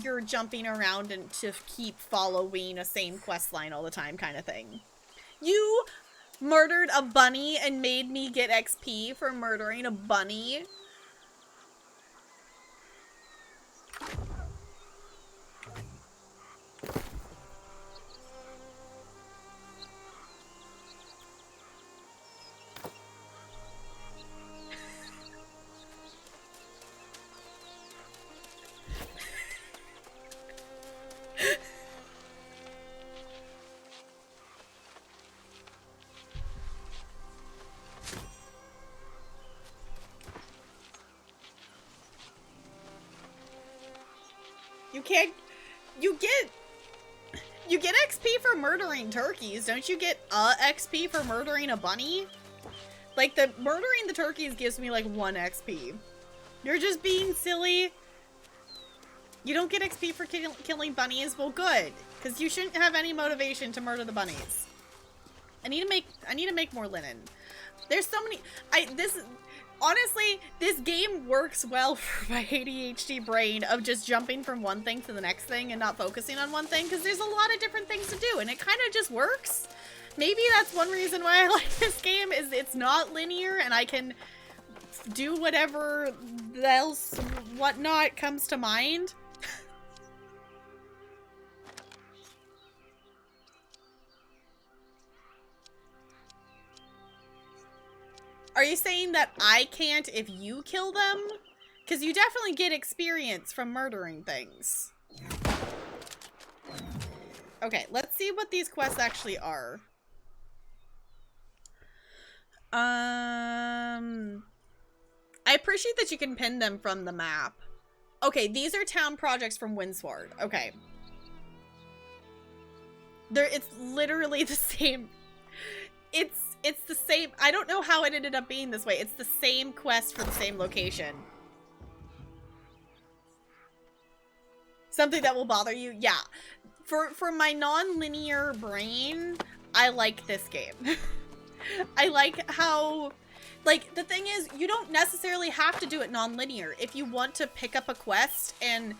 you're jumping around and to keep following a same quest line all the time kind of thing. You murdered a bunny and made me get XP for murdering a bunny. You get XP for murdering turkeys. Don't you get XP for murdering a bunny? Like, the murdering the turkeys gives me, like, 1 XP. You're just being silly. You don't get XP for killing bunnies? Well, good. Because you shouldn't have any motivation to murder the bunnies. I need to make more linen. There's so many... Honestly, this game works well for my ADHD brain of just jumping from one thing to the next thing and not focusing on one thing, because there's a lot of different things to do, and it kind of just works. Maybe that's one reason why I like this game, is it's not linear, and I can do whatever else, whatnot comes to mind. Are you saying that I can't if you kill them? Because you definitely get experience from murdering things. Okay, let's see what these quests actually are. I appreciate that you can pin them from the map. Okay, these are town projects from Windsward. Okay. It's literally the same. It's the same. I don't know how it ended up being this way. It's the same quest for the same location. Something that will bother you? Yeah. For my non-linear brain, I like this game. I like how... Like, the thing is, you don't necessarily have to do it non-linear. If you want to pick up a quest and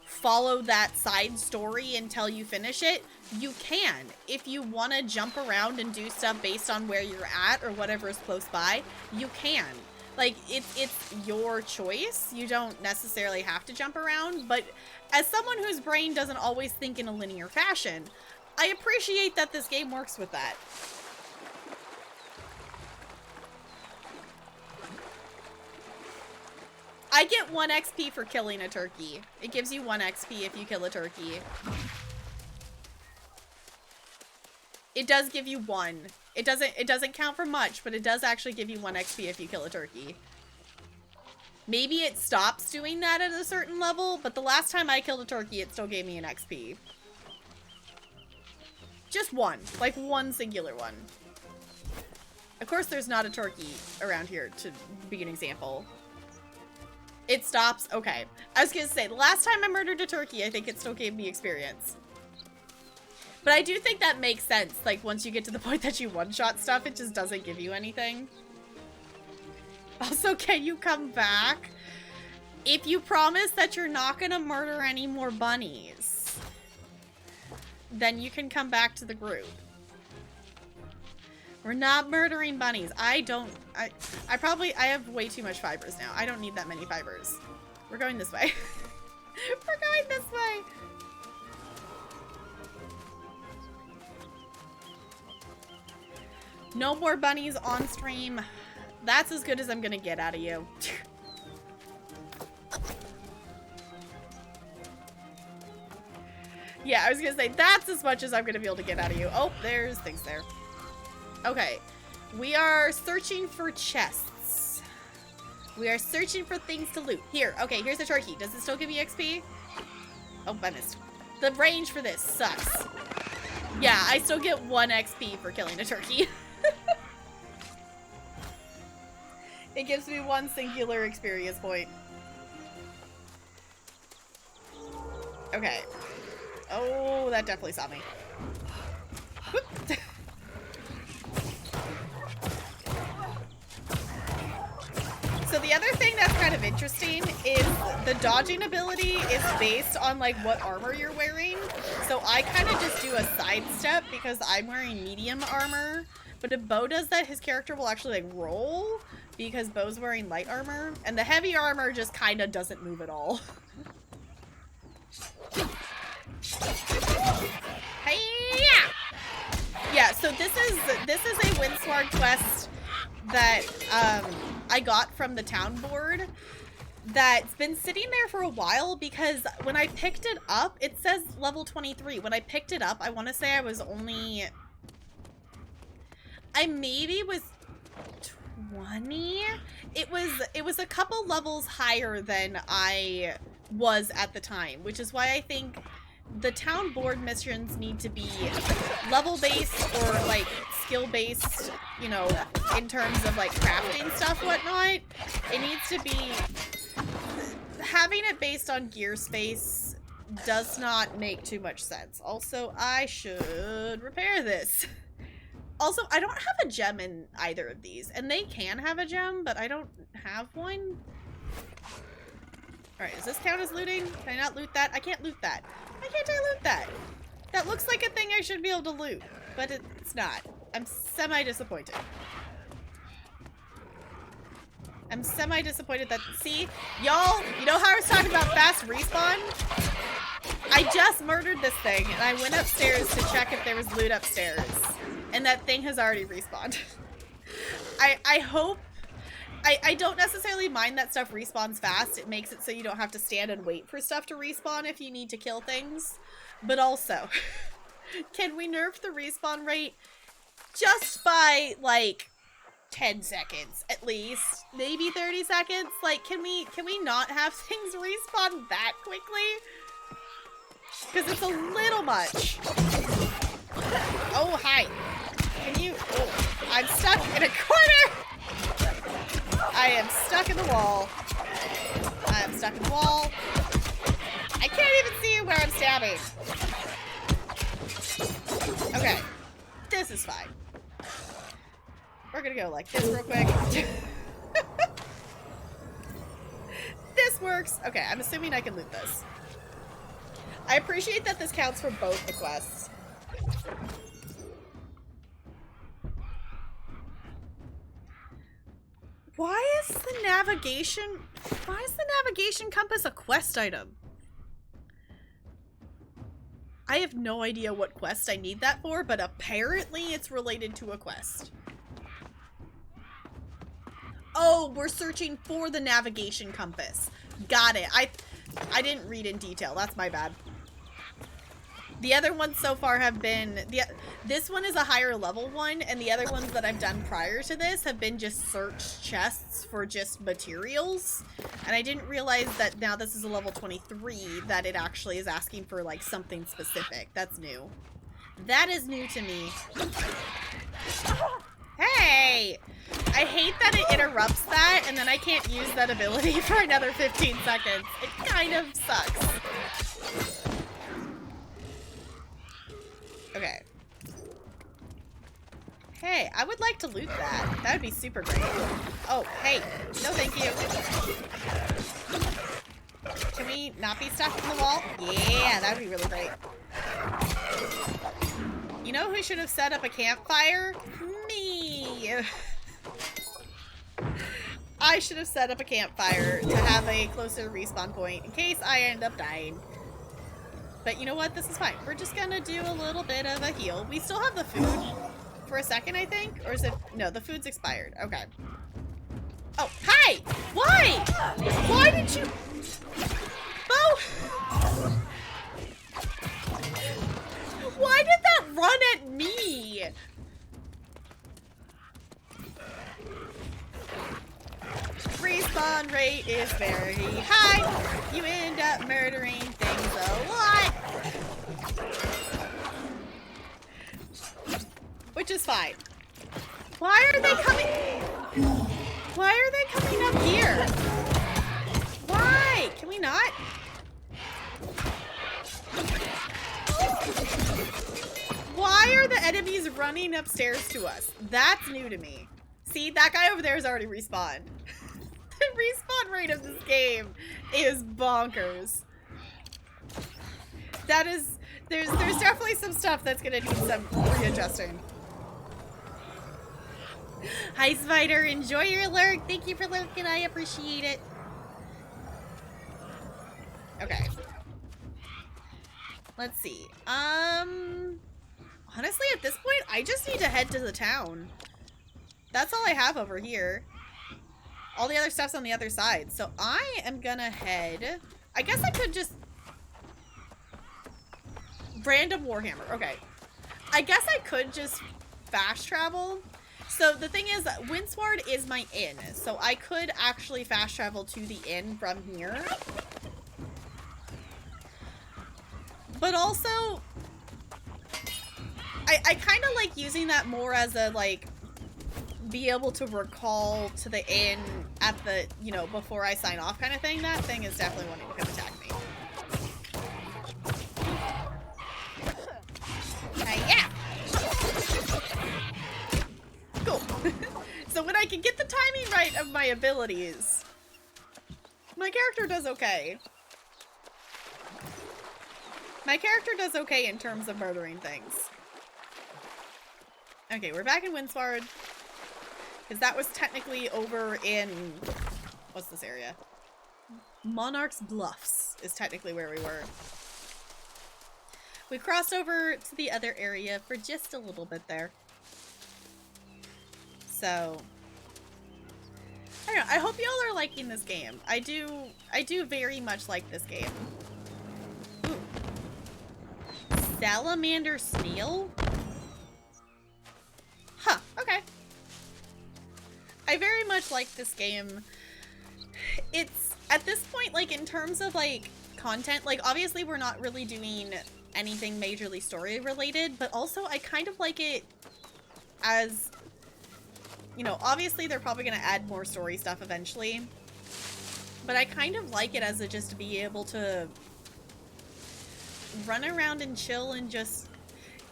follow that side story until you finish it, you can. If you want to jump around and do stuff based on where you're at or whatever is close by, you can. Like, it's your choice. You don't necessarily have to jump around, but as someone whose brain doesn't always think in a linear fashion, I appreciate that this game works with that. I get 1 XP for killing a turkey. It gives you 1 XP if you kill a turkey. It does give you 1. It doesn't count for much, but it does actually give you 1 XP if you kill a turkey. Maybe it stops doing that at a certain level, but the last time I killed a turkey, it still gave me an XP. Just 1. Like 1 singular one. Of course, there's not a turkey around here to be an example. It stops. Okay. I was gonna say, the last time I murdered a turkey, I think it still gave me experience. But I do think that makes sense. Like, once you get to the point that you one-shot stuff, it just doesn't give you anything. Also, can you come back? If you promise that you're not gonna murder any more bunnies, then you can come back to the group. We're not murdering bunnies. I have way too much fibers now. I don't need that many fibers. We're going this way. We're going this way. No more bunnies on stream. That's as good as I'm gonna get out of you. Yeah, I was gonna say, that's as much as I'm gonna be able to get out of you. Oh, there's things there. Okay, we are searching for chests. We are searching for things to loot. Here, okay, here's a turkey. Does it still give you XP? Oh, I missed. The range for this sucks. Yeah, I still get 1 XP for killing a turkey. It gives me 1 singular experience point. Okay. Oh, that definitely saw me. Whoop. So the other thing that's kind of interesting is the dodging ability is based on like what armor you're wearing. So I kind of just do a sidestep because I'm wearing medium armor. But if Bo does that, his character will actually like roll because Bo's wearing light armor. And the heavy armor just kind of doesn't move at all. Hey-ya! Yeah, so this is a Windsward quest that I got from the town board that's been sitting there for a while because when I picked it up, it says level 23. When I picked it up, I want to say I was only... I maybe was 20? It was a couple levels higher than I was at the time, which is why I think the town board missions need to be level-based or, like, skill-based, you know, in terms of, like, crafting stuff, whatnot. It needs to be... Having it based on gear space does not make too much sense. Also, I should repair this. Also, I don't have a gem in either of these, and they can have a gem, but I don't have one. Alright, does this count as looting? Can I not loot that? I can't loot that. Why can't I loot that? That looks like a thing I should be able to loot, but it's not. I'm semi-disappointed. I'm semi-disappointed that... See? Y'all, you know how I was talking about fast respawn? I just murdered this thing, and I went upstairs to check if there was loot upstairs. And that thing has already respawned. I hope... I don't necessarily mind that stuff respawns fast. It makes it so you don't have to stand and wait for stuff to respawn if you need to kill things. But also, can we nerf the respawn rate just by, like, 10 seconds at least? Maybe 30 seconds? Like, can we not have things respawn that quickly? Because it's a little much. Oh, hi. Can you... Oh, I'm stuck in a corner! I am stuck in the wall. I'm stuck in the wall. I can't even see where I'm stabbing. Okay. This is fine. We're gonna go like this real quick. This works. Okay, I'm assuming I can loot this. I appreciate that this counts for both the quests. Why is the navigation compass a quest item? I have no idea what quest I need that for, but apparently it's related to a quest. Oh, we're searching for the navigation compass. Got it. I didn't read in detail. That's my bad. The other ones so far have been... This one is a higher level one, and the other ones that I've done prior to this have been just search chests for just materials. And I didn't realize that now this is a level 23, that it actually is asking for, like, something specific. That's new. That is new to me. Hey! I hate that it interrupts that, and then I can't use that ability for another 15 seconds. It kind of sucks. Okay. Hey, I would like to loot that. That would be super great. Oh, hey. No, thank you. Can we not be stuck in the wall? Yeah, that would be really great. You know who should have set up a campfire? Me. I should have set up a campfire to have a closer respawn point in case I end up dying. But you know what? This is fine. We're just gonna do a little bit of a heal. We still have the food for a second, I think? Or is it... No, the food's expired. Okay. Oh, hi! Why? Why did you... Bo! Why did that run at me? Respawn rate is very high. You end up murdering things a lot. Which is fine. Why are they coming? Why are they coming up here? Why? Can we not? Why are the enemies running upstairs to us? That's new to me. See, that guy over there is already respawned. The respawn rate of this game is bonkers. That is... There's definitely some stuff that's gonna need some readjusting. Hi, Spider. Enjoy your lurk. Thank you for lurking. I appreciate it. Okay. Let's see. Honestly, at this point, I just need to head to the town. That's all I have over here. All the other stuff's on the other side. So I am gonna head... I guess I could just... Random Warhammer. Okay. I guess I could just fast travel. So the thing is, Windsward is my inn. So I could actually fast travel to the inn from here. But also, I kind of like using that more as a, like, be able to recall to the inn at the, you know, before I sign off kind of thing. That thing is definitely wanting to come attack me. Yeah. Cool. So when I can get the timing right of my abilities, my character does okay. My character does okay in terms of murdering things. Okay, we're back in Windsward. Because that was technically over in... What's this area? Monarch's Bluffs is technically where we were. We crossed over to the other area for just a little bit there. So... I don't know, I hope y'all are liking this game. I do very much like this game. Ooh. Salamander Snail? Huh, okay. I very much like this game. It's, at this point, like, in terms of, like, content, like, obviously we're not really doing anything majorly story related, but also I kind of like it as, you know, obviously they're probably going to add more story stuff eventually, but I kind of like it as a just to be able to run around and chill and just,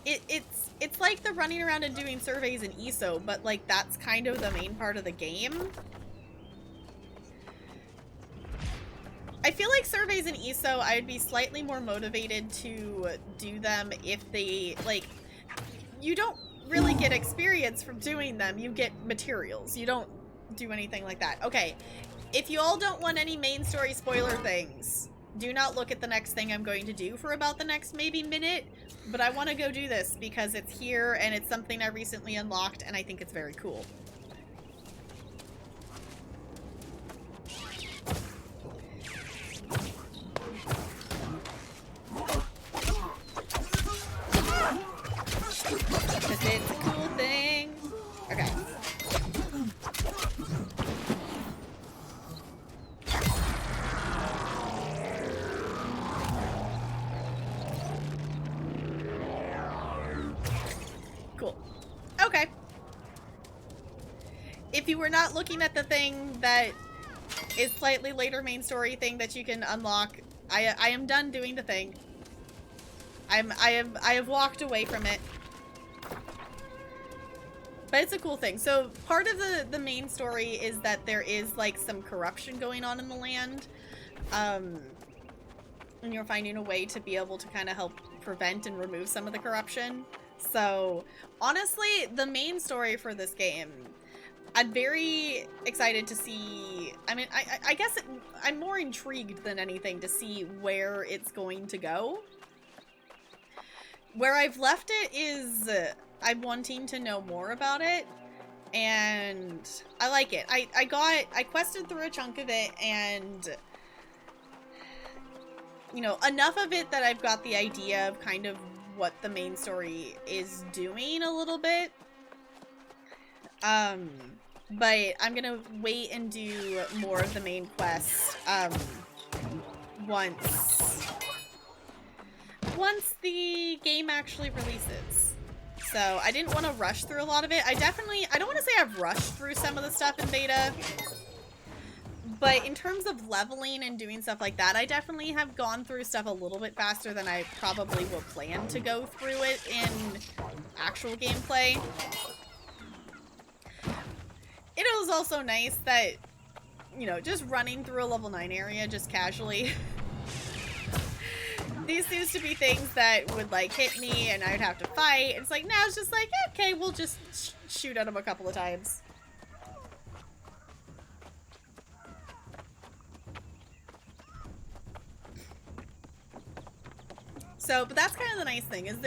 it's like the running around and doing surveys in ESO, but like that's kind of the main part of the game. I feel like surveys in ESO, I would be slightly more motivated to do them if they, like, you don't really get experience from doing them, you get materials. You don't do anything like that. Okay, if you all don't want any main story spoiler things, do not look at the next thing I'm going to do for about the next maybe minute, but I want to go do this because it's here and it's something I recently unlocked and I think it's very cool. Because it's a cool thing. Okay. Cool. Okay. If you were not looking at the thing that is slightly later main story thing that you can unlock, I am done doing the thing. I have walked away from it. But it's a cool thing. So part of the main story is that there is like some corruption going on in the land. And you're finding a way to be able to kind of help prevent and remove some of the corruption. So honestly, the main story for this game, I'm very excited to see. I mean, I guess I'm more intrigued than anything to see where it's going to go. Where I've left it is I'm wanting to know more about it, and I like it. I quested through a chunk of it, and you know, enough of it that I've got the idea of kind of what the main story is doing a little bit. But I'm gonna wait and do more of the main quest once the game actually releases. So I didn't want to rush through a lot of it. I don't want to say I've rushed through some of the stuff in beta, but in terms of leveling and doing stuff like that, I definitely have gone through stuff a little bit faster than I probably will plan to go through it in actual gameplay. It was also nice that, you know, just running through a level 9 area just casually. These used to be things that would, like, hit me and I'd have to fight. It's like, now it's just like, okay, we'll just shoot at them a couple of times. So, but that's kind of the nice thing, is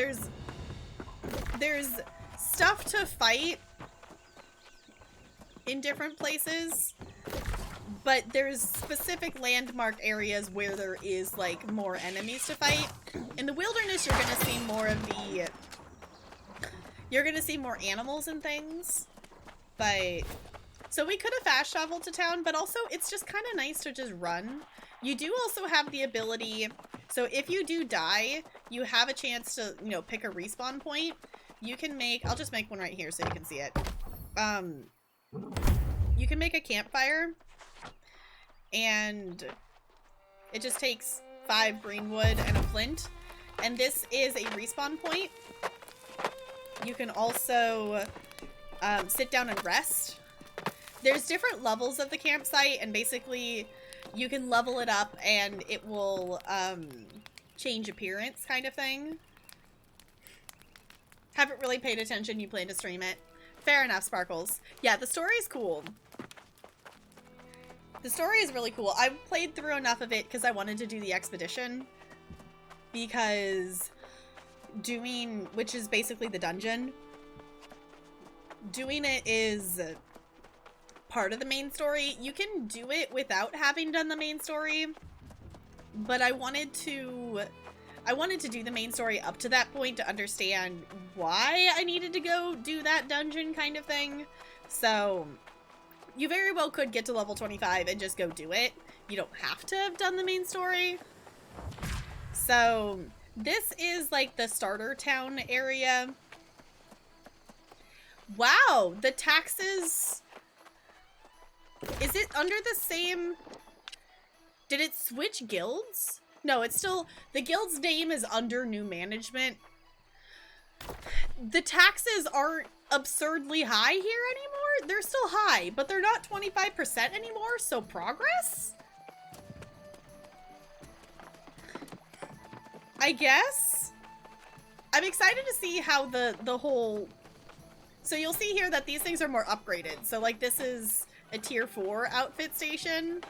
there's stuff to fight in different places, but there's specific landmark areas where there is, like, more enemies to fight. In the wilderness, you're gonna see more of the... You're gonna see more animals and things, but So we could have fast traveled to town, but also it's just kind of nice to just run. You do also have the ability, so if you do die, you have a chance to, you know, pick a respawn point. You can make, I'll just make one right here so you can see it. You can make a campfire, and it just takes 5 green wood and a flint, and this is a respawn point. You can also sit down and rest. There's different levels of the campsite, and basically you can level it up and it will change appearance kind of thing. Haven't really paid attention, you plan to stream it. Fair enough, Sparkles. Yeah, the story is cool. The story is really cool. I played through enough of it because I wanted to do the expedition. Because doing, which is basically the dungeon, doing it is part of the main story. You can do it without having done the main story, but I wanted to do the main story up to that point to understand why I needed to go do that dungeon kind of thing. So you very well could get to level 25 and just go do it. You don't have to have done the main story. So this is like the starter town area. Wow, the taxes... Is it under the same... Did it switch guilds? No, it's still... The guild's name is under new management. The taxes aren't absurdly high here anymore. They're still high, but they're not 25% anymore, so progress? I guess? I'm excited to see how the whole... So you'll see here that these things are more upgraded. So like this is a tier 4 outfit station.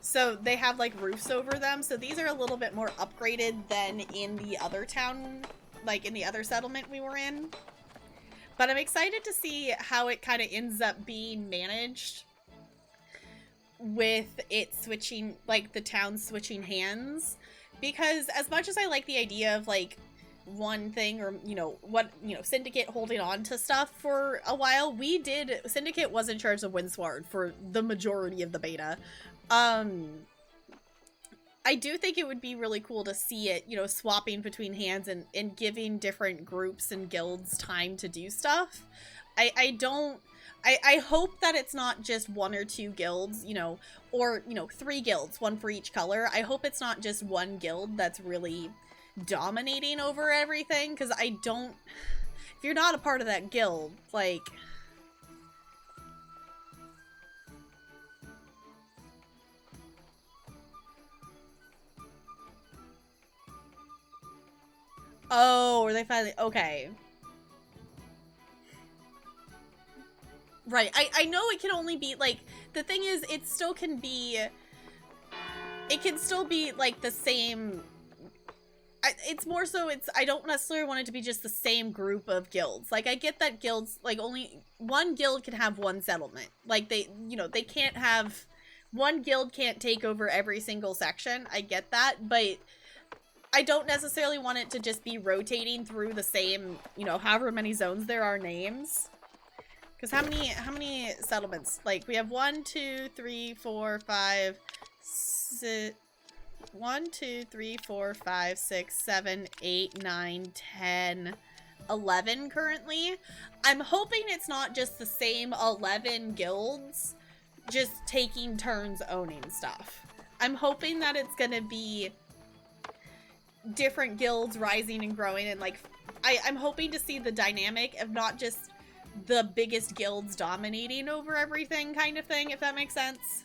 So they have like roofs over them. So these are a little bit more upgraded than in the other town, like in the other settlement we were in. But I'm excited to see how it kind of ends up being managed with it switching, like the town switching hands. Because as much as I like the idea of like one thing or, you know, what, you know, Syndicate holding on to stuff for a while, Syndicate was in charge of Windsward for the majority of the beta. I do think it would be really cool to see it, you know, swapping between hands and giving different groups and guilds time to do stuff. I hope that it's not just 1 or 2 guilds, you know, or, you know, 3 guilds, 1 for each color. I hope it's not just 1 guild that's really dominating over everything, because if you're not a part of that guild, like... Oh, are they finally... Okay. Right, I know it can only be, like, the thing is, it still can be... It can still be, like, the same... It's more so, I don't necessarily want it to be just the same group of guilds. Like, I get that guilds, like, only... One guild can have 1 settlement. Like, they, you know, they can't have... One guild can't take over every single section. I get that, but... I don't necessarily want it to just be rotating through the same, you know, however many zones there are names. Because how many settlements? Like, we have 1, 2, 3, 4, 5, 6... 1, 2, 3, 4, 5, 6, 7, 8, 9, 10, 11 currently. I'm hoping it's not just the same 11 guilds just taking turns owning stuff. I'm hoping that it's gonna be different guilds rising and growing, and like I'm hoping to see the dynamic of not just the biggest guilds dominating over everything kind of thing, if that makes sense.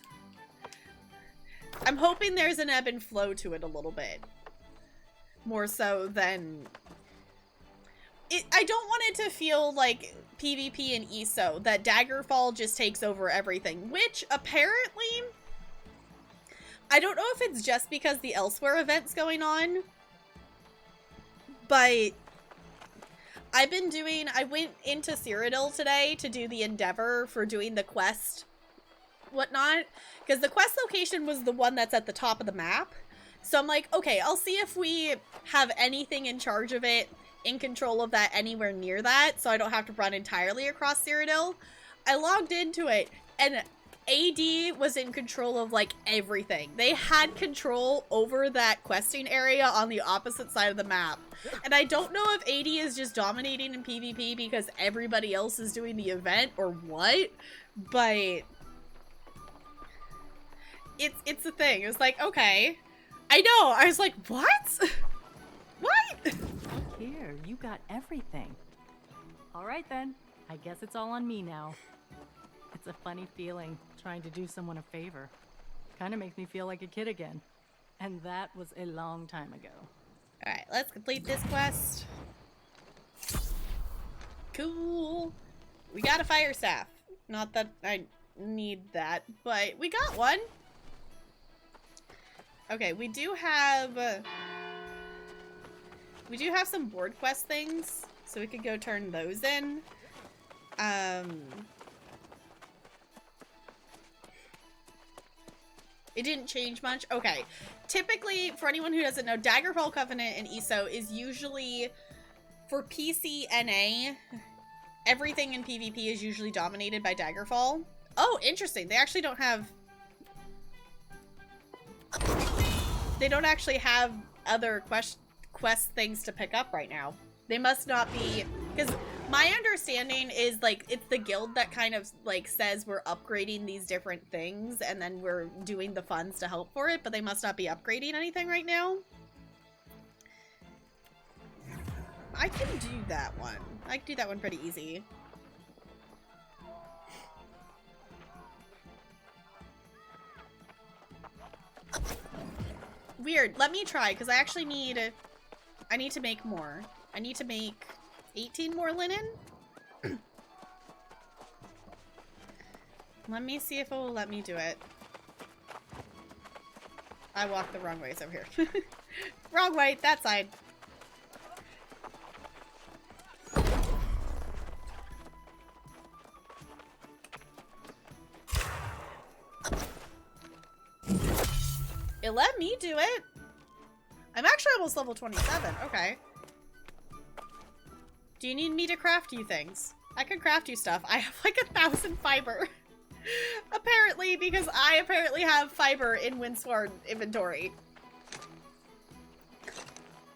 I'm hoping there's an ebb and flow to it a little bit. More so than... I don't want it to feel like PvP and ESO, that Daggerfall just takes over everything, which apparently... I don't know if it's just because the Elsewhere event's going on, but I went into Cyrodiil today to do the endeavor for doing the quest whatnot, because the quest location was the one that's at the top of the map. So I'm like, okay, I'll see if we have anything in charge of it, in control of that, anywhere near that, so I don't have to run entirely across Cyrodiil. I logged into it. And AD was in control of, like, everything. They had control over that questing area on the opposite side of the map. And I don't know if AD is just dominating in PvP because everybody else is doing the event or what, but it's a thing. It was like, okay. I know. I was like, what? What? Look here, you got everything. All right then, I guess it's all on me now. It's a funny feeling, trying to do someone a favor. Kind of makes me feel like a kid again. And that was a long time ago. Alright, let's complete this quest. Cool. We got a fire staff. Not that I need that, but we got one. Okay, we do have some board quest things, so we could go turn those in. It didn't change much. Okay. Typically, for anyone who doesn't know, Daggerfall Covenant and ESO is usually, for PC NA, everything in PvP is usually dominated by Daggerfall. Oh, interesting. They actually don't have... They don't actually have other quest things to pick up right now. They must not be... Because my understanding is, like, it's the guild that kind of, like, says we're upgrading these different things, and then we're doing the funds to help for it, but they must not be upgrading anything right now. I can do that one. I can do that one pretty easy. Weird. Let me try, because I actually need... I need to make more. I need to make 18 more linen. Let me see if it will let me do it. I walked the wrong ways over here. Wrong way, that side. It let me do it. I'm actually almost level 27. Okay. Do you need me to craft you things? I can craft you stuff. I have like 1,000 fiber. Apparently, because I apparently have fiber in Windsworn inventory.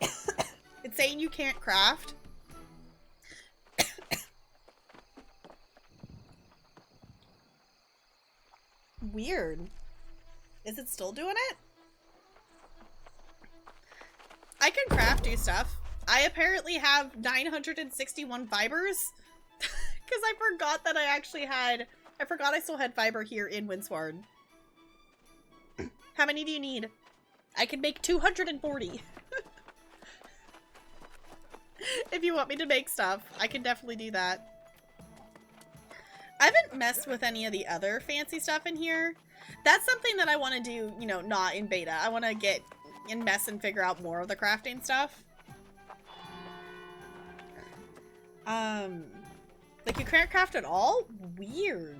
It's saying you can't craft. Weird. Is it still doing it? I can craft you stuff. I apparently have 961 fibers. Because I forgot that I actually had... I forgot I still had fiber here in Windsworn. How many do you need? I can make 240. If you want me to make stuff, I can definitely do that. I haven't messed with any of the other fancy stuff in here. That's something that I want to do, you know, not in beta. I want to get and mess and figure out more of the crafting stuff. Like you can't craft at all? Weird.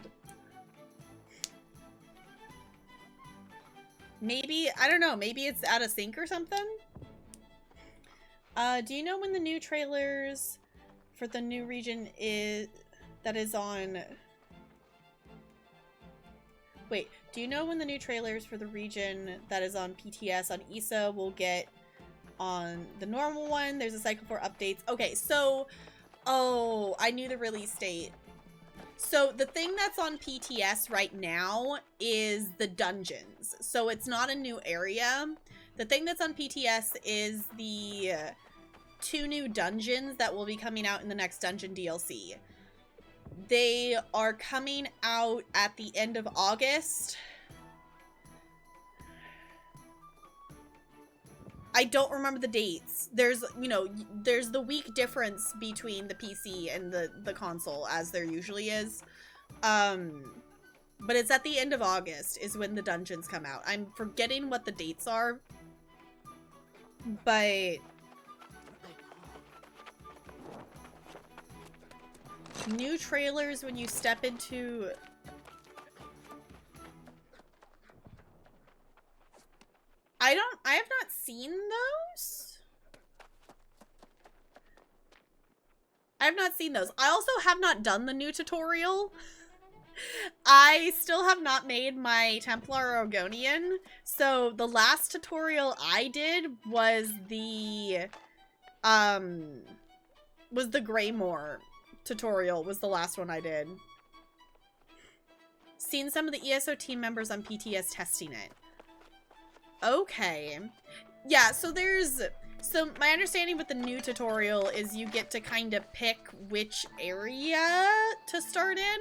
Maybe, I don't know, maybe it's out of sync or something? Do you know when the new trailers for the new region that is on... Wait, do you know when the new trailers for the region that is on PTS on ESA will get on the normal one? There's a cycle for updates. Okay, so... Oh, I knew the release date. So the thing that's on PTS right now is the dungeons. So it's not a new area. The thing that's on PTS is the 2 new dungeons that will be coming out in the next dungeon DLC. They are coming out at the end of August. I don't remember the dates. There's, you know, there's the week difference between the PC and the console, as there usually is. But it's at the end of August is when the dungeons come out. I'm forgetting what the dates are. But... new trailers when you step into... I have not seen those. I have not seen those. I also have not done the new tutorial. I still have not made my Templar Argonian, so the last tutorial I did was the Greymoor tutorial was the last one I did. Seen some of the ESO team members on PTS testing it. Okay. Yeah, so my understanding with the new tutorial is you get to kind of pick which area to start in.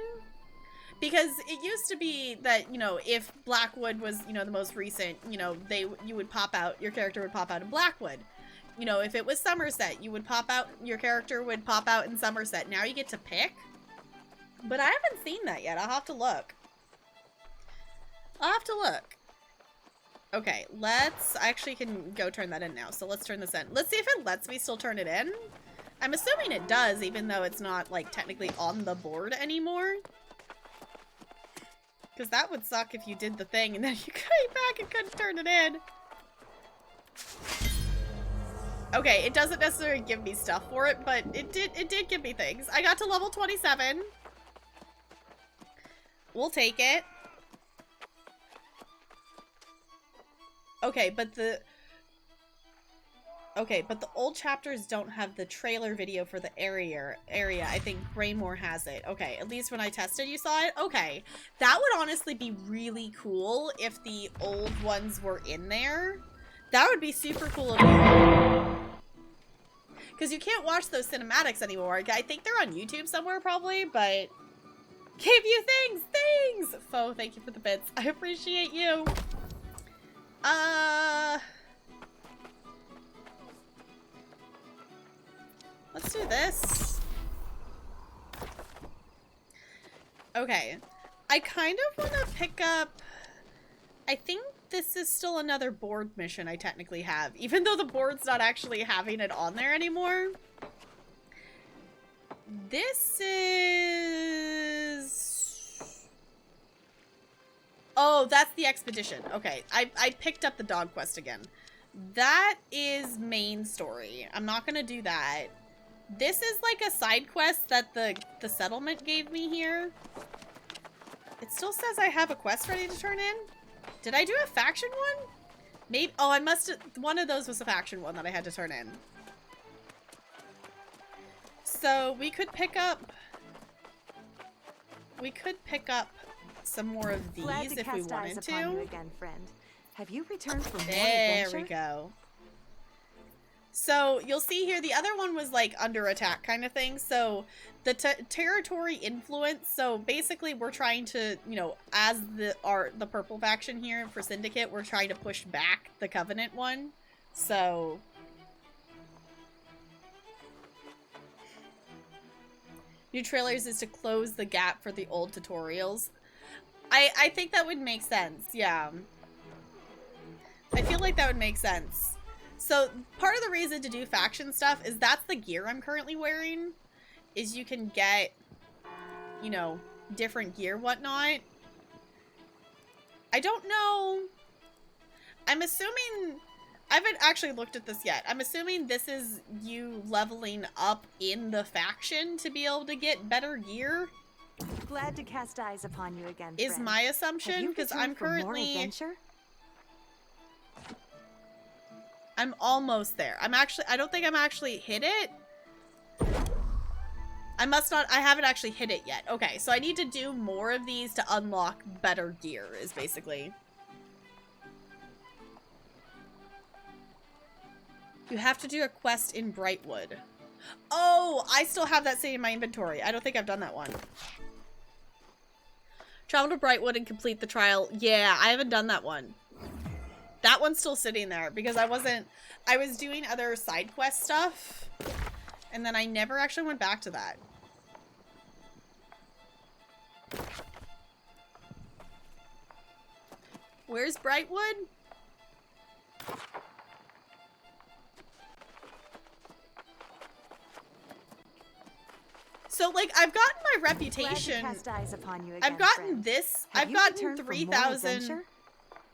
Because it used to be that, you know, if Blackwood was, you know, the most recent, you know, your character would pop out in Blackwood. You know, if it was Somerset, your character would pop out in Somerset. Now you get to pick. But I haven't seen that yet. I'll have to look. Okay, I actually can go turn that in now. So let's turn this in. Let's see if it lets me still turn it in. I'm assuming it does, even though it's not, like, technically on the board anymore. Because that would suck if you did the thing and then you came back and couldn't turn it in. Okay, it doesn't necessarily give me stuff for it, but it did give me things. I got to level 27. We'll take it. Okay, but the old chapters don't have the trailer video for the area. I think Greymoor has it. Okay, at least when I tested, you saw it? Okay. That would honestly be really cool if the old ones were in there. That would be super cool. Because you can't watch those cinematics anymore. I think they're on YouTube somewhere probably, but... Give you things! Fo, thank you for the bits. I appreciate you. Let's do this. Okay. I kind of want to pick up... I think this is still another board mission I technically have, even though the board's not actually having it on there anymore. This is... Oh, that's the expedition. Okay, I picked up the dog quest again. That is main story. I'm not gonna do that. This is like a side quest that the settlement gave me here. It still says I have a quest ready to turn in. Did I do a faction one? Maybe. Oh, I must have. One of those was a faction one that I had to turn in. So we could pick up. Some more of these if we wanted to. You again, friend. Have you returned from there we go. So you'll see here the other one was like under attack kind of thing. So the territory influence. So basically we're trying to, you know, as the purple faction here for Syndicate, we're trying to push back the Covenant one. So new trailers is to close the gap for the old tutorials. I think that would make sense, yeah. I feel like that would make sense. So, part of the reason to do faction stuff is that's the gear I'm currently wearing. Is you can get, you know, different gear, whatnot. I don't know. I'm assuming... I haven't actually looked at this yet. I'm assuming this is you leveling up in the faction to be able to get better gear. Glad to cast eyes upon you again, is friend. my assumption, because I'm currently... I'm almost there. I don't think I'm actually hit it. I haven't actually hit it yet. Okay, so I need to do more of these to unlock better gear, is basically. You have to do a quest in Brightwood. Oh, I still have that sitting in my inventory. I don't think I've done that one. Travel to Brightwood and complete the trial. Yeah, I haven't done that one. That one's still sitting there because I was doing other side quest stuff and then I never actually went back to that. Where's Brightwood? So, like, I've gotten my reputation. I've gotten this. I've gotten 3,000.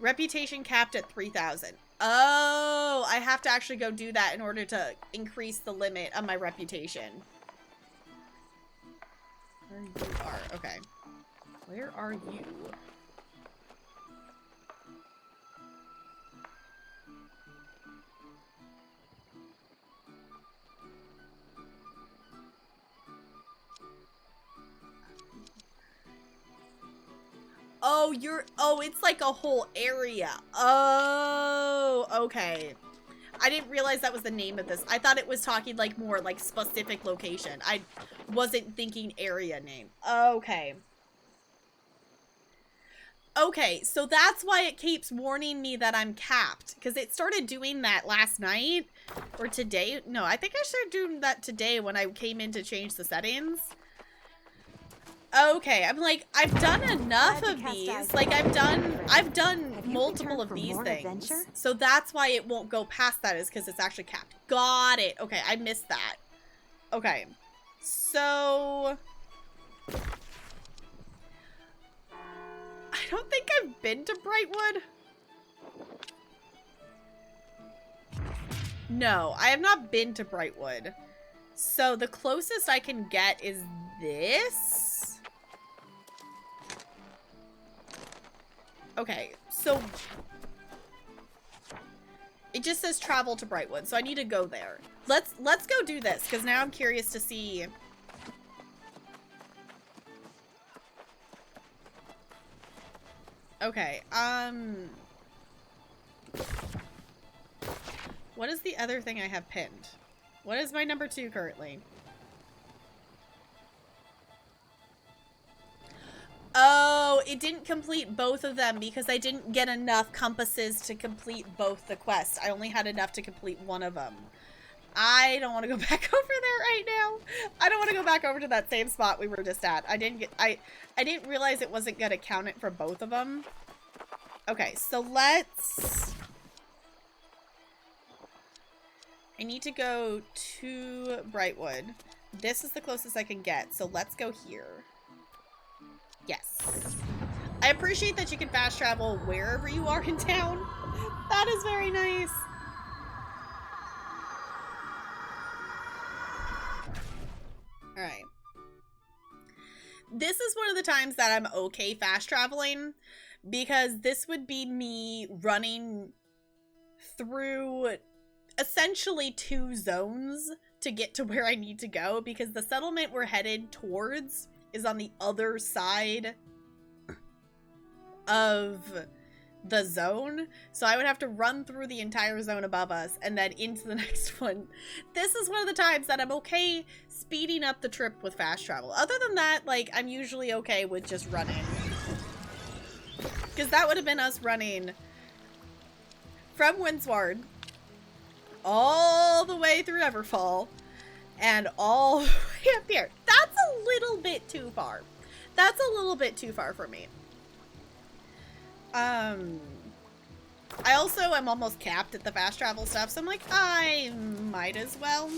Reputation capped at 3,000. Oh, I have to actually go do that in order to increase the limit of my reputation. There you are. Okay. Where are you? Oh, oh, it's like a whole area. Oh, okay. I didn't realize that was the name of this. I thought it was talking like more like specific location. I wasn't thinking area name. Okay. Okay, so that's why it keeps warning me that I'm capped. Because it started doing that last night. Or today. No, I think I started doing that today when I came in to change the settings. Okay, I'm like, I've done enough of these. Like, I've done multiple of these things. So that's why it won't go past that, is because it's actually capped. Got it. Okay, I missed that. Okay. So... I don't think I've been to Brightwood. No, I have not been to Brightwood. So the closest I can get is this. Okay, so it just says travel to Brightwood, so I need to go there. Let's go do this, because now I'm curious to see. Okay, what is the other thing I have pinned? What is my number 2 currently? Oh, it didn't complete both of them because I didn't get enough compasses to complete both the quests. I only had enough to complete one of them. I don't want to go back over there right now. I don't want to go back over to that same spot we were just at. I didn't realize it wasn't going to count it for both of them. Okay, so let's... I need to go to Brightwood. This is the closest I can get, so let's go here. Yes. I appreciate that you can fast travel wherever you are in town. That is very nice. Alright. This is one of the times that I'm okay fast traveling, because this would be me running through essentially 2 zones to get to where I need to go, because the settlement we're headed towards is on the other side of the zone. So I would have to run through the entire zone above us and then into the next one. This is one of the times that I'm okay speeding up the trip with fast travel. Other than that, like, I'm usually okay with just running. Because that would have been us running from Windsward all the way through Everfall and all the way up here. That's a little bit too far. That's a little bit too far for me. I also am almost capped at the fast travel stuff, so I'm like, I might as well.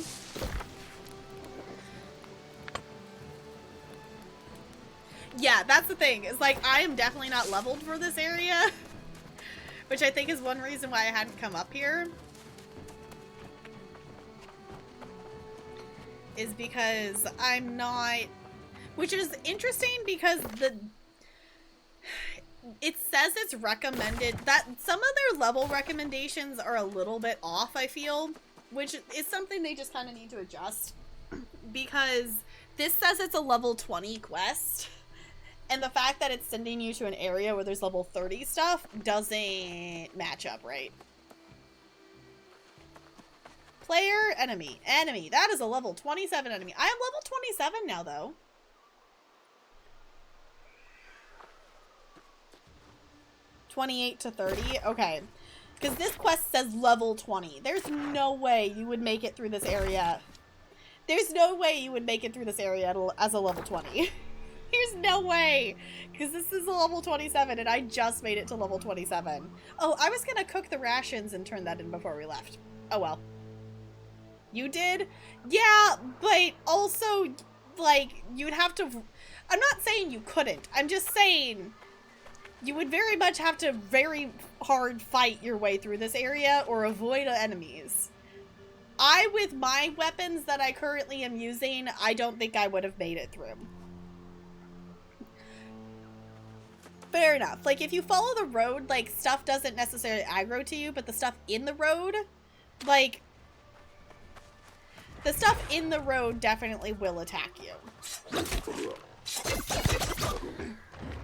Yeah, that's the thing. It's like, I am definitely not leveled for this area, which I think is one reason why I hadn't come up here. Is because I'm not, which is interesting because it says it's recommended, that some of their level recommendations are a little bit off, I feel, which is something they just kind of need to adjust, because this says it's a level 20 quest, and the fact that it's sending you to an area where there's level 30 stuff doesn't match up right. Player, enemy. Enemy. That is a level 27 enemy. I am level 27 now, though. $28 to $30. Okay. Because this quest says level 20. There's no way you would make it through this area. There's no way you would make it through this area as a level 20. There's no way. Because this is a level 27 and I just made it to level 27. Oh, I was going to cook the rations and turn that in before we left. Oh, well. You did? Yeah, but also, like, you'd have to... I'm not saying you couldn't. I'm just saying you would very much have to very hard fight your way through this area or avoid enemies. With my weapons that I currently am using, I don't think I would have made it through. Fair enough. Like, if you follow the road, like, stuff doesn't necessarily aggro to you, but the stuff in the road, like, the stuff in the road definitely will attack you.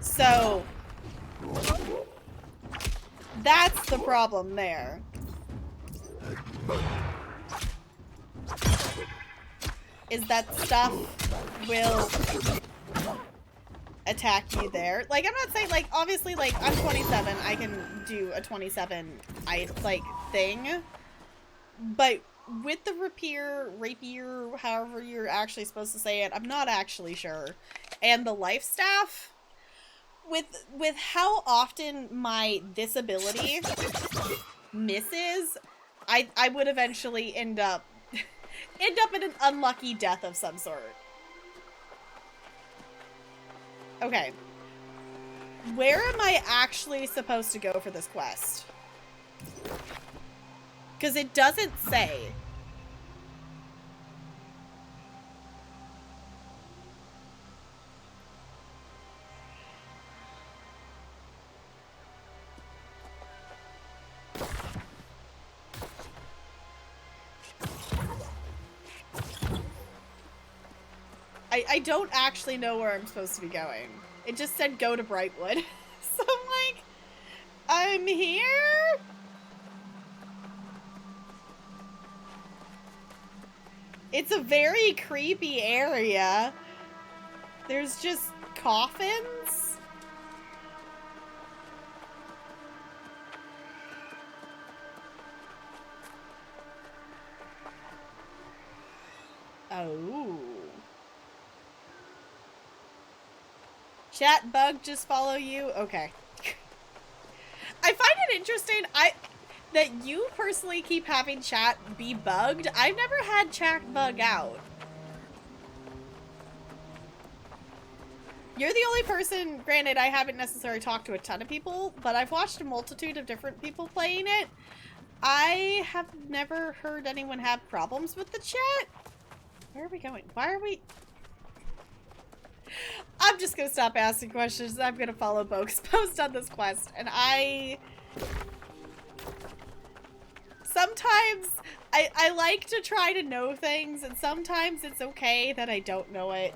So, that's the problem there. Is that stuff will attack you there. Like, I'm not saying, like, obviously, like, I'm 27, I can do a 27, like, thing. But with the rapier, however you're actually supposed to say it, I'm not actually sure. And the life staff, with how often my this ability misses, I would eventually end up in an unlucky death of some sort. Okay. Where am I actually supposed to go for this quest? Because it doesn't say. I don't actually know where I'm supposed to be going. It just said go to Brightwood. So I'm like, I'm here? It's a very creepy area. There's just coffins. Oh. Chat bug just follow you? Okay. I find it interesting that you personally keep having chat be bugged. I've never had chat bug out. You're the only person, granted I haven't necessarily talked to a ton of people, but I've watched a multitude of different people playing it. I have never heard anyone have problems with the chat. Where are we going? Why are we... I'm just gonna stop asking questions. I'm gonna follow Boke's post on this quest. And sometimes I like to try to know things, and sometimes it's okay that I don't know it.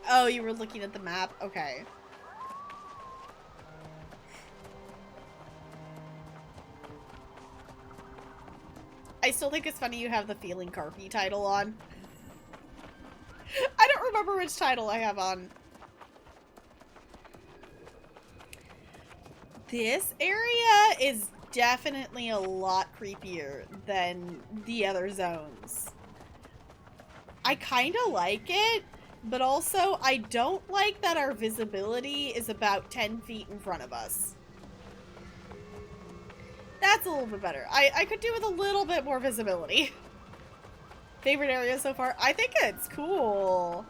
Oh, you were looking at the map? Okay. I still think it's funny you have the Feeling Carpy title on. I don't remember which title I have on. This area is definitely a lot creepier than the other zones. I kind of like it, but also I don't like that our visibility is about 10 feet in front of us. That's a little bit better. I could do with a little bit more visibility. Favorite area so far? I think it's cool.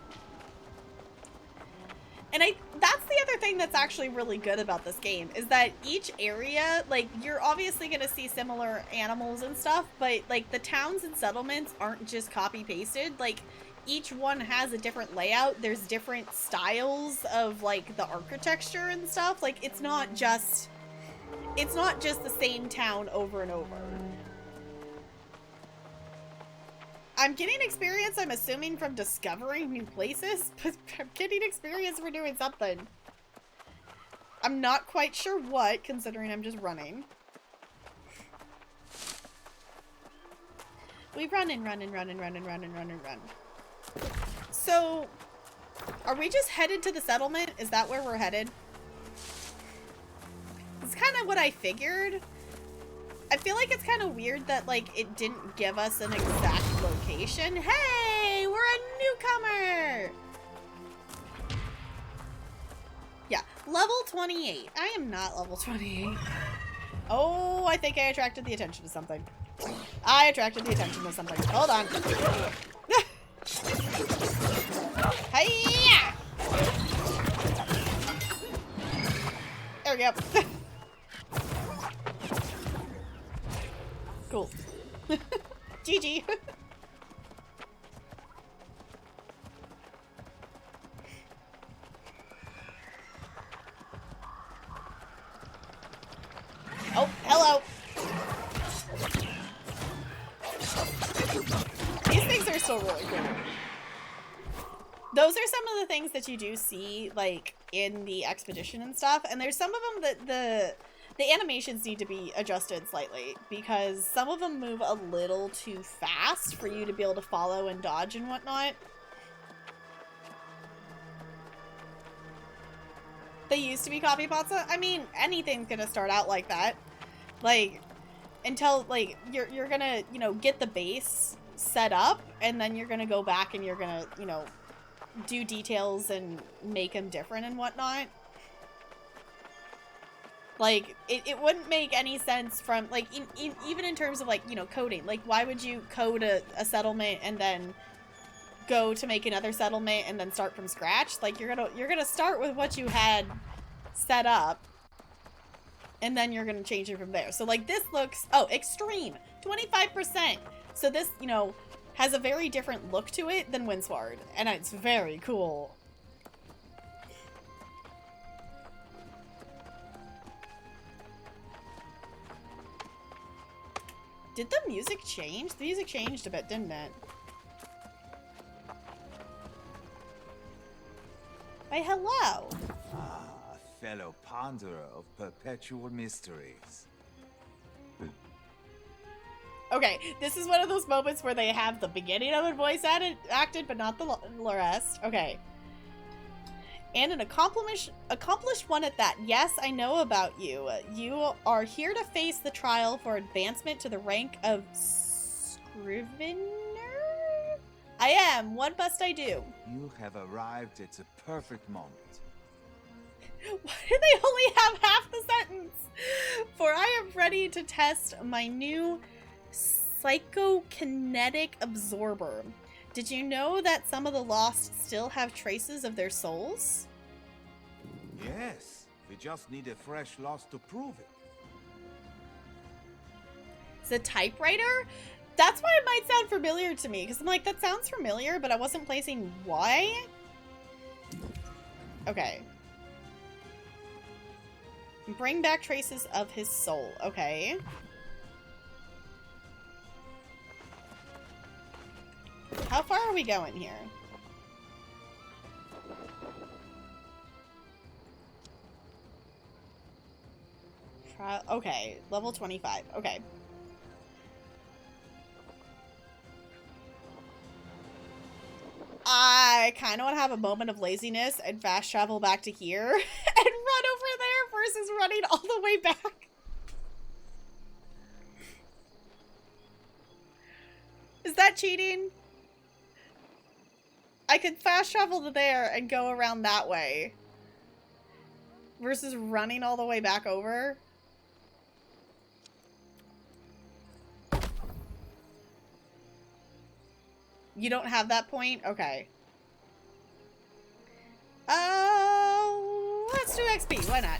And that's the other thing that's actually really good about this game, is that each area, like, you're obviously going to see similar animals and stuff, but, like, the towns and settlements aren't just copy-pasted. Like, each one has a different layout. There's different styles of, like, the architecture and stuff. Like, it's not just the same town over and over. I'm getting experience, I'm assuming, from discovering new places, but I'm getting experience for doing something. I'm not quite sure what, considering I'm just running. We run and run and run and run and run and run and run. So, are we just headed to the settlement? Is that where we're headed? It's kind of what I figured. I feel like it's kind of weird that, like, it didn't give us an exact location. Hey, we're a newcomer! Yeah, level 28. I am not level 28. Oh, I think I attracted the attention to something. I attracted the attention to something. Hold on. Hiya! There we go. Cool. GG. those are some of the things that you do see, like, in the expedition and stuff. And there's some of them that the animations need to be adjusted slightly, because some of them move a little too fast for you to be able to follow and dodge and whatnot. They used to be copy pots. I mean, anything's gonna start out like that. Like, until, like, you're gonna, you know, get the base set up, and then you're gonna go back and you're gonna, you know, do details and make them different and whatnot. Like, it wouldn't make any sense from, like, even in terms of, like, you know, coding. Like, why would you code a settlement and then go to make another settlement and then start from scratch? Like, you're gonna start with what you had set up, and then you're gonna change it from there. So, like, this looks, oh, extreme, 25%. So this, you know, has a very different look to it than Windsward, and it's very cool. Did the music change? The music changed a bit, didn't it? Why, hello. Ah, fellow ponderer of perpetual mysteries. Okay, this is one of those moments where they have the beginning of it voice acted, but not the rest. Okay. And an accomplished one at that. Yes, I know about you. You are here to face the trial for advancement to the rank of Scrivener? I am. What must I do? You have arrived at the perfect moment. Why do they only have half the sentence? For I am ready to test my new psychokinetic absorber. Did you know that some of the lost still have traces of their souls? Yes, we just need a fresh loss to prove it. It's a typewriter? That's why it might sound familiar to me, because I'm like, that sounds familiar, but I wasn't placing why. Okay. Bring back traces of his soul. Okay. How far are we going here? Okay, level 25. Okay. I kind of want to have a moment of laziness and fast travel back to here and run over there versus running all the way back. Is that cheating? I could fast travel to there and go around that way versus running all the way back over. You don't have that point? Okay. Let's do XP. Why not?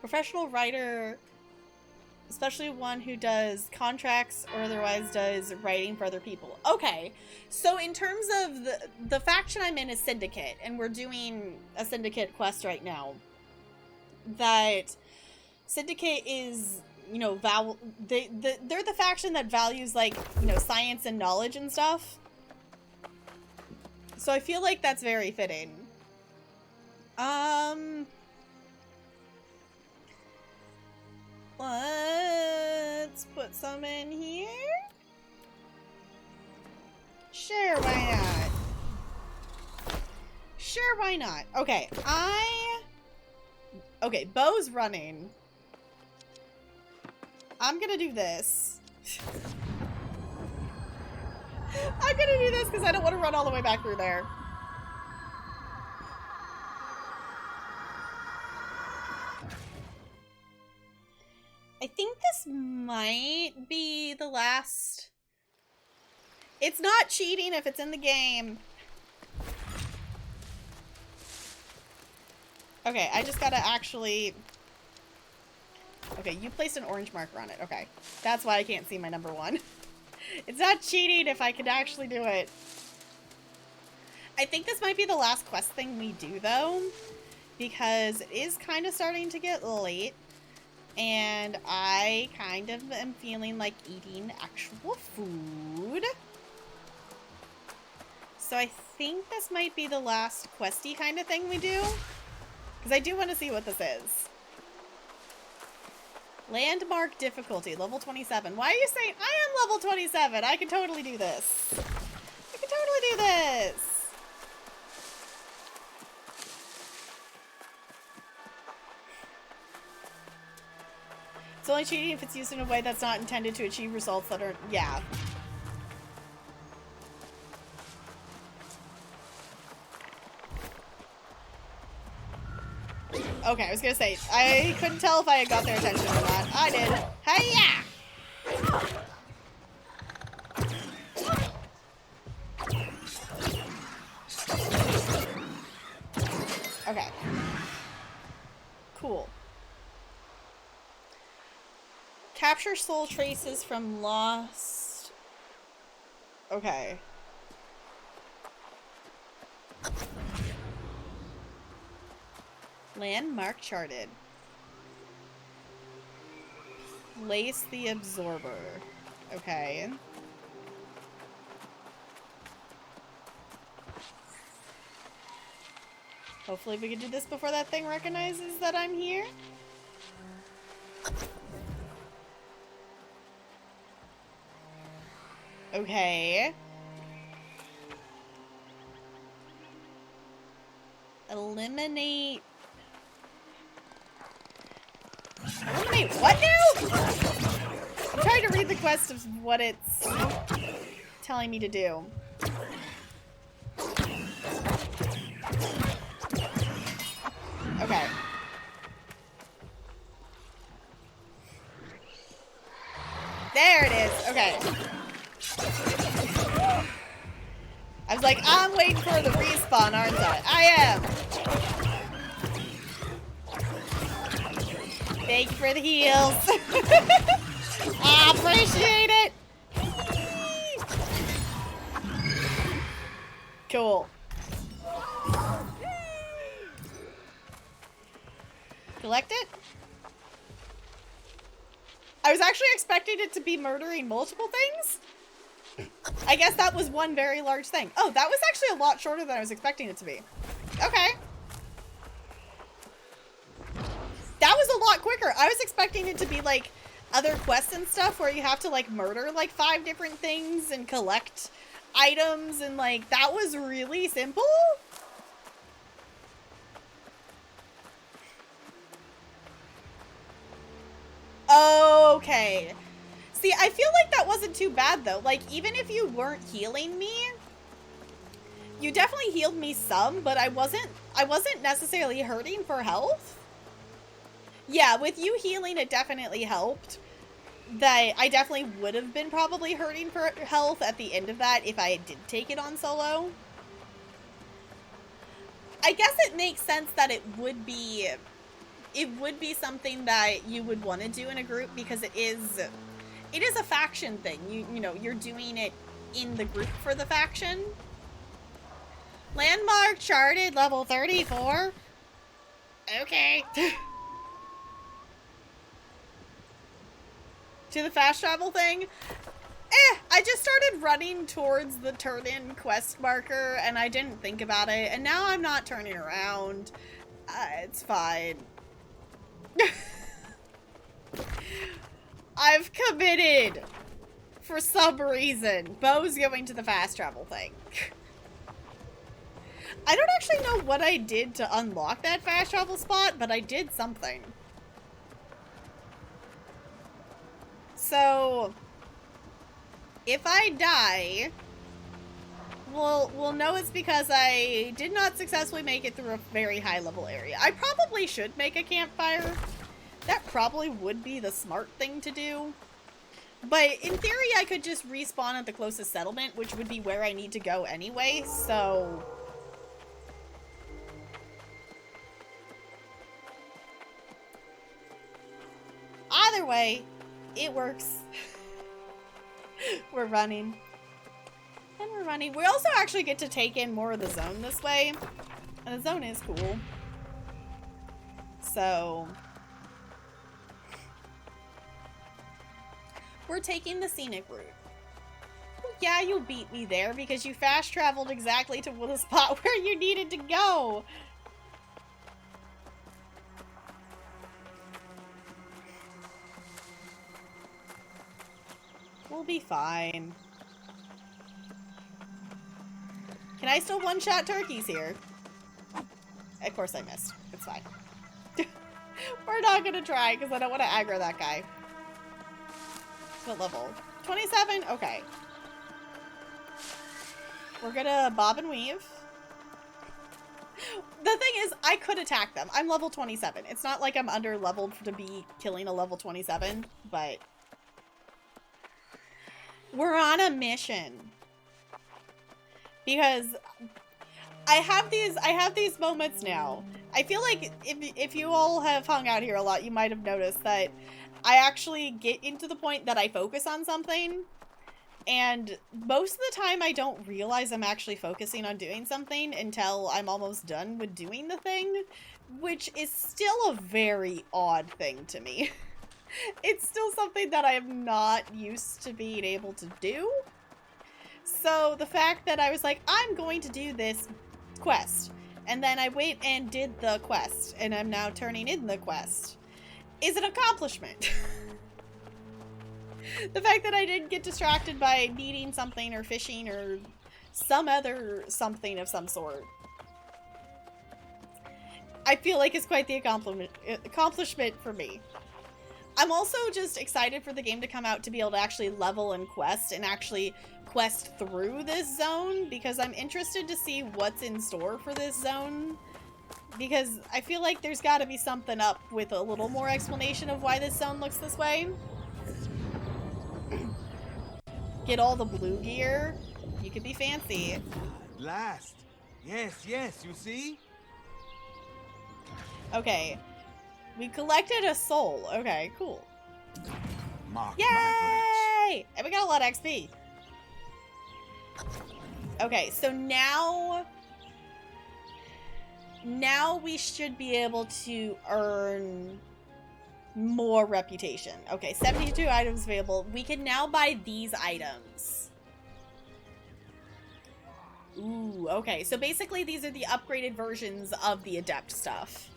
Professional writer, especially one who does contracts or otherwise does writing for other people. Okay. So in terms of the faction I'm in is Syndicate, and we're doing a Syndicate quest right now. That Syndicate is, you know, they're the faction that values, like, you know, science and knowledge and stuff. So I feel like that's very fitting. Let's put some in here. Sure, why not? Sure, why not? Okay, okay, Bo's running. I'm gonna do this. I'm gonna do this because I don't want to run all the way back through there. I think this might be the last. It's not cheating if it's in the game. Okay, I just gotta actually... Okay, you placed an orange marker on it. Okay, that's why I can't see my number 1. It's not cheating if I could actually do it. I think this might be the last quest thing we do, though, because it is kind of starting to get late, and I kind of am feeling like eating actual food. So I think this might be the last questy kind of thing we do. Because I do want to see what this is. Landmark difficulty, level 27. Why are you saying I am level 27? I can totally do this. I can totally do this. It's only cheating if it's used in a way that's not intended to achieve results that are, yeah. Okay, I was gonna say, I couldn't tell if I had got their attention or not. I did. Hi-ya! Okay. Cool. Capture soul traces from lost... Okay. Landmark charted. Place the absorber. Okay. Hopefully we can do this before that thing recognizes that I'm here. Okay. Eliminate... Eliminate what now? I'm trying to read the quest of what it's telling me to do. Okay. There it is. Okay. I was like, I'm waiting for the respawn, aren't I? I am. Thank you for the heals. I appreciate it. Cool. Collect it? I was actually expecting it to be murdering multiple things. I guess that was one very large thing. Oh, that was actually a lot shorter than I was expecting it to be. Okay. That was a lot quicker. I was expecting it to be like other quests and stuff where you have to like murder like 5 different things and collect items and like that was really simple. Okay. See, I feel like that wasn't too bad though. Like even if you weren't healing me, you definitely healed me some, but I wasn't necessarily hurting for health. Yeah, with you healing it definitely helped. That I definitely would have been probably hurting for health at the end of that if I did take it on solo. I guess it makes sense that it would be something that you would want to do in a group because it is a faction thing. You know, you're doing it in the group for the faction. Landmark charted level 34. Okay. To the fast travel thing. I just started running towards the turn-in quest marker and I didn't think about it and now I'm not turning around. It's fine. I've committed for some reason. Bo's going to the fast travel thing. I don't actually know what I did to unlock that fast travel spot, but I did something. So, if I die, we'll know it's because I did not successfully make it through a very high level area. I probably should make a campfire. That probably would be the smart thing to do. But in theory, I could just respawn at the closest settlement, which would be where I need to go anyway, so... Either way, it works. We're running. And we're running. We also actually get to take in more of the zone this way. And the zone is cool. So... We're taking the scenic route. We're Yeah, you beat me there because you fast traveled exactly to the spot where you needed to go. We'll be fine. Can I still one-shot turkeys here? Of course I missed. It's fine. We're not gonna try because I don't want to aggro that guy. What level? 27? Okay. We're gonna bob and weave. The thing is, I could attack them. I'm level 27. It's not like I'm under-leveled to be killing a level 27, but... We're on a mission. Because I have these moments now. I feel like if you all have hung out here a lot, you might have noticed that I actually get into the point that I focus on something, and most of the time I don't realize I'm actually focusing on doing something until I'm almost done with doing the thing, which is still a very odd thing to me. It's still something that I am not used to being able to do. So the fact that I was like, I'm going to do this quest, and then I went and did the quest, and I'm now turning in the quest, is an accomplishment. The fact that I didn't get distracted by needing something or fishing or some other something of some sort, I feel like it's quite the accomplishment for me. I'm also just excited for the game to come out to be able to actually level and actually quest through this zone, because I'm interested to see what's in store for this zone, because I feel like there's got to be something up with a little more explanation of why this zone looks this way. Get all the blue gear. You could be fancy. At last. Yes, yes, you see? Okay. We collected a soul. Okay, cool. Mark my Yay! And we got a lot of XP. Okay, so now we should be able to earn more reputation. Okay, 72 items available. We can now buy these items. Ooh, okay. So basically these are the upgraded versions of the adept stuff.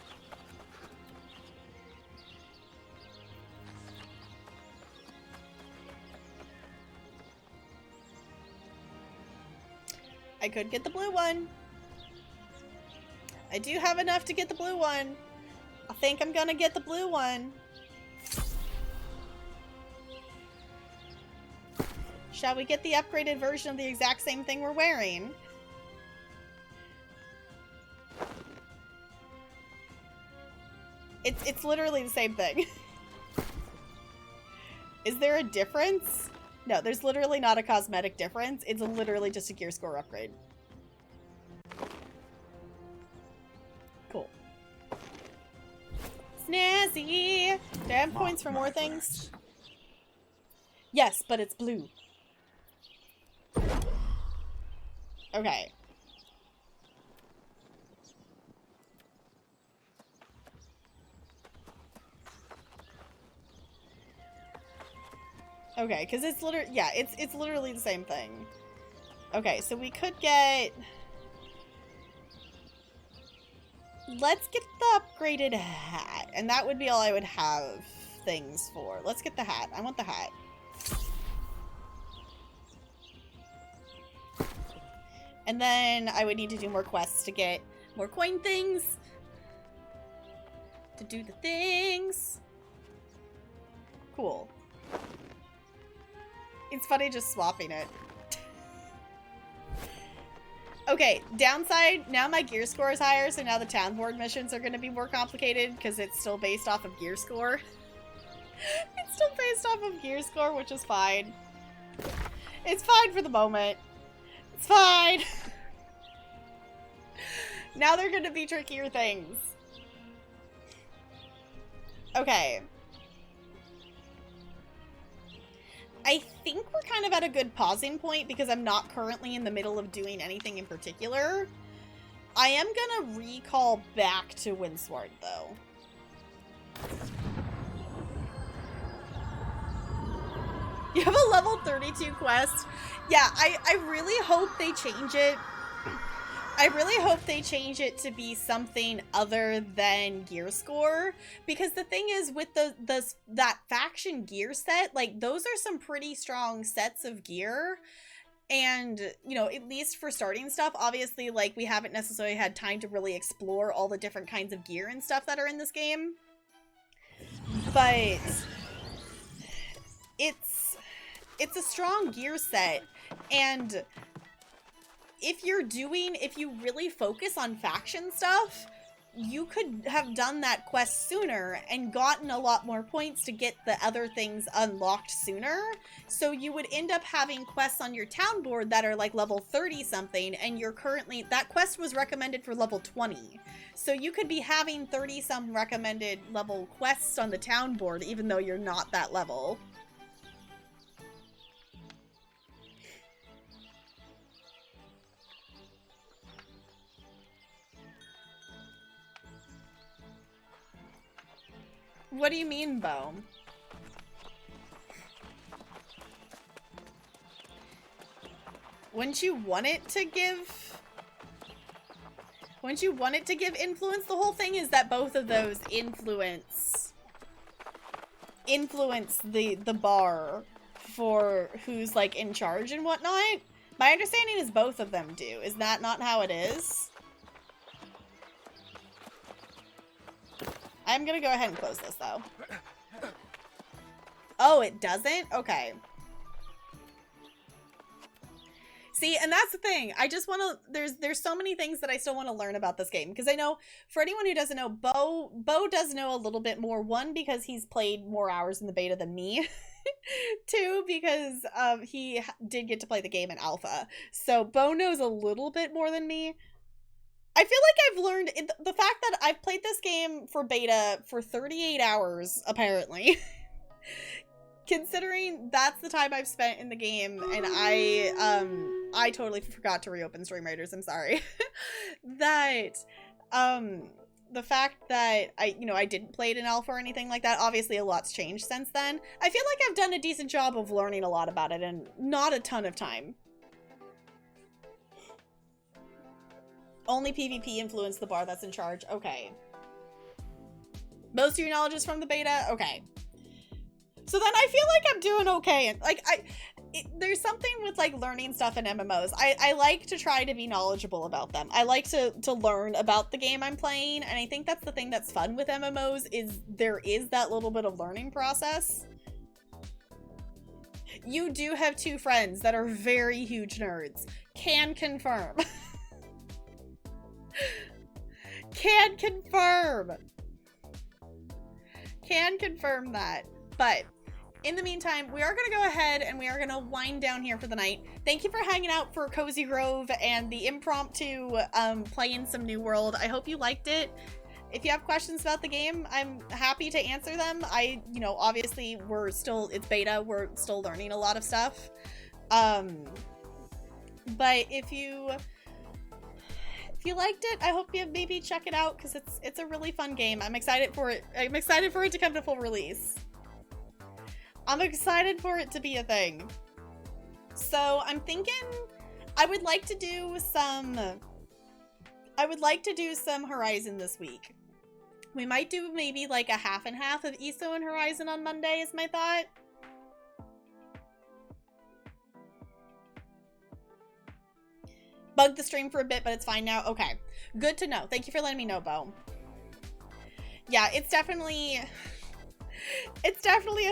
I could get the blue one. I do have enough to get the blue one. I think I'm gonna get the blue one. Shall we get the upgraded version of the exact same thing we're wearing? It's literally the same thing. Is there a difference? No, there's literally not a cosmetic difference. It's literally just a gear score upgrade. Cool. Snazzy! Do I have points for more things? Yes, but it's blue. Okay. Okay, because it's literally, yeah, it's literally the same thing. Okay, so we could get... Let's get the upgraded hat, and that would be all I would have things for. Let's get the hat. I want the hat. And then I would need to do more quests to get more coin things. To do the things. Cool. It's funny just swapping it. Okay, downside, now my gear score is higher, so now the town board missions are going to be more complicated because it's still based off of gear score. It's still based off of gear score, which is fine. It's fine for the moment. It's fine. Now they're going to be trickier things. Okay. I think we're kind of at a good pausing point because I'm not currently in the middle of doing anything in particular. I am gonna recall back to Windsward, though. You have a level 32 quest. Yeah, I really hope they change it. I really hope they change it to be something other than gear score, because the thing is with that faction gear set, like those are some pretty strong sets of gear. And, you know, at least for starting stuff, obviously, like, we haven't necessarily had time to really explore all the different kinds of gear and stuff that are in this game. But it's a strong gear set, and if you really focus on faction stuff, you could have done that quest sooner and gotten a lot more points to get the other things unlocked sooner. So you would end up having quests on your town board that are like level 30 something, and you're currently, that quest was recommended for level 20. So you could be having 30 some recommended level quests on the town board even though you're not that level. What do you mean, Bo? Wouldn't you want it to give... Wouldn't you want it to give influence? The whole thing is that both of those influence the bar for who's, like, in charge and whatnot. My understanding is both of them do. Is that not how it is? I'm gonna go ahead and close this, though. Oh, it doesn't? Okay. See, and that's the thing. I just want to... There's so many things that I still want to learn about this game. Because I know, for anyone who doesn't know, Bo does know a little bit more. One, because he's played more hours in the beta than me. Two, because he did get to play the game in alpha. So Bo knows a little bit more than me. I feel like I've learned the fact that I've played this game for beta for 38 hours, apparently. Considering that's the time I've spent in the game, and I totally forgot to reopen Stream Raiders, I'm sorry. That, the fact that I didn't play it in alpha or anything like that, obviously a lot's changed since then. I feel like I've done a decent job of learning a lot about it in not a ton of time. Only PvP influenced the bar that's in charge. Okay. Most of your knowledge is from the beta? Okay. So then I feel like I'm doing okay. And like, there's something with like learning stuff in MMOs. I like to try to be knowledgeable about them. I like to learn about the game I'm playing. And I think that's the thing that's fun with MMOs is there is that little bit of learning process. You do have two friends that are very huge nerds. Can confirm. Can confirm. Can confirm that. But in the meantime, we are going to go ahead and we are going to wind down here for the night. Thank you for hanging out for Cozy Grove and the impromptu playing some New World. I hope you liked it. If you have questions about the game, I'm happy to answer them. Obviously it's beta. We're still learning a lot of stuff. But if you liked it, I hope you maybe check it out because it's a really fun game. I'm excited for it. I'm excited for it to come to full release. I'm excited for it to be a thing. So I'm thinking I would like to do some Horizon this week. We might do maybe like a half and half of ESO and Horizon on Monday is my thought. Bugged the stream for a bit, but it's fine now. Okay, good to know. Thank you for letting me know, Bo. Yeah, it's definitely a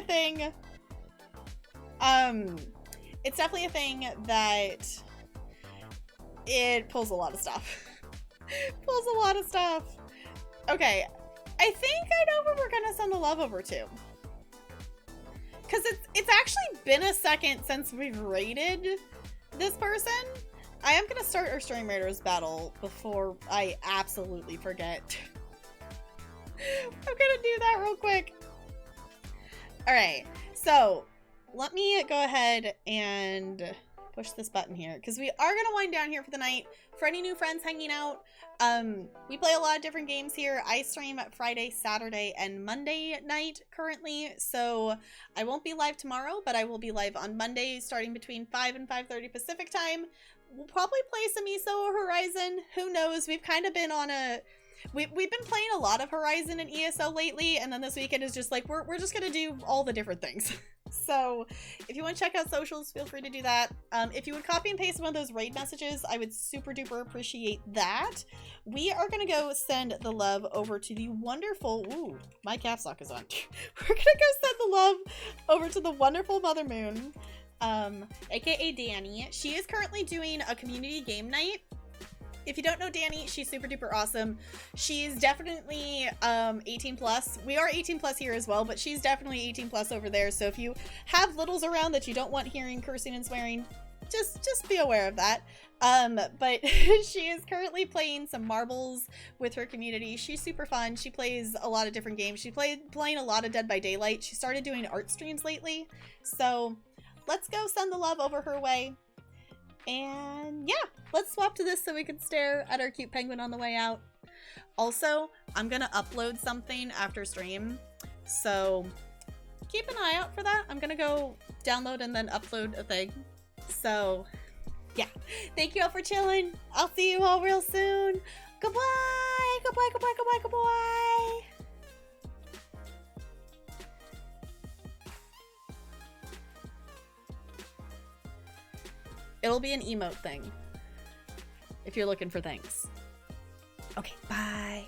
thing. It's definitely a thing that it pulls a lot of stuff. Pulls a lot of stuff. Okay, I think I know where we're gonna send the love over to. Cause it's actually been a second since we've raided this person. I am gonna start our Stream Raiders battle before I absolutely forget. I'm gonna do that real quick. Alright, so let me go ahead and push this button here because we are gonna wind down here for the night. For any new friends hanging out, we play a lot of different games here. I stream Friday, Saturday, and Monday night currently, so I won't be live tomorrow, but I will be live on Monday starting between 5 and 5:30 Pacific time. We'll probably play some ESO or Horizon. Who knows? We've kind of been on a... We've been playing a lot of Horizon and ESO lately, and then this weekend is just like, we're just gonna do all the different things. So if you want to check out socials, feel free to do that. If you would copy and paste one of those raid messages, I would super duper appreciate that. We are gonna go send the love over to the wonderful... Ooh, my caps lock is on. We're gonna go send the love over to the wonderful Mother Moon, aka Danny. She is currently doing a community game night. If you don't know Danny, she's super duper awesome. She's definitely 18 plus. We are 18 plus here as well, but she's definitely 18 plus over there. So if you have littles around that you don't want hearing cursing and swearing, just be aware of that. But she is currently playing some marbles with her community. She's super fun. She plays a lot of different games. She playing a lot of Dead by Daylight. She started doing art streams lately. So let's go send the love over her way. And yeah, let's swap to this so we can stare at our cute penguin on the way out. Also, I'm gonna upload something after stream, so keep an eye out for that. I'm gonna go download and then upload a thing. So yeah, thank you all for chilling. I'll see you all real soon. Goodbye, goodbye, goodbye, goodbye, goodbye. It'll be an emote thing if you're looking for things. Okay, bye.